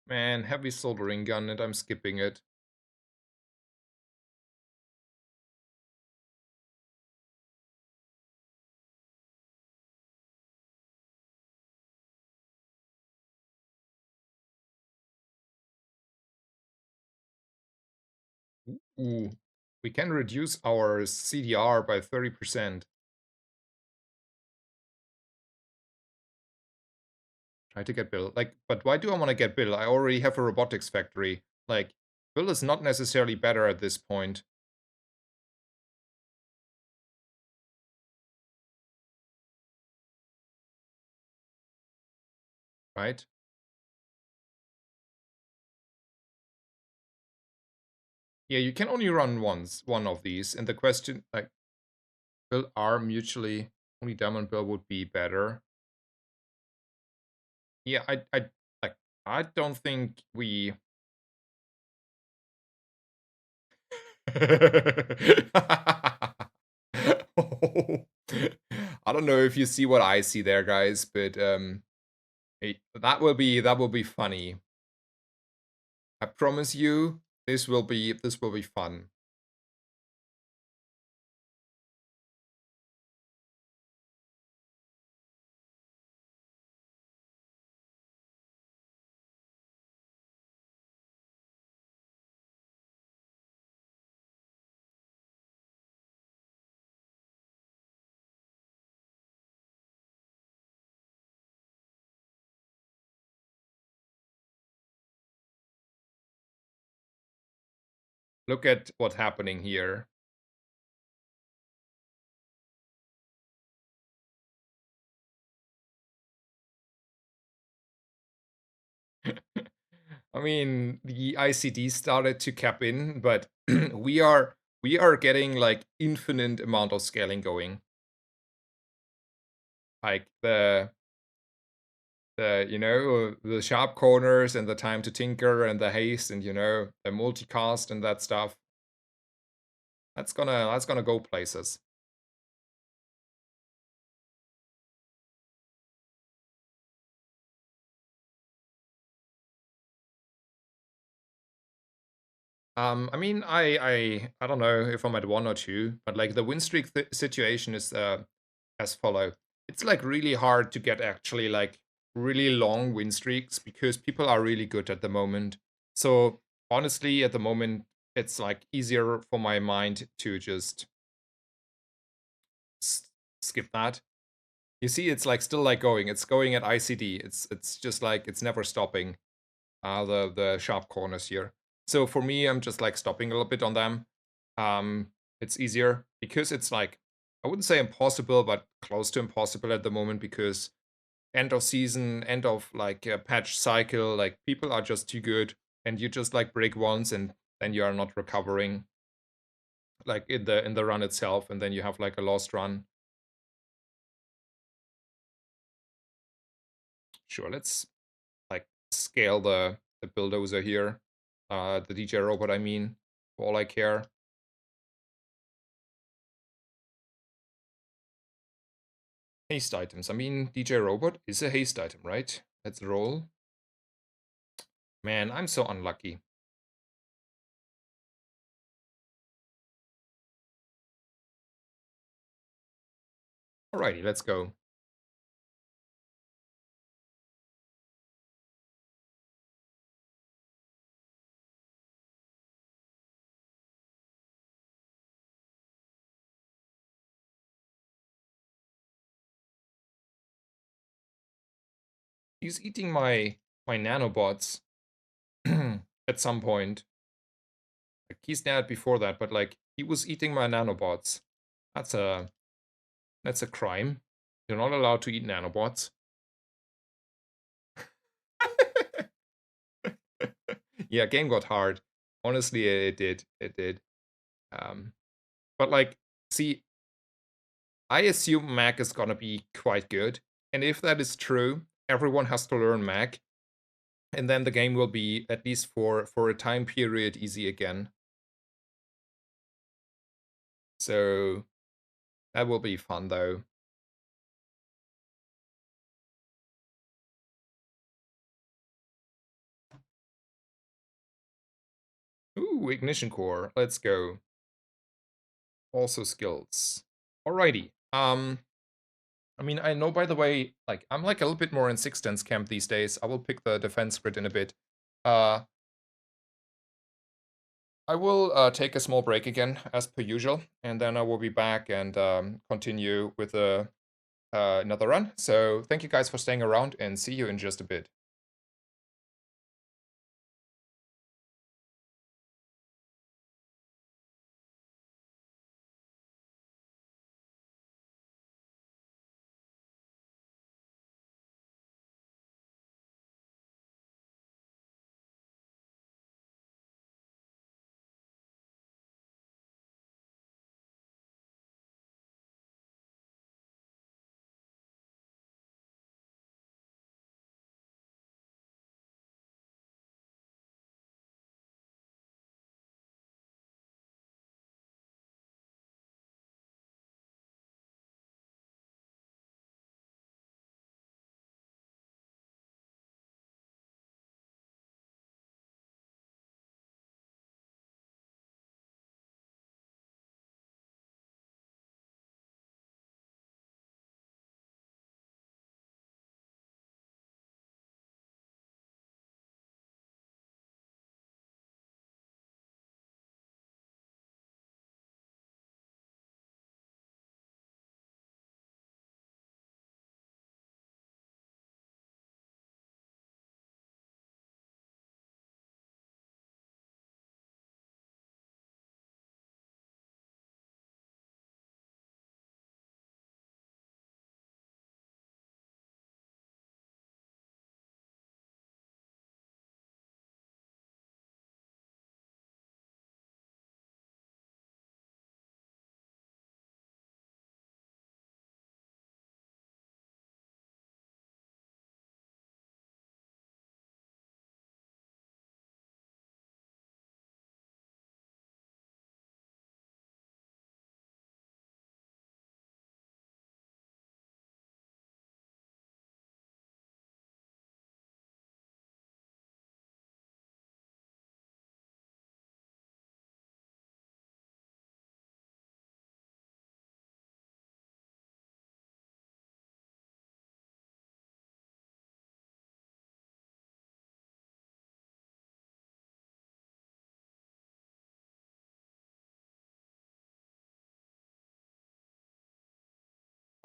Man, heavy soldering gun and I'm skipping it. Ooh, we can reduce our CDR by 30%. Try to get Bill. Like, but why do I want to get Bill? I already have a robotics factory. Like, Bill is not necessarily better at this point. Right? Yeah, you can only run one of these. And the question, like, Bill are mutually, only Diamond Bill would be better. Yeah, like, I don't think we... I don't know if you see what I see there, guys, but that will be funny. I promise you, this will be fun. Look at what's happening here. I mean, the ICD started to cap in, but we are getting like infinite amount of scaling going. Like the sharp corners and the time to tinker and the haste and the multicast and that stuff. That's gonna go places. I mean, I don't know if I'm at 1 or 2, but like the win streak situation is as follow. It's like really hard to get actually like really long win streaks because people are really good at the moment. So honestly, at the moment, it's like easier for my mind to just skip that. You see, it's like still like going. It's going at ICD. It's just like it's never stopping. The sharp corners here. So for me, I'm just like stopping a little bit on them. It's easier because it's like I wouldn't say impossible, but close to impossible at the moment because end of season, end of like a patch cycle, like people are just too good, and you just like break once and then you are not recovering like in the run itself, and then you have like a lost run. Sure, let's like scale the bulldozer here, the DJ robot. I mean, for all I care. Haste items. I mean, DJ Robot is a haste item, right? Let's roll. Man, I'm so unlucky. Alrighty, let's go. He's eating my nanobots at some point. Like, he's dead before that, but like he was eating my nanobots. That's a crime. You're not allowed to eat nanobots. Yeah, game got hard. Honestly, it did. It did. Um, but like, see, I assume Mac is gonna be quite good, and if that is true, everyone has to learn Mac, and then the game will be, at least for a time period, easy again. So that will be fun though. Ooh, ignition core. Let's go. Also skills. Alrighty. I mean, I know, by the way, like, I'm like a little bit more in Sixten's camp these days. I will pick the defense grid in a bit. Uh, I will take a small break again, as per usual, and then I will be back and continue with another run. So thank you guys for staying around, and see you in just a bit.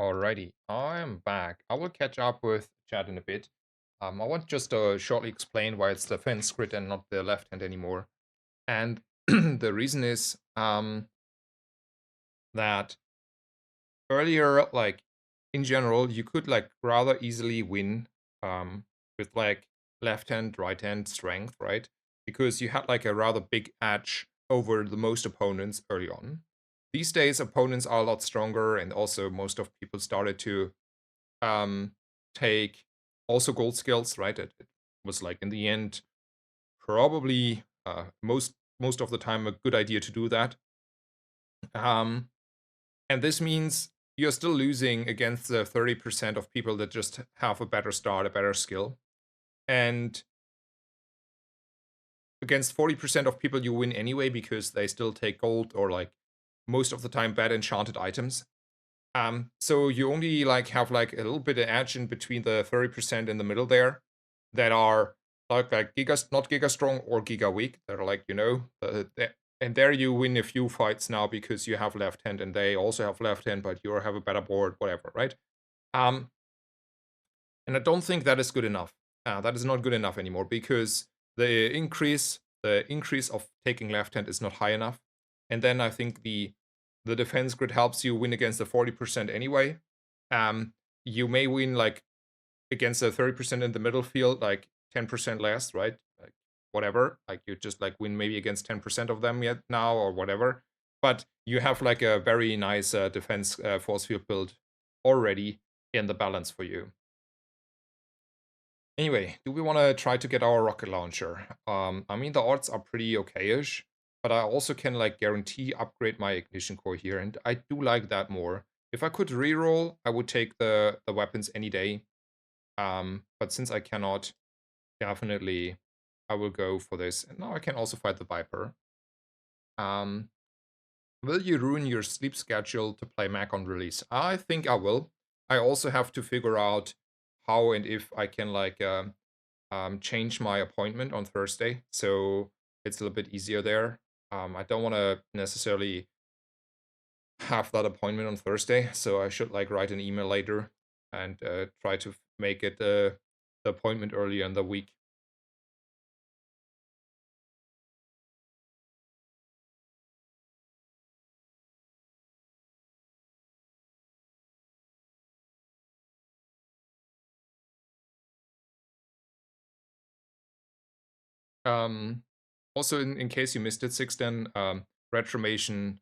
Alrighty, I'm back. I will catch up with chat in a bit. I want just to shortly explain why it's the fence grid and not the left hand anymore. And the reason is that earlier, like, in general, you could like rather easily win with like left hand, right hand strength, right? Because you had like a rather big edge over the most opponents early on. These days, opponents are a lot stronger, and also most of people started to um, take also gold skills, right? It was like, in the end, probably most of the time a good idea to do that. Um, and this means you're still losing against the 30% of people that just have a better start, a better skill. And against 40% of people you win anyway, because they still take gold or like most of the time bad enchanted items. So you only like have like a little bit of edge in between the 30% in the middle there that are like giga, not giga strong or giga weak. That are like, and there you win a few fights now because you have left hand and they also have left hand, but you have a better board, whatever, right? Um, And I don't think that is good enough. That is not good enough anymore because the increase of taking left hand is not high enough. And then I think the defense grid helps you win against the 40% anyway. Um, you may win like against the 30% in the middle field, like 10% less, right? Like whatever. Like you just like win maybe against 10% of them yet now or whatever. But you have like a very nice defense force field build already in the balance for you. Anyway, do we want to try to get our rocket launcher? I mean, the odds are pretty okay-ish, but I also can like guarantee upgrade my ignition core here, and I do like that more. If I could reroll, I would take the weapons any day. But since I cannot, definitely I will go for this. And now I can also fight the Viper. Um, will you ruin your sleep schedule to play Mac on release? I think I will. I also have to figure out how and if I can like change my appointment on Thursday, so it's a little bit easier there. I don't want to necessarily have that appointment on Thursday, so I should like write an email later and try to make it the appointment earlier in the week. Um, Also, in case you missed it, Sixten, Retromation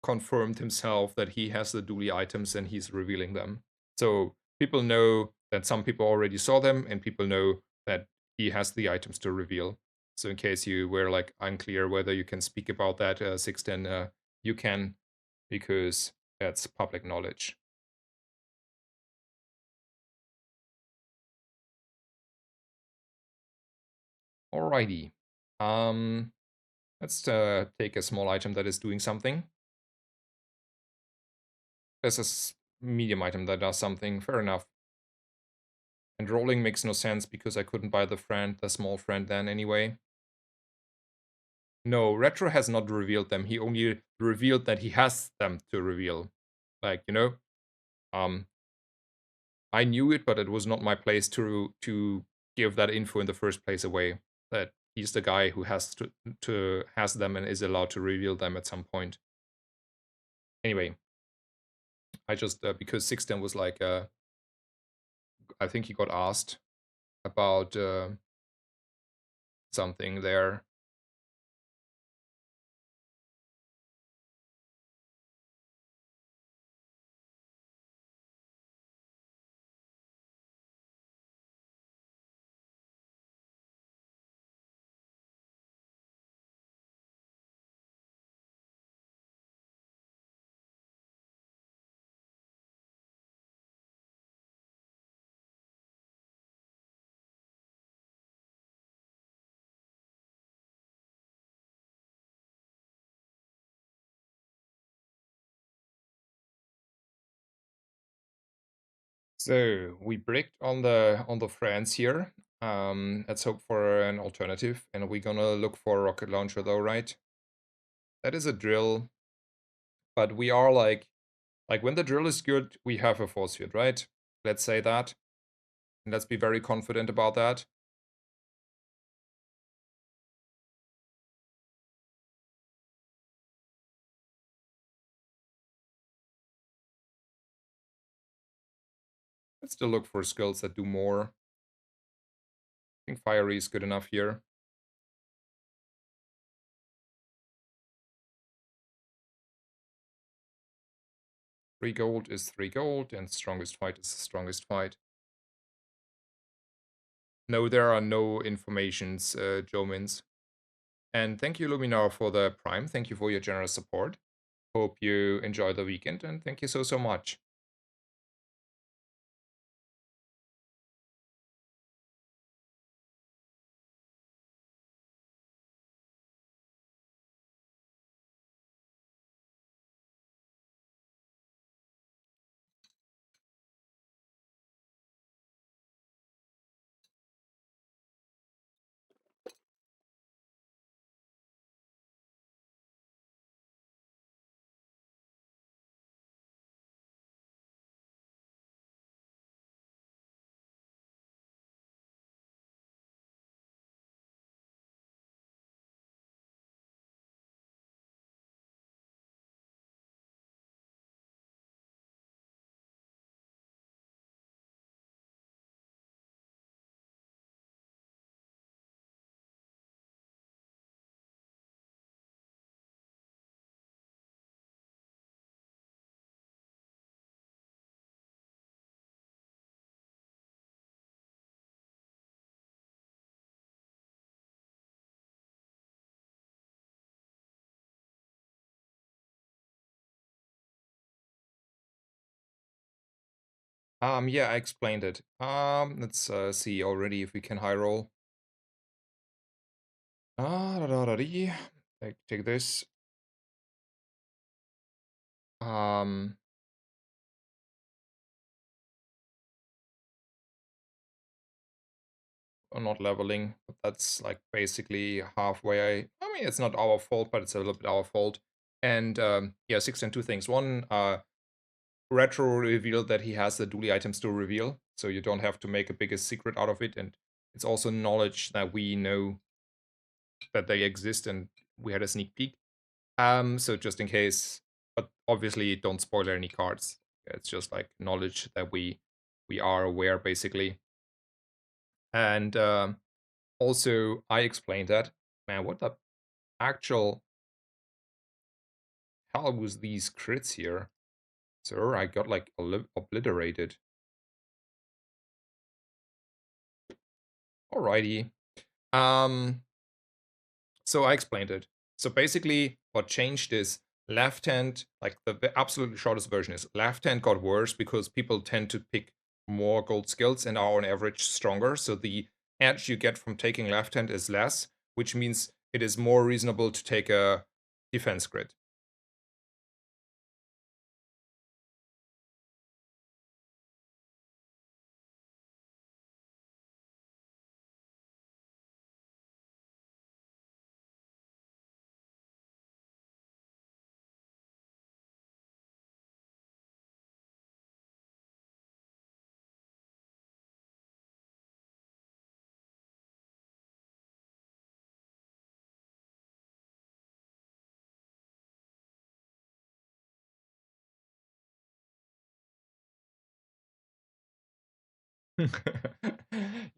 confirmed himself that he has the dually items and he's revealing them. So people know that some people already saw them, and people know that he has the items to reveal. So in case you were like unclear whether you can speak about that, Sixten, you can, because that's public knowledge. Alrighty. Um, let's take a small item that is doing something. There's a medium item that does something. Fair enough. And rolling makes no sense because I couldn't buy the small friend then anyway. No, Retro has not revealed them. He only revealed that he has them to reveal. Like, um, I knew it, but it was not my place to give that info in the first place away. That he's the guy who has to has them and is allowed to reveal them at some point. Anyway, I just because Sixten was like, I think he got asked about something there. So we bricked on the France here. Let's hope for an alternative, and we're gonna look for a rocket launcher though, right? That is a drill, but we are like when the drill is good, we have a force field, right? Let's say that, and let's be very confident about that. Let's still look for skills that do more. I think fiery is good enough here. 3 gold is 3 gold, and strongest fight is the strongest fight. No, there are no informations, Jomins. And thank you, Luminar, for the prime. Thank you for your generous support. Hope you enjoy the weekend, and thank you so much. Yeah, I explained it. Let's see already if we can high roll. Da-da-da-dee. Take this. Um, not leveling, but that's like basically halfway. I mean, it's not our fault, but it's a little bit our fault. And yeah, 6 and 2 things. One, Retro revealed that he has the dually items to reveal, so you don't have to make a biggest secret out of it. And it's also knowledge that we know that they exist, and we had a sneak peek. So just in case, but obviously don't spoil any cards. It's just like knowledge that we are aware basically. And also I explained that. Man, what the actual hell was these crits here? Sir, I got like obliterated. Alrighty. Um, so I explained it. So basically, what changed is left hand, like the absolute shortest version is left hand got worse because people tend to pick more gold skills and are on average stronger. So the edge you get from taking left hand is less, which means it is more reasonable to take a defense grid.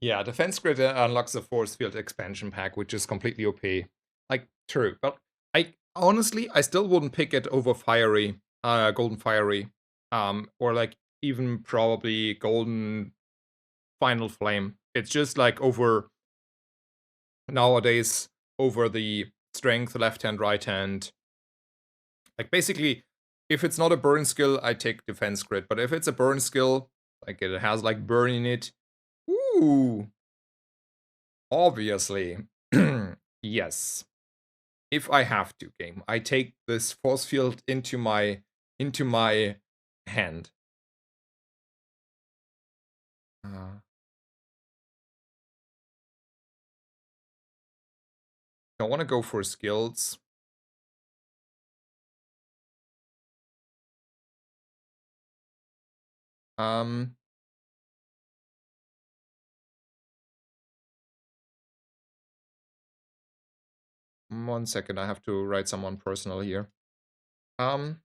Yeah, defense grid unlocks the force field expansion pack, which is completely OP. Like, true, but I honestly I still wouldn't pick it over fiery, golden fiery, or like even probably golden final flame. It's just like over nowadays over the strength, left hand, right hand. Like basically, if it's not a burn skill, I take defense grid. But if it's a burn skill, like it has like burn in it, ooh, obviously. Yes. If I have to game, I take this force field into my hand. Uh, I want to go for skills. Um 1 second, I have to write someone personal here. Um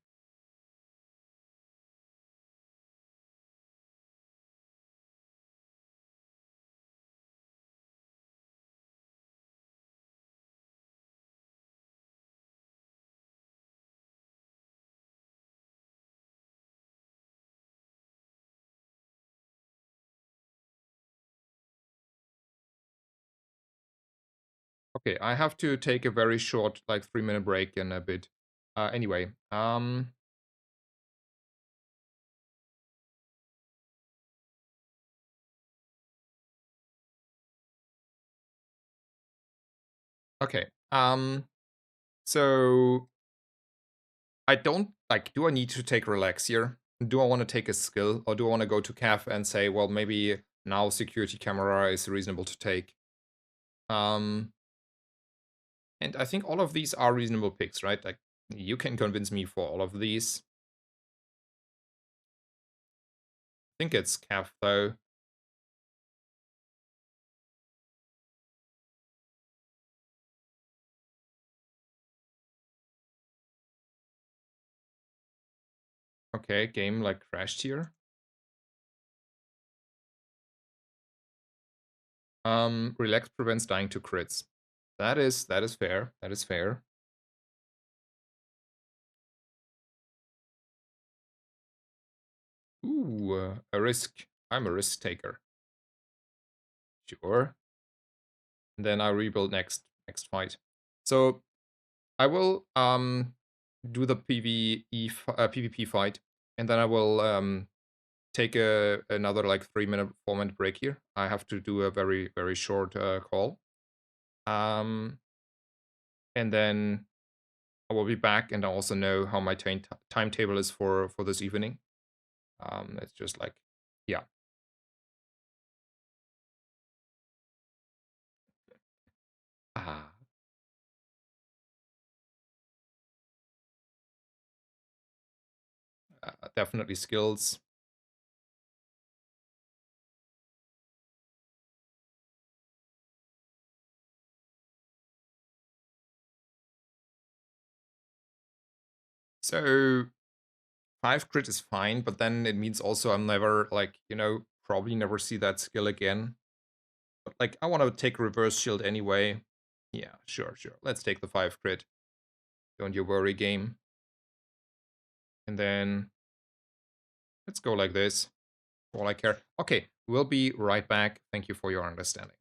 okay, I have to take a very short, like 3 minute break in a bit. Anyway, okay. So I don't like. Do I need to take relax here? Do I want to take a skill, or do I want to go to Cav and say, well, maybe now security camera is reasonable to take? Um, and I think all of these are reasonable picks, right? Like you can convince me for all of these. I think it's Cav though. Okay, game like crashed here. Relax prevents dying to crits. That is fair. That is fair. Ooh, a risk. I'm a risk taker. Sure. And then I rebuild next fight. So I will do the PvP fight, and then I will take another like 3 minute, 4 minute break here. I have to do a very, very short call. Um, and then I will be back, and I also know how my timetable is for this evening. It's just like, yeah, ah, definitely skills. So 5 crit is fine, but then it means also I'm never like, probably never see that skill again. But like I want to take reverse shield anyway. Yeah, sure, sure. Let's take the 5 crit. Don't you worry, game. And then let's go like this. All I care. Okay, we'll be right back. Thank you for your understanding.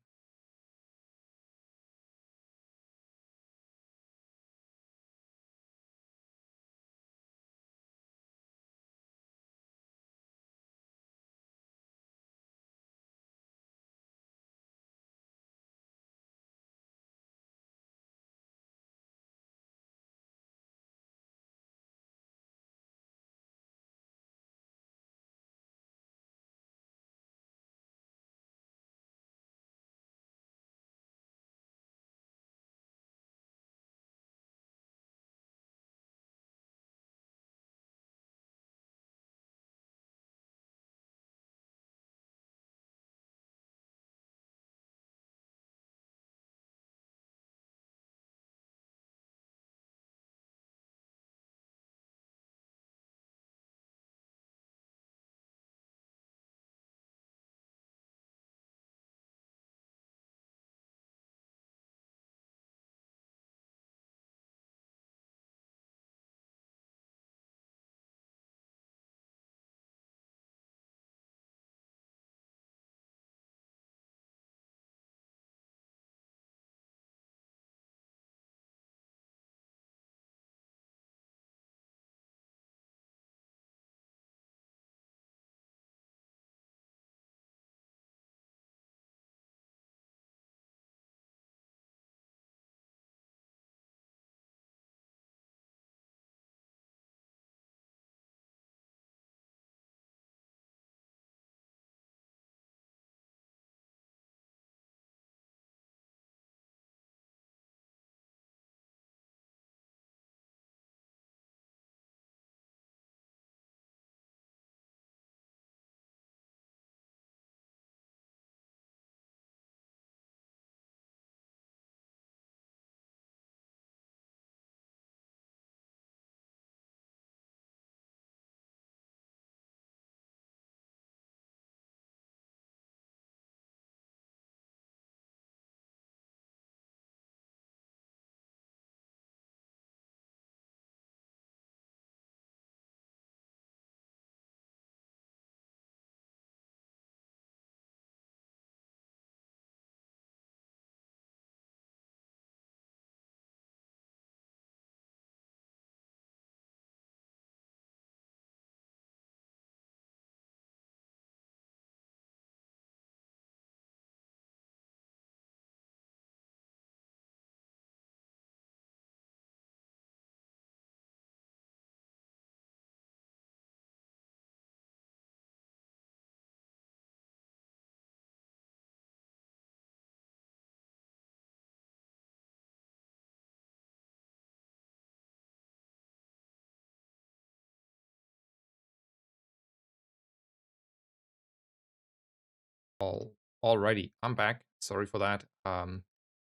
All Alrighty, I'm back. Sorry for that.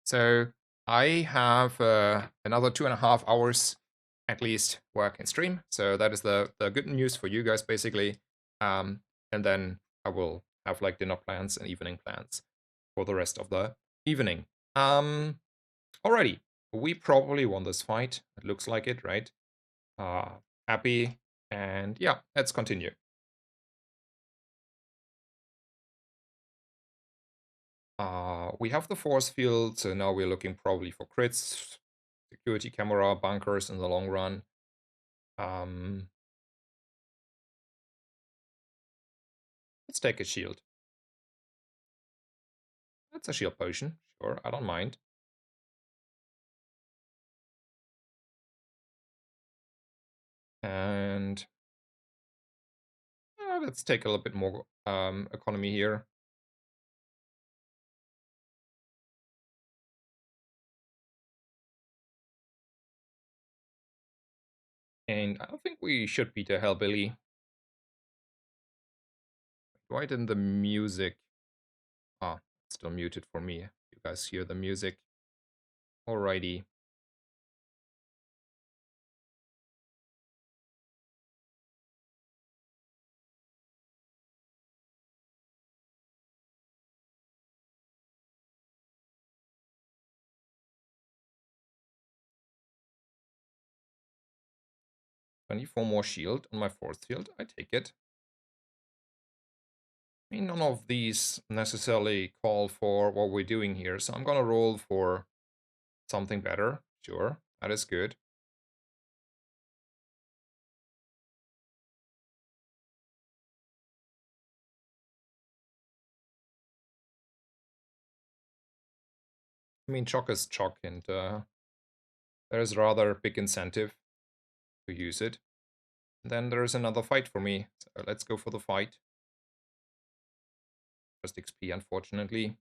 So I have another 2.5 hours at least work and stream. So that is the good news for you guys basically. And then I will have like dinner plans and evening plans for the rest of the evening. Alrighty, we probably won this fight. It looks like it, right? Uh, Happy, and yeah, let's continue. We have the force field, so now we're looking probably for crits, security camera, bunkers in the long run. Um, Let's take a shield. That's a shield potion. Sure, I don't mind. And let's take a little bit more economy here. And I think we should beat a Hellbilly. Why didn't the music... Ah, it's still muted for me. You guys hear the music. Alrighty. I need 4 more shield on my force field. I take it. I mean, none of these necessarily call for what we're doing here, so I'm gonna roll for something better. Sure, that is good. I mean, chalk is chalk, and there's rather big incentive to use it. And then there's another fight for me, so let's go for the fight. Just XP, unfortunately.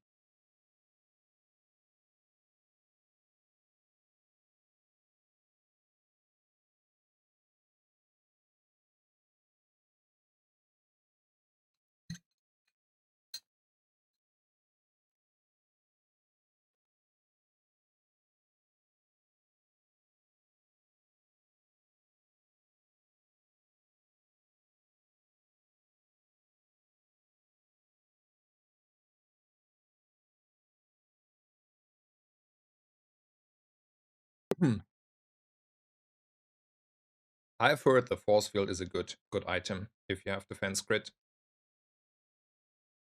I've heard the force field is a good item if you have defense crit.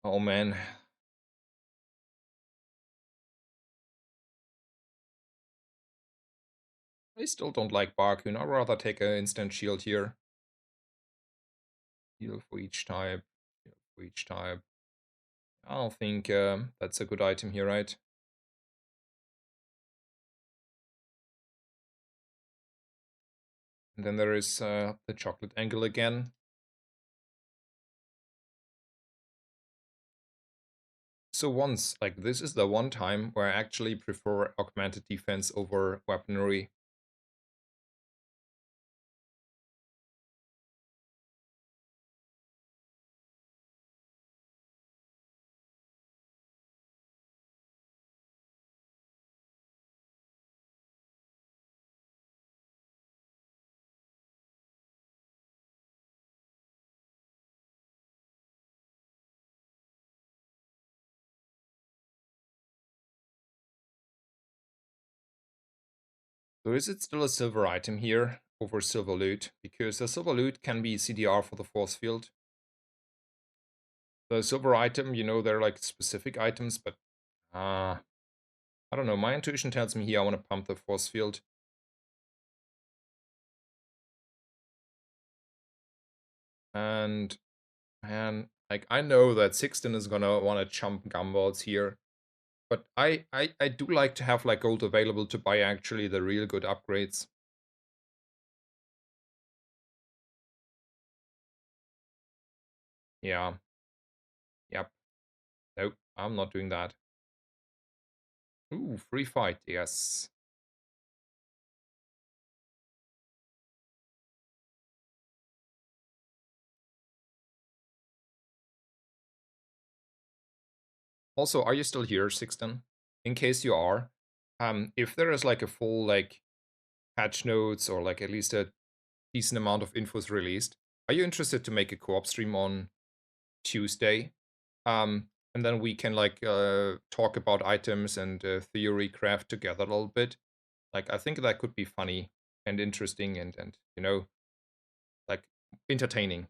Oh man. I still don't like Barkun. I'd rather take an instant shield here. Heal for each type. Heal for each type. I don't think that's a good item here, right? And then there is the chocolate angle again. So once, like, this is the one time where I actually prefer augmented defense over weaponry. So is it still a silver item here over silver loot? Because the silver loot can be CDR for the force field. The silver item, you know, they're like specific items, but I don't know. My intuition tells me here I want to pump the force field. And man, like, I know that Sixten is gonna want to chump gumballs here. But I do like to have like gold available to buy actually the real good upgrades. Yeah. Yep. Nope, I'm not doing that. Ooh, free fight, yes. Also, are you still here, Sixten? In case you are, if there is like a full like patch notes or like at least a decent amount of infos released, are you interested to make a co-op stream on Tuesday? And then we can like talk about items and theory craft together a little bit. Like, I think that could be funny and interesting and you know, like, entertaining.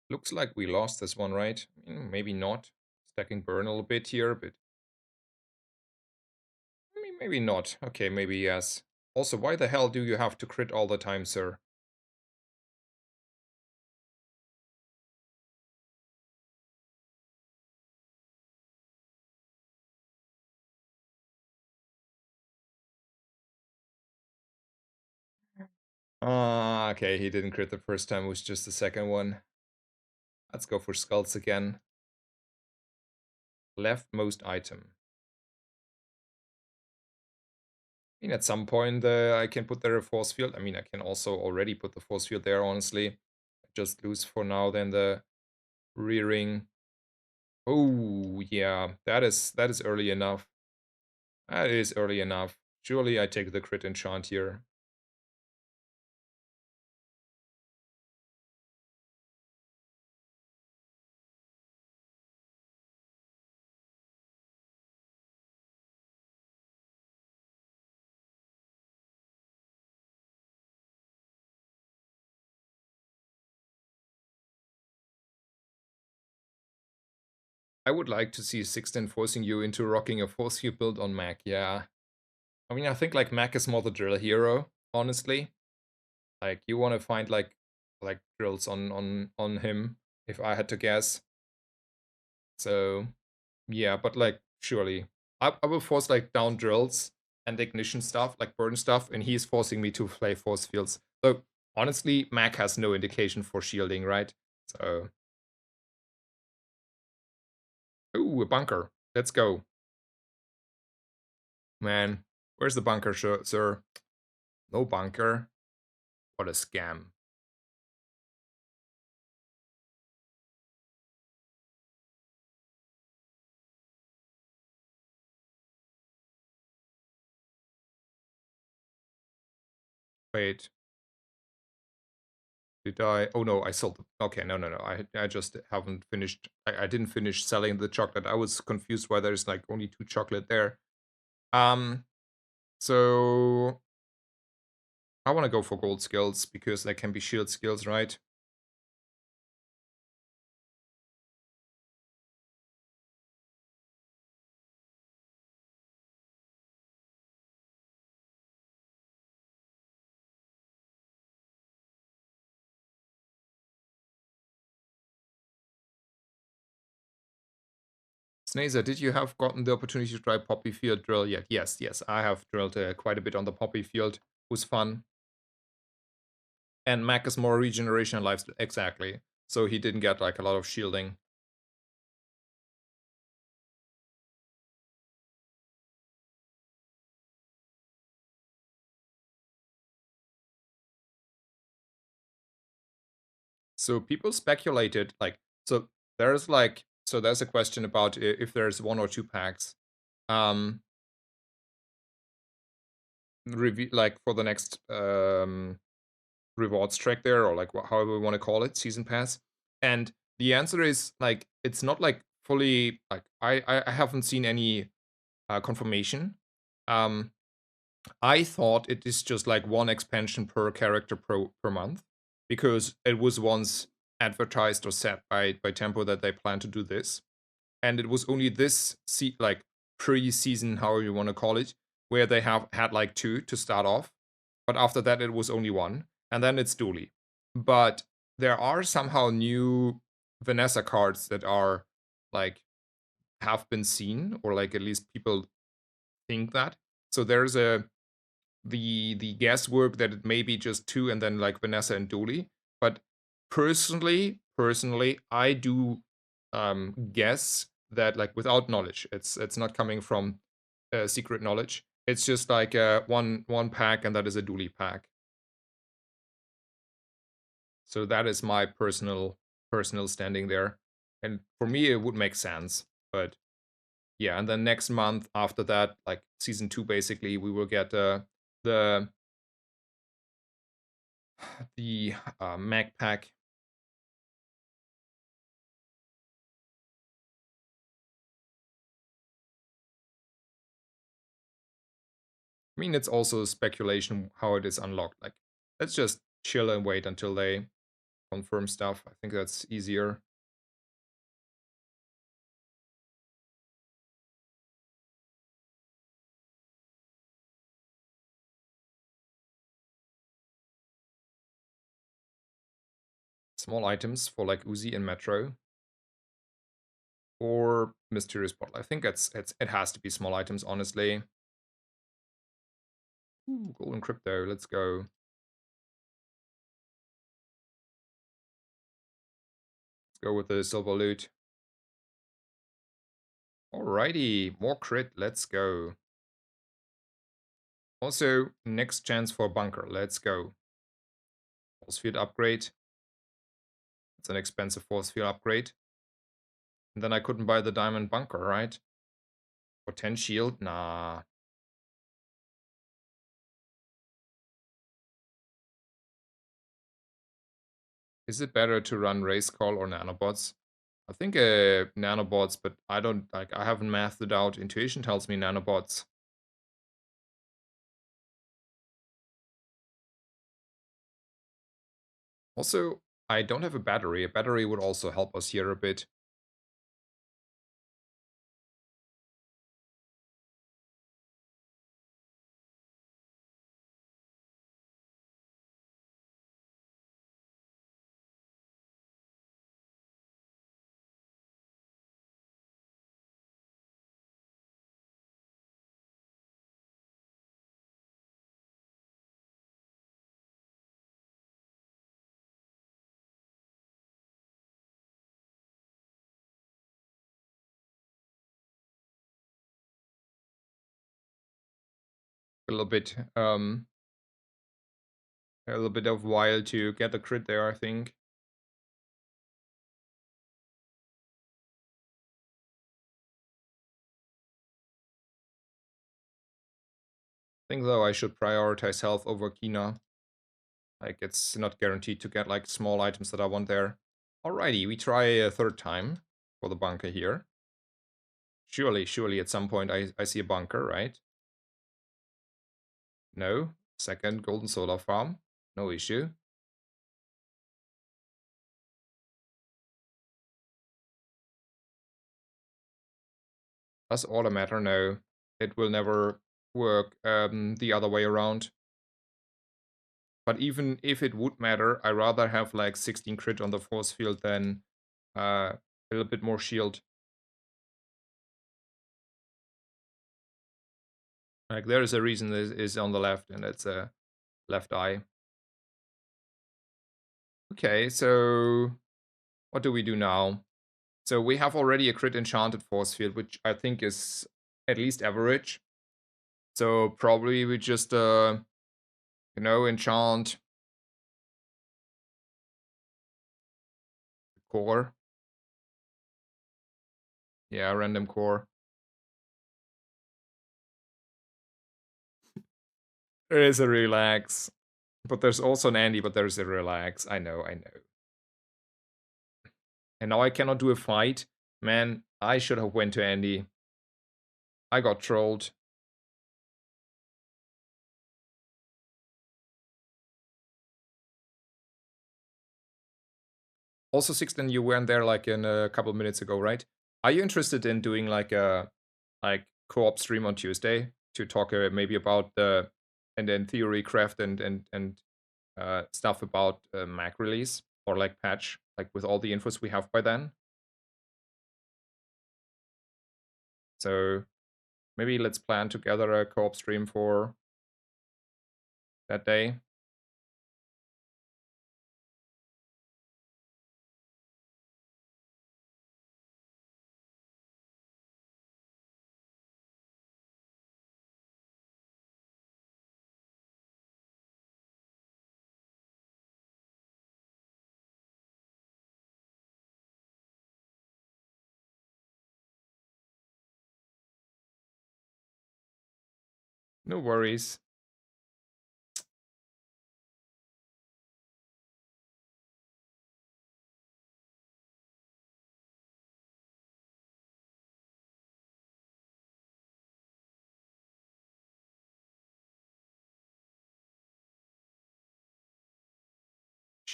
Looks like we lost this one, right? Maybe not. Stacking burn a little bit here, but maybe not. Okay, maybe yes. Also, why the hell do you have to crit all the time, sir? Ah, okay, he didn't crit the first time, it was just the second one. Let's go for skulls again. Leftmost item. I mean, at some point I can put there a force field. I mean, I can also already put the force field there, honestly. Just lose for now then the rearing. Oh, yeah, that is early enough. That is early enough. Surely I take the crit enchant here. I would like to see Sixten forcing you into rocking a force field build on Mac, yeah. I mean, I think like Mac is more the drill hero, honestly. Like you want to find like drills on him, if I had to guess. So yeah, but like surely I will force like down drills and ignition stuff, like burn stuff, and he's forcing me to play force fields. So honestly, Mac has no indication for shielding, right? So ooh, a bunker. Let's go. Man, where's the bunker, sir? No bunker. What a scam. Wait, did I? Oh no, I sold. Okay, no. I just haven't finished. I didn't finish selling the chocolate. I was confused why there's like only 2 chocolate there. Um, so I want to go for gold skills because they can be shield skills, right? Snazer, did you have gotten the opportunity to try Poppy Field drill yet? Yes, I have drilled quite a bit on the Poppy Field. It was fun. And Mac is more regeneration and lifesteal. Exactly. So he didn't get like a lot of shielding. So people speculated like so there's a question about if there's 1 or 2 packs like for the next rewards track there, or like however we want to call it, season pass. And the answer is like it's not like fully like I haven't seen any confirmation. Um I thought it is just like 1 expansion per character per month because it was once advertised or said by Tempo that they plan to do this, and it was only this like pre-season, however you want to call it, where they have had like 2 to start off, but after that it was only 1, and then it's Dooley. But there are somehow new Vanessa cards that are like have been seen, or like at least people think that. So there's the guesswork that it may be just 2 and then like Vanessa and Dooley. But personally, I do guess that like without knowledge, it's not coming from secret knowledge. It's just like one pack, and that is a Dooley pack. So that is my personal standing there, and for me it would make sense. But yeah, and then next month after that, like season 2, basically, we will get the Mac pack. I mean, it's also speculation how it is unlocked. Like, let's just chill and wait until they confirm stuff. I think that's easier. Small items for like Uzi and Metro. Or Mysterious Bottle. I think it has to be small items, honestly. Ooh, golden crypto, let's go. Let's go with the silver loot. Alrighty, more crit, let's go. Also, next chance for bunker, let's go. Force field upgrade. It's an expensive force field upgrade. And then I couldn't buy the diamond bunker, right? For 10 shield? Nah. Is it better to run race call or nanobots? I think nanobots, but I don't like. I haven't mathed it out. Intuition tells me nanobots. Also, I don't have a battery. A battery would also help us here a bit. A little bit, a little bit of while to get the crit there, I think. I think though I should prioritize health over Kina. Like it's not guaranteed to get like small items that I want there. Alrighty, we try a third time for the bunker here. Surely at some point I see a bunker, right? No. Second golden solar farm. No issue. Does order matter? No. It will never work the other way around. But even if it would matter, I rather have like 16 crit on the force field than a little bit more shield. Like there is a reason this is on the left, and it's a left eye. Okay, so what do we do now? So we have already a crit enchanted force field, which I think is at least average. So probably we just enchant core. Yeah, random core. There is a relax. But there's also an Andy, but there's a relax. I know. And now I cannot do a fight. Man, I should have went to Andy. I got trolled. Also, Sixten, you weren't there like in a couple of minutes ago, right? Are you interested in doing like a co-op stream on Tuesday to talk maybe about the and then theory craft and stuff about Mac release or like patch, like with all the infos we have by then? So maybe let's plan together a co-op stream for that day. No worries.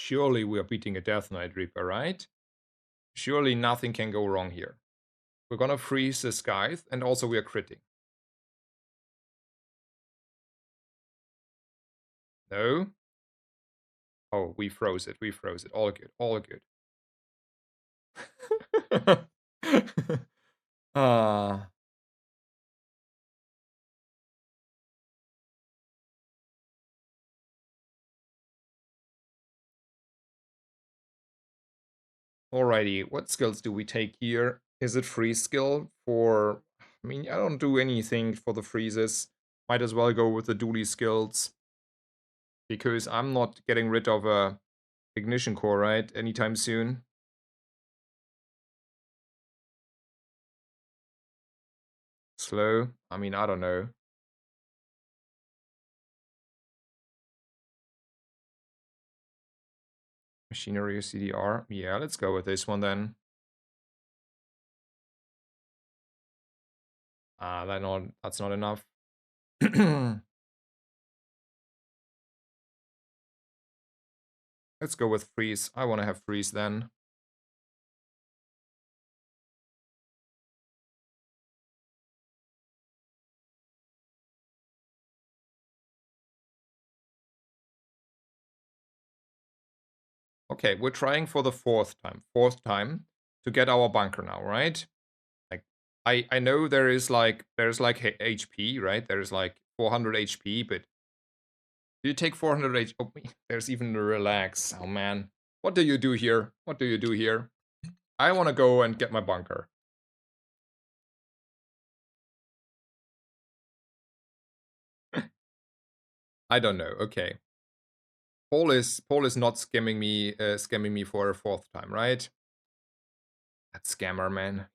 Surely we are beating a Death Knight Reaper, right? Surely nothing can go wrong here. We're gonna freeze the Scythe, and also we are critting. No? Oh, we froze it, we froze it. All good, all good. Ah. Alrighty, what skills do we take here? Is it freeze skill for... I mean, I don't do anything for the freezes. Might as well go with the dually skills. Because I'm not getting rid of a ignition core, right? Anytime soon. Slow? I mean, I don't know. Machinery or CDR? Yeah, let's go with this one then. Ah, that's not enough. Let's go with freeze. I want to have freeze then. Okay, we're trying for the fourth time to get our bunker now, right? Like, I know there's like HP, right? There's like 400 HP, but do you take 400 HP? Oh, there's even the relax. Oh man, what do you do here? What do you do here? I want to go and get my bunker. I don't know. Okay, Paul is not scamming me for a fourth time, right? That scammer, man.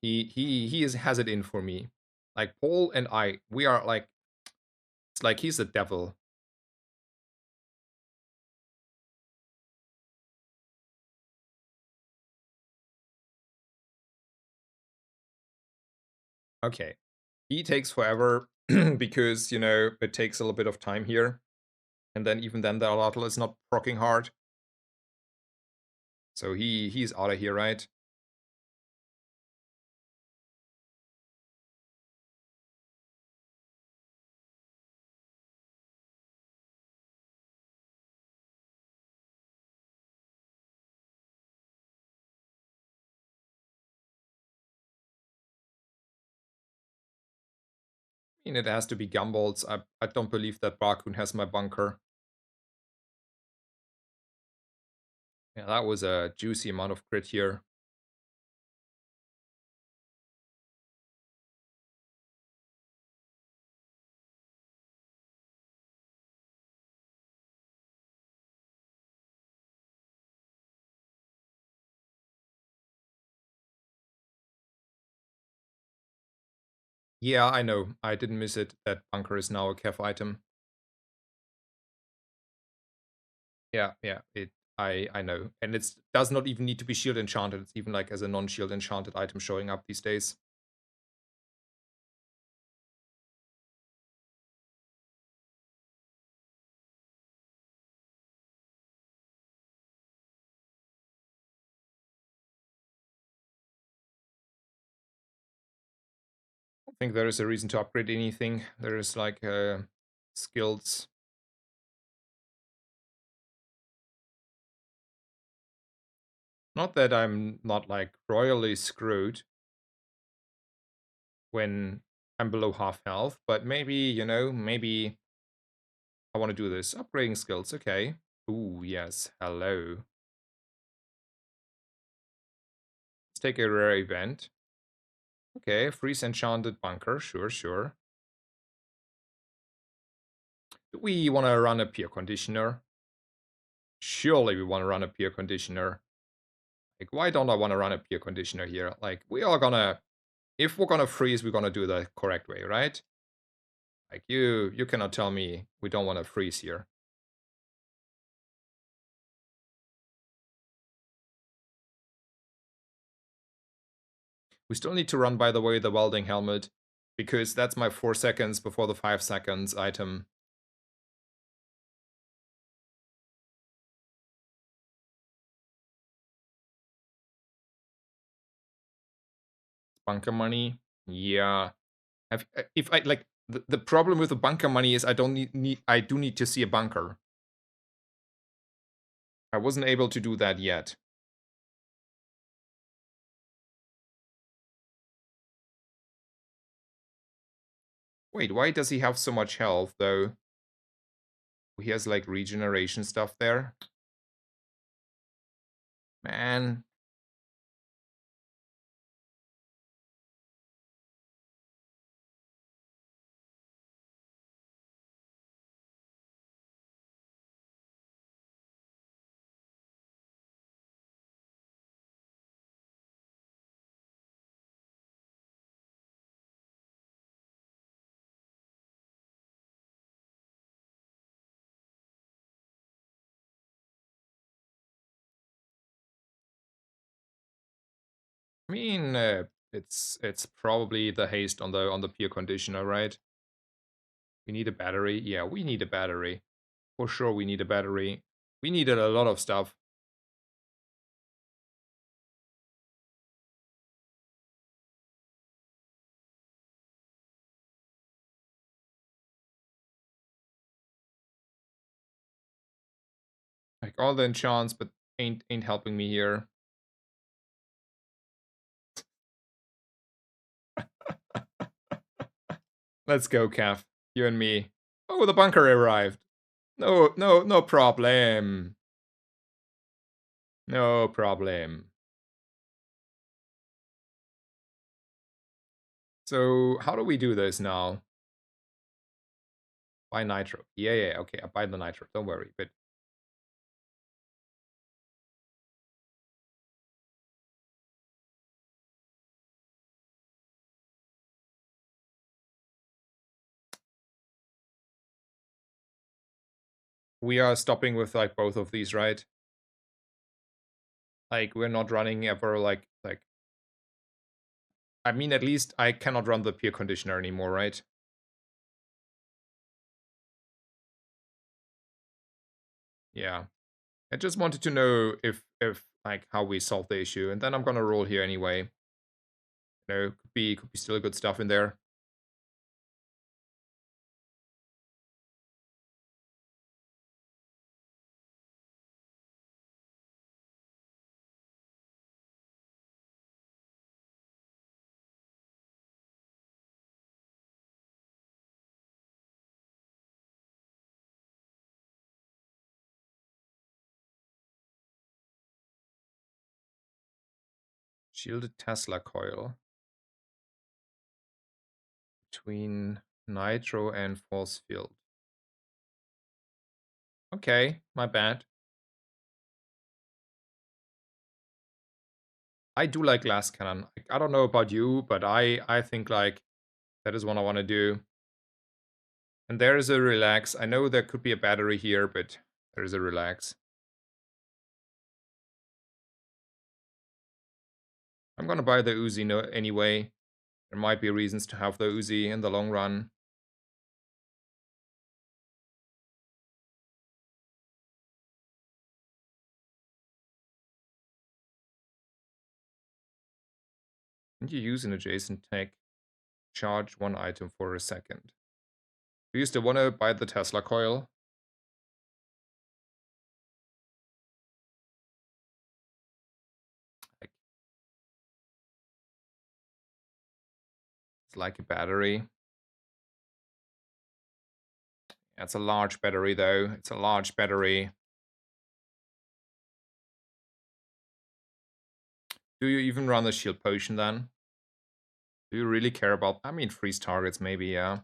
Has it in for me. Like Paul and I, we are like, it's like he's the devil. Okay. He takes forever because, you know, it takes a little bit of time here. And then even then the Alatl is not proccing hard. So he's out of here, right? I mean, it has to be Gumbolts. I don't believe that Barkun has my bunker. Yeah, that was a juicy amount of crit here. Yeah, I know. I didn't miss it. That bunker is now a Kef item. Yeah, yeah. I know. And it does not even need to be shield enchanted. It's even like as a non-shield enchanted item showing up these days. I think there is a reason to upgrade anything. There is like skills. Not that I'm not like royally screwed when I'm below half health, but maybe, you know, maybe I want to do this. Upgrading skills, okay. Ooh, yes, hello. Let's take a rare event. Okay, freeze enchanted bunker, sure, sure. Do we want to run a peer conditioner? Surely we want to run a peer conditioner. Like, why don't I want to run a peer conditioner here? Like, we are gonna... If we're gonna freeze, we're gonna do the correct way, right? Like, you cannot tell me we don't want to freeze here. We still need to run, by the way, the welding helmet, because that's my 4 seconds before the 5 seconds item. Bunker money. Yeah. If I like the problem with the bunker money is I don't I do need to see a bunker. I wasn't able to do that yet. Wait, why does he have so much health though? He has like regeneration stuff there. Man. I mean, it's probably the haste on the peer conditioner, right? We need a battery. Yeah, we need a battery. For sure we need a battery. We needed a lot of stuff. Like all the enchants, but ain't helping me here. Let's go, Cav. You and me. Oh, the bunker arrived. No problem. No problem. So, how do we do this now? Buy nitro. Yeah, okay, I buy the nitro. Don't worry, but we are stopping with like both of these, right? Like we're not running ever like I mean at least I cannot run the peer conditioner anymore, right? Yeah. I just wanted to know if like how we solve the issue, and then I'm gonna roll here anyway. You know, could be still good stuff in there. Shielded Tesla coil between nitro and force field. Okay, my bad. I do like glass cannon. I don't know about you, but I think like that is what I want to do. And there is a relax. I know there could be a battery here, but there is a relax. I'm gonna buy the Uzi no anyway. There might be reasons to have the Uzi in the long run. And you use an adjacent tech. Charge one item for a second. Do you still want to buy the Tesla coil? Like, it's like a battery. It's a large battery though. It's a large battery. Do you even run the shield potion then? Do you really care about... I mean, freeze targets maybe, yeah.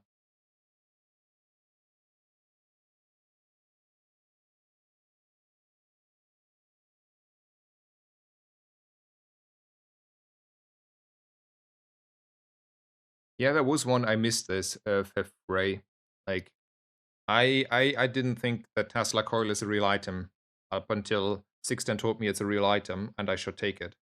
Yeah, there was one I missed this, Fifth Ray. Like, I didn't think that Tesla coil is a real item up until Sixten told me it's a real item and I should take it.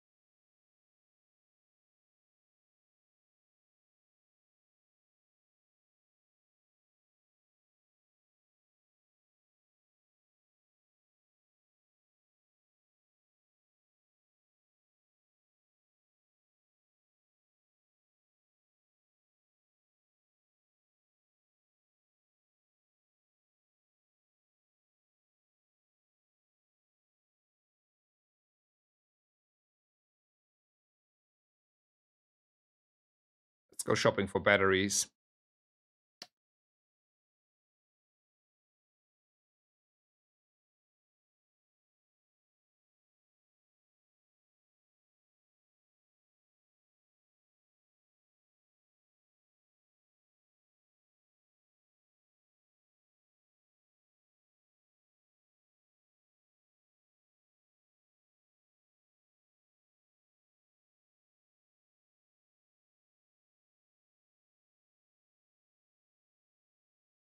Let's go shopping for batteries.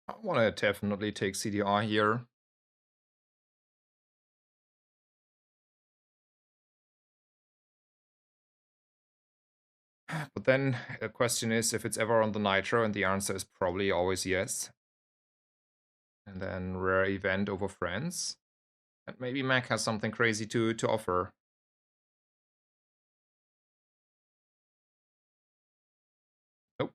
I want to definitely take CDR here. But then the question is if it's ever on the Nitro, and the answer is probably always yes. And then rare event over friends. And maybe Mac has something crazy to offer. Nope.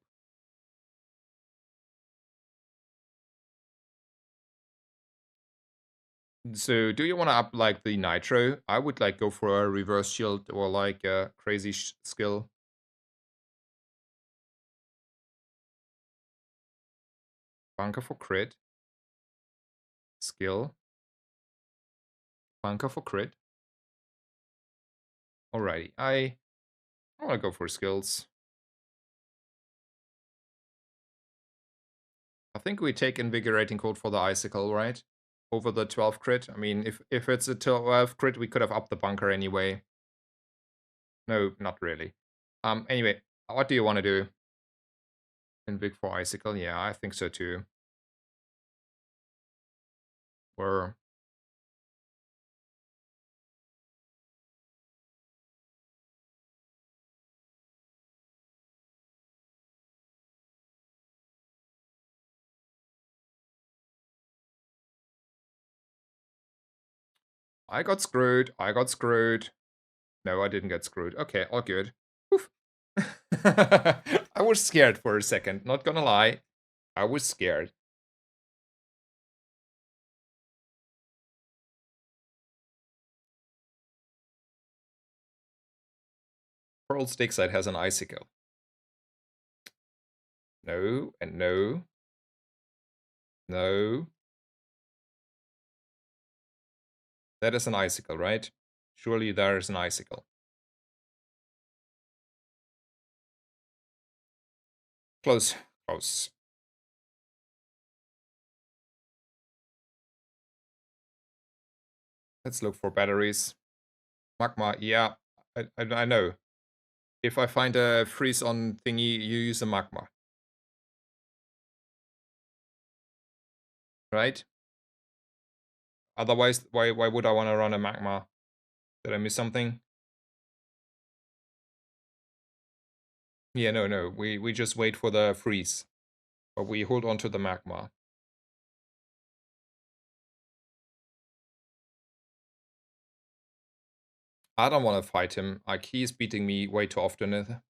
So do you want to up like the Nitro? I would like go for a reverse shield or like a crazy skill. Bunker for crit. Skill. Bunker for crit. Alrighty, I want to go for skills. I think we take Invigorating Cold for the Icicle, right? Over the 12 crit. I mean, if it's a 12 crit, we could have upped the bunker anyway. No, not really. Anyway, what do you want to do? Invig for Icicle? Yeah, I think so too. We're... I got screwed. I got screwed. No, I didn't get screwed. Okay, all good. Oof. I was scared for a second, not gonna lie. I was scared. Pearl Stickside has an Icicle. No, and no. No. That is an Icicle, right? Surely there is an Icicle. Close. Close. Let's look for batteries. Magma, yeah, I know. If I find a freeze on thingy, you use a magma. Right? Otherwise, why would I want to run a magma? Did I miss something? Yeah, no. We just wait for the freeze. But we hold on to the magma. I don't want to fight him. Like, he's beating me way too often.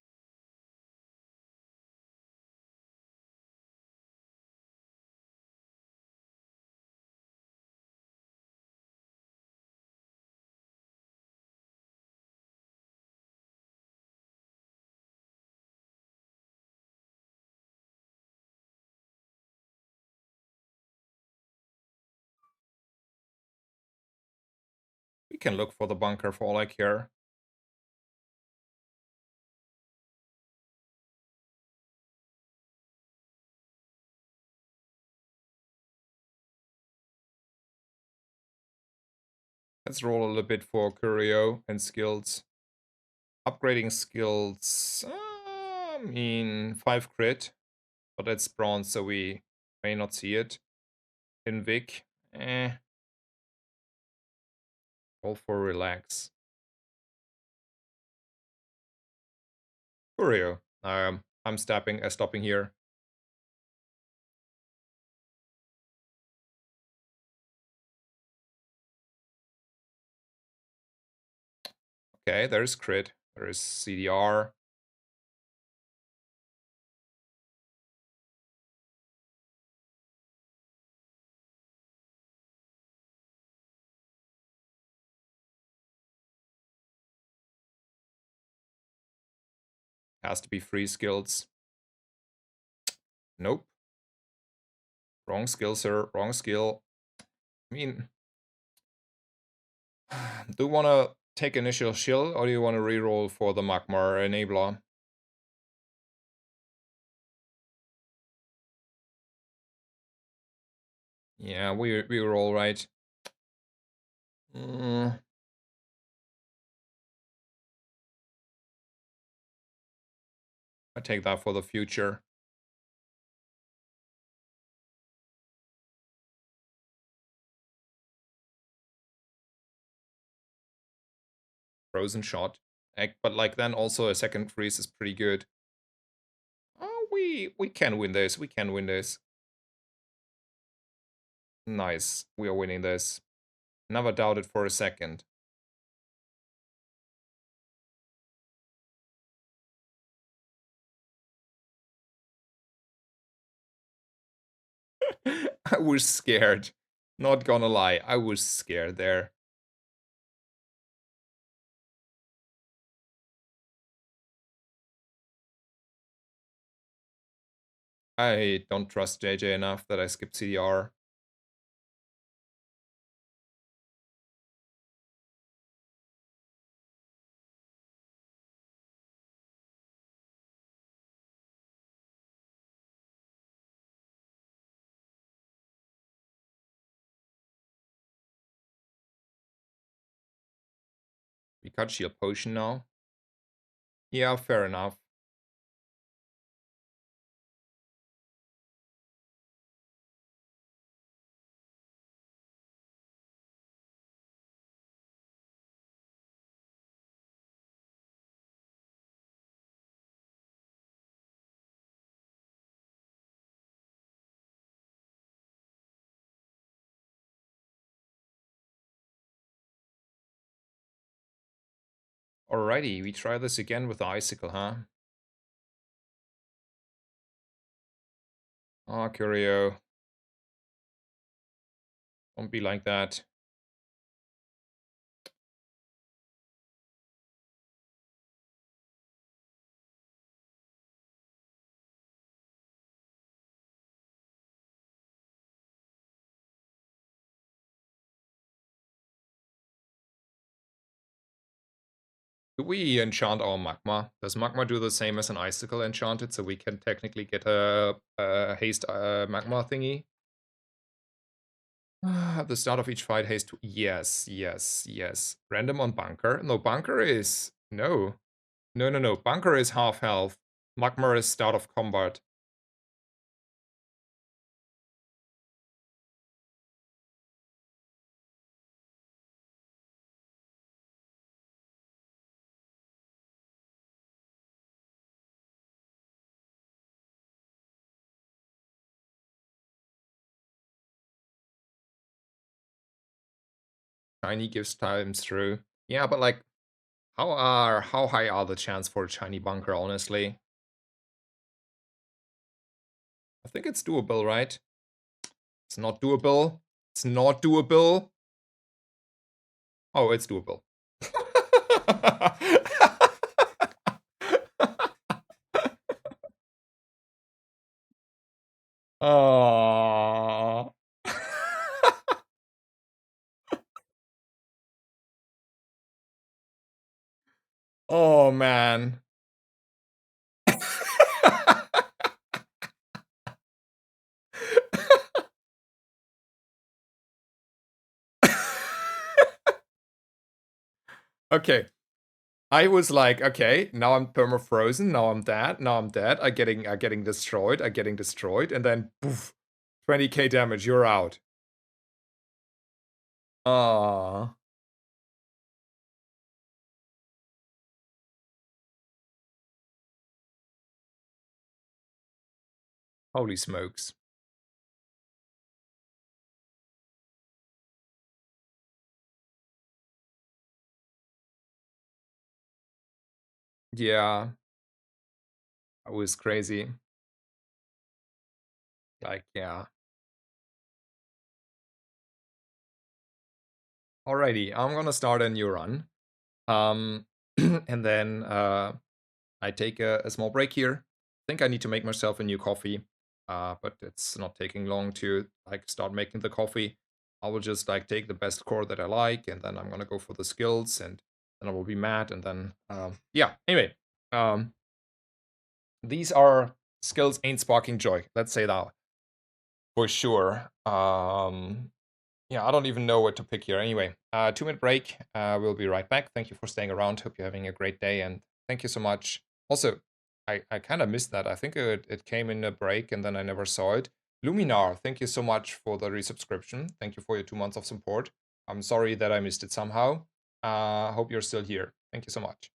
We can look for the bunker for all I care. Let's roll a little bit for Curio and skills. Upgrading skills, I mean, 5 crit, but that's bronze, so we may not see it. Invic, Roll for relax. Curio, I'm stopping here. Okay, there's crit, there is CDR. Has to be free skills. Nope. Wrong skill, sir. Wrong skill. I mean, do you want to take initial shield, or do you want to reroll for the Magmar enabler? Yeah, we roll right. I take that for the future. Frozen shot. But like then also a second freeze is pretty good. Oh, we can win this. We can win this. Nice. We are winning this. Never doubted for a second. I was scared. Not gonna lie, I was scared there. I don't trust JJ enough that I skipped CDR. We got shield potion now. Yeah, fair enough. Alrighty, we try this again with the icicle, huh? Oh, Curio. Don't be like that. Do we enchant our Magma? Does Magma do the same as an icicle enchanted, so we can technically get a haste Magma thingy? At the start of each fight, haste. Yes, yes, yes. Random on Bunker? No, Bunker is. No. No, no, no. Bunker is half health. Magma is start of combat. Shiny gives times through. Yeah, but like, how high are the chance for a shiny Bunker, honestly? I think it's doable, right? It's not doable. It's not doable. Oh, it's doable. Oh. Oh man. Okay. I was like, okay, now I'm perma frozen, now I'm dead, now I'm dead. I'm getting destroyed, I'm getting destroyed, and then poof, 20k damage, you're out. Ah. Holy smokes. Yeah. That was crazy. Like, yeah. Alrighty, I'm gonna start a new run. And then I take a small break here. I think I need to make myself a new coffee. but it's not taking long to like start making the coffee. I will just like take the best core that I like, and then I'm gonna go for the skills, and then I will be mad, and then yeah. Anyway, um, these are skills ain't sparking joy. Let's say that for sure. Yeah, I don't even know what to pick here. Anyway, 2 minute break. We'll be right back. Thank you for staying around. Hope you're having a great day, and thank you so much. Also, I kind of missed that. I think it came in a break and then I never saw it. Luminar, thank you so much for the resubscription. Thank you for your 2 months of support. I'm sorry that I missed it somehow. Hope you're still here. Thank you so much.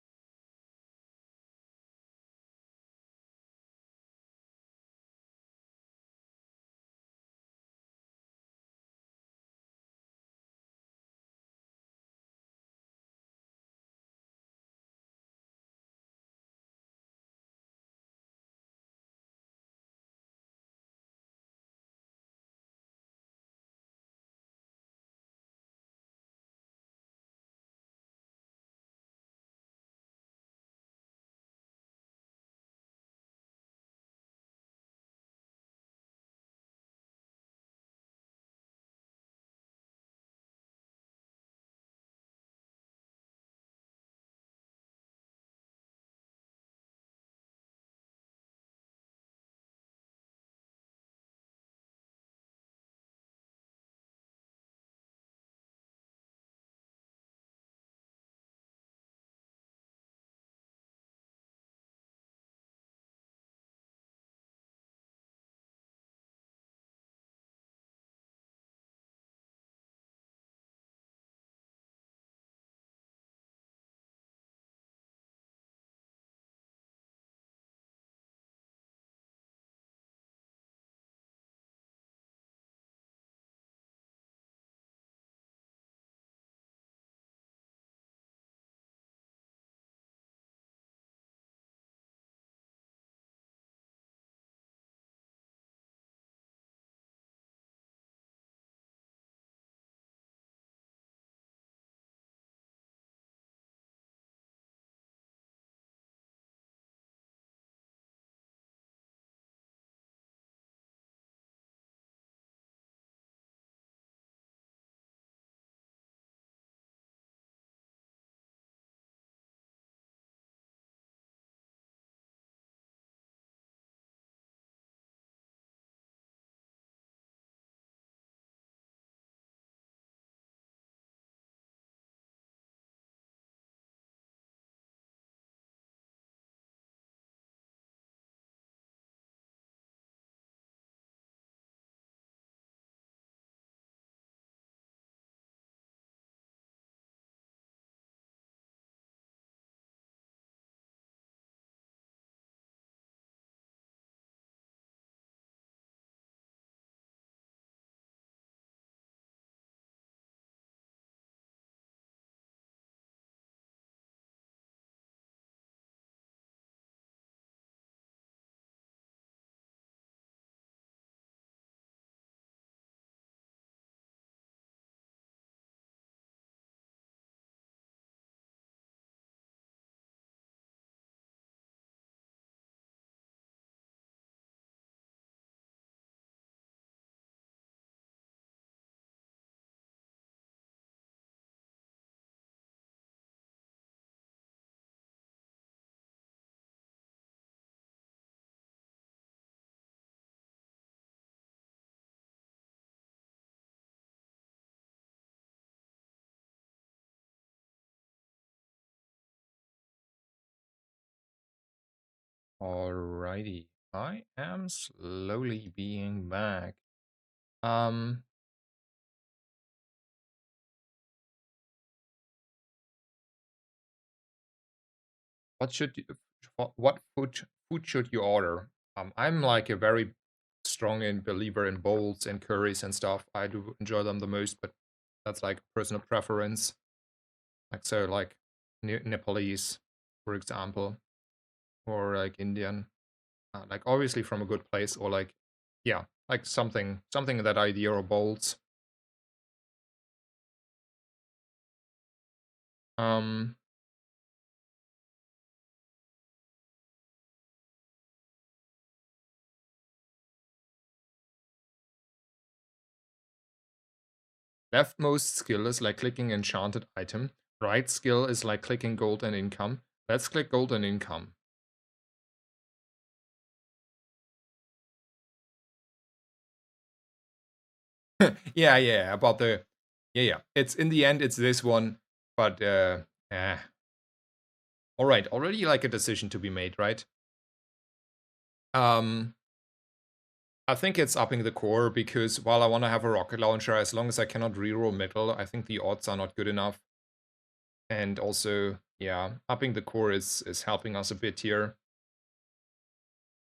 Alrighty, I am slowly being back. Um, what should you, what food should you order? I'm like a very strong in believer in bowls and curries and stuff. I do enjoy them the most, but that's like personal preference. Like so, like Nepalese, for example, or like Indian, like obviously from a good place, or like yeah, like something in that idea or bowls. Um, Leftmost skill is like clicking enchanted item. Right skill is like clicking gold and income. Let's click gold and income. Yeah, about the... Yeah. It's in the end, it's this one, but eh. All right, already like a decision to be made, right? I think it's upping the core because while I want to have a rocket launcher, as long as I cannot reroll metal, I think the odds are not good enough. And also, yeah, upping the core is helping us a bit here.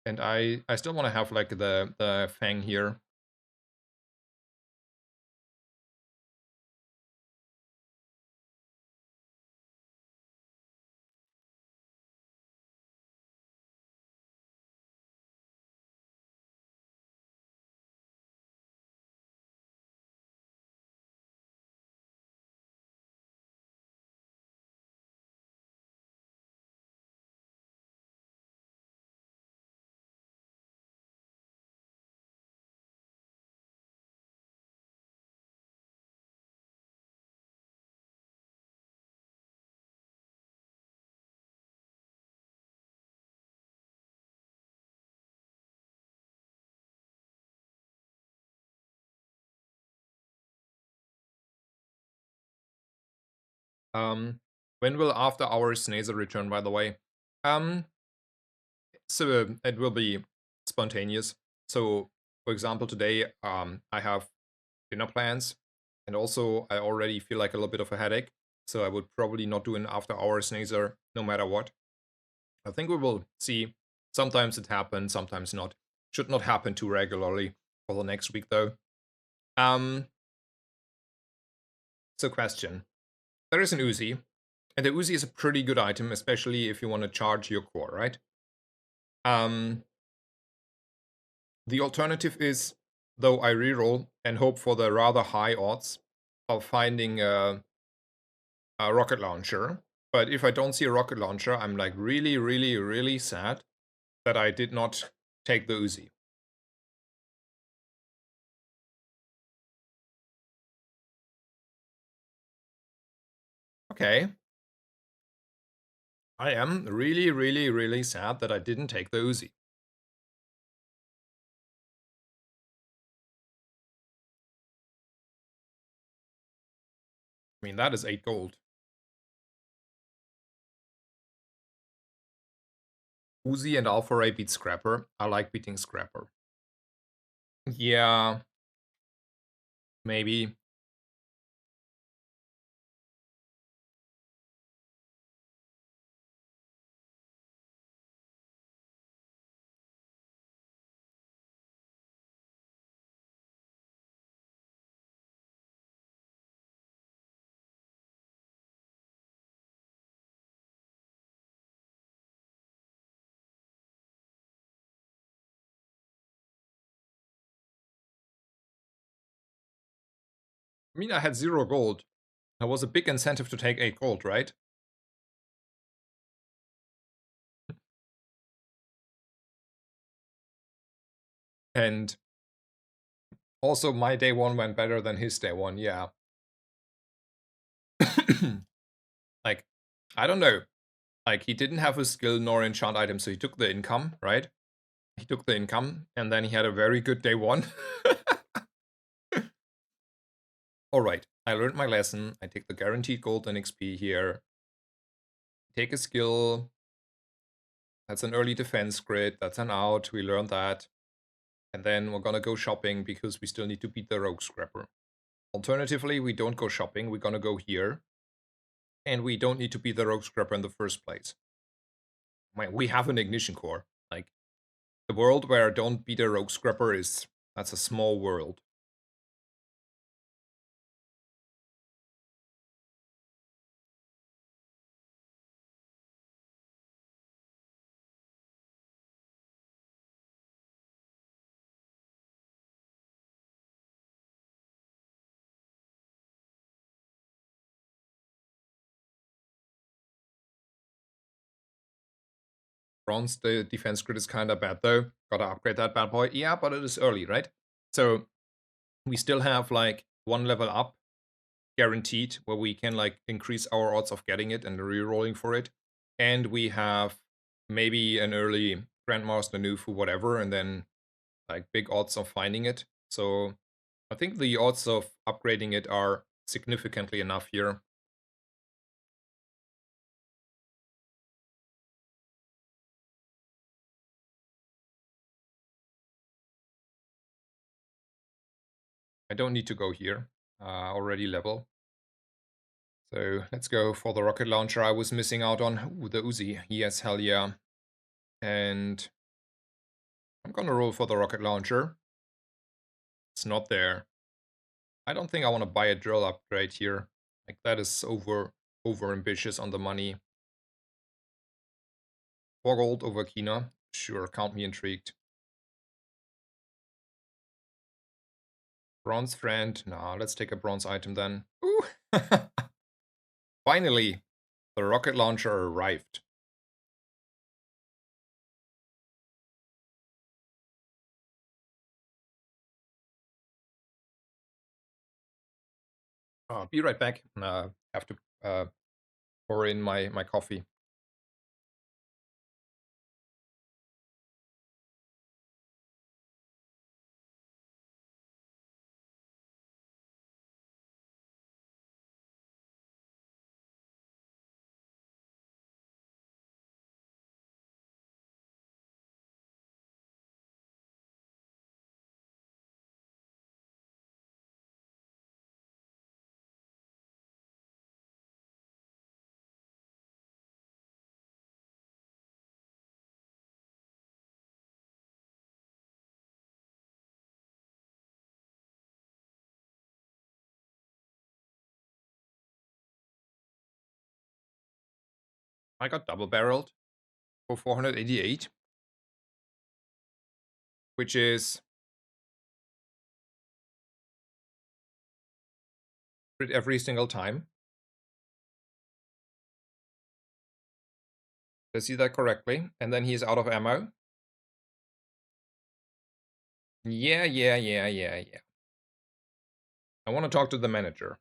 And I still want to have like the Fang here. When will After Hours Snazer return, by the way? So it will be spontaneous. So, for example, today I have dinner plans, and also I already feel like a little bit of a headache. So I would probably not do an After Hours Snazer no matter what. I think we will see. Sometimes it happens, sometimes not. Should not happen too regularly for the next week though. So question. There is an Uzi, and the Uzi is a pretty good item, especially if you want to charge your core, right? The alternative is, though, I reroll and hope for the rather high odds of finding a rocket launcher. But if I don't see a rocket launcher, I'm like really, really, really sad that I did not take the Uzi. Okay. I am really, really, really sad that I didn't take the Uzi. I mean, that is 8 gold. Uzi and Alpha Ray beat Scrapper. I like beating Scrapper. Yeah. Maybe. I mean, I had 0 gold. There was a big incentive to take 8 gold, right? And also, my day 1 went better than his day 1, yeah. Like, I don't know. Like, he didn't have a skill nor enchant item, so he took the income, right? He took the income, and then he had a very good day 1. Alright, I learned my lesson. I take the guaranteed gold and XP here. Take a skill. That's an early defense grid. That's an out. We learned that. And then we're gonna go shopping because we still need to beat the Rogue Scrapper. Alternatively, we don't go shopping. We're gonna go here. And we don't need to beat the Rogue Scrapper in the first place. We have an Ignition Core. Like, the world where I don't beat a Rogue Scrapper that's a small world. Bronze, the defense grid is kinda bad though. Gotta upgrade that bad boy. Yeah, but it is early, right? So we still have like 1 level up guaranteed, where we can like increase our odds of getting it and re-rolling for it. And we have maybe an early Grandmaster Nufu, whatever, and then like big odds of finding it. So I think the odds of upgrading it are significantly enough here. I don't need to go here. Already level. So let's go for the rocket launcher I was missing out on. Ooh, the Uzi. Yes, hell yeah. And I'm gonna roll for the rocket launcher. It's not there. I don't think I want to buy a drill upgrade here. Like that is over ambitious on the money. 4 gold over Kina. Sure, count me intrigued. Bronze friend. Nah, let's take a bronze item then. Ooh. Finally, the rocket launcher arrived. I'll be right back. Have to pour in my coffee. I got double barreled for 488, which is every single time. Did I see that correctly? And then he's out of ammo. Yeah. I want to talk to the manager.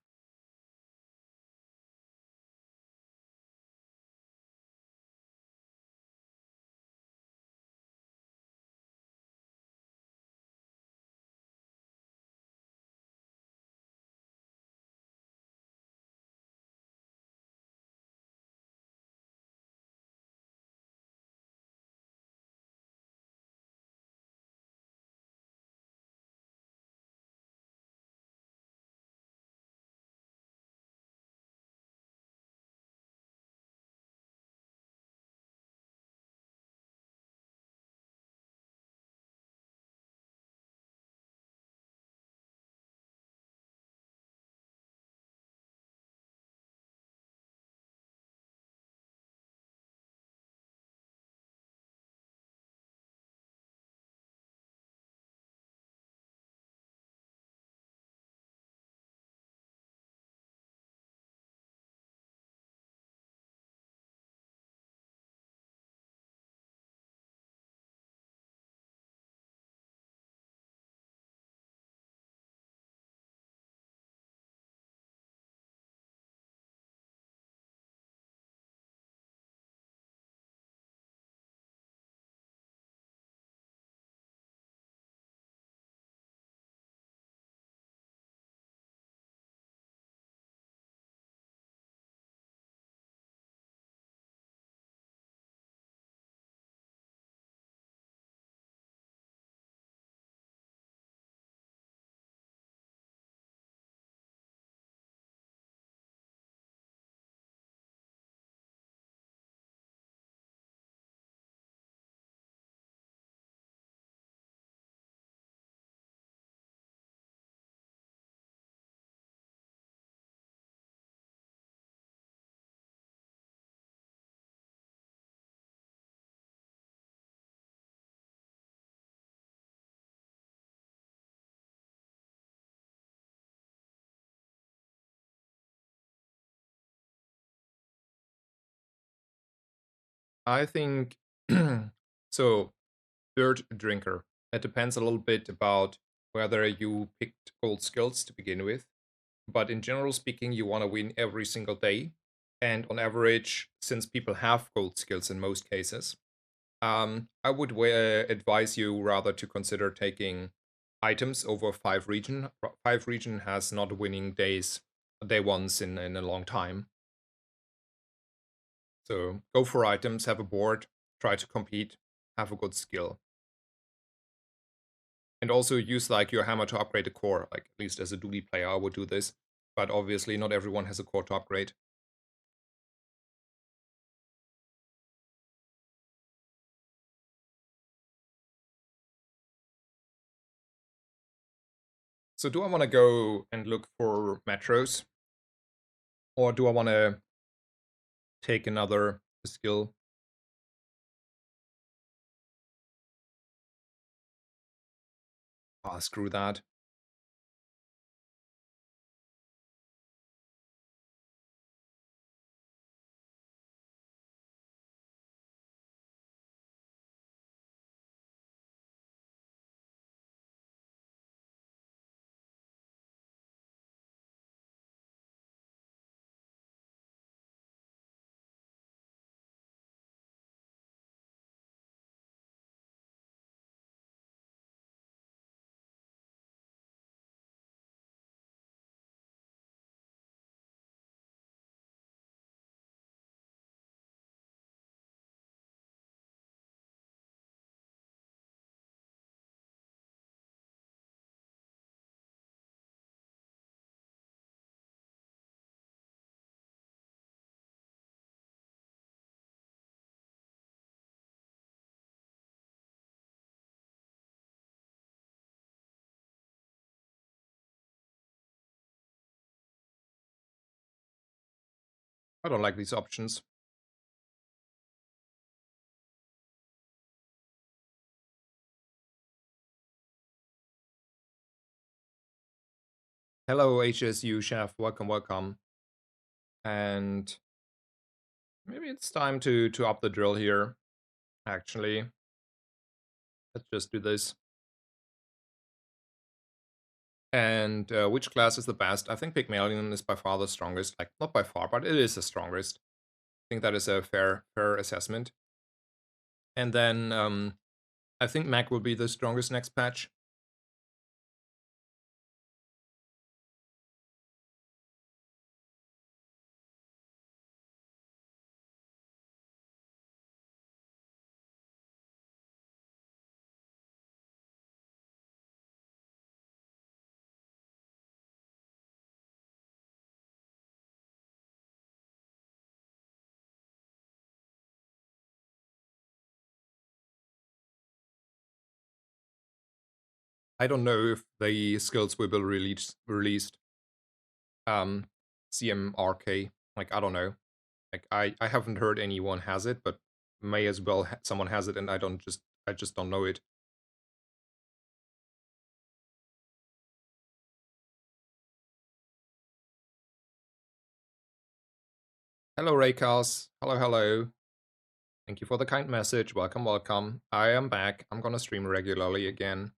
I think so. Third drinker. It depends a little bit about whether you picked gold skills to begin with. but in general speaking, you want to win every single day. And on average, since people have gold skills in most cases, I would advise you rather to consider taking items over 5 region. 5 region has not winning day ones in a long time. So go for items, have a board, try to compete, have a good skill. And also use like your hammer to upgrade the core. Like at least as a duty player, I would do this. But obviously not everyone has a core to upgrade. So do I want to go and look for metros? Or do I want to take another skill? Ah, screw that. I don't like these options. Hello, HSU chef. Welcome, welcome. And maybe it's time to up the drill here. Actually, let's just do this. And which class is the best? I think Pygmalion is by far the strongest. Like not by far, but it is the strongest. I think that is a fair assessment. And then I think Mac will be the strongest next patch. I don't know if the skills will be released. Um, CMRK. Like I don't know. Like I haven't heard anyone has it, but may as well someone has it, and I just don't know it. Hello, Raycast. Hello, hello. Thank you for the kind message. Welcome, welcome. I am back. I'm gonna stream regularly again.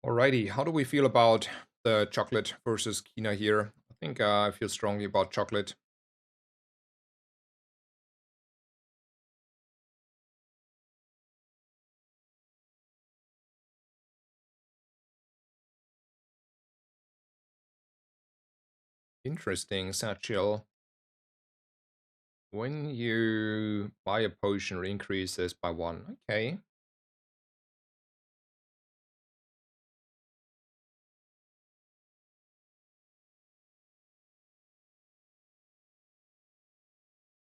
Alrighty, how do we feel about the chocolate versus Kina here? I think I feel strongly about chocolate. Interesting, Satchel. When you buy a potion, increase this by 1. Okay.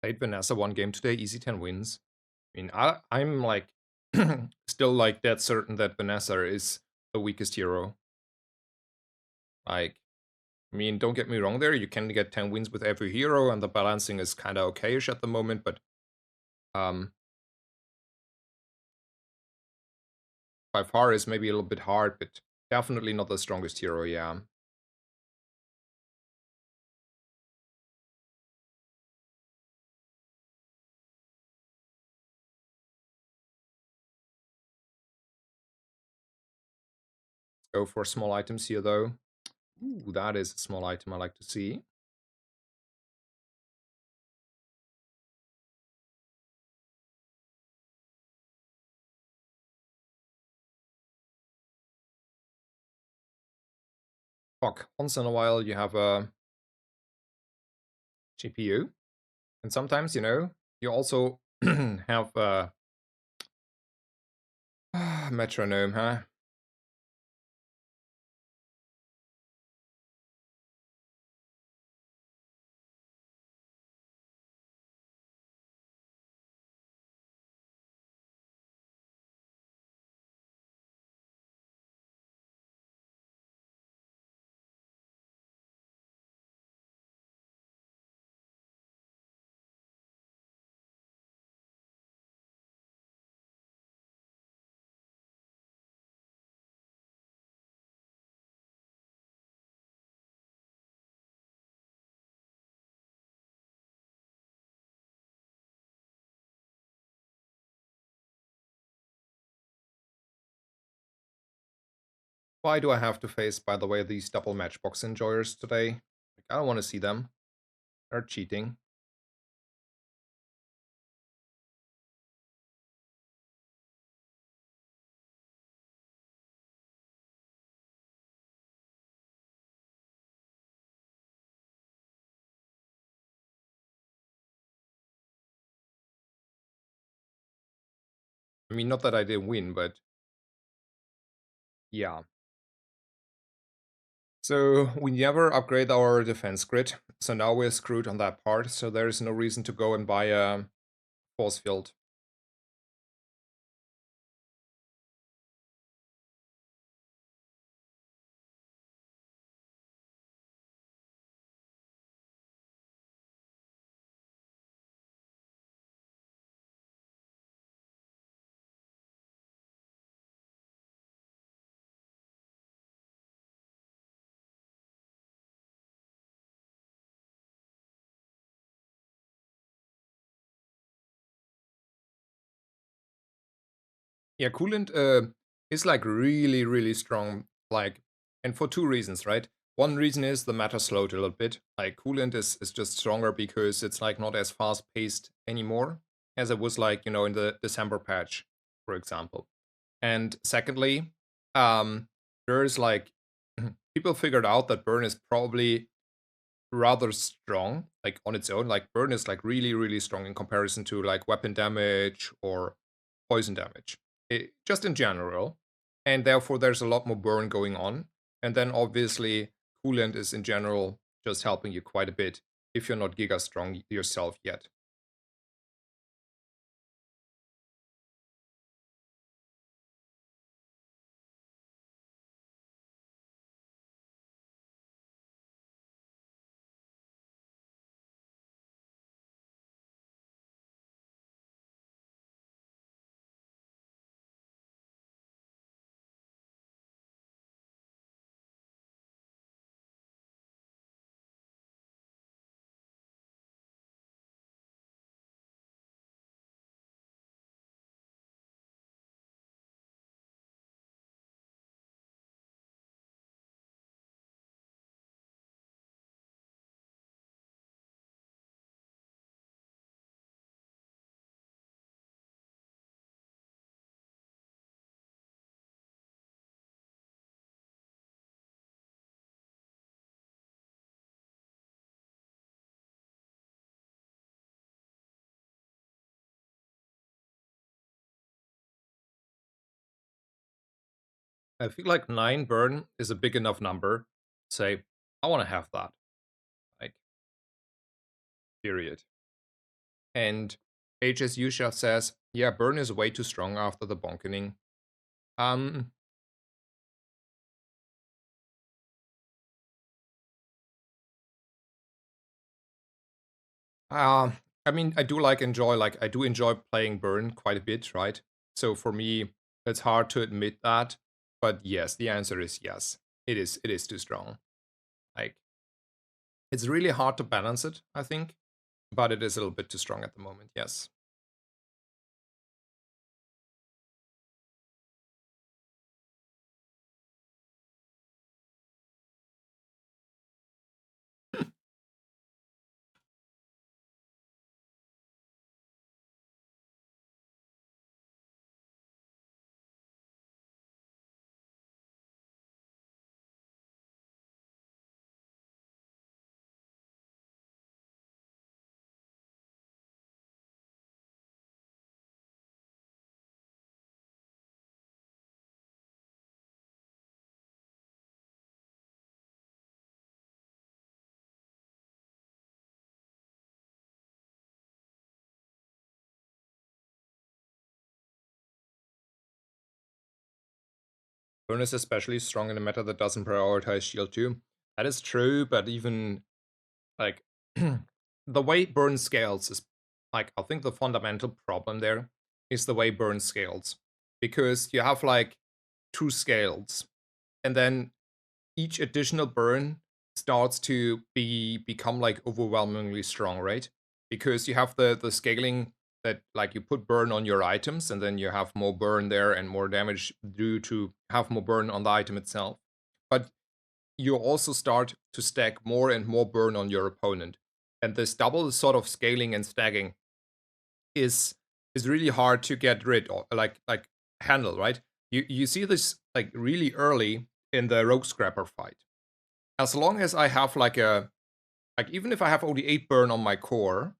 Played Vanessa 1 game today, easy 10 wins. I mean, I'm like still like dead certain that Vanessa is the weakest hero. Like, I mean, don't get me wrong there, you can get 10 wins with every hero, and the balancing is kind of okayish at the moment, but um, by far is maybe a little bit hard, but definitely not the strongest hero, yeah. Go for small items here, though. Ooh, that is a small item I like to see. Fuck, once in a while you have a GPU, and sometimes, you also have a metronome, huh? Why do I have to face, by the way, these double matchbox enjoyers today? Like, I don't want to see them. They're cheating. I mean, not that I didn't win, but yeah. So we never upgrade our defense grid, so now we're screwed on that part, so there is no reason to go and buy a force field. Yeah, coolant is like really, really strong, like, and for two reasons, right? One reason is the meta slowed a little bit. Like coolant is just stronger because it's like not as fast paced anymore as it was like, in the December patch, for example. And secondly, there's like people figured out that burn is probably rather strong, like on its own. Like burn is like really, really strong in comparison to like weapon damage or poison damage, just in general. And therefore, there's a lot more burn going on. And then obviously, coolant is in general just helping you quite a bit if you're not giga strong yourself yet. I feel like 9 burn is a big enough number. Say, I want to have that. Like, period. And HSU Chef says, yeah, burn is way too strong after the bonkening. Um, uh, I mean, I do enjoy playing burn quite a bit, right? So for me, it's hard to admit that. But yes, the answer is yes. It is too strong. Like, it's really hard to balance it, I think. But it is a little bit too strong at the moment, yes. Burn is especially strong in a meta that doesn't prioritize shield too. That is true, but even like the way burn scales is like I think the fundamental problem there is the way burn scales. Because you have like two scales, and then each additional burn starts to become like overwhelmingly strong, right? Because you have the scaling that like you put burn on your items and then you have more burn there and more damage due to have more burn on the item itself. But you also start to stack more and more burn on your opponent. And this double sort of scaling and stacking is really hard to get rid of, like handle, right? You see this like really early in the Rogue Scrapper fight. As long as I have like even if I have only 8 burn on my core,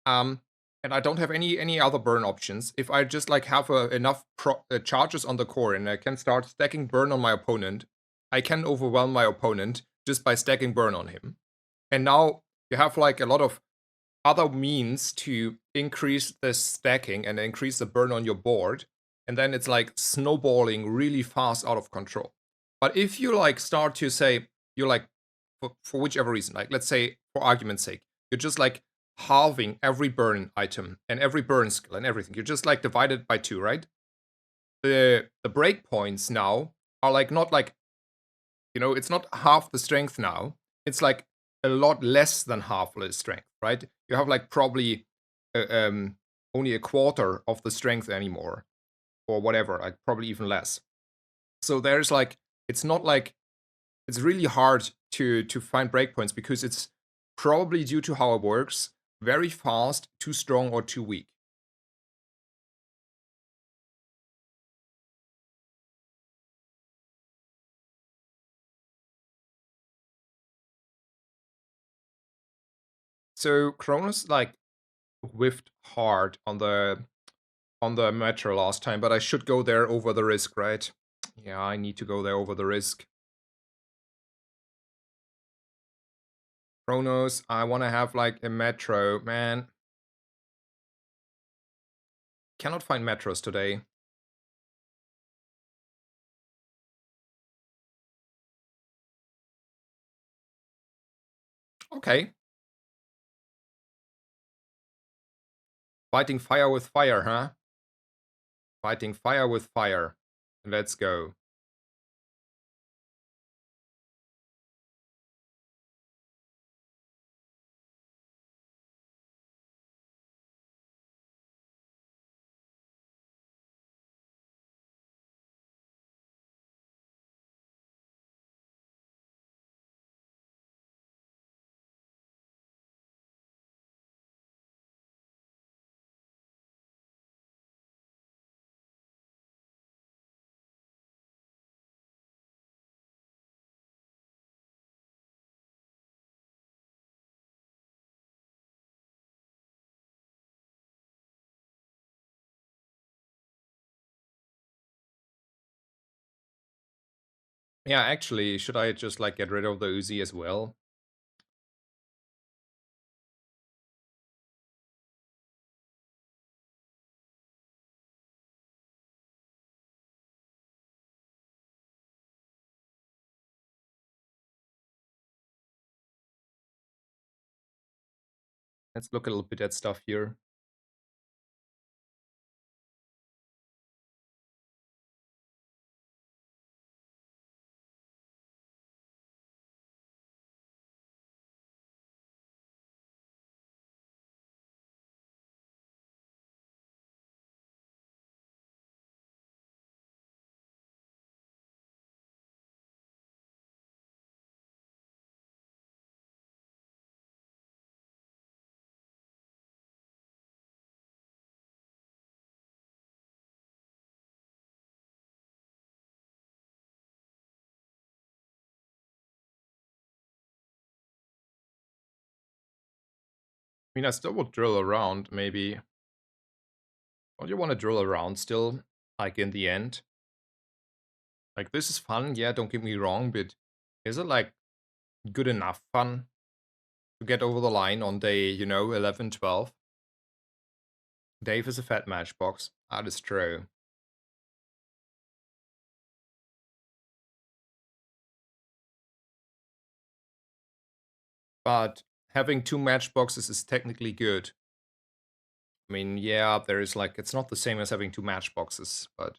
um, and I don't have any other burn options, if I just like have enough charges on the core and I can start stacking burn on my opponent, I can overwhelm my opponent just by stacking burn on him. And now you have like a lot of other means to increase the stacking and increase the burn on your board, and then it's like snowballing really fast out of control. But if you like start to say you're like for whichever reason, like let's say for argument's sake, you're just like halving every burn item and every burn skill and everything. You're just like divided by 2, right? The breakpoints now are like not like, you know, it's not half the strength now. It's like a lot less than half the strength, right? You have like probably only a quarter of the strength anymore, or whatever, like probably even less. So there's like, it's not like it's really hard to find breakpoints because it's probably due to how it works, very fast, too strong, or too weak. So Kronos like whiffed hard on the metro last time, but I should go there over the risk, right? Yeah, I need to go there over the risk. Kronos, I want to have like a metro, man. Cannot find metros today. Okay. Fighting fire with fire, huh? Fighting fire with fire. Let's go. Yeah, actually, should I just like get rid of the Uzi as well? Let's look a little bit at stuff here. I mean, I still would drill around, maybe. Don't you want to drill around still, like in the end? Like, this is fun, yeah, don't get me wrong, but is it like good enough fun to get over the line on day, you know, 11, 12? Dave is a fat matchbox. That is true. but having two matchboxes is technically good. I mean, yeah, there is like, it's not the same as having two matchboxes, but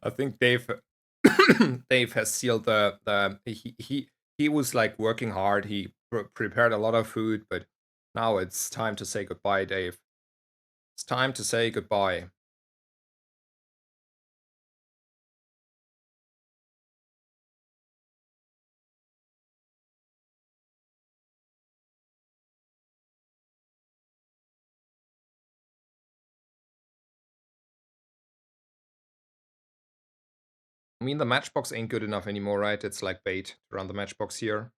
I think Dave Dave has sealed the he was like working hard. He prepared a lot of food, but now it's time to say goodbye, Dave. It's time to say goodbye. I mean, the matchbox ain't good enough anymore, right? It's like bait to run the matchbox here.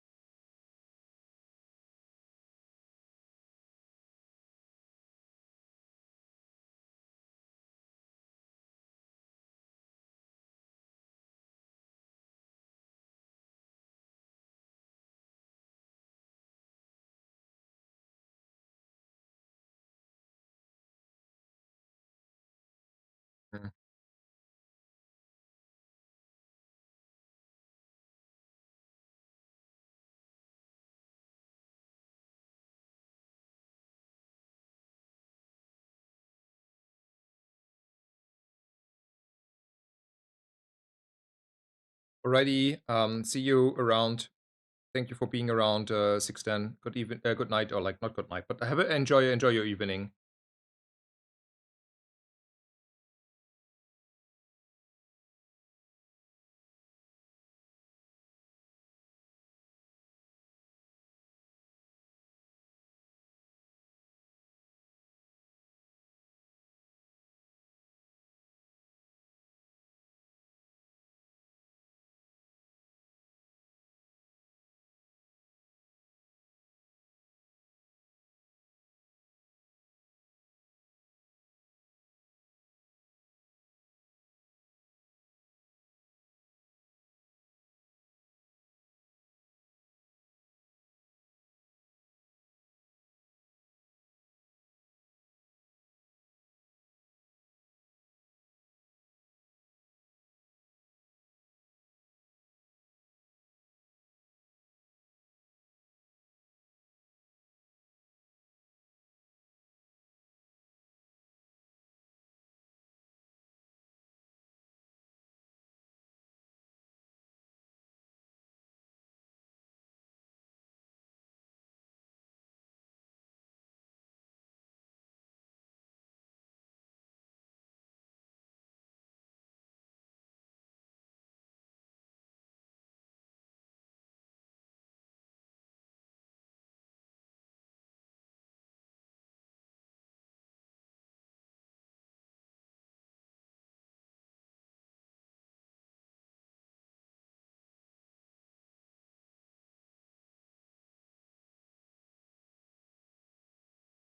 Mm. Alrighty, see you around. Thank you for being around, 610. Good night, or like not good night, but enjoy your evening.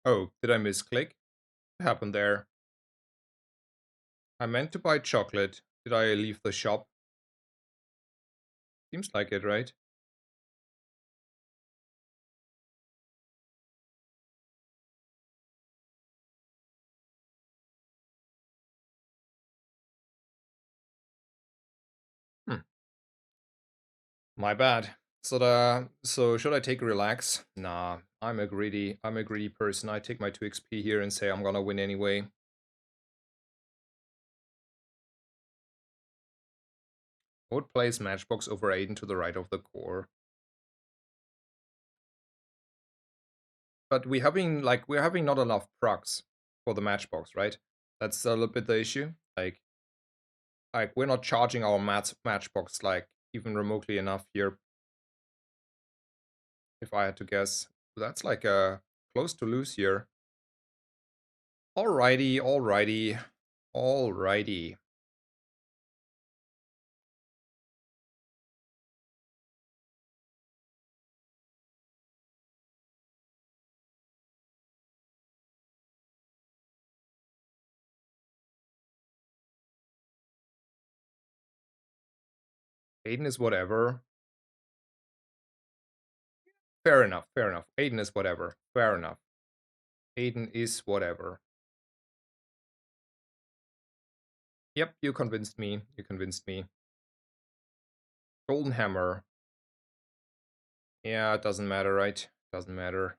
Oh, did I misclick? What happened there? I meant to buy chocolate. Did I leave the shop? Seems like it, right? Hmm. My bad. So should I take relax? Nah, I'm a greedy person. I take my 2 XP here and say I'm gonna win anyway. I would place Matchbox over Aiden to the right of the core. But we're having not enough procs for the Matchbox, right? That's a little bit the issue. Like we're not charging our Matchbox like even remotely enough here, if I had to guess. That's like close to lose here. Alrighty, alrighty, alrighty. Aiden is whatever. Fair enough, fair enough. Aiden is whatever. Fair enough. Aiden is whatever. Yep, you convinced me. You convinced me. Golden hammer. Yeah, it doesn't matter, right? Doesn't matter.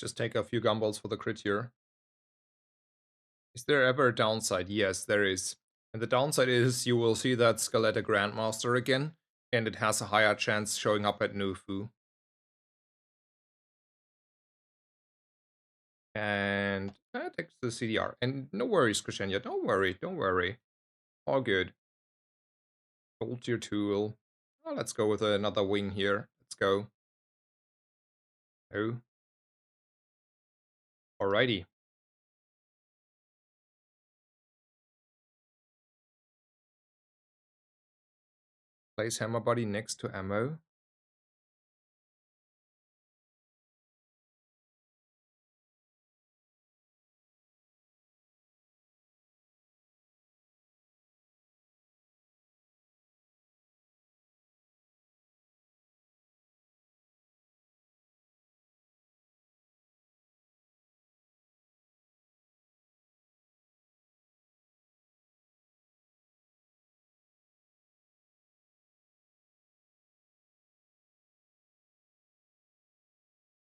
Let's just take a few gumballs for the crit here. Is there ever a downside? Yes, there is. And the downside is you will see that Skeletor Grandmaster again, and it has a higher chance showing up at Nufu. And that takes the CDR. And no worries, Christiania. Don't worry, don't worry. All good. Hold your tool. Oh, let's go with another wing here. Let's go. Oh. Alrighty. Place Hammer Body next to ammo.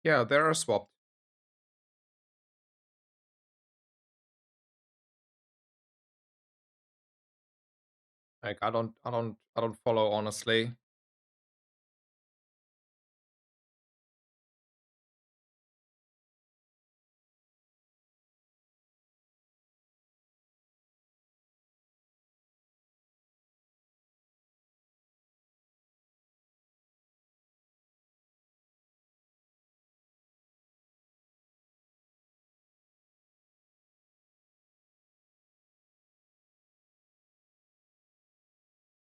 Yeah, they are swapped. Like I don't follow honestly.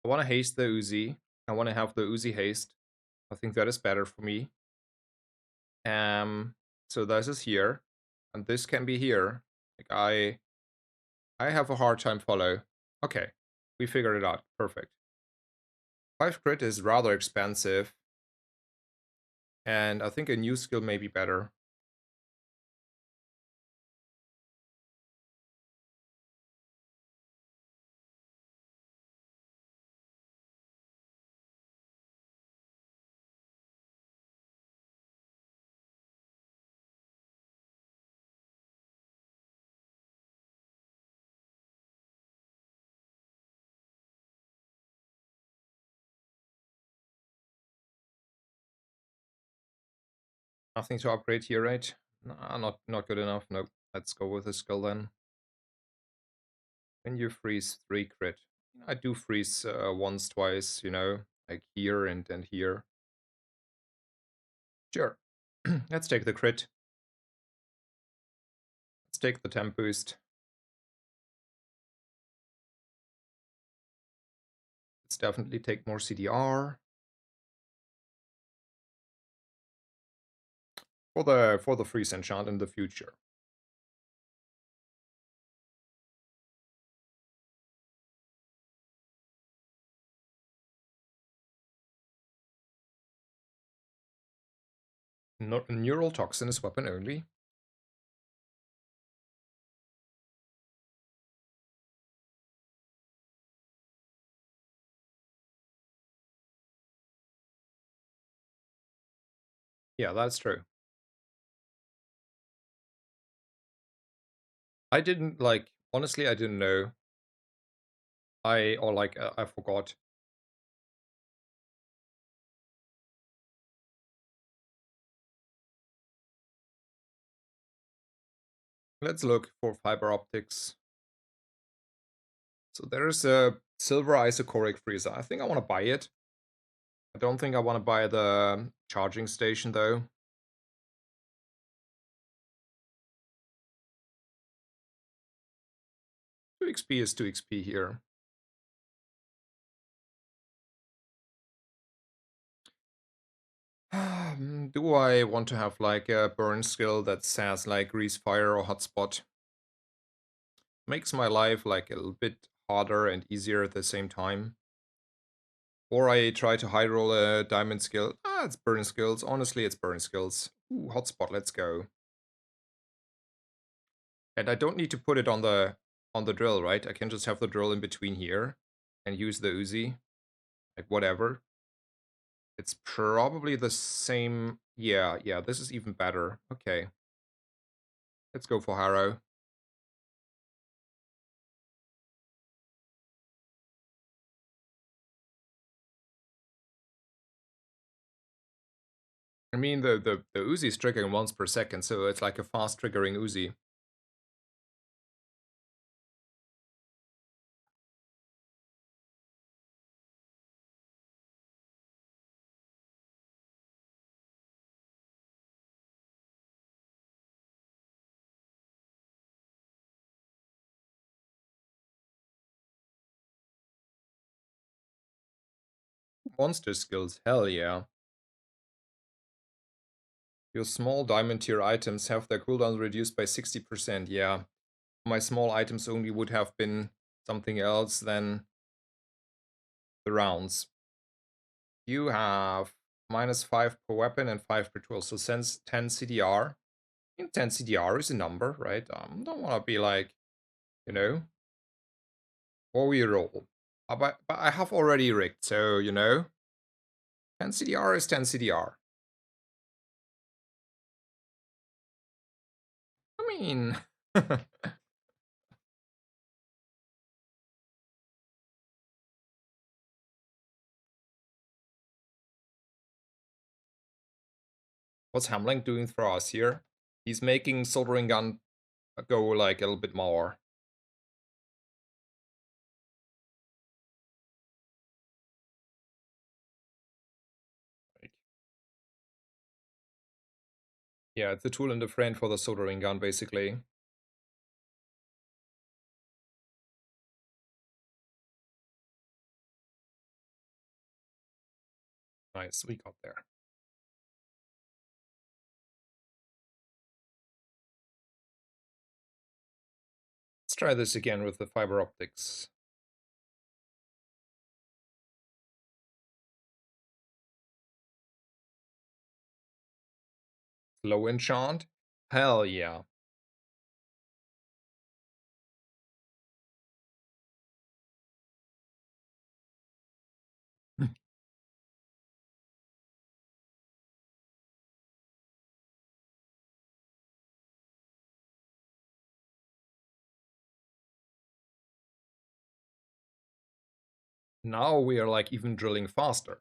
I want to haste the Uzi. I want to have the Uzi haste. I think that is better for me. So this is here, and this can be here. Like I have a hard time follow. Okay, we figured it out. Perfect. 5 crit is rather expensive, and I think a new skill may be better. Nothing to upgrade here, right? Nah, not good enough. Nope. Let's go with the skill then. When you freeze 3 crit. I do freeze once, twice, you know, like here and here. Sure. Let's take the crit. Let's take the temp boost. Let's definitely take more CDR. For the freeze enchant in the future. Not neural toxin is weapon only. Yeah, that's true. I didn't like honestly I didn't know. I forgot. Let's look for fiber optics. So there's a silver isochoric freezer. I think I want to buy it. I don't think I want to buy the charging station though. 2 XP is 2 XP here. Do I want to have like a burn skill that says like grease fire or hotspot? Makes my life like a little bit harder and easier at the same time. Or I try to high roll a diamond skill. It's burn skills. Honestly, it's burn skills. Ooh, hotspot, let's go. And I don't need to put it on the drill, right? I can just have the drill in between here and use the Uzi. Like whatever. It's probably the same. Yeah, this is even better. Okay. Let's go for Harrow. I mean, the Uzi is triggering once per second, so it's like a fast triggering Uzi. Monster skills, hell yeah. Your small diamond tier items have their cooldown reduced by 60%, yeah. My small items only would have been something else than the rounds. You have -5 per weapon and 5 per tool, so since 10 CDR, I think 10 CDR is a number, right? Don't want to be like, you know, or we roll. But I have already rigged, so, 10 CDR is 10 CDR. I mean, what's Hamling doing for us here? He's making soldering gun go like a little bit more. Like, yeah, it's a tool in the friend for the soldering gun, basically. Nice, we got there. Let's try this again with the fiber optics. Low enchant? Hell yeah. Now we are like even drilling faster.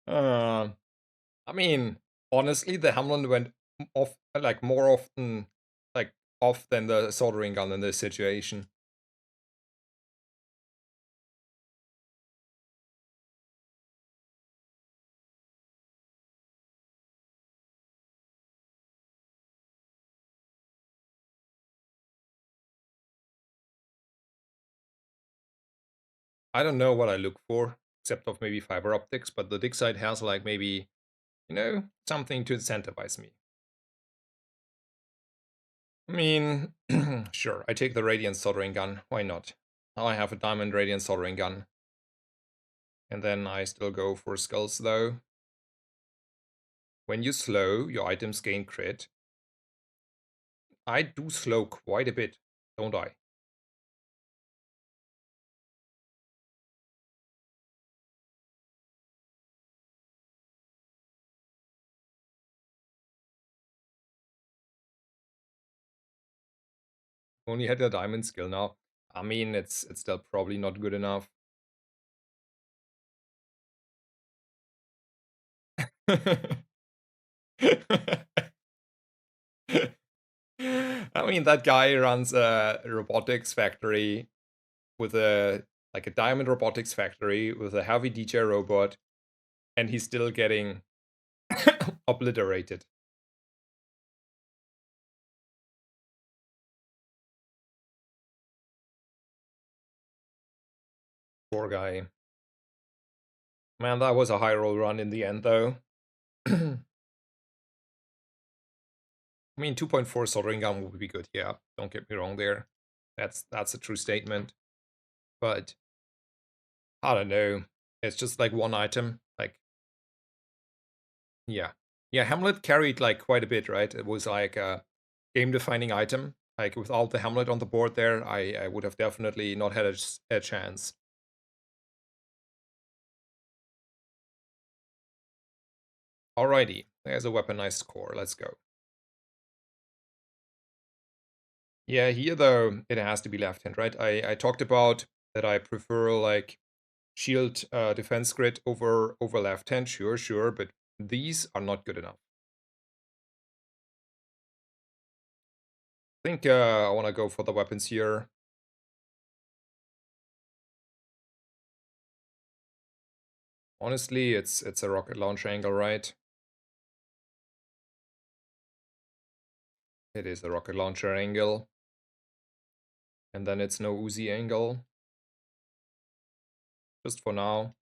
uh, I mean, honestly, the Hamlin went off like more often, like off than the soldering gun in this situation. I don't know what I look for, except of maybe fiber optics, but the dig site has like maybe, something to incentivize me. I mean, sure, I take the radiant soldering gun. Why not? Now I have a diamond radiant soldering gun. And then I still go for skulls though. When you slow, your items gain crit. I do slow quite a bit, don't I? Only had a diamond skill now. I mean, it's still probably not good enough. I mean, that guy runs a robotics factory with a diamond robotics factory with a heavy DJ robot, and he's still getting obliterated. Poor guy. Man, that was a high roll run in the end, though. I mean, 2.4 soldering gun would be good. Yeah, don't get me wrong there. That's a true statement. But I don't know. It's just like one item. Like, yeah. Yeah, Hamlet carried like quite a bit, right? It was like a game-defining item. Like without the Hamlet on the board there, I would have definitely not had a chance. Alrighty, there's a weaponized core. Let's go. Yeah, here though, it has to be left hand, right? I talked about that I prefer like shield defense grid over left hand, sure, but these are not good enough. I think I want to go for the weapons here. Honestly, it's a rocket launcher angle, right? It is a rocket launcher angle. And then it's no Uzi angle. Just for now.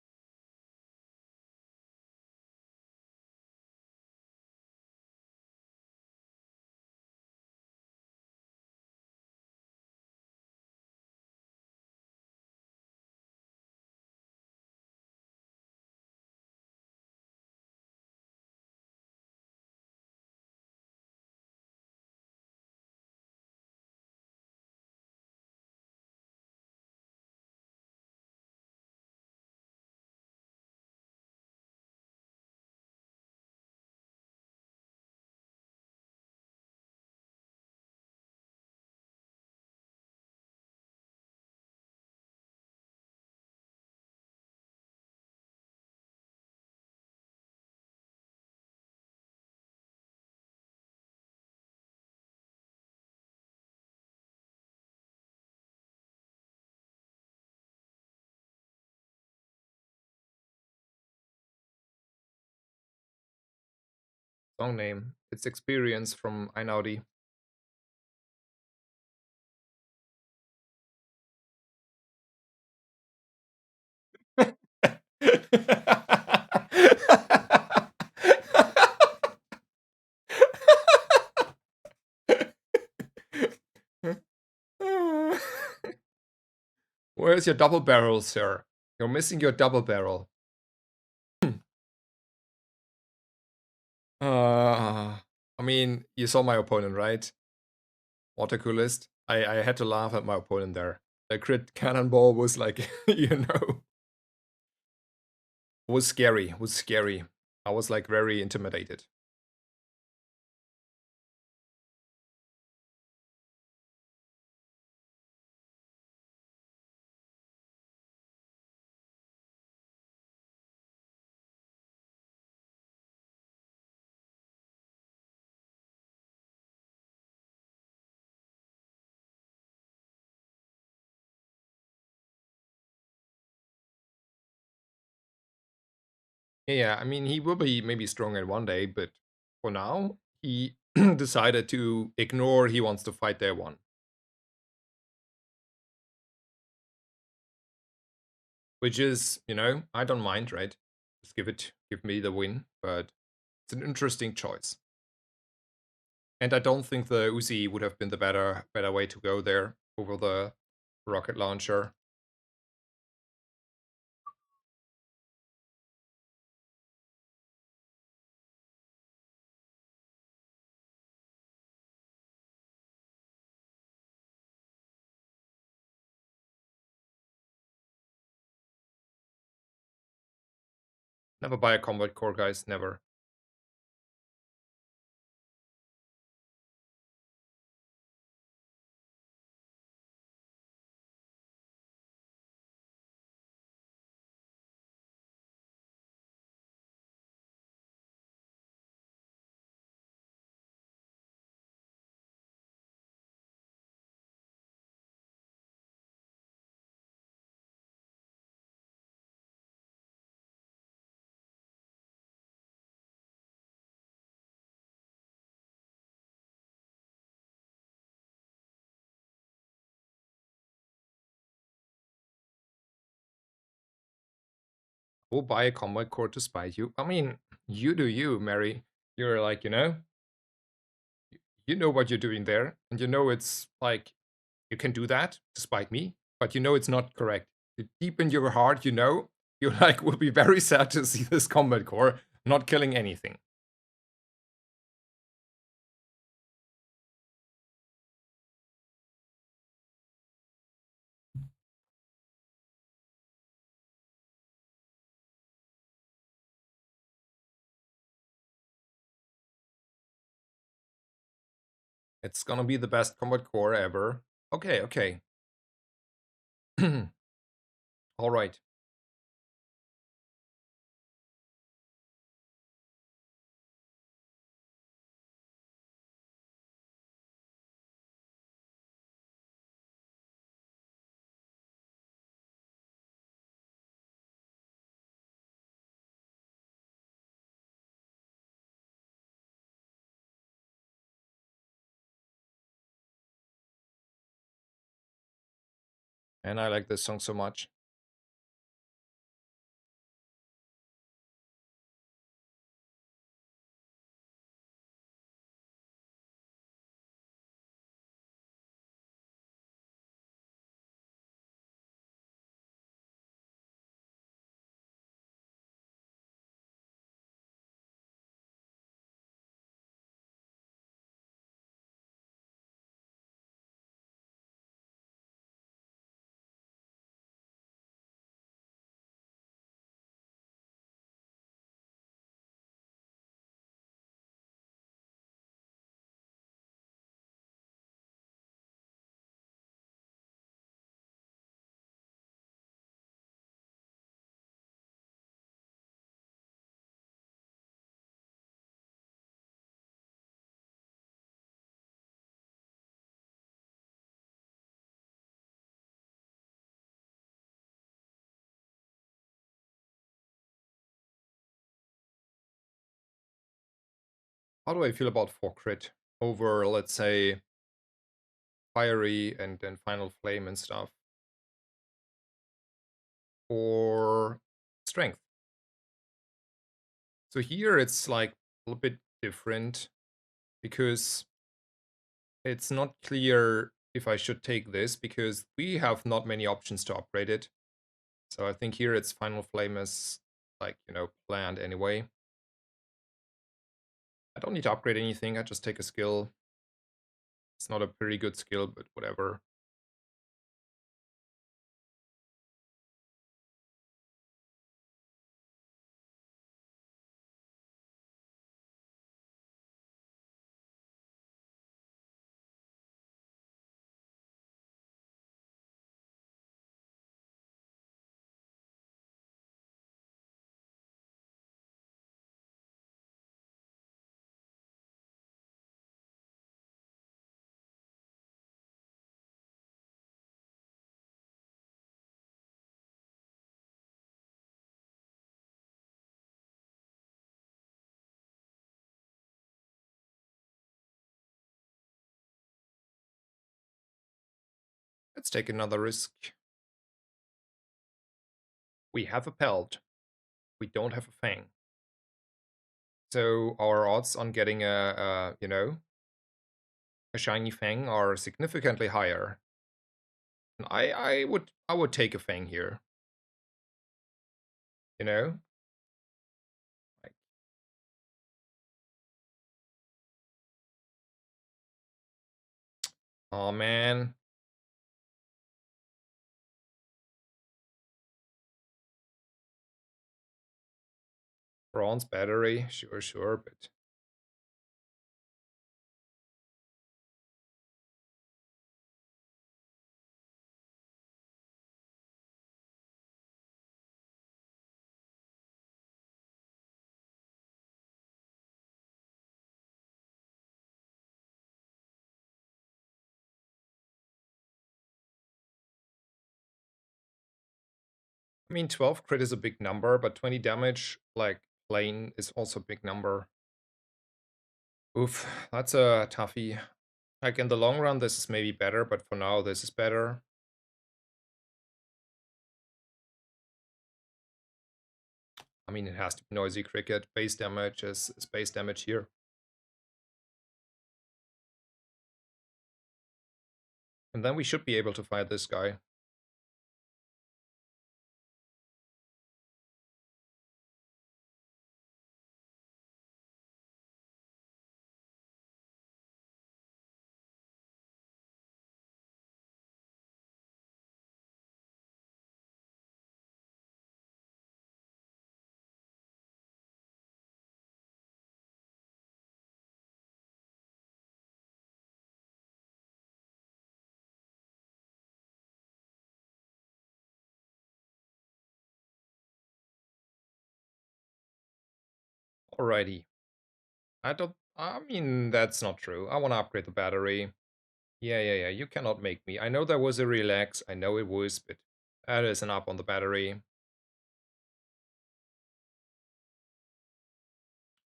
Song name. It's Experience from Einaudi. Where's your double barrel, sir? You're missing your double barrel. I mean, you saw my opponent, right? Water coolest. I had to laugh at my opponent there. The crit cannonball was like, was scary. Was scary. I was like very intimidated. Yeah, I mean, he will be maybe stronger one day, but for now, he decided to ignore he wants to fight their one. Which is, I don't mind, right? Just give me the win, but it's an interesting choice. And I don't think the Uzi would have been the better way to go there over the rocket launcher. Never buy a combat core, guys. Never. We'll buy a combat core to spite you. I mean, you do you, Mary. You're like, you know what you're doing there, and you know it's like you can do that to spite me, but you know it's not correct. Deep in your heart, you know, you like will be very sad to see this combat core not killing anything. It's gonna be the best combat core ever. Okay, okay. All right. And I like this song so much. How do I feel about 4 crit over, let's say, fiery and then final flame and stuff? Or strength? So here it's like a little bit different because it's not clear if I should take this because we have not many options to upgrade it. So I think here it's final flame is like, planned anyway. I don't need to upgrade anything, I just take a skill. It's not a pretty good skill, but whatever. Let's take another risk. We have a pelt. We don't have a fang. So our odds on getting a a shiny Fang are significantly higher. And I would take a Fang here. You know? Like, oh man. Bronze battery, sure, but I mean 12 crit is a big number, but 20 damage, like plain, is also a big number. Oof, that's a toughie. Like in the long run, this is maybe better, but for now, this is better. I mean, it has to be noisy cricket. Base damage is base damage here. And then we should be able to fight this guy. Alrighty. I mean, that's not true. I want to upgrade the battery. Yeah, you cannot make me. I know there was a relax. I know it was, but that is an up on the battery.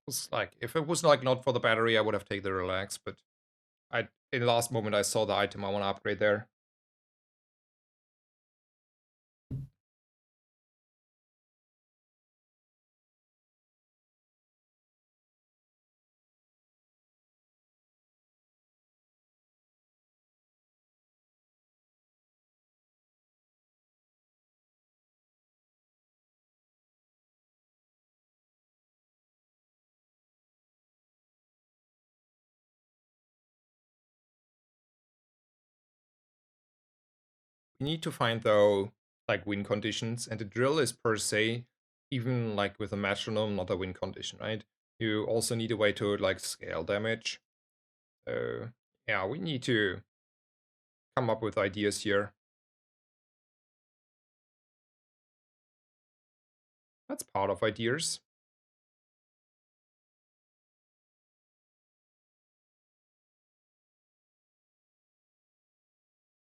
It's like, if it was like not for the battery, I would have taken the relax, but in the last moment I saw the item I want to upgrade there. We need to find though like win conditions, and the drill is per se, even like with a metronome, not a win condition, right? You also need a way to like scale damage. So yeah, we need to come up with ideas here. That's part of ideas.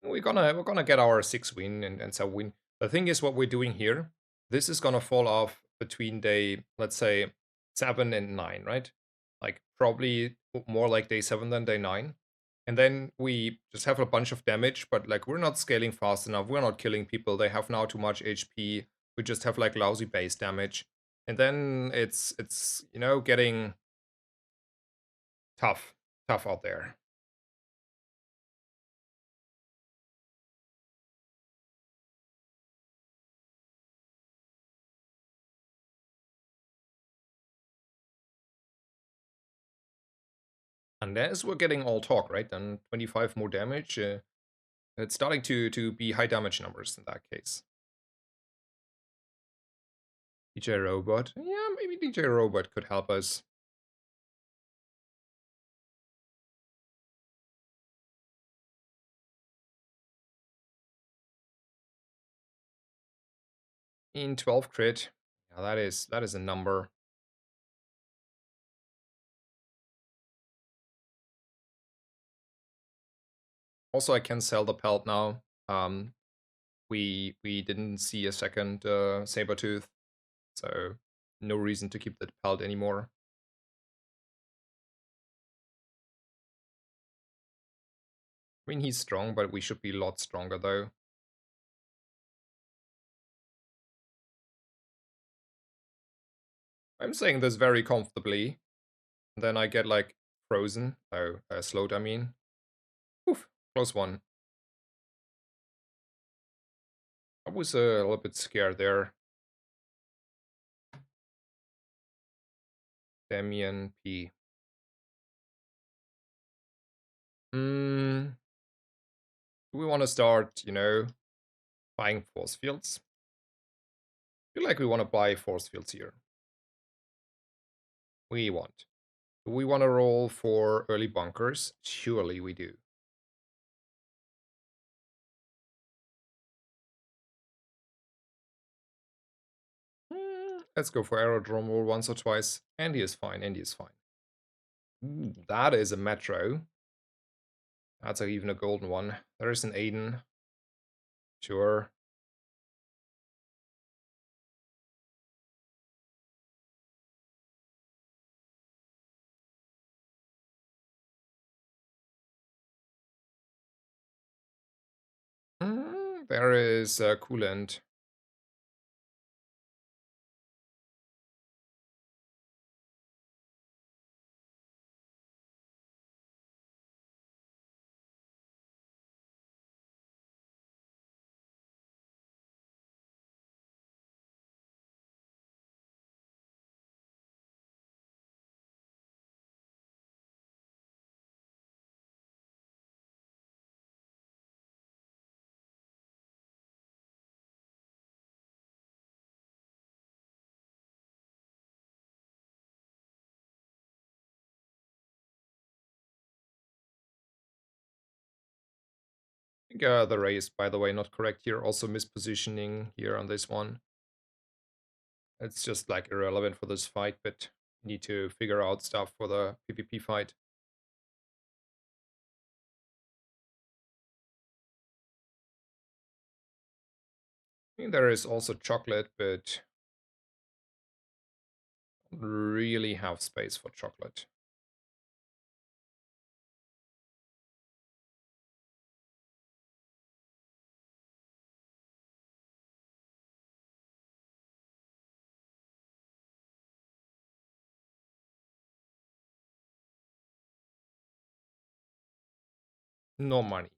We're gonna get our 6 win and 7 win. The thing is, what we're doing here, this is gonna fall off between day, let's say, 7 and 9, right? Like probably more like day 7 than day 9. And then we just have a bunch of damage, but like we're not scaling fast enough. We're not killing people. They have now too much HP. We just have like lousy base damage. And then it's getting tough, tough out there. Unless we're getting all talk, right? Then 25 more damage. It's starting to be high damage numbers in that case. DJ Robot. Yeah, maybe DJ Robot could help us. In 12 crit. Yeah, that is a number. Also, I can sell the pelt now. We didn't see a second Sabertooth, so no reason to keep that pelt anymore. I mean, he's strong, but we should be a lot stronger though. I'm saying this very comfortably. And then I get like frozen, slowed I mean. Close one. I was a little bit scared there. Damien P. Do we want to start, buying force fields? I feel like we want to buy force fields here. We want. Do we want to roll for early bunkers? Surely we do. Let's go for aerodrome roll once or twice. Andy is fine, Andy is fine. Ooh, that is a metro. That's even a golden one. There is an Aiden. Sure. There is coolant. I think the ray is, by the way, not correct here. Also mispositioning here on this one. It's just like irrelevant for this fight, but need to figure out stuff for the PvP fight. I mean, there is also chocolate, but don't really have space for chocolate. No money.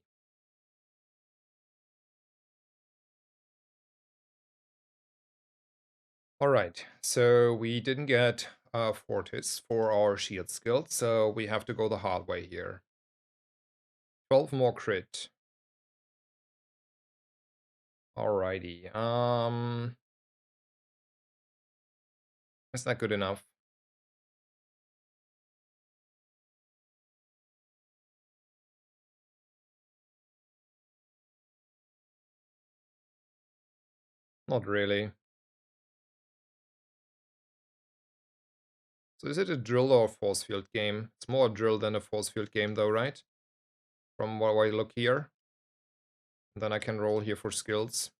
Alright, so we didn't get Fortis for our shield skill, so we have to go the hard way here. 12 more crit. Alrighty, is that good enough? Not really. So is it a drill or a force field game? It's more a drill than a force field game though, right? From what I look here. And then I can roll here for skills.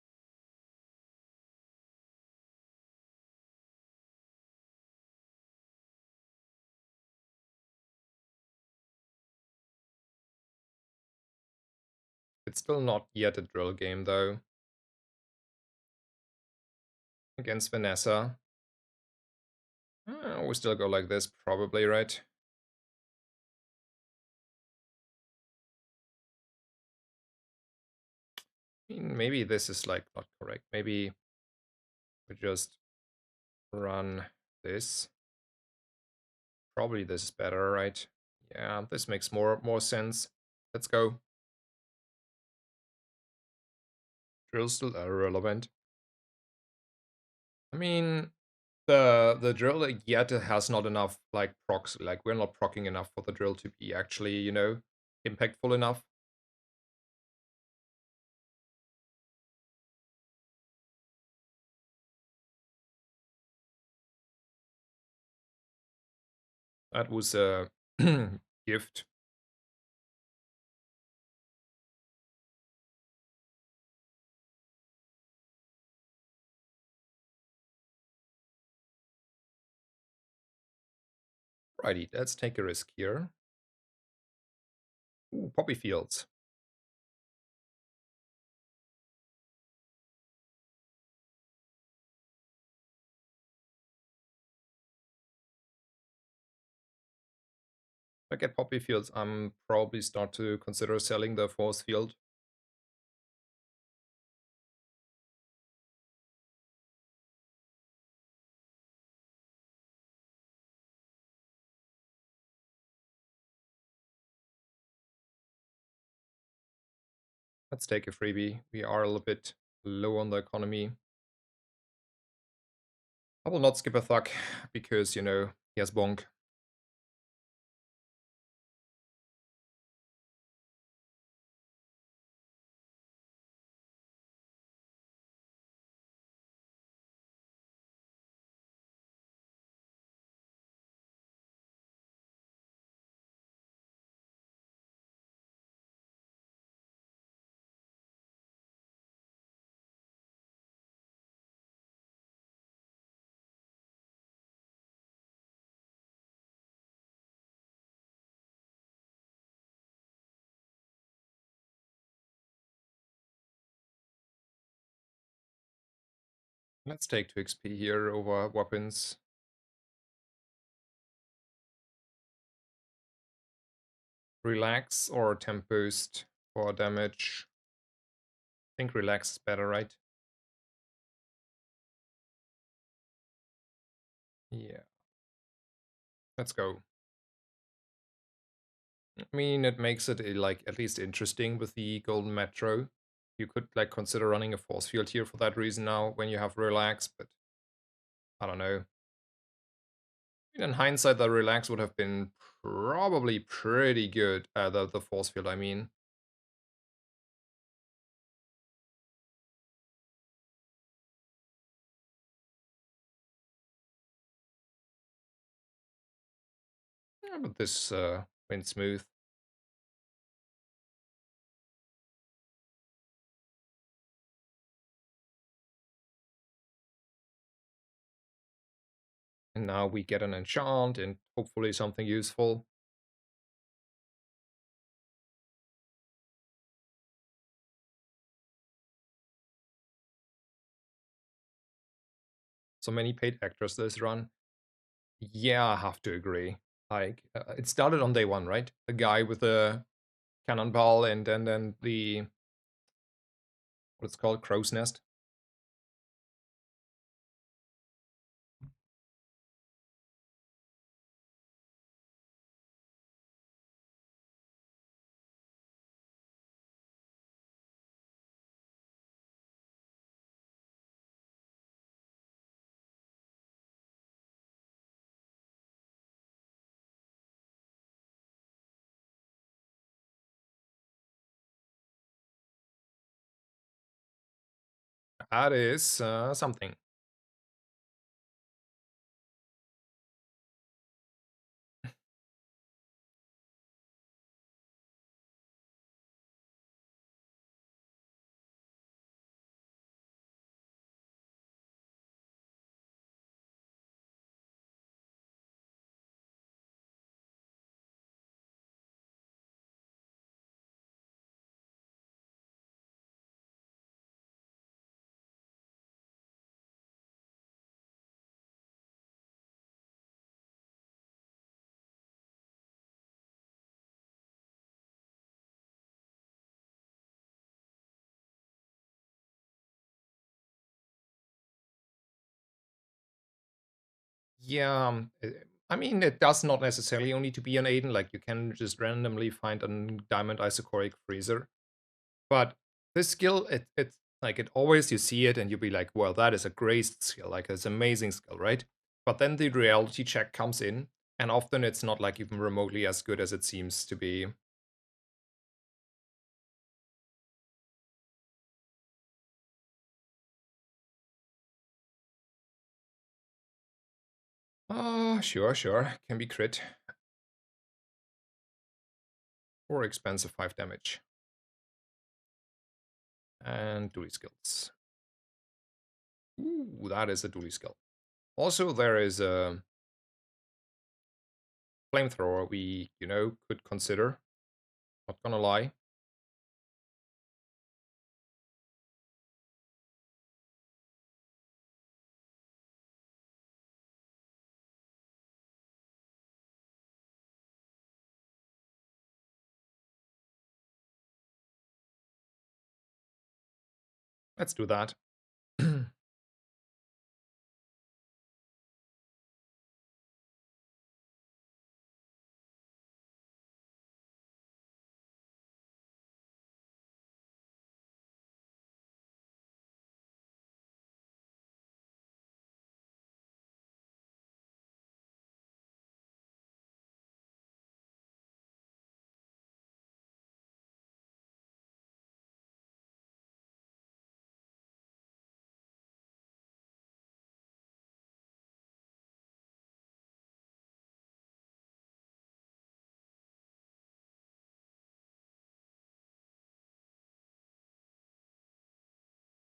It's still not yet a drill game though. Against Vanessa. We still go like this, probably, right? I mean, maybe this is like not correct. Maybe we just run this. Probably this is better, right? Yeah, this makes more sense. Let's go. Drill's still irrelevant. I mean, the drill yet has not enough like procs. Like we're not procking enough for the drill to be actually, impactful enough. That was a gift. Righty, let's take a risk here. Ooh, poppy fields. If I get poppy fields, I'm probably start to consider selling the force field. Let's take a freebie. We are a little bit low on the economy. I will not skip a thug because, you know, he has bonk. Let's take 2 XP here over weapons. Relax or temp boost for damage. I think relax is better, right? Yeah. Let's go. I mean, it makes it like at least interesting with the golden metro. You could like consider running a force field here for that reason now when you have relax, but I don't know. In hindsight, the relax would have been probably pretty good. The force field, I mean. Yeah, but this went smooth. And now we get an enchant and hopefully something useful. So many paid actors this run. Yeah, I have to agree. Like, it started on day one, right? The guy with the cannonball and then the, what it's called, crow's nest. That is something. Yeah, I mean, it does not necessarily only to be an Aiden. Like, you can just randomly find a diamond isochoric freezer. But this skill, it's like it always you see it and you'll be like, well, that is a great skill, like it's amazing skill, right? But then the reality check comes in, and often it's not like even remotely as good as it seems to be. Oh, sure, sure. Can be crit. Or expensive 5 damage. And dually skills. Ooh, that is a dually skill. Also, there is a flamethrower we, you know, could consider. Not gonna lie. Let's do that.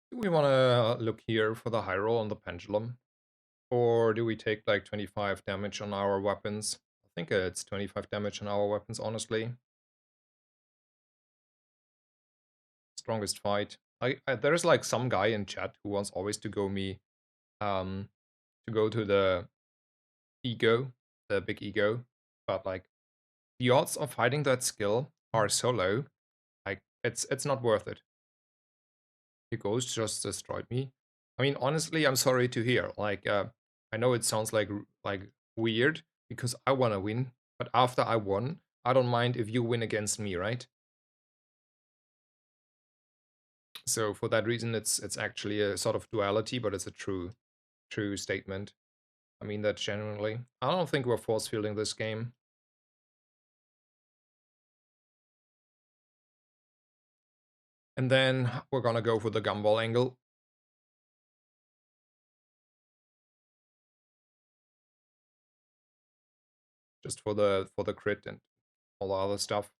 Do we want to look here for the high roll on the pendulum? Or do we take like 25 damage on our weapons? I think it's 25 damage on our weapons, honestly. Strongest fight. There's like some guy in chat who wants always to um go to the ego, the big ego. But like the odds of fighting that skill are so low, like it's not worth it. Your ghost just destroyed me. I mean, honestly, I'm sorry to hear. Like, I know it sounds like weird because I want to win, but after I won, I don't mind if you win against me, right? So for that reason, it's actually a sort of duality, but it's a true statement. I mean that genuinely. I don't think we're force fielding this game. And then we're gonna go for the gumball angle. Just for the crit and all the other stuff.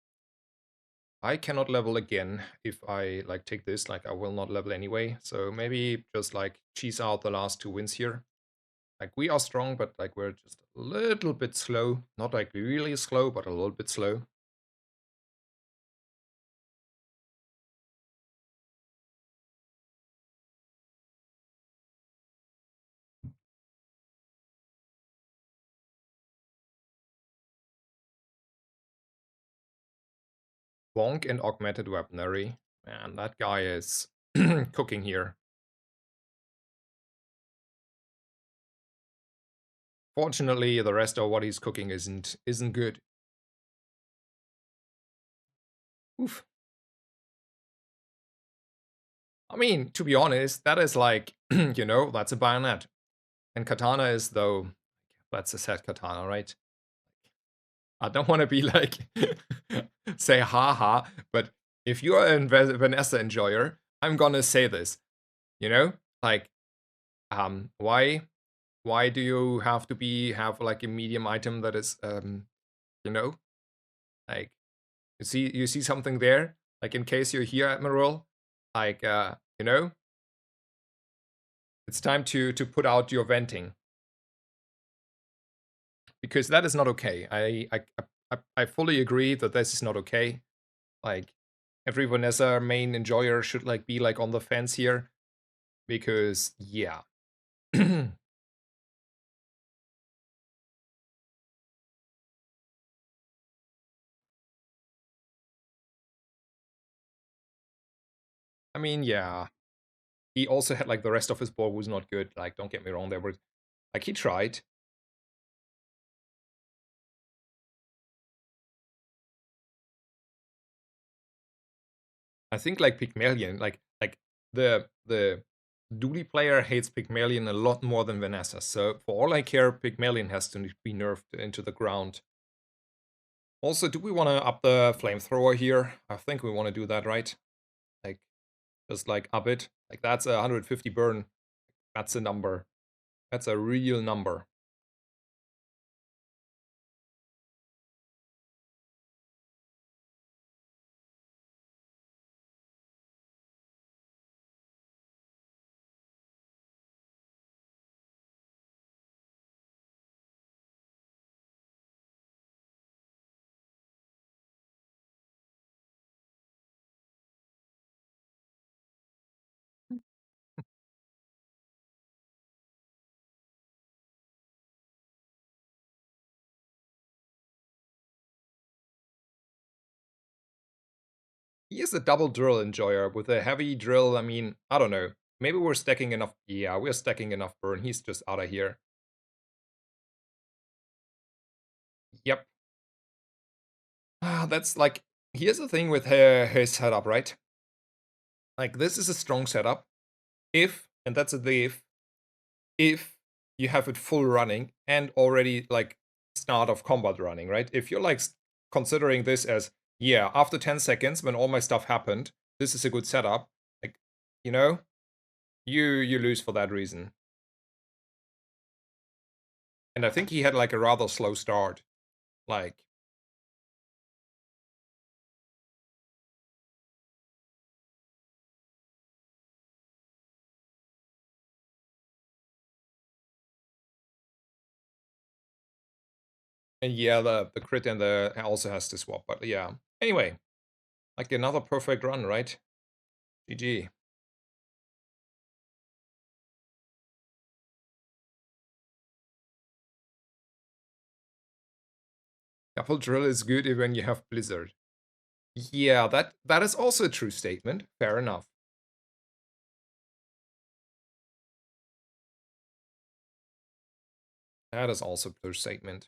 I cannot level again if I like take this, like I will not level anyway. So maybe just like cheese out the last 2 wins here. Like we are strong, but like we're just a little bit slow. Not like really slow, but a little bit slow. Bonk and augmented weaponry. Man, that guy is cooking here. Fortunately, the rest of what he's cooking isn't good. Oof. I mean, to be honest, that is like, that's a bayonet. And katana is, though, that's a set katana, right? I don't want to be like, say haha, but if you're a Vanessa enjoyer, I'm gonna say this, you know? Like, why do you have to have like a medium item that is, you know? Like, you see something there? Like, in case you're here, Admiral, like, it's time to put out your venting. Because that is not okay. I fully agree that this is not okay. Like every Vanessa main enjoyer should like be like on the fence here. Because yeah. I mean, yeah. He also had like the rest of his board was not good. Like, don't get me wrong, there were like he tried. I think like Pygmalion, like the Dooley player hates Pygmalion a lot more than Vanessa. So for all I care, Pygmalion has to be nerfed into the ground. Also, do we want to up the flamethrower here? I think we want to do that, right? Like, just like up it. Like that's a 150 burn. That's a number. That's a real number. is a double drill enjoyer with a heavy drill. I mean, I don't know. Maybe we're stacking enough. Yeah, we're stacking enough burn. He's just out of here. Yep. That's like, here's the thing with his setup, right? Like, this is a strong setup. If, and that's a the if you have it full running and already like start of combat running, right? If you're like considering this as, yeah, after 10 seconds when all my stuff happened, this is a good setup, like, you know, you lose for that reason. And I think he had like a rather slow start. Like, and yeah, the crit and the also has to swap, but yeah. Anyway, like another perfect run, right? GG. Double drill is good when you have Blizzard. Yeah, that is also a true statement. Fair enough. That is also a true statement.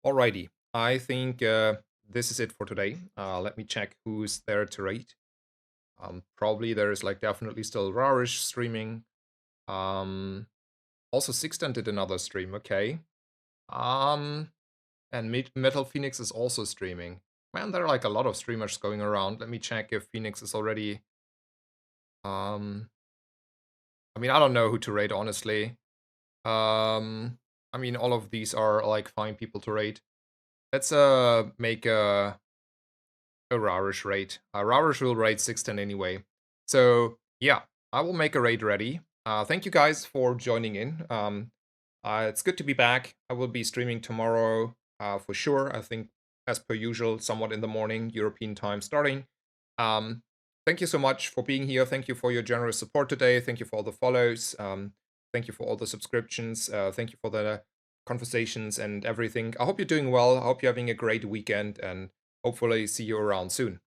Alrighty, I think this is it for today. Let me check who's there to rate. Probably there is like definitely still Rarish streaming. Also Sixten did another stream. Okay. Um, and Metal Phoenix is also streaming. Man, there are like a lot of streamers going around. Let me check if Phoenix is already. I mean, I don't know who to rate honestly. I mean, all of these are like fine people to rate. Let's make a Rarish raid. Rarish will raid 16 anyway. So yeah, I will make a raid ready. Thank you guys for joining in. It's good to be back. I will be streaming tomorrow for sure. I think as per usual, somewhat in the morning, European time starting. Thank you so much for being here. Thank you for your generous support today. Thank you for all the follows. Thank you for all the subscriptions. Thank you for the conversations and everything. I hope you're doing well. I hope you're having a great weekend and hopefully see you around soon.